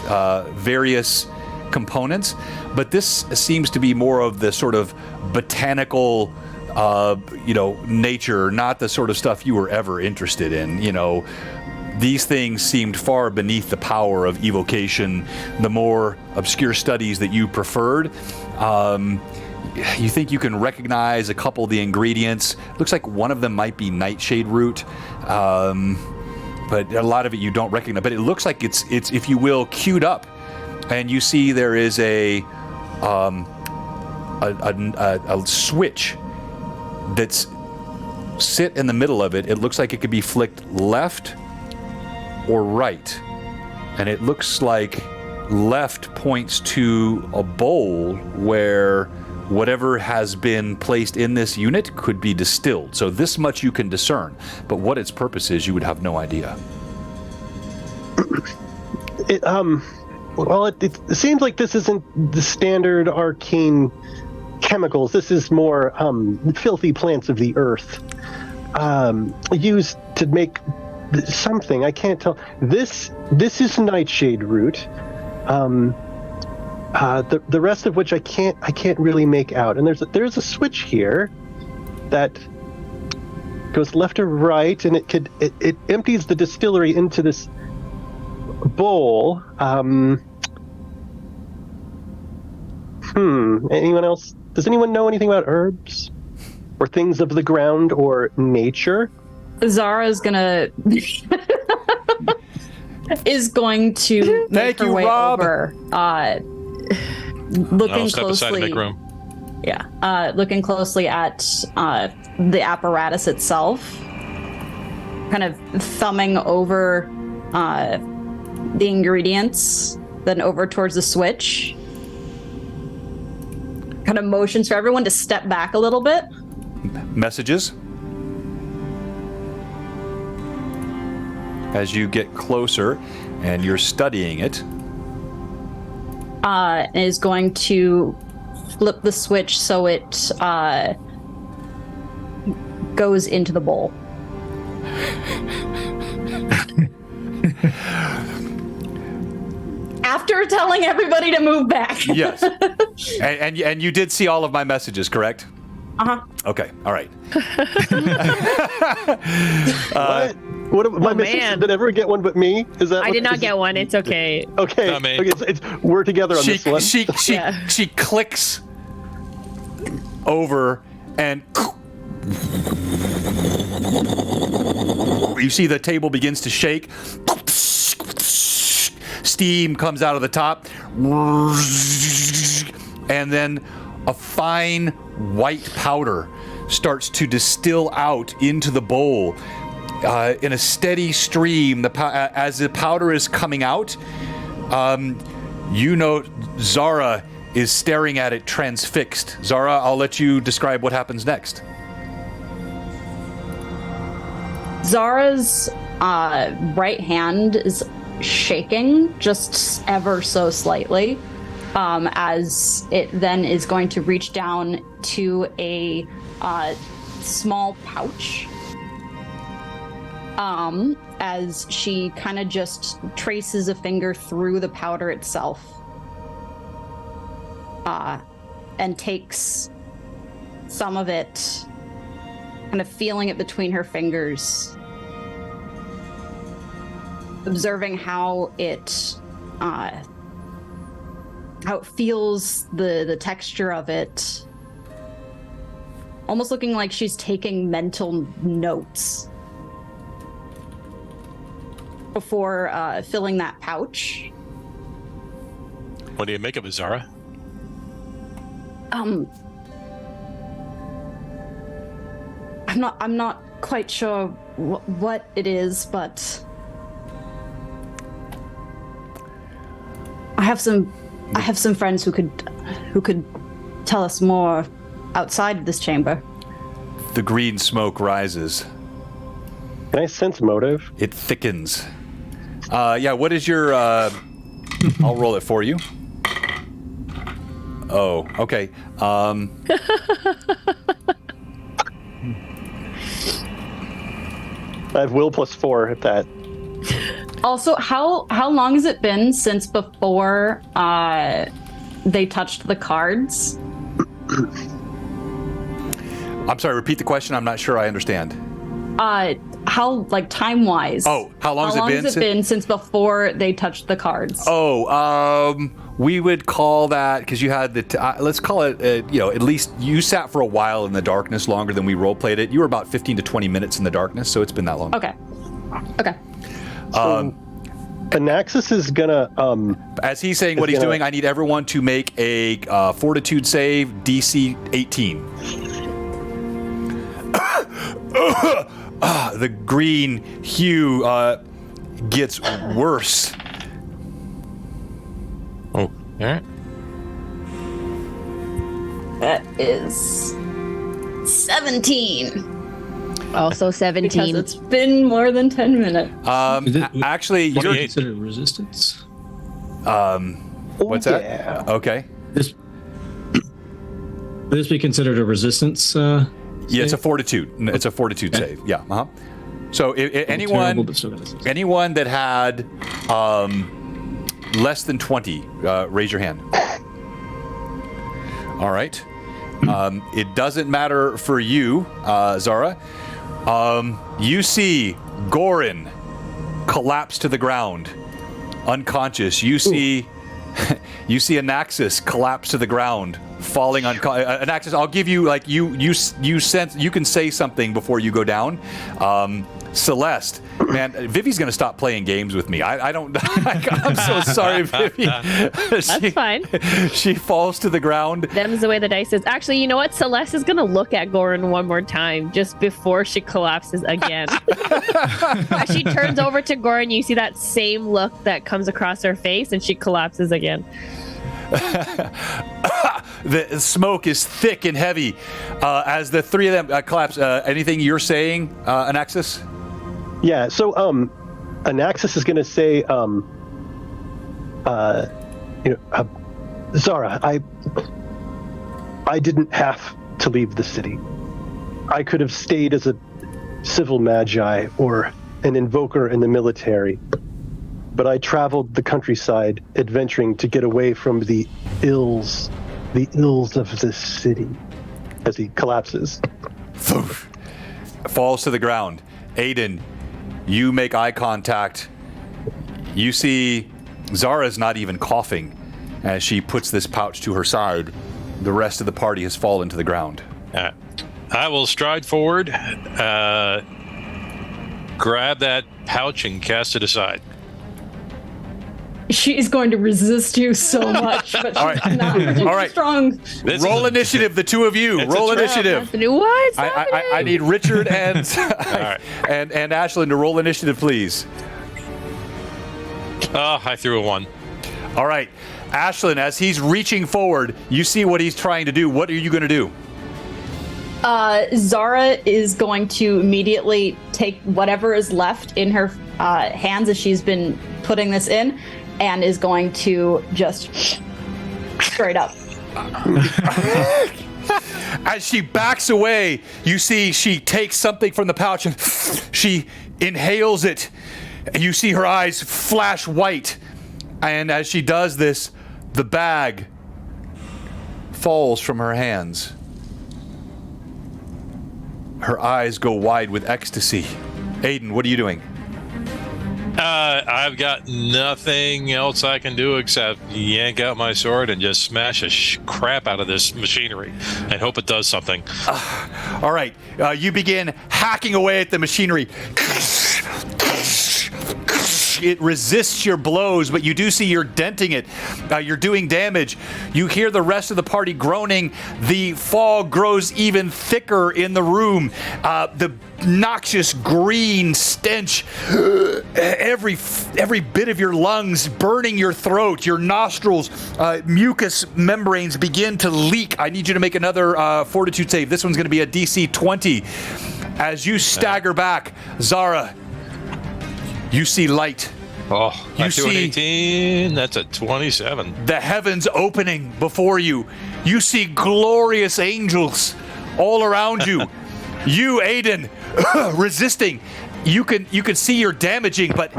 A: various components, but this seems to be more of the sort of botanical, nature, not the sort of stuff you were ever interested in. These things seemed far beneath the power of evocation, the more obscure studies that you preferred. You think you can recognize a couple of the ingredients. Looks like one of them might be nightshade root, but a lot of it you don't recognize. But it looks like it's if you will, queued up, and you see there is a switch that's sit in the middle of it. It looks like it could be flicked left or right, and it looks like left points to a bowl where whatever has been placed in this unit could be distilled. So this much you can discern, but what its purpose is, you would have no idea.
C: It seems like this isn't the standard arcane chemicals. This is more filthy plants of the earth, used to make something. I can't tell. This is nightshade root. The rest of which I can't really make out. And there's a switch here that goes left or right, and it empties the distillery into this bowl. Anyone else? Does anyone know anything about herbs or things of the ground or nature?
E: Zara's gonna is going to make her way
A: Rob.
E: over, looking
F: step aside to
E: closely.
F: make room.
E: Yeah, looking closely at the apparatus itself, kind of thumbing over the ingredients, then over towards the switch. Kind of motions for everyone to step back a little bit.
A: Messages. As you get closer and you're studying it.
E: Is going to flip the switch so it goes into the bowl. After telling everybody to move back.
A: Yes. and you did see all of my messages, correct?
E: Uh-huh.
A: Okay, all right.
C: What my message? Did everyone get one but me? Is that?
B: I did not get one. It's okay.
C: Okay.
F: Not me.
C: Okay, we're together on this one.
A: She clicks over and you see the table begins to shake. Steam comes out of the top, and then a fine white powder starts to distill out into the bowl in a steady stream. As the powder is coming out, Zara is staring at it transfixed. Zara, I'll let you describe what happens next.
E: Zara's right hand is shaking just ever so slightly, as it then is going to reach down to a small pouch, as she kind of just traces a finger through the powder itself, and takes some of it, kind of feeling it between her fingers, observing how it feels, the texture of it, almost looking like she's taking mental notes before filling that pouch.
F: What do you make of it, Zara?
E: I'm not quite sure what it is, but I have some friends who could tell us more outside of this chamber.
A: The green smoke rises.
C: Can I sense motive?
A: It thickens. Yeah, what is your... I'll roll it for you. Oh, okay.
C: I have will +4 at that.
E: Also, how long has it been since before they touched the cards?
A: I'm sorry, repeat the question. I'm not sure I understand.
E: How, like, time-wise?
A: Oh, how long has it been
E: since before they touched the cards?
A: Oh, we would call that, because you had let's call it, at least you sat for a while in the darkness, longer than we role-played it. You were about 15 to 20 minutes in the darkness, so it's been that long.
E: Okay.
C: Anaxis is gonna,
A: as he's saying what he's doing, I need everyone to make a Fortitude save, DC 18. The green hue gets worse.
F: Oh, all right.
E: That is 17.
B: Also
E: Because
B: 17.
E: it's been more than 10 minutes.
A: Actually,
G: Would
A: you're
G: you consider resistance?
A: what's that? Okay.
G: Would this be considered a resistance?
A: Yeah, it's a Fortitude. It's a Fortitude save. Yeah. Uh-huh. So
G: Terrible,
A: anyone
G: but still got assist.
A: anyone that had less than 20, raise your hand. All right. It doesn't matter for you, Zara. You see Gorin collapse to the ground, unconscious. You see Anaxis collapse to the ground, falling Anaxis, I'll give you, like, you sense you can say something before you go down. Celeste, man, Vivi's gonna stop playing games with me. I don't. I'm so sorry, Vivi.
B: That's fine.
A: She falls to the ground.
B: Them's the way the dice is. Actually, you know what? Celeste is gonna look at Goran one more time just before she collapses again. As she turns over to Goran, you see that same look that comes across her face, and she collapses again.
A: The smoke is thick and heavy as the three of them collapse. Anything you're saying, Anaxis?
C: yeah. So, Anaxis is gonna say, Zara, I didn't have to leave the city. I could have stayed as a civil magi or an invoker in the military. But I traveled the countryside, adventuring to get away from the ills of this city. As he collapses.
A: Falls to the ground. Aiden, you make eye contact. You see Zara's not even coughing as she puts this pouch to her side. The rest of the party has fallen to the ground.
F: I will stride forward, grab that pouch, and cast it aside.
E: She's going to resist you so much, but she's
A: All right.
E: not particularly
A: All right.
E: strong.
A: Roll initiative, the two of you.
F: It's
A: Roll
F: a trap.
A: initiative.
B: What's
A: I need Richard and
F: right.
A: and Ashlyn to roll initiative, please.
F: Oh, I threw a 1.
A: All right. Ashlyn, as he's reaching forward, you see what he's trying to do. What are you going to do?
E: Zara is going to immediately take whatever is left in her hands as she's been putting this in, and is going to just straight up.
A: As she backs away, you see she takes something from the pouch and she inhales it. And you see her eyes flash white. And as she does this, the bag falls from her hands. Her eyes go wide with ecstasy. Aiden, what are you doing?
F: I've got nothing else I can do except yank out my sword and just smash the crap out of this machinery and hope it does something.
A: All right, you begin hacking away at the machinery. It resists your blows, but you do see you're denting it. You're doing damage. You hear the rest of the party groaning. The fog grows even thicker in the room. The noxious green stench, every bit of your lungs, burning your throat, your nostrils, mucous membranes begin to leak. I need you to make another fortitude save. This one's going to be a DC 20. As you stagger back, Zara, you see light.
F: Oh,
A: You
F: I threw an
A: see-
F: 18. That's a 27.
A: The heavens opening before you. You see glorious angels all around you. You, Aiden, resisting. You can see you're damaging, but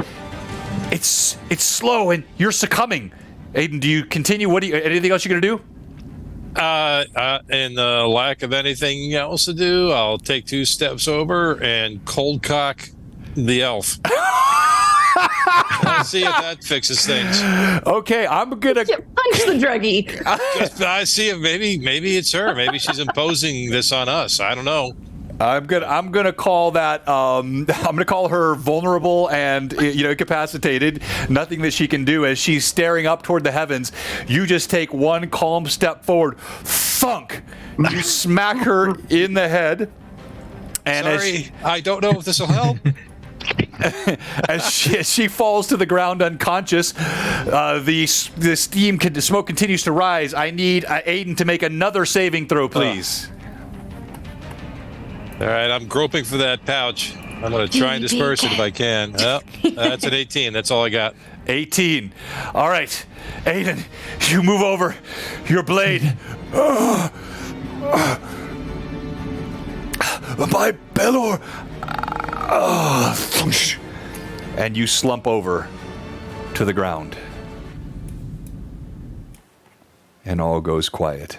A: it's slow and you're succumbing. Aiden, do you continue? Anything else you're gonna do?
F: In the lack of anything else to do, I'll take 2 steps over and cold cock the elf. I'll see if that fixes things.
A: Okay, I'm gonna.
E: Yeah, punch the druggie.
F: I see if maybe it's her. Maybe she's imposing this on us. I don't know.
A: I'm gonna call that. I'm gonna call her vulnerable and incapacitated. Nothing that she can do. As she's staring up toward the heavens, you just take one calm step forward. Thunk! You smack her in the head. And
F: Sorry, I don't know if this will help.
A: as she falls to the ground unconscious, the smoke continues to rise. I need Aiden to make another saving throw, please.
F: All right, I'm groping for that pouch. I'm going to try and disperse it if I can. Oh, that's an 18. That's all I got.
A: 18. All right, Aiden, you move over. Your blade. My Belor. And you slump over to the ground. And all goes quiet.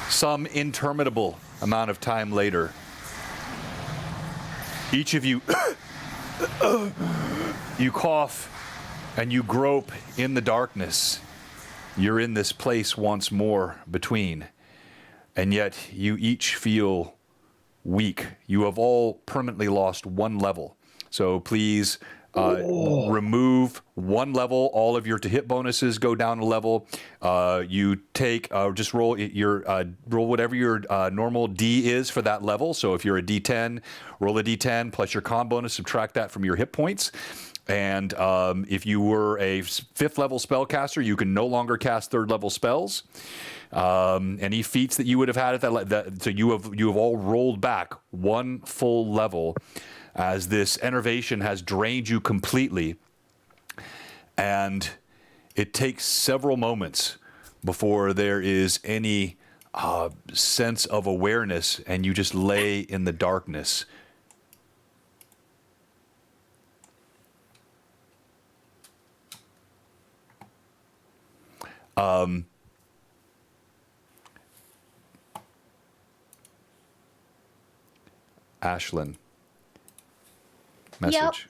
A: Some interminable amount of time later, each of you, you cough and you grope in the darkness. You're in this place once more between, and yet you each feel weak. You have all permanently lost 1 level. So please remove 1 level. All of your to hit bonuses go down a level. You take just roll roll whatever your normal D is for that level. So if you're a D10, roll a D10 plus your con bonus. Subtract that from your hit points. And if you were a 5th level spellcaster, you can no longer cast 3rd level spells. Any feats that you would have had at that so you have all rolled back 1 full level, as this enervation has drained you completely. And it takes several moments before there is any sense of awareness, and you just lay in the darkness. Ashlyn. Message.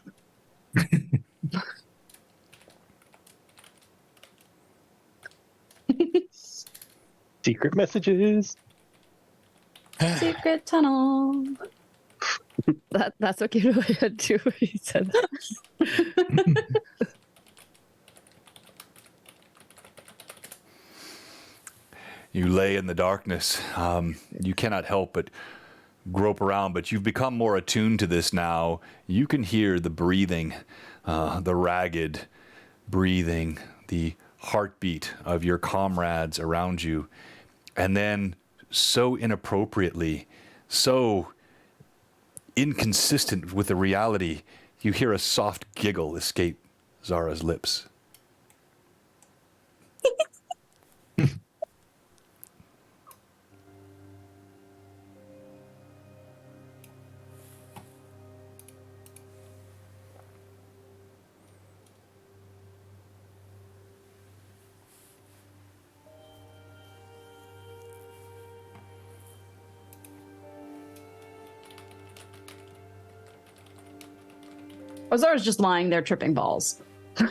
C: Secret messages.
E: Secret tunnel.
B: That's what came to my head too when you said that.
A: You lay in the darkness. You cannot help but grope around, but you've become more attuned to this now. You can hear the breathing, the ragged breathing, the heartbeat of your comrades around you. And then, so inappropriately, so inconsistent with the reality, you hear a soft giggle escape Zara's lips.
E: Ozara's just lying there tripping balls.
A: Yeah,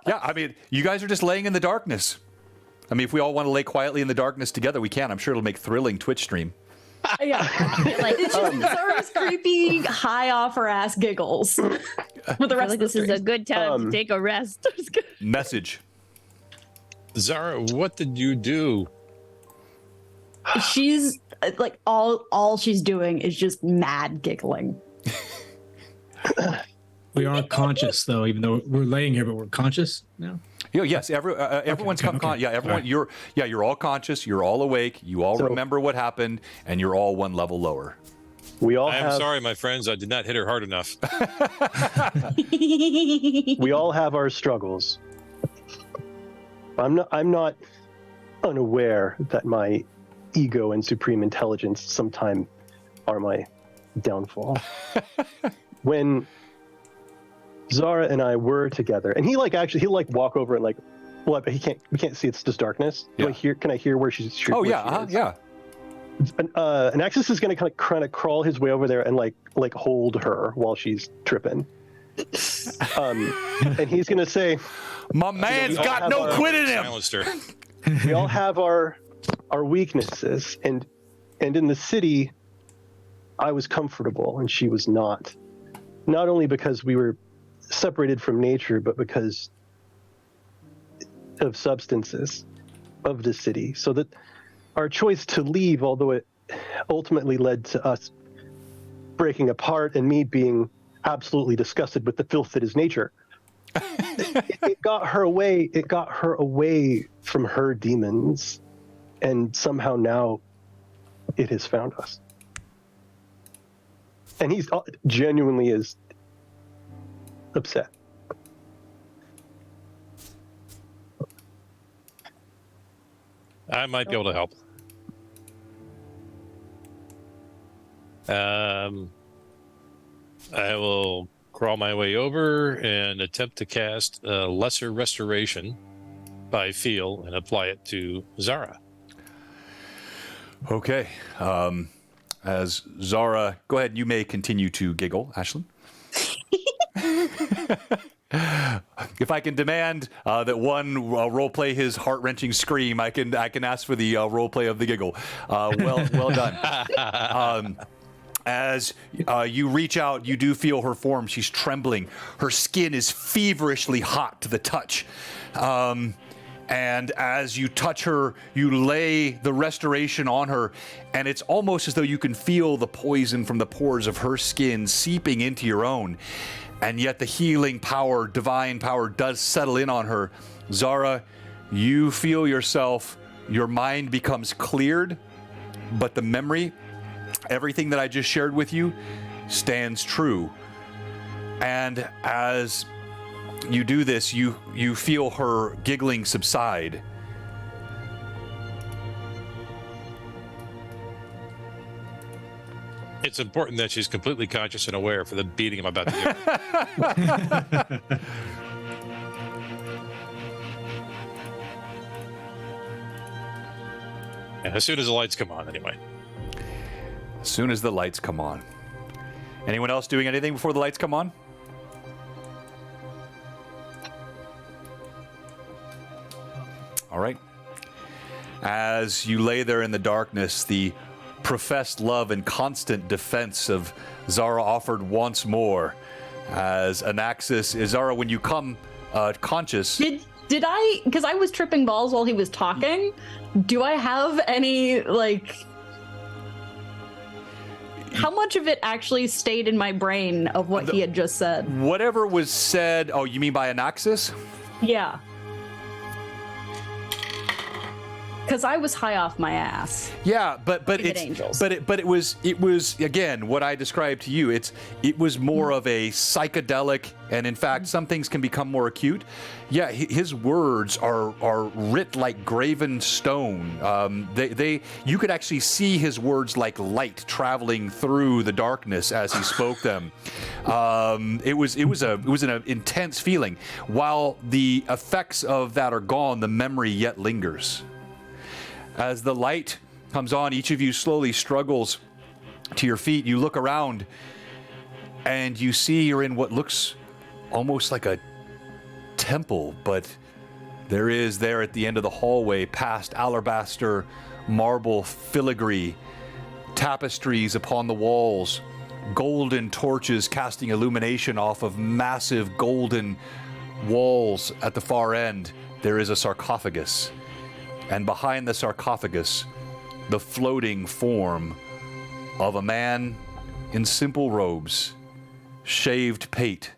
A: I mean, you guys are just laying in the darkness. I mean, if we all want to lay quietly in the darkness together, we can. I'm sure it'll make thrilling Twitch stream.
E: Yeah. Like, it's just Ozara's creepy, high off her ass giggles. With the
B: I
E: rest
B: feel like
E: of
B: this is a good time to take a rest.
A: Message.
F: Zara, what did you do?
E: She's like all she's doing is just mad giggling.
G: We are conscious, though, even though we're laying here, but we're conscious now.
A: Yes, everyone's
G: okay.
A: Yeah, everyone.
G: All
A: right. You're all conscious. You're all awake. You all remember what happened, and you're all 1 level lower.
C: We all
F: I am
C: have
F: sorry, my friends. I did not hit her hard enough.
C: we all have our struggles. I'm not unaware that my ego and supreme intelligence sometime are my downfall. When Zara and I were together, and he'll walk over and but we can't see, it's just darkness.
A: Yeah.
C: Can I hear where she's
A: Oh
C: where
A: yeah,
C: she is? And Axis is going to kind of crawl his way over there and like hold her while she's tripping. And he's going to say,
A: my man's got no quit in him.
F: Silenced her.
C: we all have our weaknesses, and in the city I was comfortable and she was not only because we were separated from nature, but because of substances of the city. So that our choice to leave, although it ultimately led to us breaking apart and me being absolutely disgusted with the filth that is nature, it got her away. It got her away from her demons, and somehow now it has found us. And he's genuinely is upset.
F: I might be able to help. I will crawl my way over and attempt to cast Lesser Restoration by feel and apply it to Zara.
A: Okay. As Zara, go ahead. You may continue to giggle, Ashlyn. If I can demand that one roleplay his heart-wrenching scream, I can ask for the roleplay of the giggle. Well done. As you reach out, you do feel her form. She's trembling. Her skin is feverishly hot to the touch. And as you touch her, you lay the restoration on her, and it's almost as though you can feel the poison from the pores of her skin seeping into your own. And yet the healing power, divine power, does settle in on her. Zara, you feel yourself, your mind becomes cleared, but the memory, everything that I just shared with you, stands true. And as you do this, you feel her giggling subside.
F: It's important that she's completely conscious and aware for the beating I'm about to give her. And as soon as the lights come on, anyway.
A: As soon as the lights come on. Anyone else doing anything before the lights come on? All right. As you lay there in the darkness, the professed love and constant defense of Zara offered once more. As Anaxis, Zara, when you come conscious...
E: Did I, because I was tripping balls while he was talking, do I have any, how much of it actually stayed in my brain of what he had just said?
A: Whatever was said... Oh, you mean by Anaxis?
E: Yeah. Because I was high off my ass.
A: Yeah, but
E: Good angels.
A: it was again what I described to you. It was more of a psychedelic, and in fact, some things can become more acute. Yeah, his words are writ like graven stone. You could actually see his words like light traveling through the darkness as he spoke them. It was an intense feeling. While the effects of that are gone, the memory yet lingers. As the light comes on, each of you slowly struggles to your feet. You look around, and you see you're in what looks almost like a temple, but there at the end of the hallway, past alabaster, marble filigree, tapestries upon the walls, golden torches casting illumination off of massive golden walls at the far end. There is a sarcophagus. And behind the sarcophagus, the floating form of a man in simple robes, shaved pate.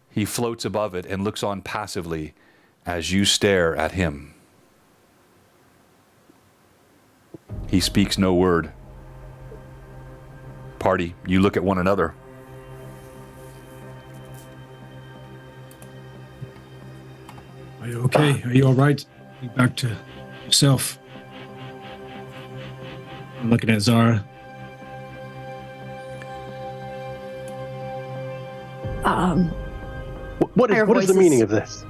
A: He floats above it and looks on passively as you stare at him. He speaks no word. Party, you look at one another.
G: Are you okay? Are you all right? Get back to yourself. I'm looking at Zara.
C: What
E: Her
C: is
E: voice
C: the
E: is-
C: meaning of this?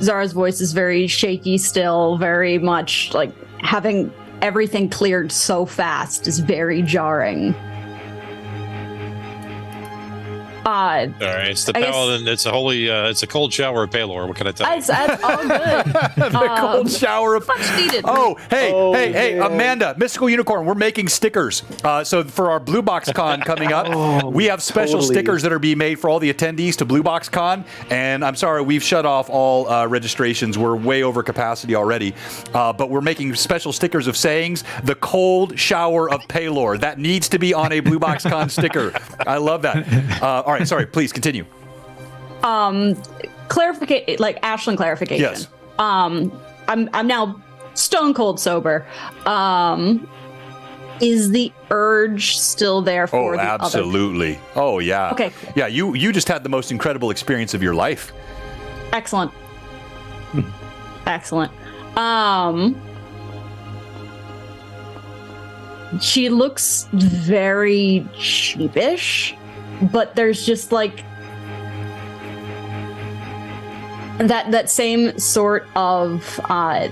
E: Zara's voice is very shaky still, very much like having everything cleared so fast is very jarring.
F: All right, it's the
E: I guess-
F: paladin. It's a holy. It's a cold shower of Palor. What can I tell you?
E: That's all good.
A: The cold shower of...
E: Much needed.
A: Oh, hey,
C: Oh,
A: hey,
C: man.
A: Amanda, Mystical Unicorn, we're making stickers. So for our Blue Box Con coming up, we have special
C: totally.
A: stickers that are being made for all the attendees to Blue Box Con. And I'm sorry, we've shut off all registrations. We're way over capacity already. But we're making special stickers of sayings, the cold shower of Palor. That needs to be on a Blue Box Con sticker. I love that. All right, sorry, please continue.
E: Clarification, like Ashlyn clarification.
A: Yes.
E: I'm now stone cold sober. Is the urge still there for
A: Oh,
E: the other?
A: absolutely. Oh, yeah.
E: Okay.
A: Yeah, you just had the most incredible experience of your life.
E: Excellent. Excellent. She looks very sheepish, but there's just like that same sort of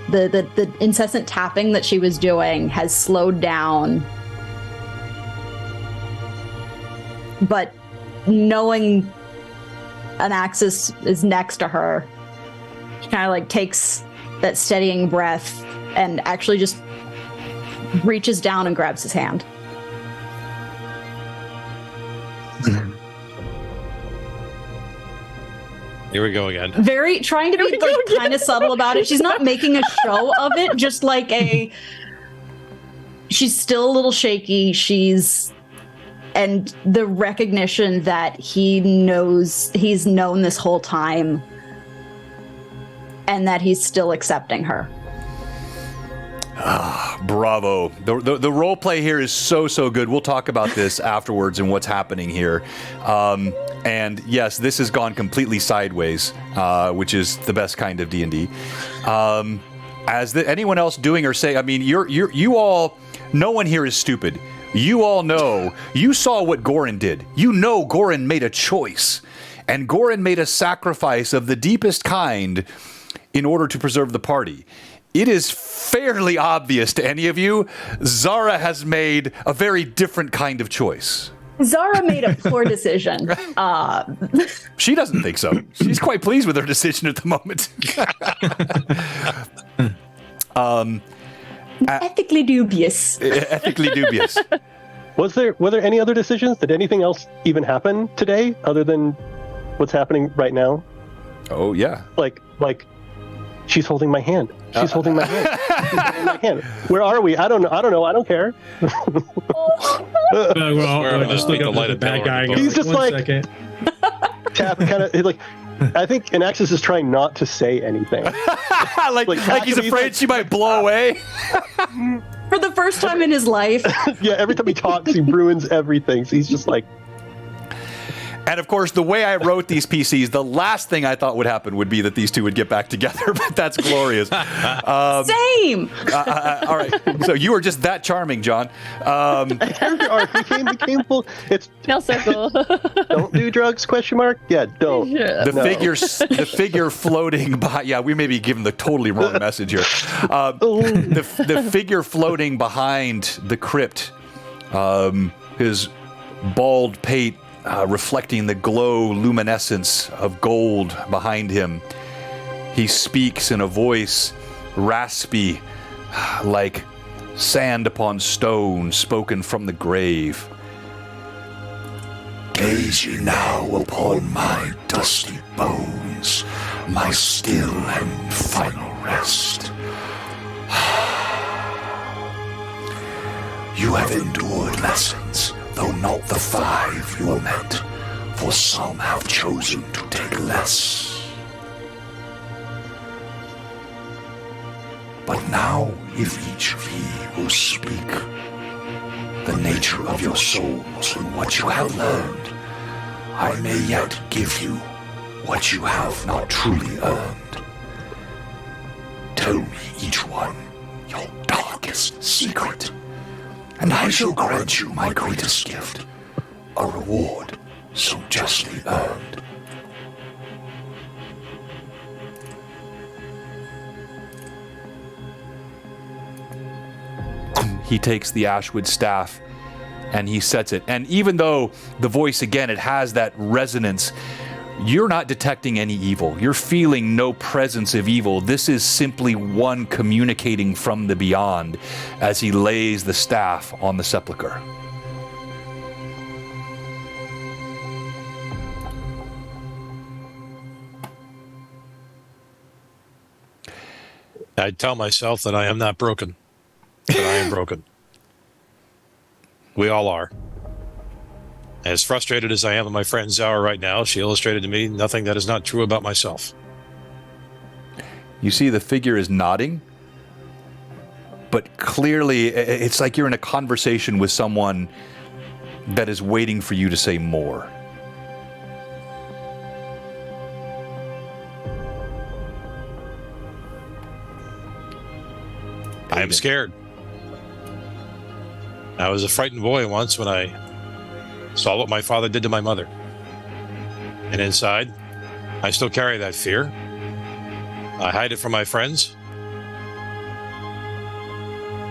E: the incessant tapping that she was doing has slowed down. But knowing an Axis is next to her, she kind of like takes that steadying breath and actually just reaches down and grabs his hand.
F: Here we go again.
E: Very trying to be like kind of subtle about it. She's not making a show of it, just like she's still a little shaky. And the recognition that he's known this whole time and that he's still accepting her.
A: Bravo. The role play here is so good. We'll talk about this afterwards and what's happening here. And yes, this has gone completely sideways, which is the best kind of D&D. Anyone else doing or say, I mean, you all, no one here is stupid. You all know, you saw what Goran did. You know Goran made a choice. And Goran made a sacrifice of the deepest kind in order to preserve the party. It is fairly obvious to any of you, Zara has made a very different kind of choice.
E: Zara made a poor decision.
A: She doesn't think so. She's quite pleased with her decision at the moment.
E: Ethically dubious.
A: Ethically dubious.
C: Were there any other decisions? Did anything else even happen today other than what's happening right now?
A: Oh, yeah.
C: Like she's holding my hand. She's holding my hand. She's holding my hand. Where are we? I don't know. I don't care.
G: We're just
F: make
G: looking
F: the
G: at
F: light
G: the
F: of
G: bad
F: Palor
G: guy.
F: on the
G: And
C: He's
G: goes,
C: just
G: "One
C: like-
G: second."
C: Tap kind of like. I think Anaxis is trying not to say anything.
A: like he's
C: he's
A: afraid
C: like-
A: she might blow away.
E: For the first time in his life.
C: Yeah, every time he talks, he ruins everything. So he's just like.
A: And of course, the way I wrote these PCs, the last thing I thought would happen would be that these two would get back together, but that's glorious.
E: Same.
A: All right, so you are just that charming, John.
C: Character arc became full. It's
B: No circle.
C: don't do drugs? ? Yeah, don't.
A: The figure floating by. Yeah, we may be giving the totally wrong message here. The figure floating behind the crypt, his bald pate reflecting the glow luminescence of gold behind him. He speaks in a voice raspy, like sand upon stone spoken from the grave.
H: Gaze ye now upon my dusty bones, my still and final rest. You have endured lessons, though not the 5 you were meant, for some have chosen to take less. But now, if each of ye will speak, the nature of your souls and what you have learned, I may yet give you what you have not truly earned. Tell me, each one, your darkest secret, and I shall grant you my greatest gift, a reward so justly earned.
A: He takes the Ashwood staff and he sets it. And even though the voice, again, it has that resonance, you're not detecting any evil. You're feeling no presence of evil. This is simply one communicating from the beyond as he lays the staff on the sepulcher.
F: I tell myself that I am not broken, but I am broken. We all are. As frustrated as I am with my friend Zara right now, she illustrated to me nothing that is not true about myself.
A: You see the figure is nodding, but clearly it's like you're in a conversation with someone that is waiting for you to say more.
F: I am scared. I was a frightened boy once when I saw what my father did to my mother. And inside, I still carry that fear. I hide it from my friends.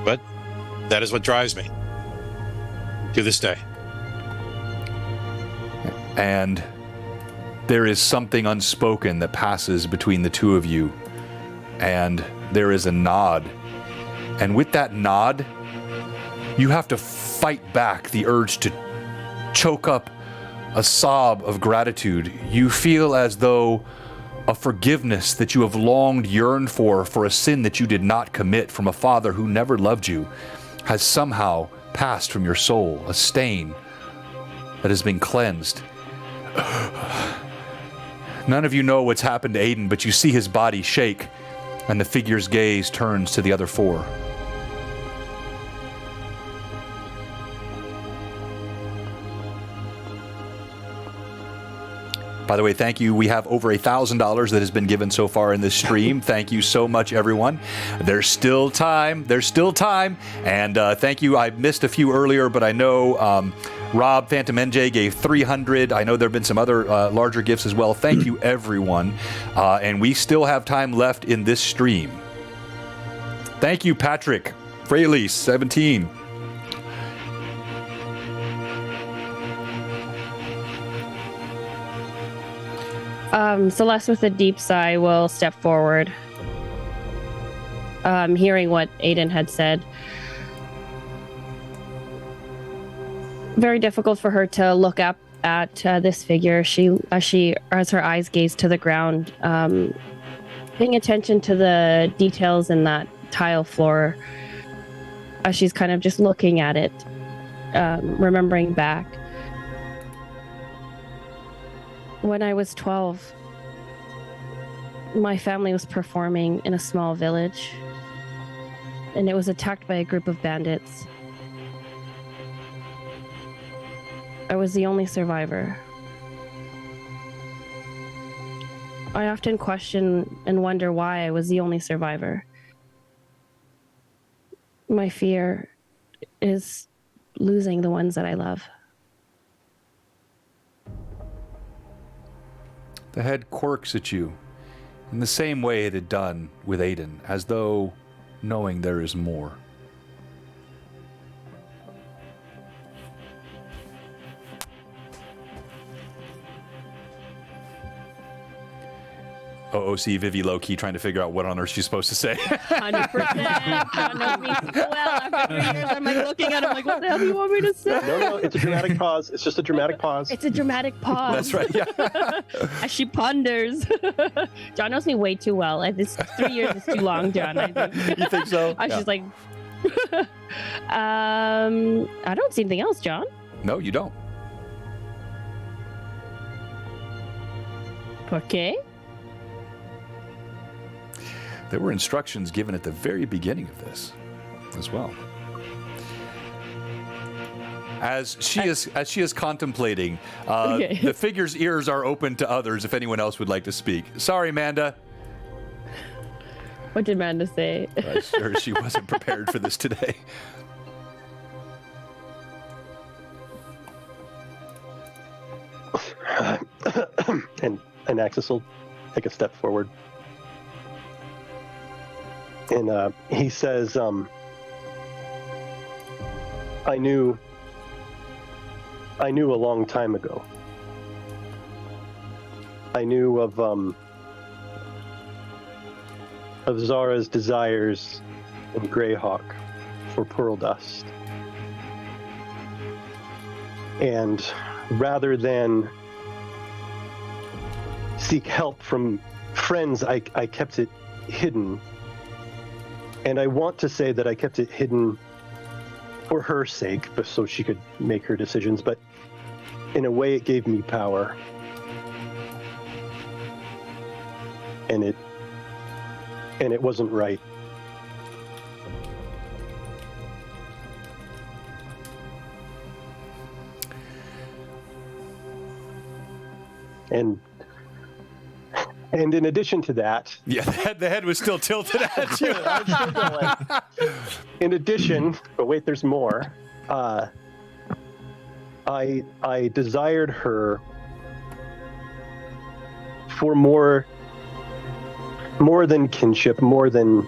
F: But that is what drives me to this day.
A: And there is something unspoken that passes between the two of you. And there is a nod. And with that nod, you have to fight back the urge to choke up a sob of gratitude. You feel as though a forgiveness that you have longed, yearned for a sin that you did not commit from a father who never loved you, has somehow passed from your soul, a stain that has been cleansed. None of you know what's happened to Aiden, but you see his body shake, and the figure's gaze turns to the other four. By the way, thank you. We have over $1,000 that has been given so far in this stream. Thank you so much, everyone. There's still time. There's still time. And thank you. I missed a few earlier, but I know Rob Phantom NJ gave 300. I know there have been some other larger gifts as well. Thank you, everyone. And we still have time left in this stream. Thank you, Patrick Fraley, 17.
B: Celeste, with a deep sigh, will step forward. Hearing what Aiden had said. Very difficult for her to look up at this figure. As her eyes gaze to the ground, paying attention to the details in that tile floor, as she's kind of just looking at it, remembering back. When I was 12, my family was performing in a small village, and it was attacked by a group of bandits. I was the only survivor. I often question and wonder why I was the only survivor. My fear is losing the ones that I love.
A: The head quirks at you in the same way it had done with Aiden, as though knowing there is more. OOC Vivi low-key trying to figure out what on earth she's supposed to say.
B: 100%. John knows me so well. After 3 years, I'm like looking at him like, what the hell do you want me to say?
C: No, it's a dramatic pause. It's just a dramatic pause.
B: It's a dramatic pause.
A: That's right, yeah.
B: As she ponders. John knows me way too well. This 3 years is too long, John. I think.
A: You think so?
B: I was just like, I don't see anything else, John.
A: No, you don't.
B: Okay.
A: There were instructions given at the very beginning of this as well. As she is contemplating,
B: Okay.
A: the figure's ears are open to others if anyone else would like to speak. Sorry, Amanda.
B: What did Amanda say?
A: Sure, she wasn't prepared for this today.
C: And Axis will take a step forward. And he says, I knew a long time ago. I knew of Zara's desires in Greyhawk for pearl dust. And rather than seek help from friends, I kept it hidden. And I want to say that I kept it hidden for her sake, but so she could make her decisions, but in a way it gave me power. And it wasn't right. And in addition to that...
A: Yeah, the head was still tilted at you.
C: In addition, but wait, there's more. I desired her for more than kinship, more than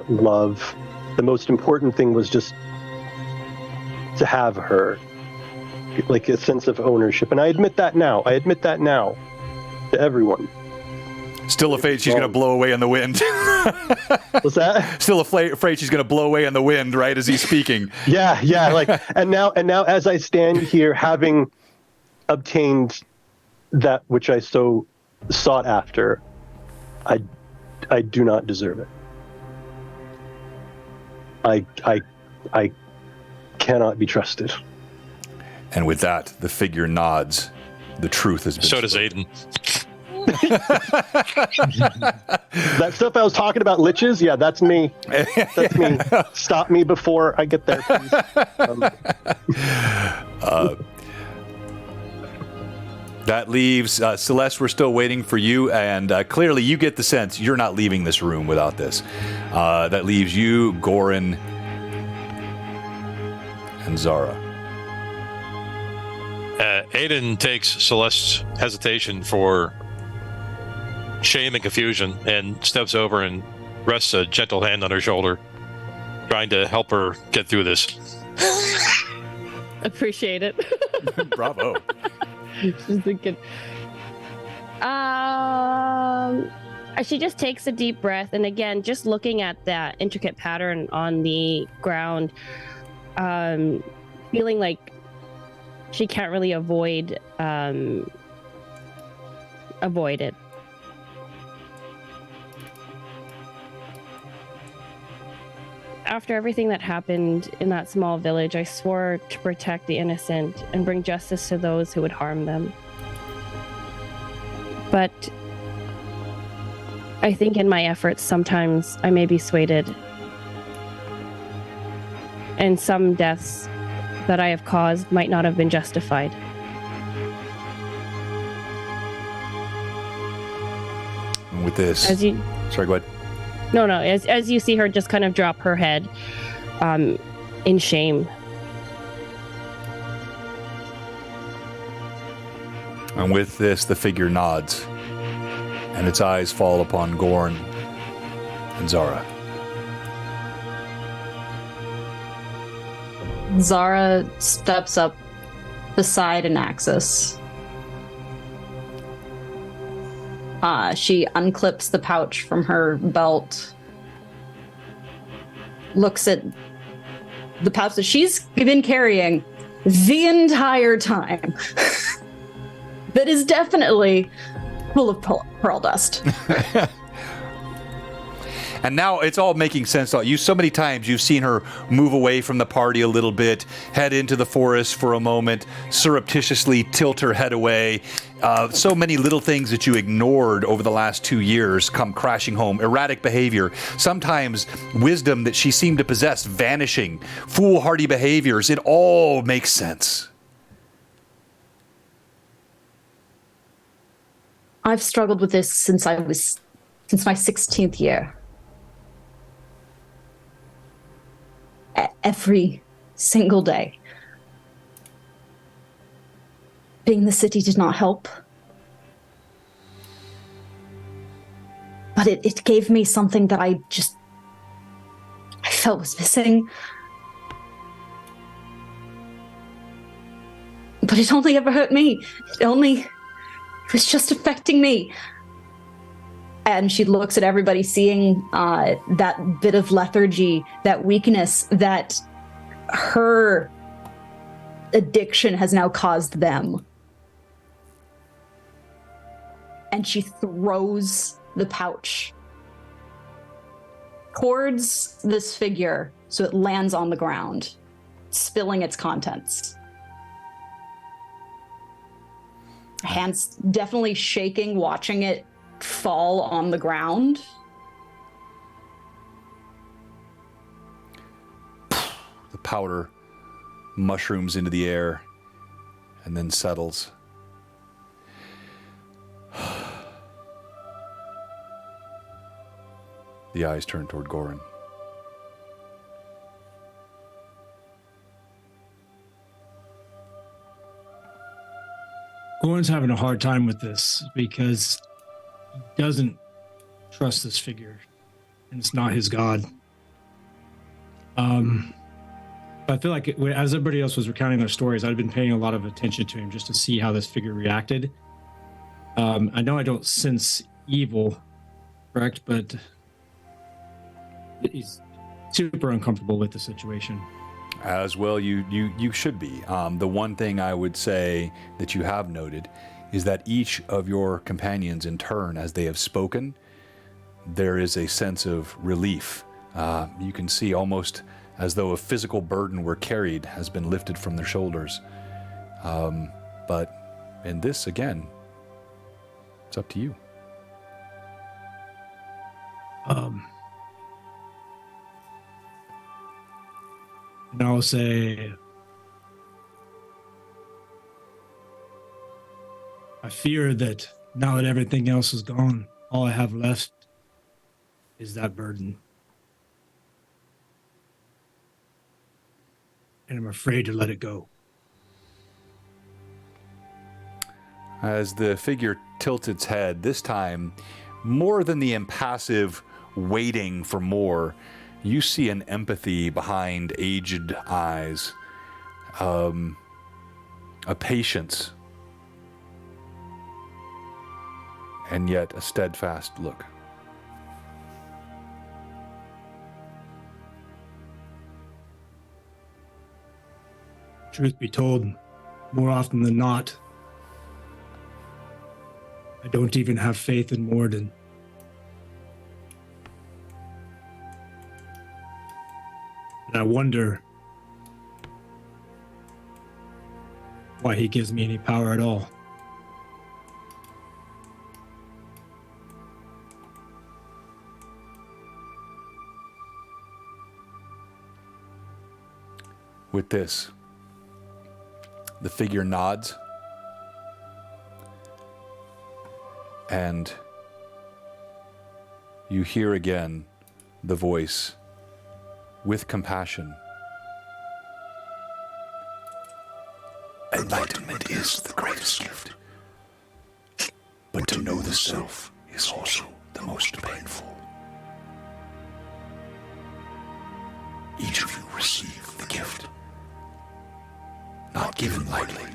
C: love. The most important thing was just to have her, like a sense of ownership. And I admit that now. To everyone.
A: Still afraid she's going to blow away in the wind.
C: What's that?
A: Still afraid she's going to blow away in the wind, right, as he's speaking.
C: Yeah. Like, and now, as I stand here, having obtained that which I so sought after, I do not deserve it. I cannot be trusted.
A: And with that, the figure nods. The truth has been
F: So does
A: spoken.
F: Aiden.
C: That stuff I was talking about, liches, yeah, that's me. That's me. Stop me before I get there, please.
A: That leaves Celeste. We're still waiting for you, and clearly you get the sense you're not leaving this room without this. That leaves you, Goran, and Zara.
F: Aiden takes Celeste's hesitation for shame and confusion and steps over and rests a gentle hand on her shoulder, trying to help her get through this.
B: Appreciate it.
A: Bravo.
B: She's thinking. She just takes a deep breath, and again, just looking at that intricate pattern on the ground, feeling like she can't really avoid it. After everything that happened in that small village, I swore to protect the innocent and bring justice to those who would harm them. But I think in my efforts, sometimes I may be swayed, and some deaths that I have caused might not have been justified.
A: And with this, sorry, go ahead.
B: No. As you see her just kind of drop her head, in shame.
A: And with this, the figure nods, and its eyes fall upon Gorn and Zara.
E: Zara steps up beside an Axis. She unclips the pouch from her belt, looks at the pouch that she's been carrying the entire time. That is definitely full of pearl dust.
A: And now it's all making sense. You so many times you've seen her move away from the party a little bit, head into the forest for a moment, surreptitiously tilt her head away. So many little things that you ignored over the last 2 years come crashing home. Erratic behavior, sometimes wisdom that she seemed to possess vanishing, foolhardy behaviors. It all makes sense.
E: I've struggled with this since my 16th year. Every single day. Being in the city did not help. But it gave me something that I felt was missing. But it only ever hurt me. It was just affecting me. And she looks at everybody, seeing that bit of lethargy, that weakness that her addiction has now caused them. And she throws the pouch towards this figure so it lands on the ground, spilling its contents. Hands definitely shaking, watching it fall on the ground.
A: The powder mushrooms into the air and then settles. The eyes turn toward Goran.
G: Goran's having a hard time with this because he doesn't trust this figure, and it's not his god. I feel like as everybody else was recounting their stories, I'd been paying a lot of attention to him just to see how this figure reacted. I know I don't sense evil, correct? But he's super uncomfortable with the situation.
A: As well, you should be. The one thing I would say that you have noted is that each of your companions in turn, as they have spoken, there is a sense of relief. You can see almost as though a physical burden were carried has been lifted from their shoulders. But in this, again, it's up to you.
G: And I'll say, I fear that now that everything else is gone, all I have left is that burden. And I'm afraid to let it go.
A: As the figure tilts its head, this time, more than the impassive waiting for more, you see an empathy behind aged eyes, a patience, and yet a steadfast look.
G: Truth be told, more often than not, I don't even have faith in Morden. And I wonder why he gives me any power at all.
A: With this, the figure nods, and you hear again the voice with compassion.
H: Enlightenment is the greatest gift. But to know the self is also the most painful. Each of you receive the gift, not given lightly,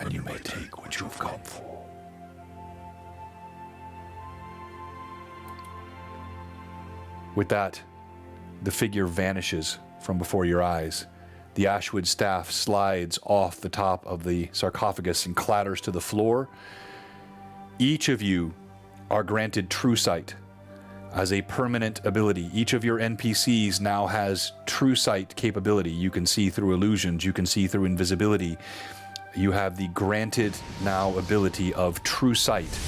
H: and you may take what you have come for.
A: With that, the figure vanishes from before your eyes. The ashwood staff slides off the top of the sarcophagus and clatters to the floor. Each of you are granted true sight, as a permanent ability. Each of your NPCs now has true sight capability. You can see through illusions, you can see through invisibility. You have the granted now ability of true sight,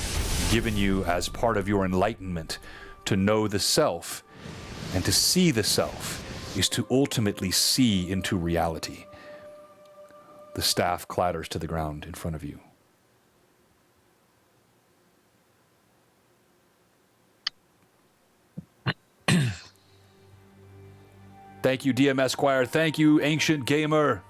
A: given you as part of your enlightenment. To know the self and to see the self is to ultimately see into reality. The staff clatters to the ground in front of you. Thank you, DM Esquire. Thank you, Ancient Gamer.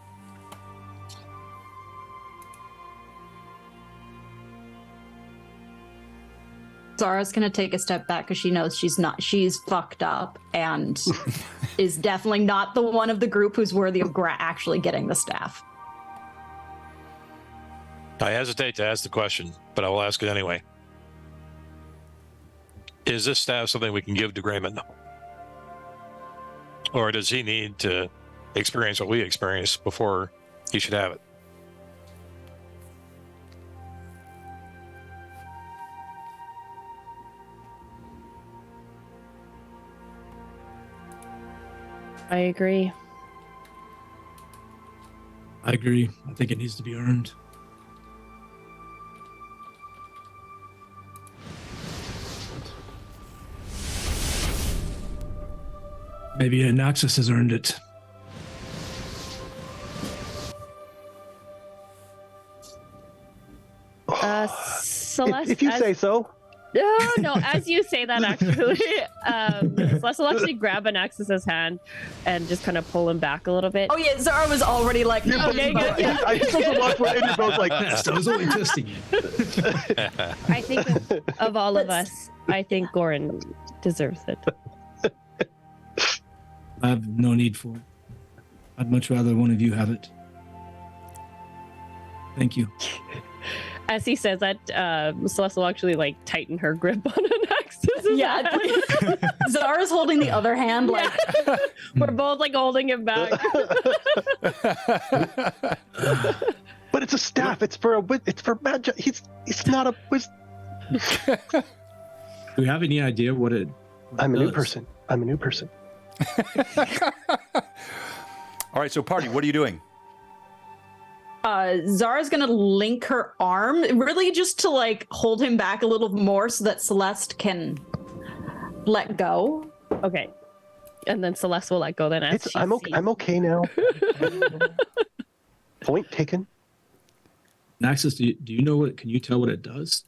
E: Zara's gonna take a step back because she knows she's fucked up and is definitely not the one of the group who's worthy of actually getting the staff.
F: I hesitate to ask the question, but I will ask it anyway. Is this staff something we can give to Grayman? Or does he need to experience what we experienced before he should have it?
B: I agree.
G: I agree. I think it needs to be earned. Maybe Naxos has earned it.
B: Celeste,
C: If you say so.
B: No, as you say that, actually, Celeste will actually grab Anaxis's hand and just kind of pull him back a little bit.
E: Oh yeah, Zara was already like,
B: Okay, good. Yeah.
C: I just want to watch what you're both like.
G: Yes, I was only testing you.
B: I think of all of us, I think Goran deserves it.
G: I have no need for it. I'd much rather one of you have it. Thank you.
B: As he says that, Celeste will actually like tighten her grip on Anaxis's hand.
E: Zara's holding the other hand, like
B: We're both like holding him back.
C: But it's a staff. It's for magic. He's not a wizard.
G: Do we have any idea what it
C: I'm a new
G: does?
C: person. I'm a new person.
A: All right, so party, what are you doing?
E: Zara's gonna link her arm, really just to like hold him back a little more so that Celeste can let go.
B: Okay. And then Celeste will let go then as she
C: I'm okay.
B: sees.
C: I'm okay now. Point taken.
G: Naxos, do you know what? Can you tell what it does?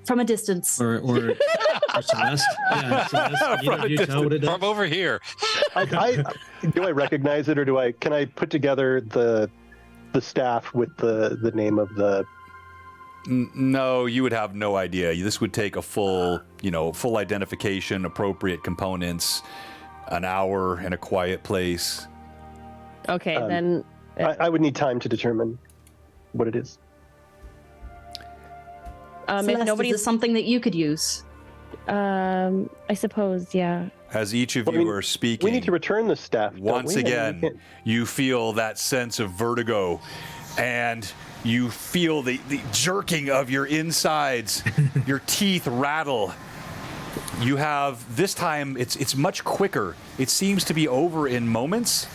E: From a distance.
G: Or Celeste? Yeah, Celeste. Do you tell what it does?
F: From over here.
C: Do I recognize it, or can I put together the staff with the name of the?
A: No, you would have no idea. This would take a full identification, appropriate components, an hour in a quiet place.
B: Okay, then
C: I would need time to determine what it is.
E: Celeste,
B: if nobody's
E: is this something that you could use?
B: I suppose, yeah.
A: As each of you are speaking,
C: We need to return the staff. don't
A: once
C: we? I mean, we
A: again,
C: can't-
A: you feel that sense of vertigo, and you feel the jerking of your insides. Your teeth rattle. You have, this time, it's much quicker. It seems to be over in moments,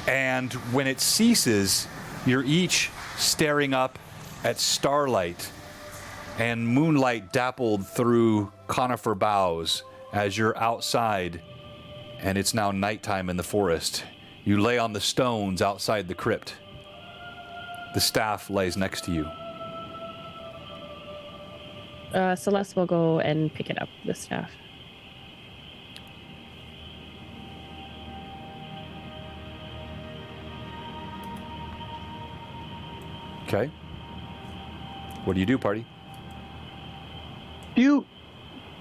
A: and when it ceases, you're each staring up at starlight and moonlight dappled through conifer boughs as you're outside, and it's now nighttime in the forest. You lay on the stones outside the crypt. The staff lays next to you.
B: Celeste will go and pick it up, the staff.
A: Okay. What do you do, party?
C: Do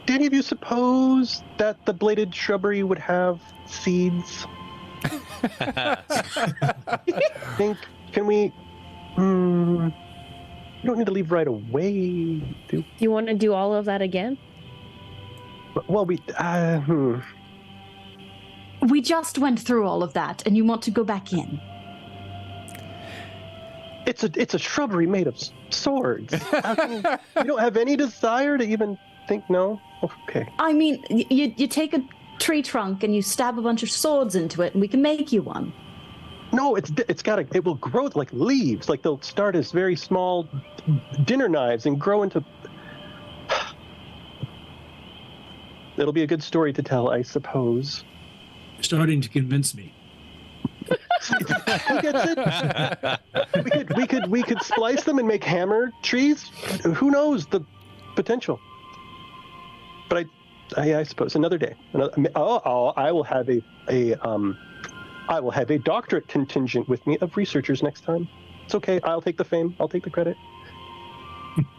C: any of you suppose that the bladed shrubbery would have seeds? Can we? You don't need to leave right away.
B: Do you want to do all of that again?
C: Well,
E: We just went through all of that, and you want to go back in.
C: It's a shrubbery made of swords. You don't have any desire to even think no? Okay.
E: I mean, you take a tree trunk and you stab a bunch of swords into it, and we can make you one.
C: No, it will grow like leaves. Like they'll start as very small dinner knives and grow into. It'll be a good story to tell, I suppose.
G: You're starting to convince me.
C: Who gets it? We could splice them and make hammer trees. Who knows the potential? But I suppose another day. I will have I will have a doctorate contingent with me of researchers next time. It's okay. I'll take the fame. I'll take the credit.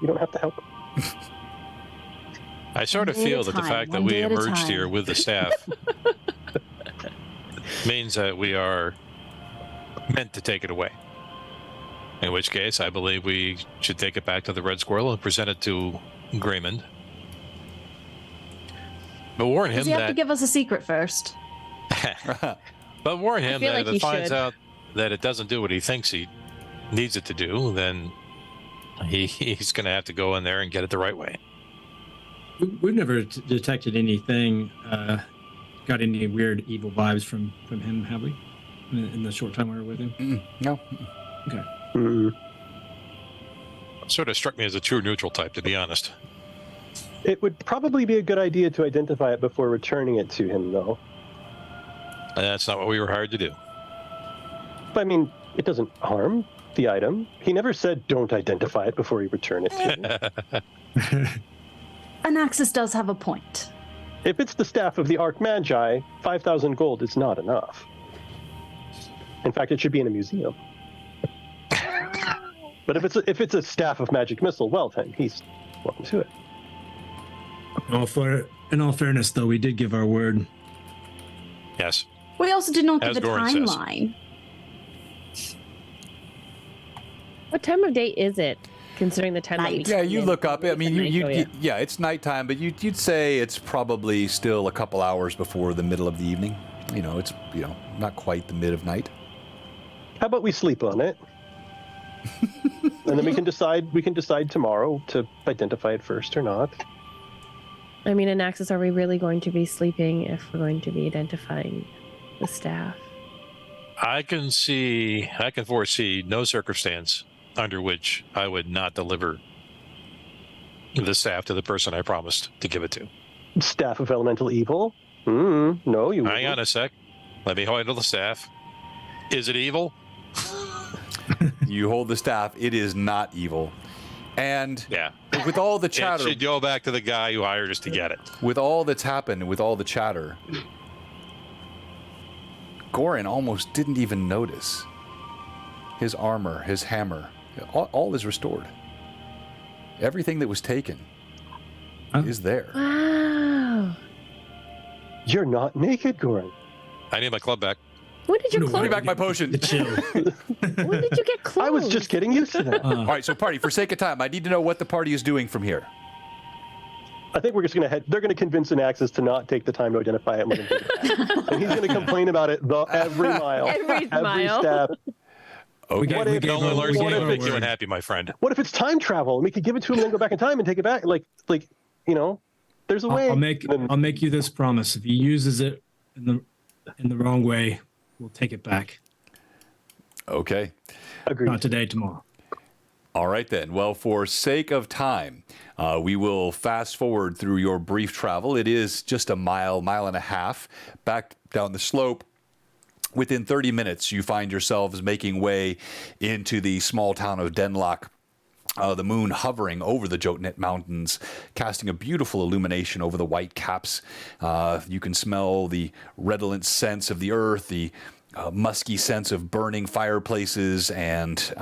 C: You don't have to help.
F: I sort of feel that the fact that we emerged here with the staff means that we are meant to take it away. In which case, I believe we should take it back to the Red Squirrel and present it to Graymond. But warn him
E: Does he have
F: that...
E: to give us a secret first?
F: But warn him that
B: like
F: if
B: he
F: it finds
B: should.
F: out that it doesn't do what he thinks he needs it to do, then he's going to have to go in there and get it the right way.
G: We've never detected anything, got any weird evil vibes from him, have we? In the short time we were with him?
A: No.
G: Okay.
C: Mm-mm.
F: Sort of struck me as a true neutral type, to be honest.
C: It would probably be a good idea to identify it before returning it to him, though.
F: That's not what we were hired to do.
C: But I mean, it doesn't harm the item. He never said don't identify it before you return it to him.
E: Anaxis does have a point.
C: If it's the staff of the Archmagi, 5,000 gold is not enough. In fact, it should be in a museum. But if it's a staff of magic missile, well then, he's welcome to it.
G: In all fairness, though, we did give our word.
F: Yes.
E: We also did not
F: As
E: give a
F: Goran says.
E: timeline.
B: What time of day is it, considering the time that we
E: Night.
A: Yeah,
B: came
A: you
B: in?
A: look up. I mean,
B: Night,
A: yeah, it's nighttime, but you'd say it's probably still a couple hours before the middle of the evening. It's not quite the mid of night.
C: How about we sleep on it? And then we can decide tomorrow to identify it first or not.
B: I mean, in Axis, are we really going to be sleeping if we're going to be identifying the staff?
F: I can foresee no circumstance under which I would not deliver the staff to the person I promised to give it to.
C: Staff of elemental evil? No, you
F: Hang on a sec. Let me handle the staff. Is it evil?
A: You hold the staff. It is not evil. And
F: Yeah.
A: with all the
F: It
A: chatter,
F: should go back to the guy who hired us to get it.
A: with all that's happened, with all the chatter, Goran almost didn't even notice. His armor, his hammer, all is restored. Everything that was taken is there.
B: Wow.
C: You're not naked, Goran.
F: I need my club back.
B: When did your
G: No,
A: Give me
B: clothes?
A: back my potion.
G: The chill.
B: When did you get clothes?
C: I was just getting used to that.
A: All right, so party, for sake of time, I need to know what the party is doing from here.
C: I think we're just gonna they're gonna convince Anaxis to not take the time to identify it. And he's gonna complain about it every mile.
B: Every mile.
C: step.
A: Okay.
C: What if-
F: You can only learn
C: we
F: to
C: gave our
F: make you
G: word.
F: unhappy, my friend.
C: What if it's time travel and we could give it to him and then go back in time and take it back? There's a way.
G: I'll make you this promise. If he uses it in the wrong way, we'll take it back.
A: Okay.
C: Agreed.
G: Not today, tomorrow.
A: All right, then. Well, for sake of time, we will fast forward through your brief travel. It is just a mile and a half back down the slope. Within 30 minutes, you find yourselves making way into the small town of Denlock. The moon hovering over the Jotnet Mountains, casting a beautiful illumination over the white caps. You can smell the redolent scents of the earth, the musky sense of burning fireplaces, and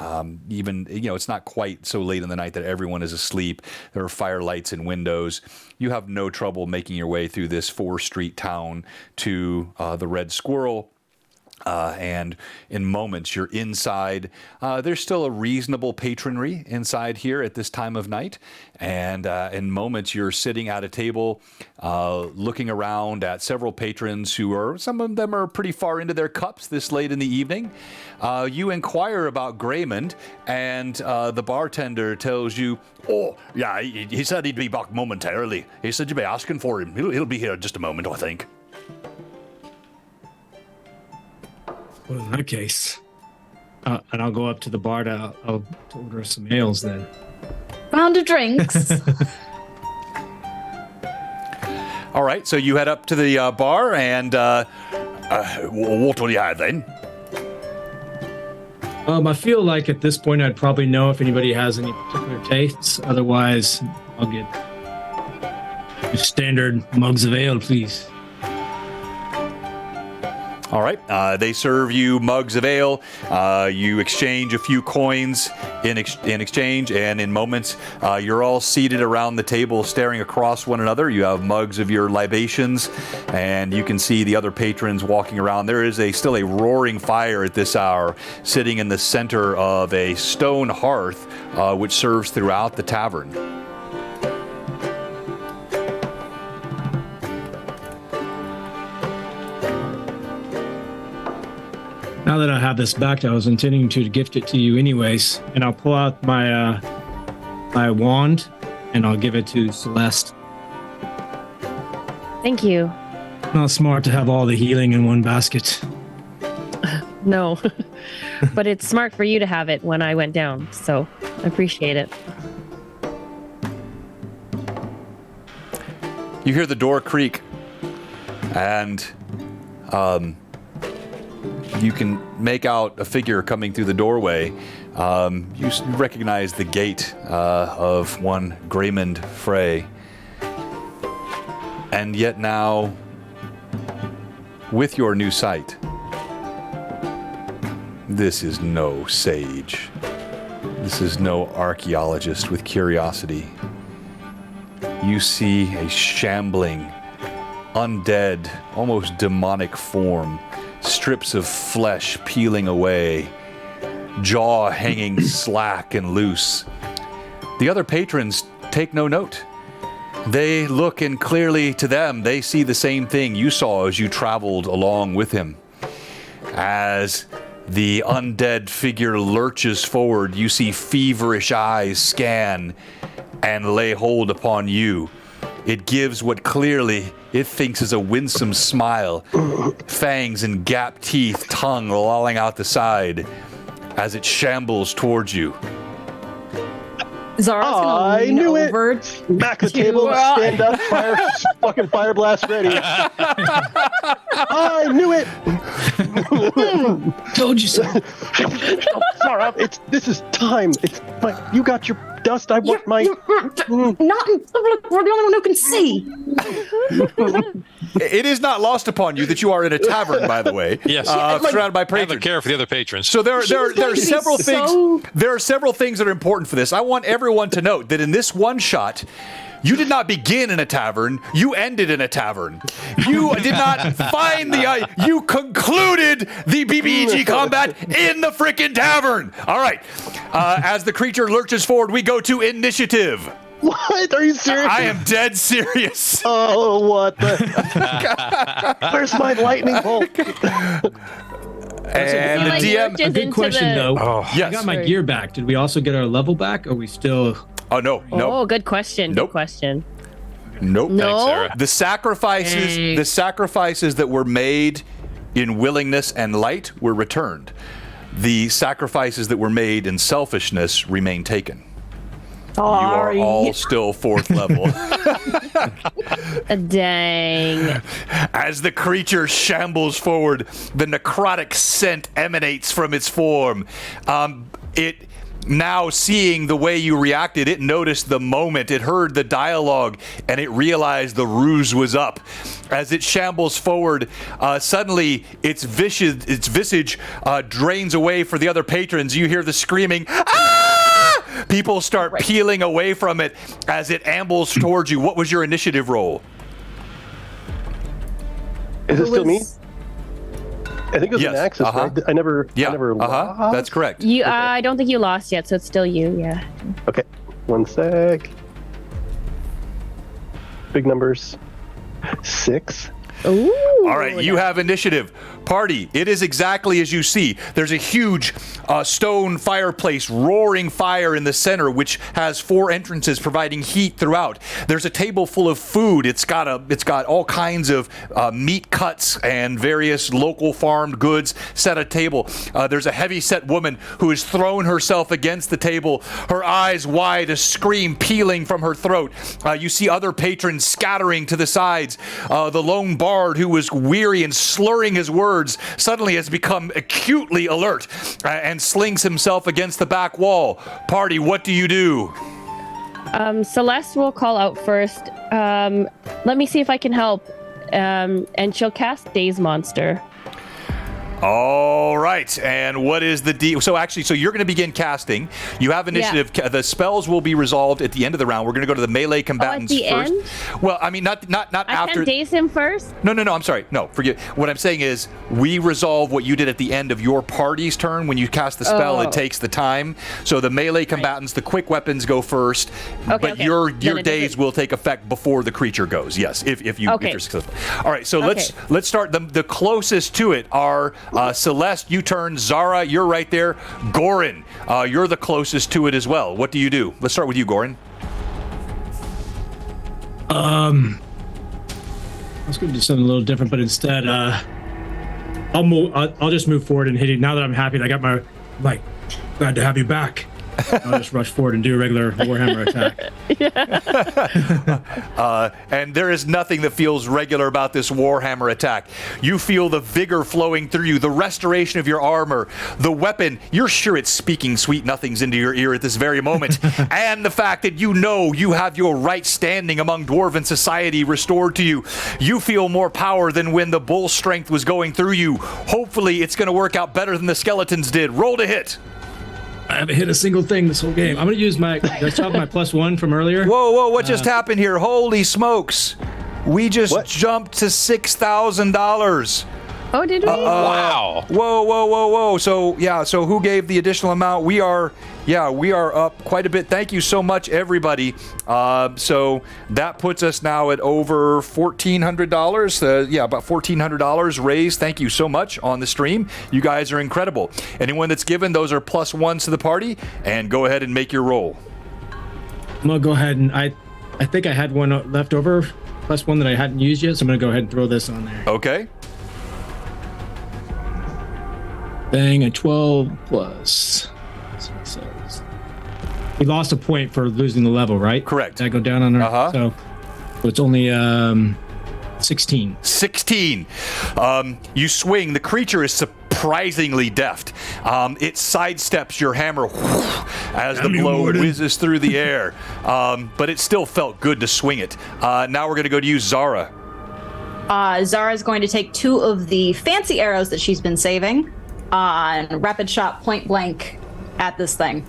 A: even, it's not quite so late in the night that everyone is asleep. There are firelights in windows. You have no trouble making your way through this 4-street town to the Red Squirrel. And in moments, you're inside. There's still a reasonable patronry inside here at this time of night. And in moments, you're sitting at a table, looking around at several patrons some of them are pretty far into their cups this late in the evening. You inquire about Graymond, and the bartender tells you, "Oh, yeah, he said he'd be back momentarily. He said you'd be asking for him. He'll be here in just a moment, I think."
G: Well, in that case, and I'll go up to the bar to order some ales then.
E: Round of drinks.
A: All right, so you head up to the bar, and what will you have then?
G: I feel like at this point I'd probably know if anybody has any particular tastes. Otherwise, I'll get standard mugs of ale, please.
A: All right. They serve you mugs of ale. You exchange a few coins in exchange, and in moments, you're all seated around the table staring across one another. You have mugs of your libations, and you can see the other patrons walking around. There is still a roaring fire at this hour, sitting in the center of a stone hearth, which serves throughout the tavern.
G: Now that I have this back, I was intending to gift it to you anyways, and I'll pull out my my wand and I'll give it to Celeste.
B: Thank you.
G: Not smart to have all the healing in one basket.
B: No, but it's smart for you to have it when I went down, so I appreciate it.
A: You hear the door creak, and you can make out a figure coming through the doorway. You recognize the gait of one Graymond Frey. And yet now, with your new sight, this is no sage. This is no archaeologist with curiosity. You see a shambling, undead, almost demonic form, strips of flesh peeling away, jaw hanging slack and loose. The other patrons take no note. They look, and clearly to them, they see the same thing you saw as you traveled along with him. As the undead figure lurches forward, you see feverish eyes scan and lay hold upon you. It gives what clearly it thinks is a winsome smile, fangs and gap teeth, tongue lolling out the side as it shambles towards you.
E: Zara's gonna lean over.
C: Back of the table, stand up, fucking fire blast ready. I knew it.
G: Told you so.
C: This is time. You got your dust. I want my.
E: Not in public. We're the only one who can see.
A: It is not lost upon you that you are in a tavern, by the way.
F: Yes.
A: Surrounded by
F: I have a
A: patrons.
F: care for the other patrons.
A: So there are several things. There are several things that are important for this. I want everyone to note that in this one shot, you did not begin in a tavern. You ended in a tavern. You did not find the. You concluded the BBEG combat in the frickin' tavern. All right. As the creature lurches forward, we go to initiative.
C: What? Are you serious?
A: I am dead serious.
C: Oh, what the? Where's my lightning bolt?
A: And the DM.
G: A good question, though.
A: Oh, yes.
G: I got my gear back. Did we also get our level back? Or are we still?
A: Oh no!
B: Oh, good question.
A: Nope.
B: Good question.
A: Nope.
B: No.
F: Thanks, Sarah.
A: The sacrifices that were made in willingness and light were returned. The sacrifices that were made in selfishness remain taken.
B: Sorry.
A: You are all still 4th level.
B: Dang.
A: As the creature shambles forward, the necrotic scent emanates from its form. It now, seeing the way you reacted, it noticed the moment, it heard the dialogue, and it realized the ruse was up. As it shambles forward, suddenly its visage drains away for the other patrons. You hear the screaming, "Ah!" People start peeling away from it as it ambles towards you. What was your initiative roll?
C: Is it still me? I think it was
A: Yes,
C: an Axis, right? I never lost.
A: That's correct.
B: You, I don't think you lost yet, so it's still you. Yeah.
C: Okay, 1 sec. Big numbers. 6.
B: Ooh.
A: All right, you have initiative. Party, it is exactly as you see. There's a huge stone fireplace, roaring fire in the center, which has 4 entrances providing heat throughout. There's a table full of food. It's got all kinds of meat cuts and various local farmed goods set at a table. There's a heavy-set woman who has thrown herself against the table, her eyes wide, a scream pealing from her throat. You see other patrons scattering to the sides. The lone bard, who was weary and slurring his words, suddenly has become acutely alert and slings himself against the back wall. Party, what do you do?
B: Celeste will call out first. Let me see if I can help. And she'll cast Daze Monster.
A: All right, and what is the deal? So you're going to begin casting. You have initiative. Yeah. The spells will be resolved at the end of the round. We're going to go to the melee combatants
B: at the
A: first.
B: End?
A: Well, I mean, not after.
B: I can daze him first?
A: No, I'm sorry. No, forget. What I'm saying is we resolve what you did at the end of your party's turn. When you cast the spell, it takes the time. So the melee combatants, the quick weapons go first, but your daze will take effect before the creature goes. Yes, if you're successful. All right, so let's start. The closest to it are Celeste, you turn. Zara, you're right there. Goran, you're the closest to it as well. What do you do? Let's start with you, Goran.
G: I was going to do something a little different, but instead, I'll just move forward and hit it. Now that I'm happy that I got my, glad to have you back. I'll just rush forward and do a regular Warhammer attack.
A: And there is nothing that feels regular about this Warhammer attack. You feel the vigor flowing through you, the restoration of your armor, the weapon. You're sure it's speaking sweet nothings into your ear at this very moment. And the fact that you know you have your right standing among dwarven society restored to you. You feel more power than when the bull strength was going through you. Hopefully it's going to work out better than the skeletons did. Roll to hit.
G: I haven't hit a single thing this whole game. I'm going to use my +1 from earlier.
A: Whoa, what just happened here? Holy smokes. We just jumped to $6,000.
B: Oh, did we?
F: Wow.
A: Whoa. So who gave the additional amount? We are up quite a bit. Thank you so much, everybody. So that puts us now at over $1,400. About $1,400 raised. Thank you so much on the stream. You guys are incredible. Anyone that's given, those are +1s to the party. And go ahead and make your roll.
G: I'm going to go ahead and I think I had one left over, +1 that I hadn't used yet. So I'm going to go ahead and throw this on there.
A: Okay.
G: Bang, a 12 plus. We lost a point for losing the level, right?
A: Correct.
G: Did I go down on her? So it's only 16.
A: 16. You swing. The creature is surprisingly deft. It sidesteps your hammer as the blow whizzes through the air. But it still felt good to swing it. Now we're going to go to you, Zara.
E: Zara's going to take 2 of the fancy arrows that she's been saving and rapid shot point blank at this thing.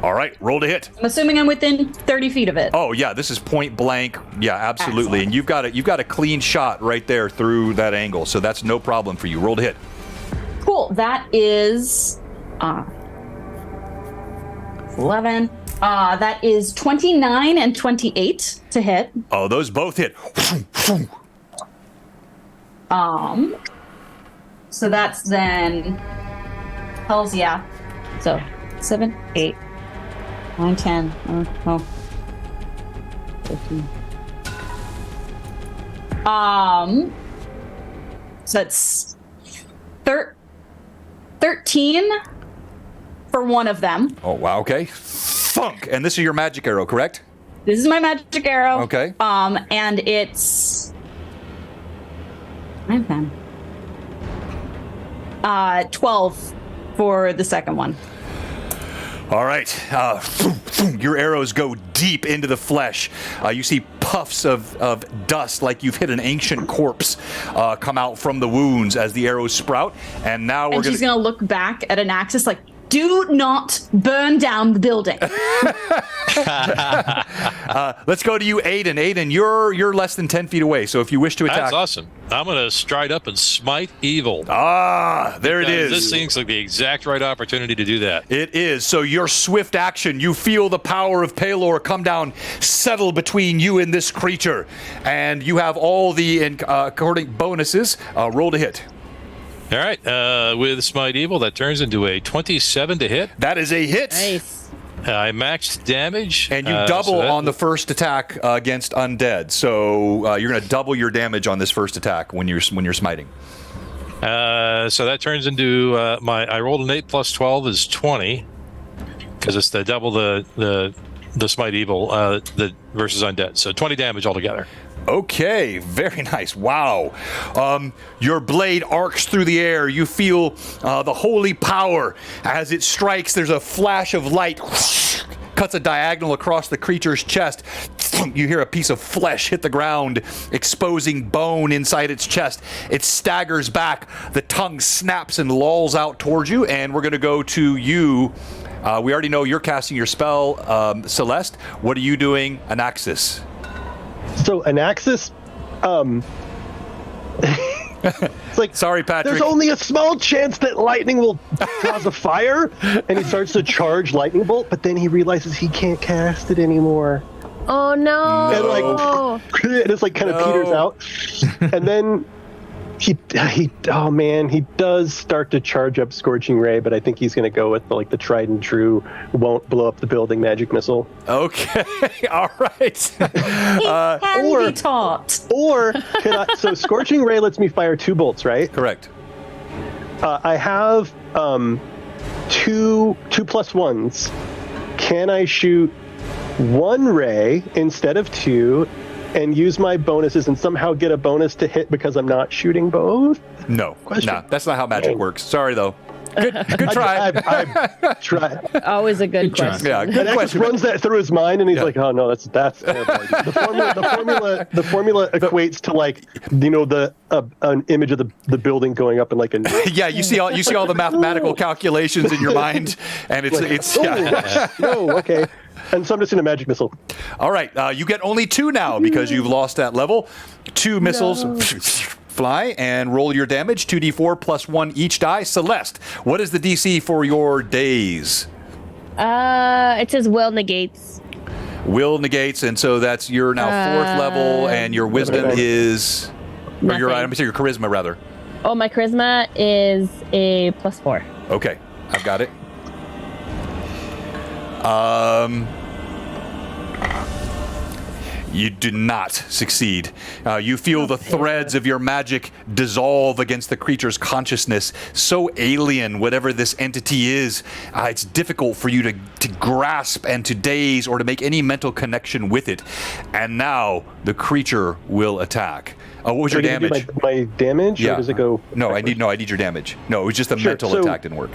A: All right, roll to hit.
E: I'm assuming I'm within 30 feet of it.
A: Oh yeah, this is point blank. Yeah, absolutely.
E: Excellent.
A: And you've got a clean shot right there through that angle, so that's no problem for you. Roll to hit.
E: Cool. That is 11. That is 29 and 28 to hit.
A: Oh, those both hit.
E: So that's then hells yeah. So 7, 8, 9, 10, 15. So it's 13 for one of them.
A: Oh wow, okay. Thunk. And this is your magic arrow, correct?
E: This is my magic arrow.
A: Okay.
E: And it's 9, 10. 12 for the second one.
A: All right. Your arrows go deep into the flesh. You see puffs of dust like you've hit an ancient corpse come out from the wounds as the arrows sprout. And now
E: she's going to look back at an axis like, do not burn down the building.
A: Let's go to you, Aiden. Aiden, you're less than 10 feet away, so if you wish to attack.
F: That's awesome. I'm going to stride up and smite evil.
A: There it is.
F: This seems like the exact right opportunity to do that.
A: It is. So your swift action, you feel the power of Palor come down, settle between you and this creature, and you have all the according bonuses. Roll to hit.
F: All right. With smite evil, that turns into a 27 to hit.
A: That is a hit.
B: Nice.
F: I maxed damage.
A: And you double on the first attack against undead. So you're going to double your damage on this first attack when you're smiting.
F: So that turns into I rolled an 8 plus 12 is 20, because it's the double the smite evil the versus undead. So 20 damage altogether.
A: Okay, very nice. Wow. Your blade arcs through the air. You feel the holy power as it strikes. There's a flash of light, cuts a diagonal across the creature's chest. You hear a piece of flesh hit the ground, exposing bone inside its chest. It staggers back. The tongue snaps and lolls out towards you, and we're going to go to you. We already know you're casting your spell, Celeste. What are you doing, Anaxis?
C: So Anaxis, it's like,
A: sorry, Patrick.
C: There's only a small chance that lightning will cause a fire, and he starts to charge lightning bolt, but then he realizes he can't cast it anymore.
B: Oh no!
C: And it just like kind of peters out, and then he does start to charge up Scorching Ray, but I think he's going to go with the tried and true, won't blow up the building magic missile.
A: Okay, all right.
E: Can be taught.
C: Or so Scorching Ray lets me fire 2 bolts, right?
A: Correct.
C: I have 2 +1s. Can I shoot 1 ray instead of 2? And use my bonuses and somehow get a bonus to hit because I'm not shooting both?
A: No, that's not how magic works. Sorry, though. Good try.
C: I tried.
B: Always a good question.
A: Yeah, good
C: And
A: question.
C: runs that through his mind, and he's like, "Oh no, that's terrible." The formula equates to an image of the building going up in like a.
A: Yeah, you see all the mathematical calculations in your mind, and it's yeah.
C: No, okay. And so I'm just in a magic missile.
A: All right, you get only 2 now because you've lost that level. 2 missiles fly and roll your damage. 2d4 plus 1 each die. Celeste, what is the DC for your days?
B: It says will negates.
A: Will negates, and so that's your now 4th level, and your wisdom is, or your your charisma rather.
B: Oh, my charisma is a +4.
A: Okay, I've got it. You do not succeed. You feel the threads of your magic dissolve against the creature's consciousness. So alien, whatever this entity is, it's difficult for you to grasp and to daze or to make any mental connection with it. And now the creature will attack. What was your damage?
C: My damage?
A: Yeah.
C: Or does it go?
A: No, I need your damage. No, it was just a mental attack didn't work.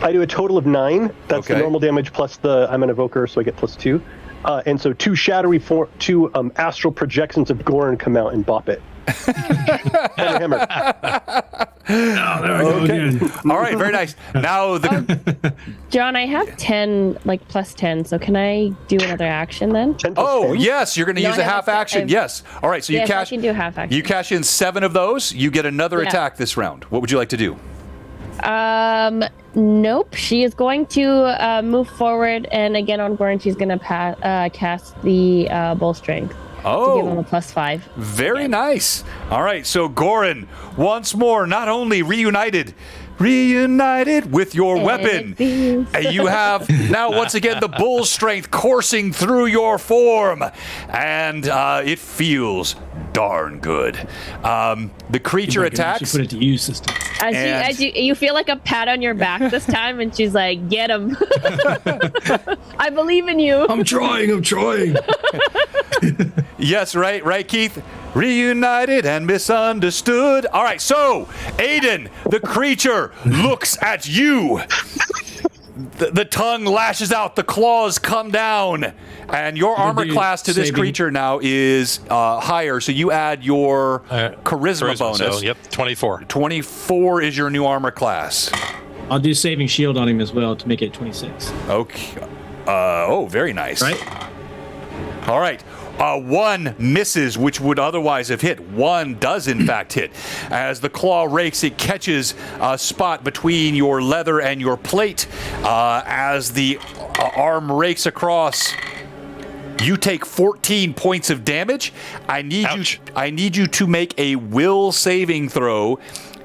C: I do a total of 9. That's the normal damage plus I'm an evoker, so I get +2. And so 2 astral projections of Goran come out and bop it. Hammer.
G: Oh, there we go again.
A: All right, very nice. Now
B: John, I have 10, +10, so can I do another action then?
C: 10 plus
A: Oh,
C: 10?
A: yes, you're going to use a half action. Yes. All right, so you
B: Yes,
A: cash.
B: I can do a half action.
A: You cash in 7 of those. You get another
B: Yeah.
A: attack this round. What would you like to do?
B: Nope. She is going to move forward, and again on Goran, she's going to cast the Bull Strength. To give him a +5.
A: Very nice. All right, so Goran, once more, not only reunited with your weapon. You have now once again the bull strength coursing through your form, and it feels darn good. The creature attacks.
G: Put it to use this time.
B: As you feel like a pat on your back this time, and she's like, "Get him! I believe in you."
G: I'm trying.
A: Yes, right, Keith? Reunited and misunderstood. All right, so, Aiden, the creature, looks at you. The tongue lashes out, the claws come down, and your armor class to this creature now is higher, so you add your charisma bonus.
F: So, yep, 24.
A: 24 is your new armor class.
G: I'll do saving shield on him as well to make it 26.
A: Oh, very nice.
G: Right?
A: All right. One misses, which would otherwise have hit. One does, in fact, hit. As the claw rakes, it catches a spot between your leather and your plate. As the arm rakes across, you take 14 points of damage. I need you to make a will saving throw,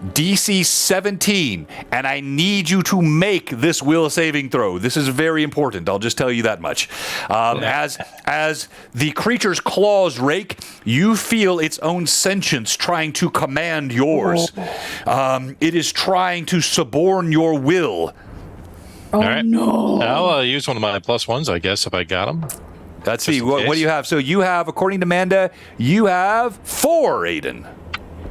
A: DC 17, and I need you to make this will saving throw. This is very important. I'll just tell you that much. As the creature's claws rake, you feel its own sentience trying to command yours. It is trying to suborn your will.
F: All right. No. I'll use one of my +1s, I guess, if I got them.
A: Let's see. What do you have? So you have, according to Manda, you have 4, Aiden.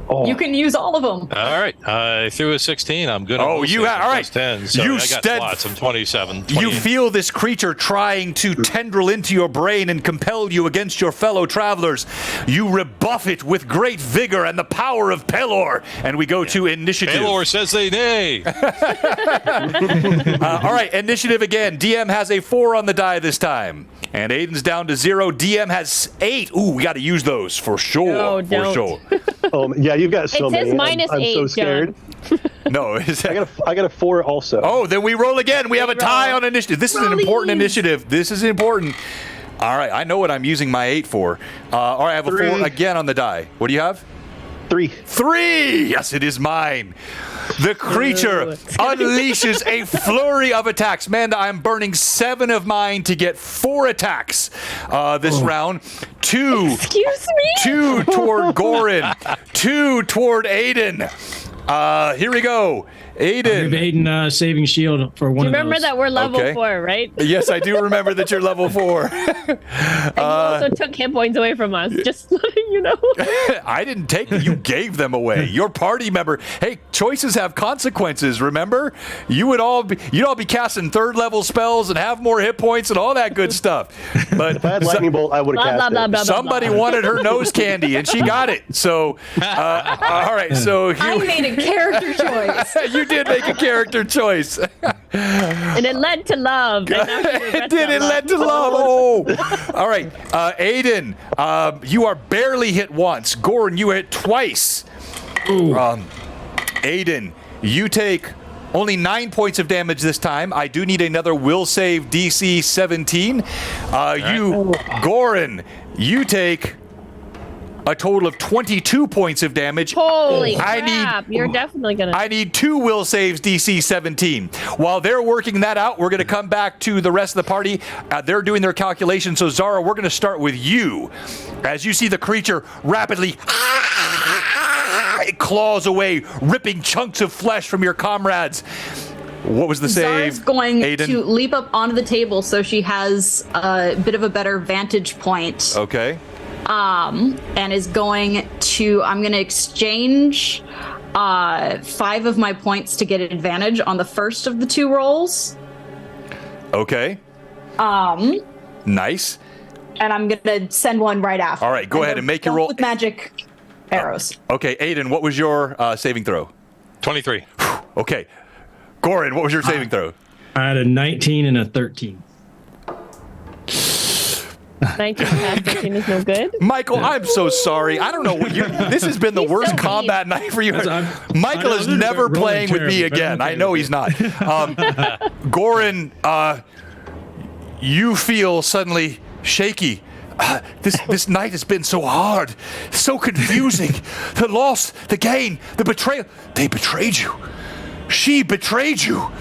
C: Oh.
E: You can use all of them.
F: All right. I threw a 16. I'm good.
A: Oh, you have. All right.
F: 10. So I got lots. I'm 27. 20.
A: You feel this creature trying to tendril into your brain and compel you against your fellow travelers. You rebuff it with great vigor and the power of Pelor. And we go to initiative.
F: Pelor says they nay.
A: All right. Initiative again. DM has a 4 on the die this time. And Aiden's down to 0. DM has 8. Ooh, we got to use those for sure.
B: No, don't.
A: For sure.
C: Yeah, you've got so
B: It
C: many.
B: says minus
C: I'm
B: 8,
C: so scared.
A: No.
C: I got a 4 also.
A: Oh, then we roll again. We have a tie on initiative. This is an important initiative. This is important. All right. I know what I'm using my 8 for. All right. I have a 4 again on the die. What do you have?
C: 3.
A: 3! Yes, it is mine. The creature unleashes a flurry of attacks. Manda, I'm burning 7 of mine to get 4 attacks this round. 2.
B: Excuse me?
A: 2 toward Goran. 2 toward Aiden. Here we go. Aiden.
G: Give Aiden saving shield for one of those.
B: Remember that we're level
A: Okay.
B: 4, right?
A: Yes, I do remember that you're level 4.
B: And you also took hit points away from us. Just letting you know.
A: I didn't take them. You gave them away. Your party member. Hey, choices have consequences, remember? You'd all be casting 3rd level spells and have more hit points and all that good stuff. But
C: If I had lightning bolt, I would have cast it.
A: somebody wanted her nose candy and she got it. So, all right. So
E: I made a character choice.
A: you did make a character choice.
B: And it led to love.
A: It did. It led to love. Oh. All right. Aiden, you are barely hit once. Goran, you hit twice. Aiden, you take only 9 points of damage this time. I do need another will save DC 17. Goran, you take a total of 22 points of damage.
B: Holy crap. You're definitely going to...
A: I need 2 will saves DC 17. While they're working that out, we're going to come back to the rest of the party. They're doing their calculations. So, Zara, we're going to start with you. As you see the creature rapidly it claws away, ripping chunks of flesh from your comrades. What was the save?
E: Zara's going
A: Aiden?
E: to leap up onto the table so she has a bit of a better vantage point.
A: Okay.
E: And is going to, I'm going to exchange 5 of my points to get advantage on the first of the 2 rolls.
A: Okay. Nice.
E: And I'm going to send one right after.
A: All right, go ahead and make your roll.
E: With magic arrows.
A: Okay, Aiden, what was your saving throw?
F: 23.
A: Okay. Goran, what was your saving throw?
G: I had a 19 and a 13.
B: 19 past 13 is no good.
A: Michael, I'm so sorry. I don't know what you. This has been the worst
B: so
A: combat night for you.
G: I
A: Michael
G: know,
A: is
G: this is
A: never
G: rolling
A: playing with me
G: terribly, but
A: again.
G: I'm okay
A: I know
G: with
A: he's not. Goran, you feel suddenly shaky. This night has been so hard, so confusing. The loss, the gain, the betrayal. They betrayed you. She betrayed you.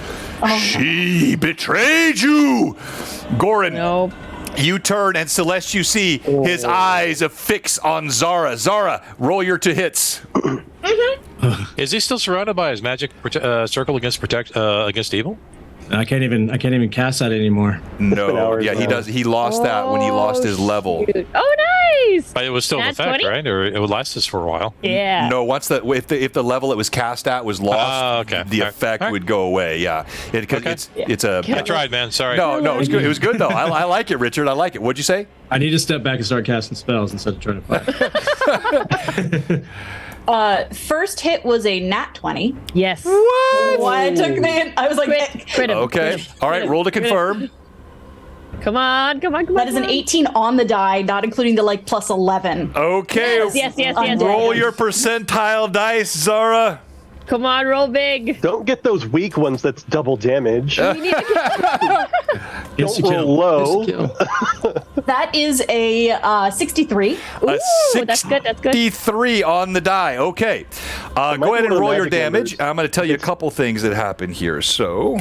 A: She betrayed you. Goran.
B: No.
A: You turn, and Celeste, you see his eyes affix on Zara. Zara, roll your 2 hits.
F: Is he still surrounded by his magic circle against evil?
G: I can't even cast that anymore.
A: No,
C: hours
A: yeah, he
C: now.
A: does. He lost that when he lost his level.
B: Shoot. Oh, nice.
F: But it was still in
B: Nat
F: effect,
B: 20?
F: right? Or it would last us for a while.
B: Yeah.
A: No, once if the level it was cast at was lost,
F: okay.
A: the
F: All right.
A: effect
F: All right.
A: would go away. Yeah,
F: Okay.
A: it's a.
F: I tried, man. Sorry.
A: No, it was good. It was good though. I like it, Richard. I like it. What'd you say?
G: I need to step back and start casting spells instead of trying to fight.
E: First hit was a nat 20.
B: Yes.
E: Why I took the, I was like,
B: Crit him.
A: Okay. All right. Roll to confirm.
B: Come on.
E: That is an 18 on the die, not including the like plus 11.
A: Okay.
B: Yes.
A: Roll your percentile dice, Zara.
B: Come on, roll big.
C: Don't get those weak ones that's double damage. Don't
G: Insta
C: roll
G: kill.
C: low.
E: That is a 63.
A: A
B: that's good.
A: 63 on the die. Okay. Go
C: be
A: ahead
C: one
A: and
C: of the
A: roll your
C: magic
A: damage.
C: numbers.
A: I'm going to tell you a couple things that happen here. So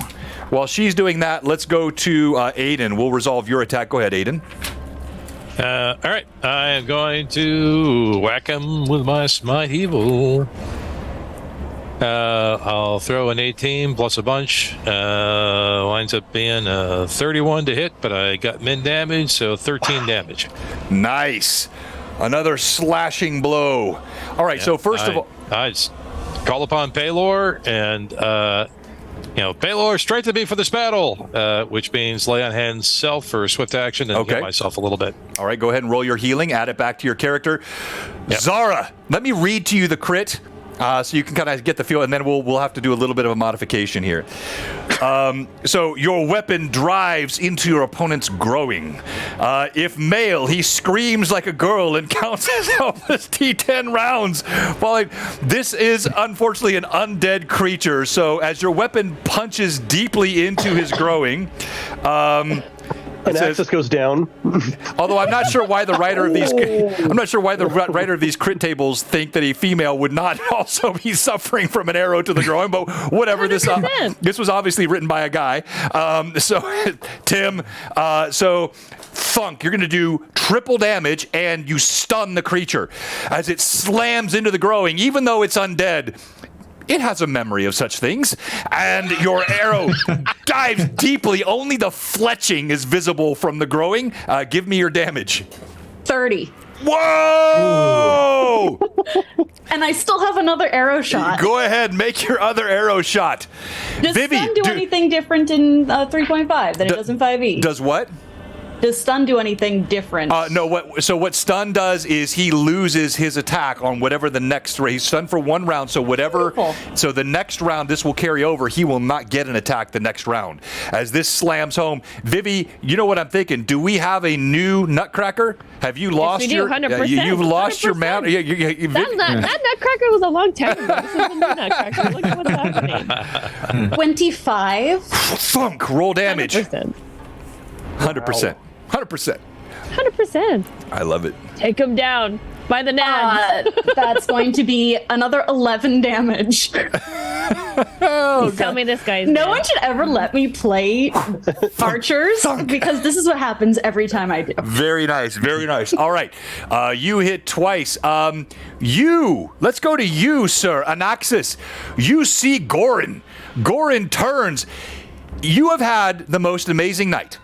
A: while she's doing that, let's go to Aiden. We'll resolve your attack. Go ahead, Aiden.
F: All right, I am going to whack him with my Smite Evil. I'll throw an 18 plus a bunch. Winds up being a 31 to hit, but I got min damage, so 13 damage.
A: Nice. Another slashing blow. All right, so first of all...
F: I just call upon Paylor, and, Paylor, strengthen me for this battle, which means lay on hands self for a swift action and
A: Okay.
F: heal myself a little bit.
A: All right, go ahead and roll your healing. Add it back to your character.
F: Yep.
A: Zara, let me read to you the crit. So you can kind of get the feel, and then we'll have to do a little bit of a modification here. So your weapon drives into your opponent's growing. If male, he screams like a girl and counts his helpless D10 rounds. This is unfortunately an undead creature. So as your weapon punches deeply into his growing,
C: And access goes down.
A: although I'm not sure why the writer of these crit tables think that a female would not also be suffering from an arrow to the groin, but whatever. This was obviously written by a guy. So Tim, thunk, you're going to do triple damage and you stun the creature as it slams into the growing, even though it's undead. It has a memory of such things, and your arrow dives deeply. Only the fletching is visible from the growing. Give me your damage.
E: 30.
A: Whoa!
E: And I still have another arrow shot.
A: Go ahead, make your other arrow shot.
E: Does stun do anything different in 3.5 than it does in 5e?
A: Does what?
E: Does stun do anything different?
A: No. What stun does is he loses his attack on whatever the next. He's stunned for one round, so whatever.
E: Beautiful.
A: So the next round, this will carry over. He will not get an attack the next round. As this slams home, Vivi, you know what I'm thinking? Do we have a new Nutcracker? Have you lost
B: we do,
A: your?
B: 100%,
A: You've lost your mount.
B: That Nutcracker was a long time ago. This is a new Nutcracker. Look at what's happening.
E: 25.
A: Thunk. Roll damage.
B: 100%.
A: 100%. 100%.
B: 100%.
A: I love it.
B: Take him down by the nads.
E: That's going to be another 11 damage.
B: Tell me this guy's
E: No
B: dead.
E: one should ever let me play archers because this is what happens every time I do.
A: Very nice, very nice. All right, you hit twice. Let's go to you, sir. Anaxis, you see Gorin. Gorin turns. You have had the most amazing night.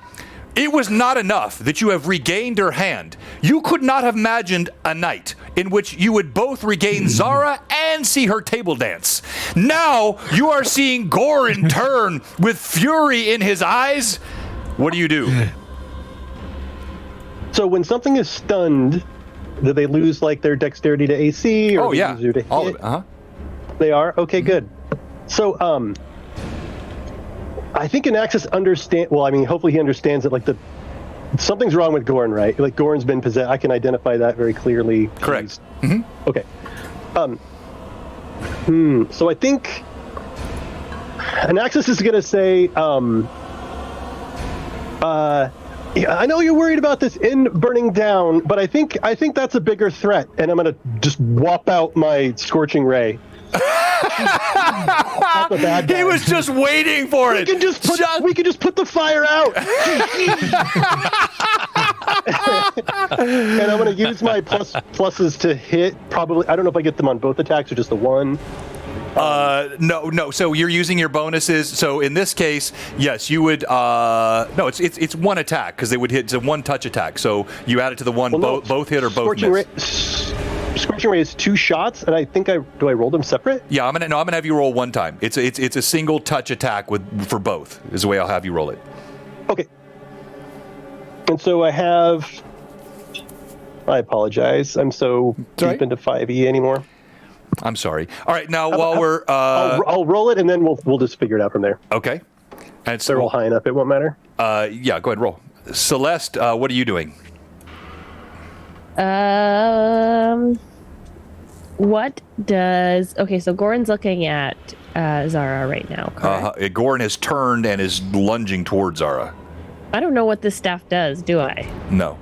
A: It was not enough that you have regained her hand. You could not have imagined a night in which you would both regain Zara and see her table dance. Now you are seeing Gorin turn with fury in his eyes. What do you do?
C: So when something is stunned, do they lose like their dexterity to AC? Or
A: Oh yeah,
C: lose their to
A: all
C: hit?
A: of it. Uh-huh.
C: They are? Okay, good. So, I think Anaxis hopefully he understands that, like, something's wrong with Gorin, right? Like, Gorin's been possessed. I can identify that very clearly.
A: Correct.
C: Okay. So I think Anaxis is going to say, I know you're worried about this inn burning down, but I think that's a bigger threat, and I'm going to just whop out my Scorching Ray. The bad guy.
A: He was just waiting for it.
C: We can just put the fire out. And I'm going to use my pluses to hit. Probably, I don't know if I get them on both attacks or just the one.
A: No. So you're using your bonuses. So in this case, yes, you would. No, it's one attack because they would hit. It's a one touch attack. So you add it to the one. Both hit or both miss.
C: Scorching Ray is 2 shots, and I think do I roll them separate?
A: Yeah, I'm gonna have you roll one time. It's a single touch attack for both. Is the way I'll have you roll it.
C: Okay. And so I have. I apologize. I'm so deep into 5e anymore.
A: I'm sorry. All right, now we're.
C: I'll roll it, and then we'll just figure it out from there.
A: Okay. And so
C: They're all high enough; it won't matter.
A: Yeah, go ahead, roll. Celeste, what are you doing?
B: What does... Okay, so Goran's looking at Zara right now, correct?
A: Goran has turned and is lunging towards Zara.
B: I don't know what this staff does, do I?
A: No.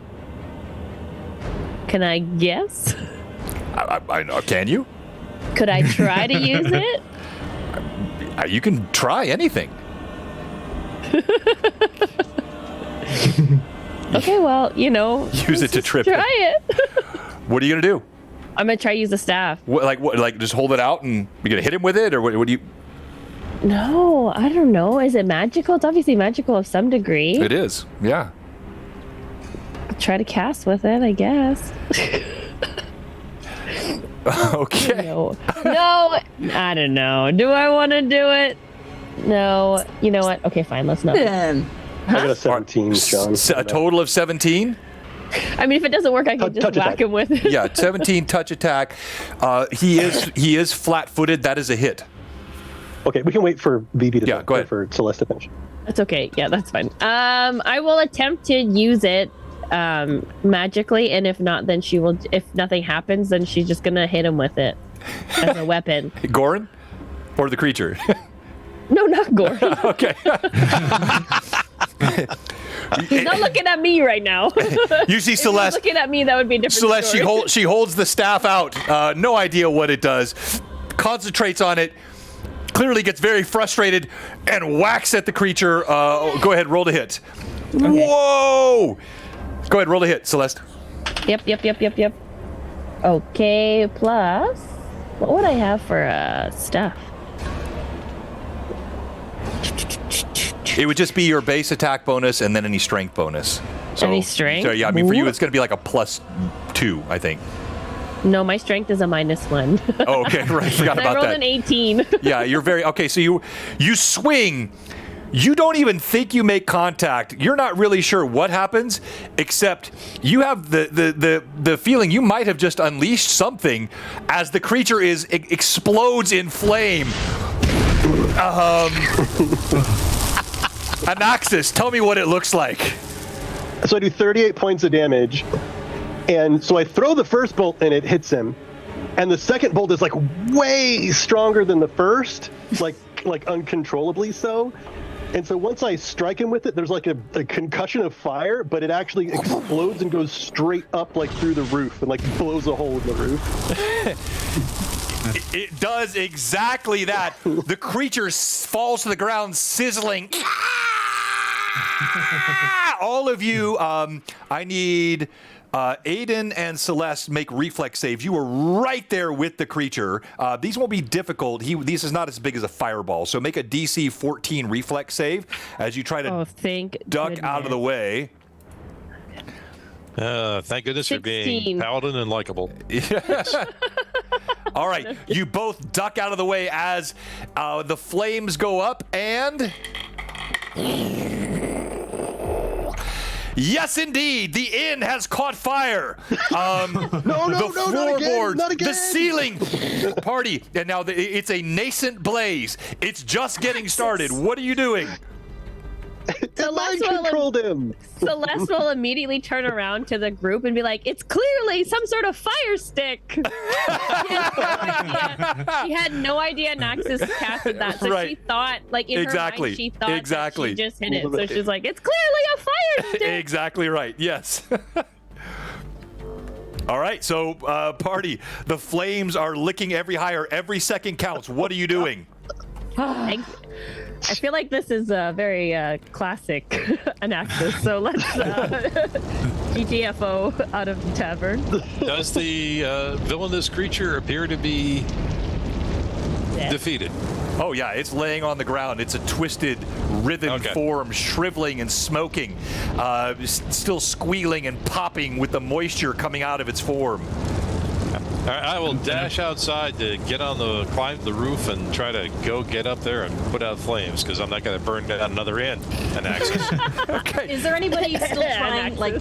B: Can I guess?
A: I know. Can you?
B: Could I try to use it?
A: You can try anything.
B: Okay, well,
A: Use it to trip.
B: Try it.
A: What are you gonna do?
B: I'm gonna try to use the staff.
A: What? Like just hold it out and you're gonna hit him with it, or what do you?
B: No, I don't know. Is it magical? It's obviously magical of some degree.
A: It is. Yeah.
B: Try to cast with it, I guess.
A: Okay.
B: No, I don't know. Do I want to do it? No. You know what? Okay, fine. Let's not.
C: I got a 17, John.
A: A total of 17.
B: I mean, if it doesn't work, I can just
C: Touch
B: whack
C: attack.
B: him with it.
A: Yeah, 17 touch attack. He is flat-footed. That is a hit.
C: Okay, we can wait for Vivi to
A: go ahead.
C: for Celeste to finish.
B: That's okay. Yeah, that's fine. I will attempt to use it magically, and if not, then she will. If nothing happens, then she's just gonna hit him with it as a weapon.
A: Goran, or the creature?
B: No, not Goran.
A: Okay.
B: He's not looking at me right now.
A: You see
B: If he was
A: Celeste.
B: looking at me, that would be a different
A: Celeste,
B: story.
A: she holds the staff out. No idea what it does. Concentrates on it. Clearly gets very frustrated and whacks at the creature. Go ahead, roll to hit.
B: Okay.
A: Whoa! Go ahead, roll to hit, Celeste.
B: Yep. Okay, plus what would I have for stuff?
A: It would just be your base attack bonus and then any strength bonus. So,
B: Any strength?
A: So yeah, I mean for you
B: Ooh.
A: it's going to be like a +2, I think.
B: No, my strength is a -1.
A: Oh, okay, right. Forgot
B: And I
A: about
B: rolled
A: that.
B: an 18.
A: Yeah, you're very okay. So you swing. You don't even think you make contact. You're not really sure what happens, except you have the feeling you might have just unleashed something as the creature explodes in flame. Anaxis, tell me what it looks like.
C: So I do 38 points of damage, and so I throw the first bolt and it hits him, and the second bolt is like way stronger than the first, like uncontrollably so. And so once I strike him with it, there's like a concussion of fire, but it actually explodes and goes straight up like through the roof and like blows a hole in the roof.
A: It does exactly that. The creature falls to the ground, sizzling. All of you, I need Aiden and Celeste make reflex saves. You were right there with the creature. These won't be difficult. This is not as big as a fireball, so make a DC 14 reflex save as you try to
B: thank
A: duck out of the way.
F: Thank goodness for being
B: 16.
F: paladin and likable.
A: All right, you both duck out of the way as the flames go up, and yes, indeed, the inn has caught fire.
C: No,
A: The
C: not again,
A: floorboards,
C: not again.
A: the ceiling, party, and now it's a nascent blaze. It's just getting started. What are you doing?
C: I mind controlled him.
B: Celeste will immediately turn around to the group and be like, "It's clearly some sort of fire stick." She had no idea Naxis casted that, so
A: Right.
B: she thought, like in
A: Exactly.
B: her mind, she thought
A: Exactly.
B: that she just hit it. So she's like, "It's clearly a fire stick."
A: Exactly right. Yes. All right, so party, the flames are licking every higher. Every second counts. What are you doing?
B: I feel like this is a very classic Anaxis, so let's GTFO out of the tavern.
F: Does the villainous creature appear to be defeated?
A: Oh yeah, it's laying on the ground. It's a twisted, writhen form, shriveling and smoking, still squealing and popping with the moisture coming out of its form.
F: All right, I will dash outside to climb the roof and try to go get up there and put out flames, because I'm not going to burn down another inn and access.
A: Okay.
E: Is there anybody still trying, like,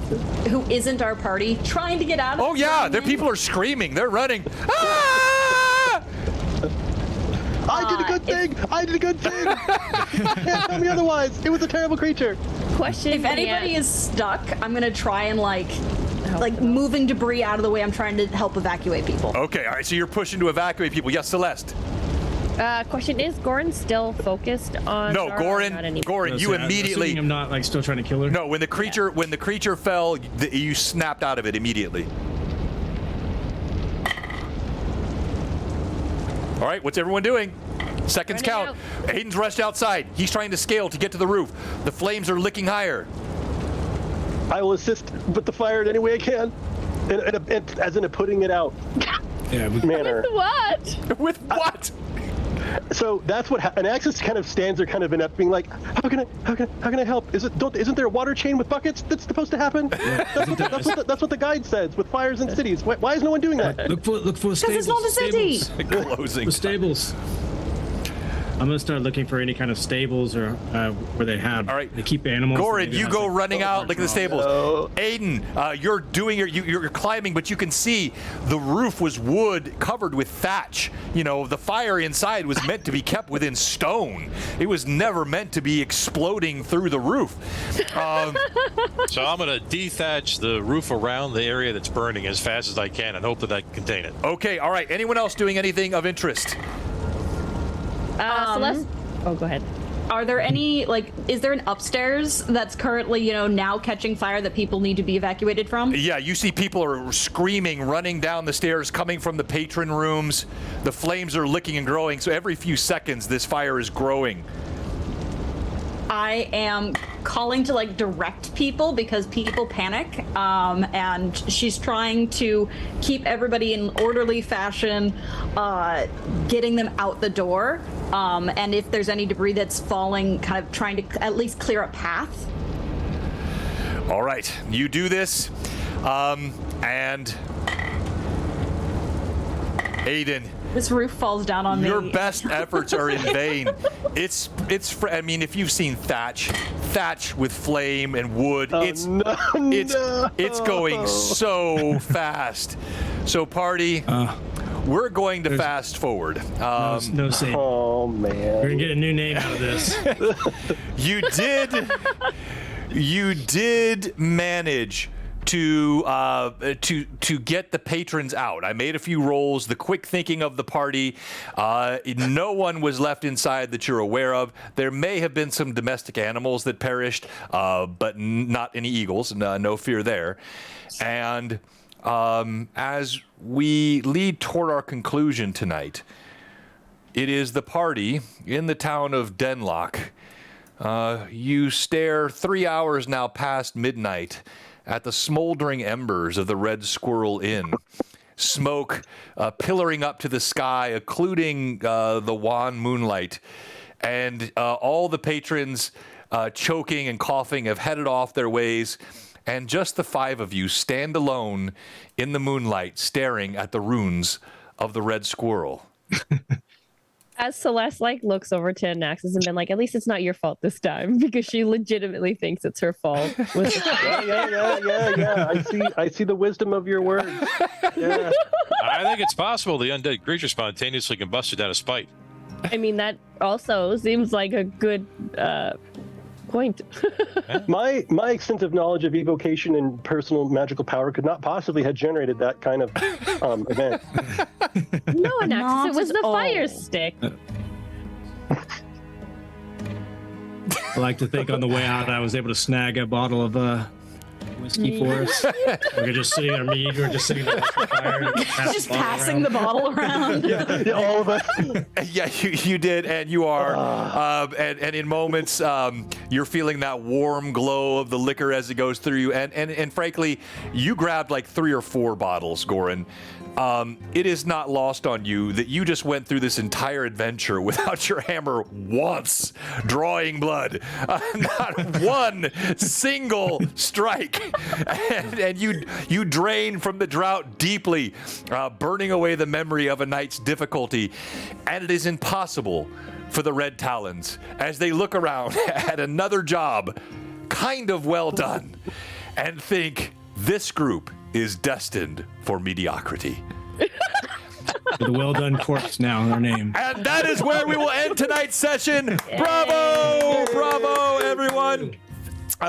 E: who isn't our party, trying to get out of
A: Oh
E: the
A: yeah,
E: burning
A: people are screaming. They're running. Ah!
C: I did a good thing. I did a good thing. You can't tell me otherwise. It was a terrible creature.
B: Question.
E: If anybody is stuck, I'm gonna try and like moving debris out of the way. I'm trying to help evacuate people.
A: Okay, all right, so you're pushing to evacuate people. Yes, Celeste.
B: Question, is Goran still focused on
A: No,
B: Zara or not anymore?
A: Goran, you immediately.
G: I'm not like still trying to kill her.
A: No, when the creature fell, you snapped out of it immediately. All right, what's everyone doing? Seconds count. Aiden's rushed outside. He's trying to scale to get to the roof. The flames are licking higher.
C: I will assist with the fire in any way I can, as in putting it out manner.
B: What?
A: With what?
C: So that's what and Axis kind of stands there, kind of inept, being like, "How can I help? Isn't there a water chain with buckets that's supposed to happen? That's what the guide says with fires in cities. Why is no one doing that?
G: Look for stables. Because
E: it's not a city.
A: Closing.
G: The stables. I'm gonna start looking for any kind of stables or where they have.
A: All right.
G: They keep animals.
A: Goran, you go running out. Look at the stables. Aiden, you're doing you're climbing, but you can see the roof was wood covered with thatch. You know, the fire inside was meant to be kept within stone. It was never meant to be exploding through the roof.
F: So I'm going to dethatch the roof around the area that's burning as fast as I can and hope that I can contain it.
A: Okay, all right. Anyone else doing anything of interest?
B: Celeste? Oh, go ahead.
E: Are there any, is there an upstairs that's currently, now catching fire that people need to be evacuated from?
A: Yeah, you see people are screaming, running down the stairs, coming from the patron rooms. The flames are licking and growing, so every few seconds this fire is growing.
E: I am calling to direct people because people panic, and she's trying to keep everybody in orderly fashion, getting them out the door, and if there's any debris that's falling, kind of trying to at least clear a path.
A: All right, you do this, and Aiden.
E: This roof falls down on me.
A: Your best efforts are in vain. I mean, if you've seen thatch with flame and wood, it's going so fast. So party, we're going to fast forward.
G: No save.
C: Oh man,
G: We're gonna get a new name out of this.
A: You did manage to get the patrons out. I made a few rolls. The quick thinking of the party, no one was left inside that you're aware of. There may have been some domestic animals that perished, but not any eagles. No fear there. And as we lead toward our conclusion tonight, it is the party in the town of Denlock. You stare 3 hours now past midnight at the smoldering embers of the Red Squirrel Inn. Smoke pillaring up to the sky, occluding the wan moonlight. And all the patrons, choking and coughing, have headed off their ways. And just the five of you stand alone in the moonlight, staring at the ruins of the Red Squirrel.
B: As Celeste looks over to Naxxas and been like, at least it's not your fault this time, because she legitimately thinks it's her fault.
C: Yeah. I see the wisdom of your words. Yeah.
F: I think it's possible the undead creature spontaneously combusted out of spite.
B: I mean, that also seems like a good point.
C: My extensive knowledge of evocation and personal magical power could not possibly have generated that kind of event.
B: No, Naxxas, it was the fire stick.
G: I like to think on the way out I was able to snag a bottle of whiskey for us. We're just sitting there, me and you were just sitting there at the fire.
E: Just passing the bottle around.
C: Yeah, all of us.
A: Yeah, you did, and you are. And in moments, you're feeling that warm glow of the liquor as it goes through you. And frankly, you grabbed 3 or 4 bottles, Goran. It is not lost on you that you just went through this entire adventure without your hammer once drawing blood. Not one single strike. And you drain from the drought deeply, burning away the memory of a night's difficulty. And it is impossible for the Red Talons, as they look around at another job, kind of well done, and think this group is destined for mediocrity.
G: With a well-done corpse now in their name.
A: And that is where we will end tonight's session. Bravo! Bravo, everyone!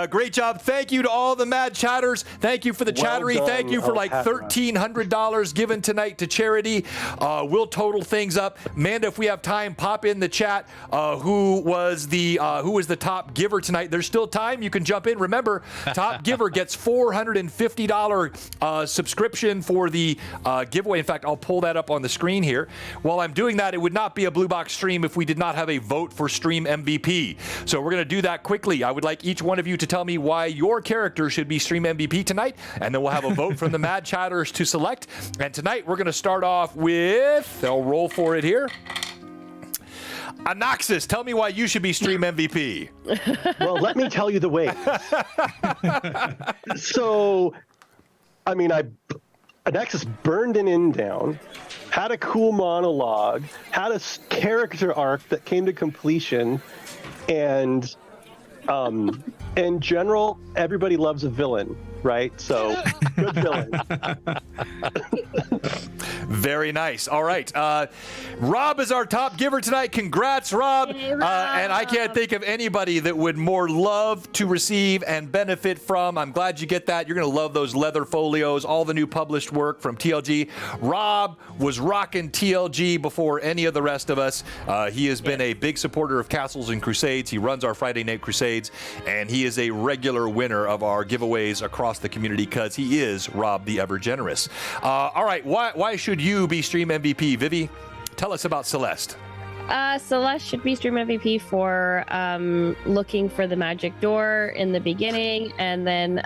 A: Great job. Thank you to all the mad chatters. Thank you for the chattery.
C: done,
A: Thank you for like $1,300 given tonight to charity. We'll total things up. Amanda, if we have time, pop in the chat who was the top giver tonight. There's still time. You can jump in. Remember, top giver gets $450 subscription for the giveaway. In fact, I'll pull that up on the screen here. While I'm doing that, it would not be a Blue Box stream if we did not have a vote for stream MVP. So we're going to do that quickly. I would like each one of you to tell me why your character should be stream MVP tonight, and then we'll have a vote from the mad chatters to select. And tonight we're going to start off with, I'll roll for it here, Anaxis. Tell me why you should be stream MVP.
C: Well, let me tell you the way. So, I mean, Anaxis burned an inn down, had a cool monologue, had a character arc that came to completion, and in general, everybody loves a villain, right? So, good villain.
A: Very nice. All right. Rob is our top giver tonight. Congrats, Rob.
B: Hey, Rob.
A: And I can't think of anybody that would more love to receive and benefit from. I'm glad you get that. You're going to love those leather folios, all the new published work from TLG. Rob was rocking TLG before any of the rest of us. He has been a big supporter of Castles and Crusades. He runs our Friday Night Crusades, and he is a regular winner of our giveaways across the community because he is Rob the Ever Generous. All right. Why should you be stream MVP? Vivi, tell us about Celeste.
B: Celeste should be stream MVP for looking for the magic door in the beginning, and then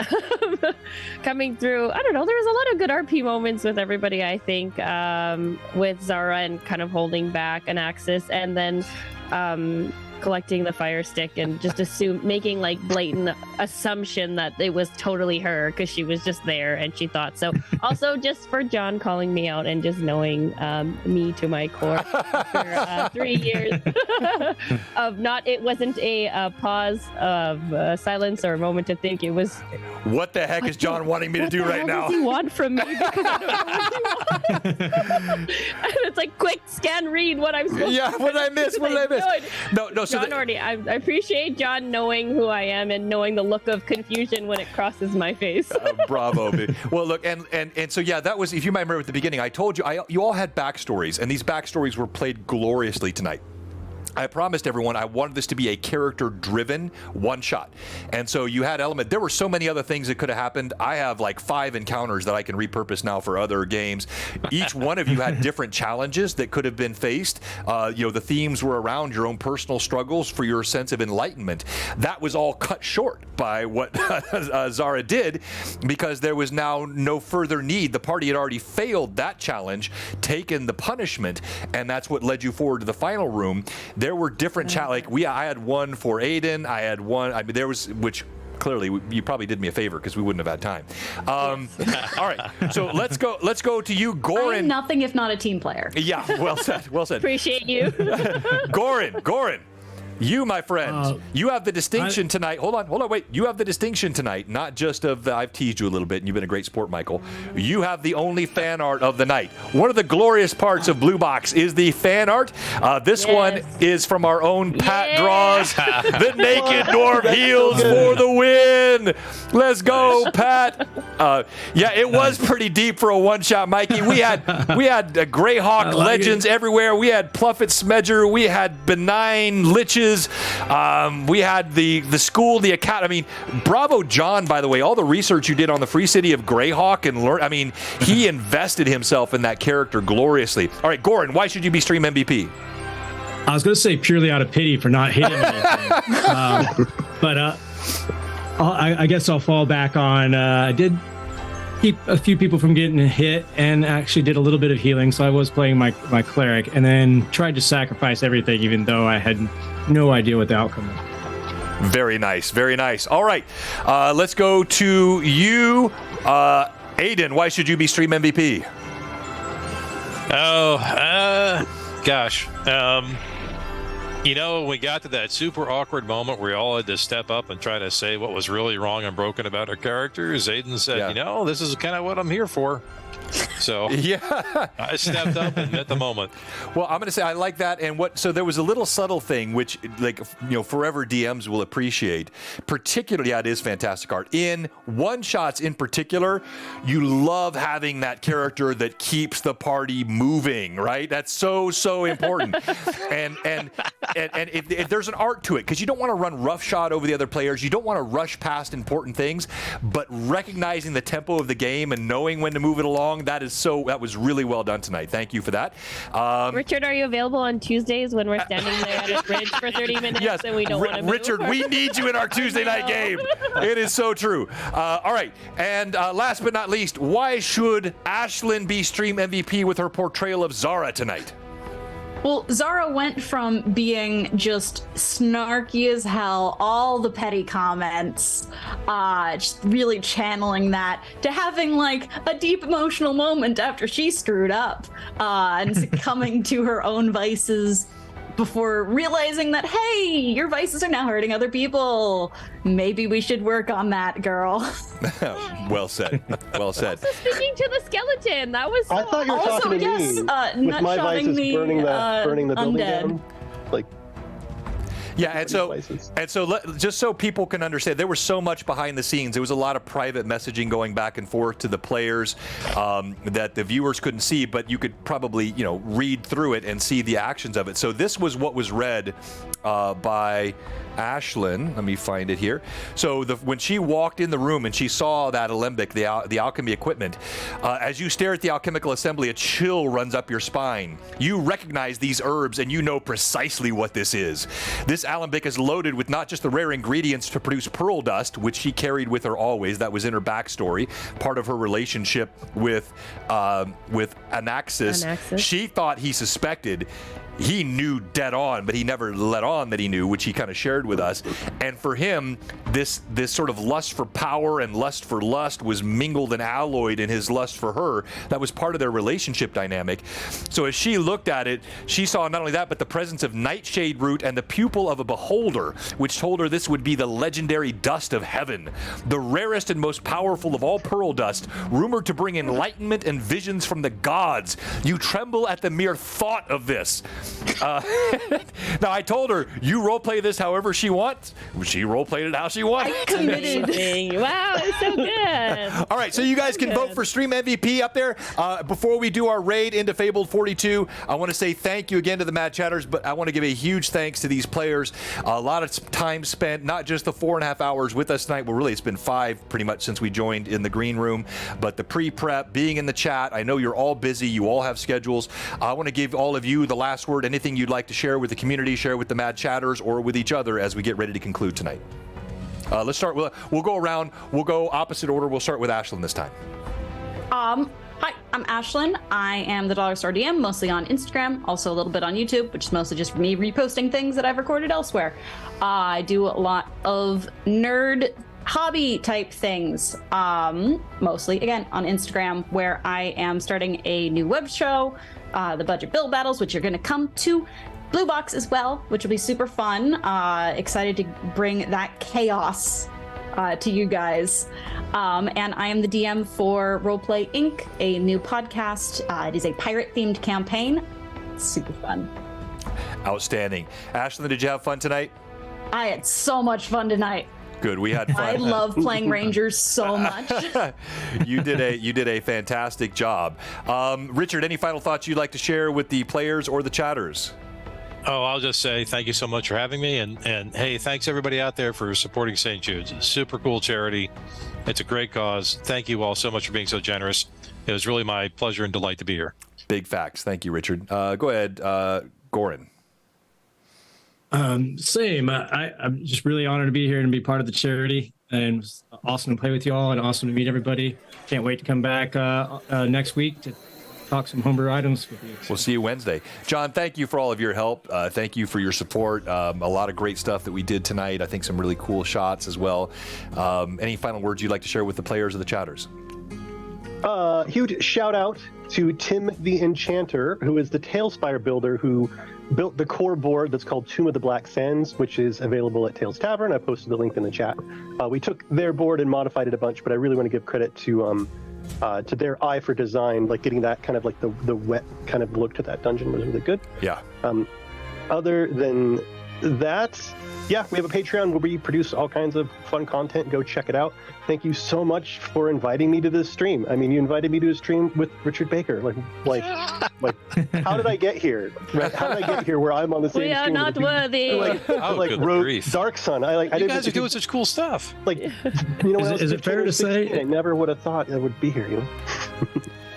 B: coming through. I don't know. There was a lot of good RP moments with everybody. I think with Zara and kind of holding back an Axis, and then collecting the fire stick and just making like blatant assumption that it was totally her because she was just there and she thought so. Also, just for John calling me out and just knowing me to my core for 3 years of not. It wasn't a pause of silence or a moment to think. It was.
A: What the heck is John wanting me to do right now?
B: What does he want from me? Because I don't know what he wants. And it's like, quick scan, read what I'm supposed to.
A: What did I miss? What did I miss? No. So
B: John already. I appreciate John knowing who I am and knowing the look of confusion when it crosses my face.
A: Bravo, baby. Well, look, and so yeah, that was. If you might remember at the beginning, I told you you all had backstories, and these backstories were played gloriously tonight. I promised everyone I wanted this to be a character-driven one-shot. And so you had element. There were so many other things that could have happened. I have like 5 encounters that I can repurpose now for other games. Each one of you had different challenges that could have been faced. The themes were around your own personal struggles for your sense of enlightenment. That was all cut short by what Zara did because there was now no further need. The party had already failed that challenge, taken the punishment, and that's what led you forward to the final room. There were different I had one for Aiden. I had one. I mean, there was which. Clearly, you probably did me a favor because we wouldn't have had time. All right, so let's go to you, Goran.
E: I'm nothing if not a team player.
A: Yeah, well said. Well said.
B: Appreciate you,
A: Goran. You, my friend, you have the distinction tonight. Hold on, wait. You have the distinction tonight, not just of I've teased you a little bit, and you've been a great sport, Michael. You have the only fan art of the night. One of the glorious parts of Blue Box is the fan art. This one is from our own Pat Draws. The Naked Dwarf heals for the win. Let's go, Pat. It was pretty deep for a one-shot, Mikey. We had Greyhawk legends everywhere. We had Pluffet Smedger. We had benign liches. We had the school, the academy. Bravo, John, by the way, all the research you did on the Free City of Greyhawk and learn. I mean, he invested himself in that character gloriously. All right, Goran, why should you be stream MVP?
G: I was going to say purely out of pity for not hitting anything. But I guess I'll fall back on, I did keep a few people from getting hit and actually did a little bit of healing. So I was playing my cleric and then tried to sacrifice everything, even though I had no idea what the outcome was.
A: Very nice. Very nice. All right. Let's go to you, Aiden. Why should you be stream MVP?
F: Gosh. We got to that super awkward moment where we all had to step up and try to say what was really wrong and broken about our characters. Aiden said, this is kind of what I'm here for. So
A: Yeah.
F: I stepped up and met the moment.
A: Well, I'm going to say I like that. And so there was a little subtle thing, which, like, forever DMs will appreciate. Particularly, it is fantastic art. In one-shots in particular, you love having that character that keeps the party moving, right? That's so important. and if there's an art to it, because you don't want to run roughshod over the other players. You don't want to rush past important things, but recognizing the tempo of the game and knowing when to move it along, that was really well done tonight. Thank you for that.
B: Richard, are you available on Tuesdays when we're standing there at a bridge for 30 minutes
A: yes,
B: and we don't want to move?
A: Richard, we need you in our Tuesday night game. It is so true. All right, and last but not least, why should Ashlyn be stream MVP with her portrayal of Zara tonight?
E: Well, Zara went from being just snarky as hell, all the petty comments, just really channeling that, to having like a deep emotional moment after she screwed up and succumbing to her own vices before realizing that, hey, your vices are now hurting other people. Maybe we should work on that, girl.
A: Well said. Well said.
B: Also speaking to the skeleton, that was so
C: I thought you were
E: Also,
C: talking to
E: yes,
C: me.
E: nut
C: With my
E: shoving
C: vices
E: the,
C: burning the building
E: undead.
C: down. Like,
A: Yeah, and so
C: places.
A: just so people can understand, there was so much behind the scenes. There was a lot of private messaging going back and forth to the players that the viewers couldn't see, but you could probably, read through it and see the actions of it. So this was what was read by Ashlyn. Let me find it here. So when she walked in the room and she saw that alembic, the alchemy equipment, as you stare at the alchemical assembly, a chill runs up your spine. You recognize these herbs and you know precisely what this is. This alembic is loaded with not just the rare ingredients to produce pearl dust, which she carried with her always. That was in her backstory, part of her relationship with Anaxis. She thought he suspected. He knew dead on, but he never let on that he knew, which he kind of shared with us. And for him, this sort of lust for power and lust for lust was mingled and alloyed in his lust for her. That was part of their relationship dynamic. So as she looked at it, she saw not only that, but the presence of nightshade root and the pupil of a beholder, which told her this would be the legendary dust of heaven, the rarest and most powerful of all pearl dust, rumored to bring enlightenment and visions from the gods. You tremble at the mere thought of this. Now, I told her, you roleplay this however she wants. She roleplayed it how she wanted.
E: I committed.
B: Wow, it's so good.
A: All right, so you guys can vote for Stream MVP up there. Before we do our raid into Fabled 42, I want to say thank you again to the Mad Chatters, but I want to give a huge thanks to these players. A lot of time spent, not just the 4.5 hours with us tonight. Well, really, it's been 5 pretty much since we joined in the green room, but the pre-prep, being in the chat. I know you're all busy. You all have schedules. I want to give all of you the last word. Anything you'd like to share with the community, share with the Mad Chatters, or with each other as we get ready to conclude tonight. Let's start. We'll go around. We'll go opposite order. We'll start with Ashlyn this time.
E: Hi, I'm Ashlyn. I am the Dollar Store DM, mostly on Instagram, also a little bit on YouTube, which is mostly just me reposting things that I've recorded elsewhere. I do a lot of nerd hobby type things, mostly again on Instagram, where I am starting a new web show, the Budget Build Battles, which are going to come to Blue Box as well, which will be super fun. Excited to bring that chaos to you guys. And I am the DM for Roleplay Inc., a new podcast. It is a pirate-themed campaign. It's super fun.
A: Outstanding. Ashlyn, did you have fun tonight?
E: I had so much fun tonight.
A: Good. We had fun.
E: I love playing Rangers so much.
A: You did a fantastic job. Richard, any final thoughts you'd like to share with the players or the chatters?
F: Oh, I'll just say thank you so much for having me. And hey, thanks everybody out there for supporting St. Jude's. It's a super cool charity. It's a great cause. Thank you all so much for being so generous. It was really my pleasure and delight to be here.
A: Big facts. Thank you, Richard. Go ahead, Goran.
G: Same. I'm just really honored to be here and be part of the charity. And it was awesome to play with you all and awesome to meet everybody. Can't wait to come back next week to talk some homebrew items with you.
A: We'll see you Wednesday. John, thank you for all of your help. Thank you for your support. A lot of great stuff that we did tonight. I think some really cool shots as well. Any final words you'd like to share with the players or the chatters?
C: Huge shout out to Tim the Enchanter, who is the Tailspire builder who built the core board that's called Tomb of the Black Sands, which is available at Tails Tavern. I posted the link in the chat. We took their board and modified it a bunch, but I really want to give credit to to their eye for design, like getting that kind of like the wet kind of look to that dungeon was really good.
A: Yeah.
C: Other than that, yeah, we have a Patreon where we produce all kinds of fun content. Go check it out. Thank you so much for inviting me to this stream. I mean, you invited me to a stream with Richard Baker. Like, how did I get here? Right? How did I get here where I'm on the same
B: We are
C: stream
B: not
C: with
B: worthy.
F: Good
C: Rogue
F: grief.
C: Dark Sun. I
F: You guys are doing such cool stuff.
C: like, you know, when I was
G: Is it
C: 15
G: fair
C: or
G: to say-
C: 16, I never would have thought I would be here. You know.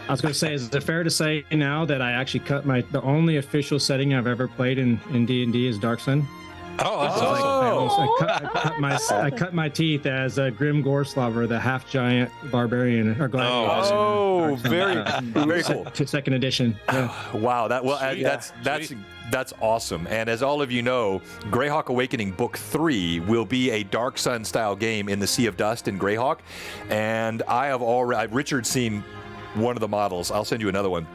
G: I was going to say, is it fair to say now that I actually cut the only official setting I've ever played in D&D is Dark Sun?
F: Oh, that's
G: Like,
F: awesome.
G: I cut my teeth as a Grim Goreslaver, the half giant barbarian or gladiator.
F: awesome.
A: Oh, very cool.
G: Second edition. Yeah.
A: Wow,
F: Sweet.
A: that's awesome. And as all of you know, Greyhawk Awakening Book 3 will be a Dark Sun style game in the Sea of Dust in Greyhawk. And Richard's seen one of the models. I'll send you another one.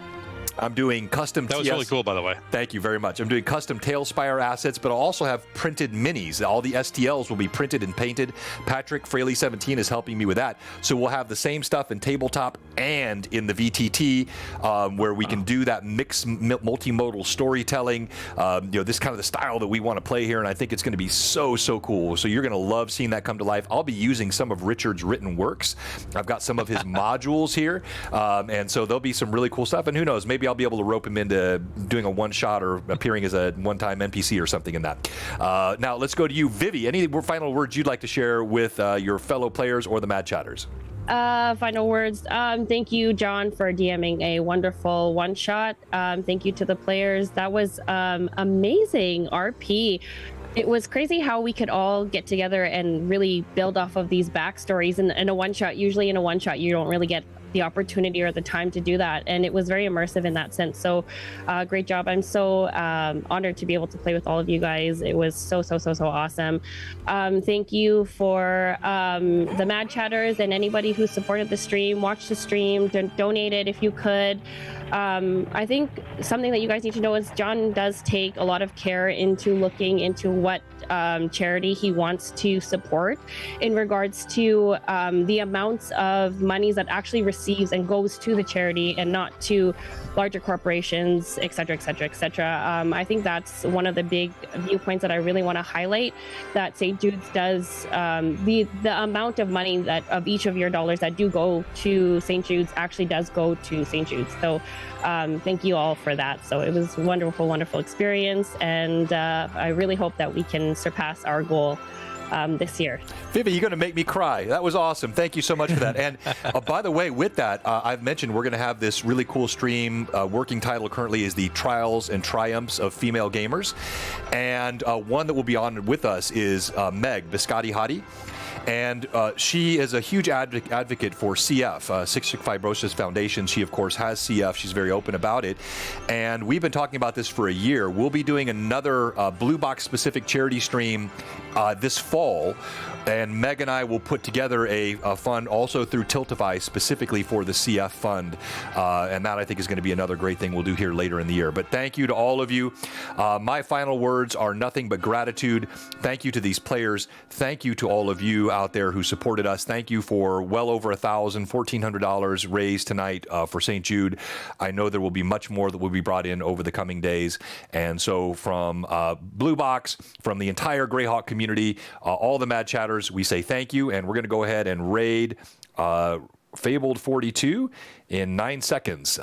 A: I'm doing custom
F: That was really cool, by the way.
A: Thank you very much. I'm doing custom Tailspire assets, but I'll also have printed minis. All the STLs will be printed and painted. Patrick Fraley17 is helping me with that. So we'll have the same stuff in tabletop and in the VTT, where we can do that mixed multimodal storytelling. This kind of the style that we want to play here, and I think it's going to be so cool. So you're going to love seeing that come to life. I'll be using some of Richard's written works. I've got some of his modules here, and so there'll be some really cool stuff. And who knows, maybe I'll be able to rope him into doing a one-shot or appearing as a one-time NPC or something in that. Now, let's go to you, Vivi. Any final words you'd like to share with your fellow players or the Mad Chatters?
B: Final words. Thank you, John, for DMing a wonderful one-shot. Thank you to the players. That was amazing RP. It was crazy how we could all get together and really build off of these backstories in a one-shot. Usually in a one-shot, you don't really get the opportunity or the time to do that, and it was very immersive in that sense. So great job. I'm so honored to be able to play with all of you guys. It was so awesome. Thank you for the Mad Chatters and anybody who supported the stream, watched the stream, donated if you could. I think something that you guys need to know is John does take a lot of care into looking into what charity he wants to support in regards to the amounts of monies that actually receives and goes to the charity and not to larger corporations, et cetera. I think that's one of the big viewpoints that I really want to highlight, that St. Jude's does, the amount of money that of each of your dollars that do go to St. Jude's actually does go to St. Jude's. So thank you all for that. So it was a wonderful experience, and I really hope that we can surpass our goal this year.
A: Vivi, you're going to make me cry. That was awesome. Thank you so much for that. And by the way, with that, I've mentioned we're going to have this really cool stream. Working title currently is The Trials and Triumphs of Female Gamers. And one that will be on with us is Meg Biscotti Hadi. And she is a huge advocate for CF, Cystic Fibrosis Foundation. She, of course, has CF. She's very open about it. And we've been talking about this for a year. We'll be doing another Blue Box-specific charity stream this fall. And Meg and I will put together a fund also through Tiltify specifically for the CF fund. And that, I think, is going to be another great thing we'll do here later in the year. But thank you to all of you. My final words are nothing but gratitude. Thank you to these players. Thank you to all of you out there who supported us. Thank you for well over $1,400 raised tonight for St. Jude. I know there will be much more that will be brought in over the coming days. And so from Blue Box, from the entire Greyhawk community, all the Mad Chatters, we say thank you, and we're going to go ahead and raid Fabled 42 in 9 seconds.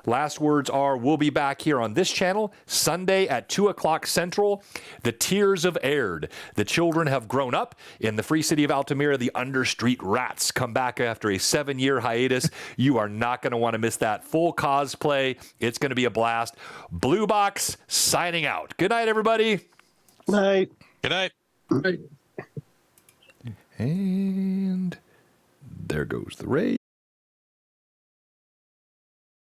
A: Last words are, we'll be back here on this channel Sunday at 2 o'clock Central. The tears have aired. The children have grown up. In the free city of Altamira, the Understreet Rats come back after a 7-year hiatus. You are not going to want to miss that full cosplay. It's going to be a blast. Blue Box signing out. Good night, everybody.
C: Night.
F: Good night.
A: And there goes the raid.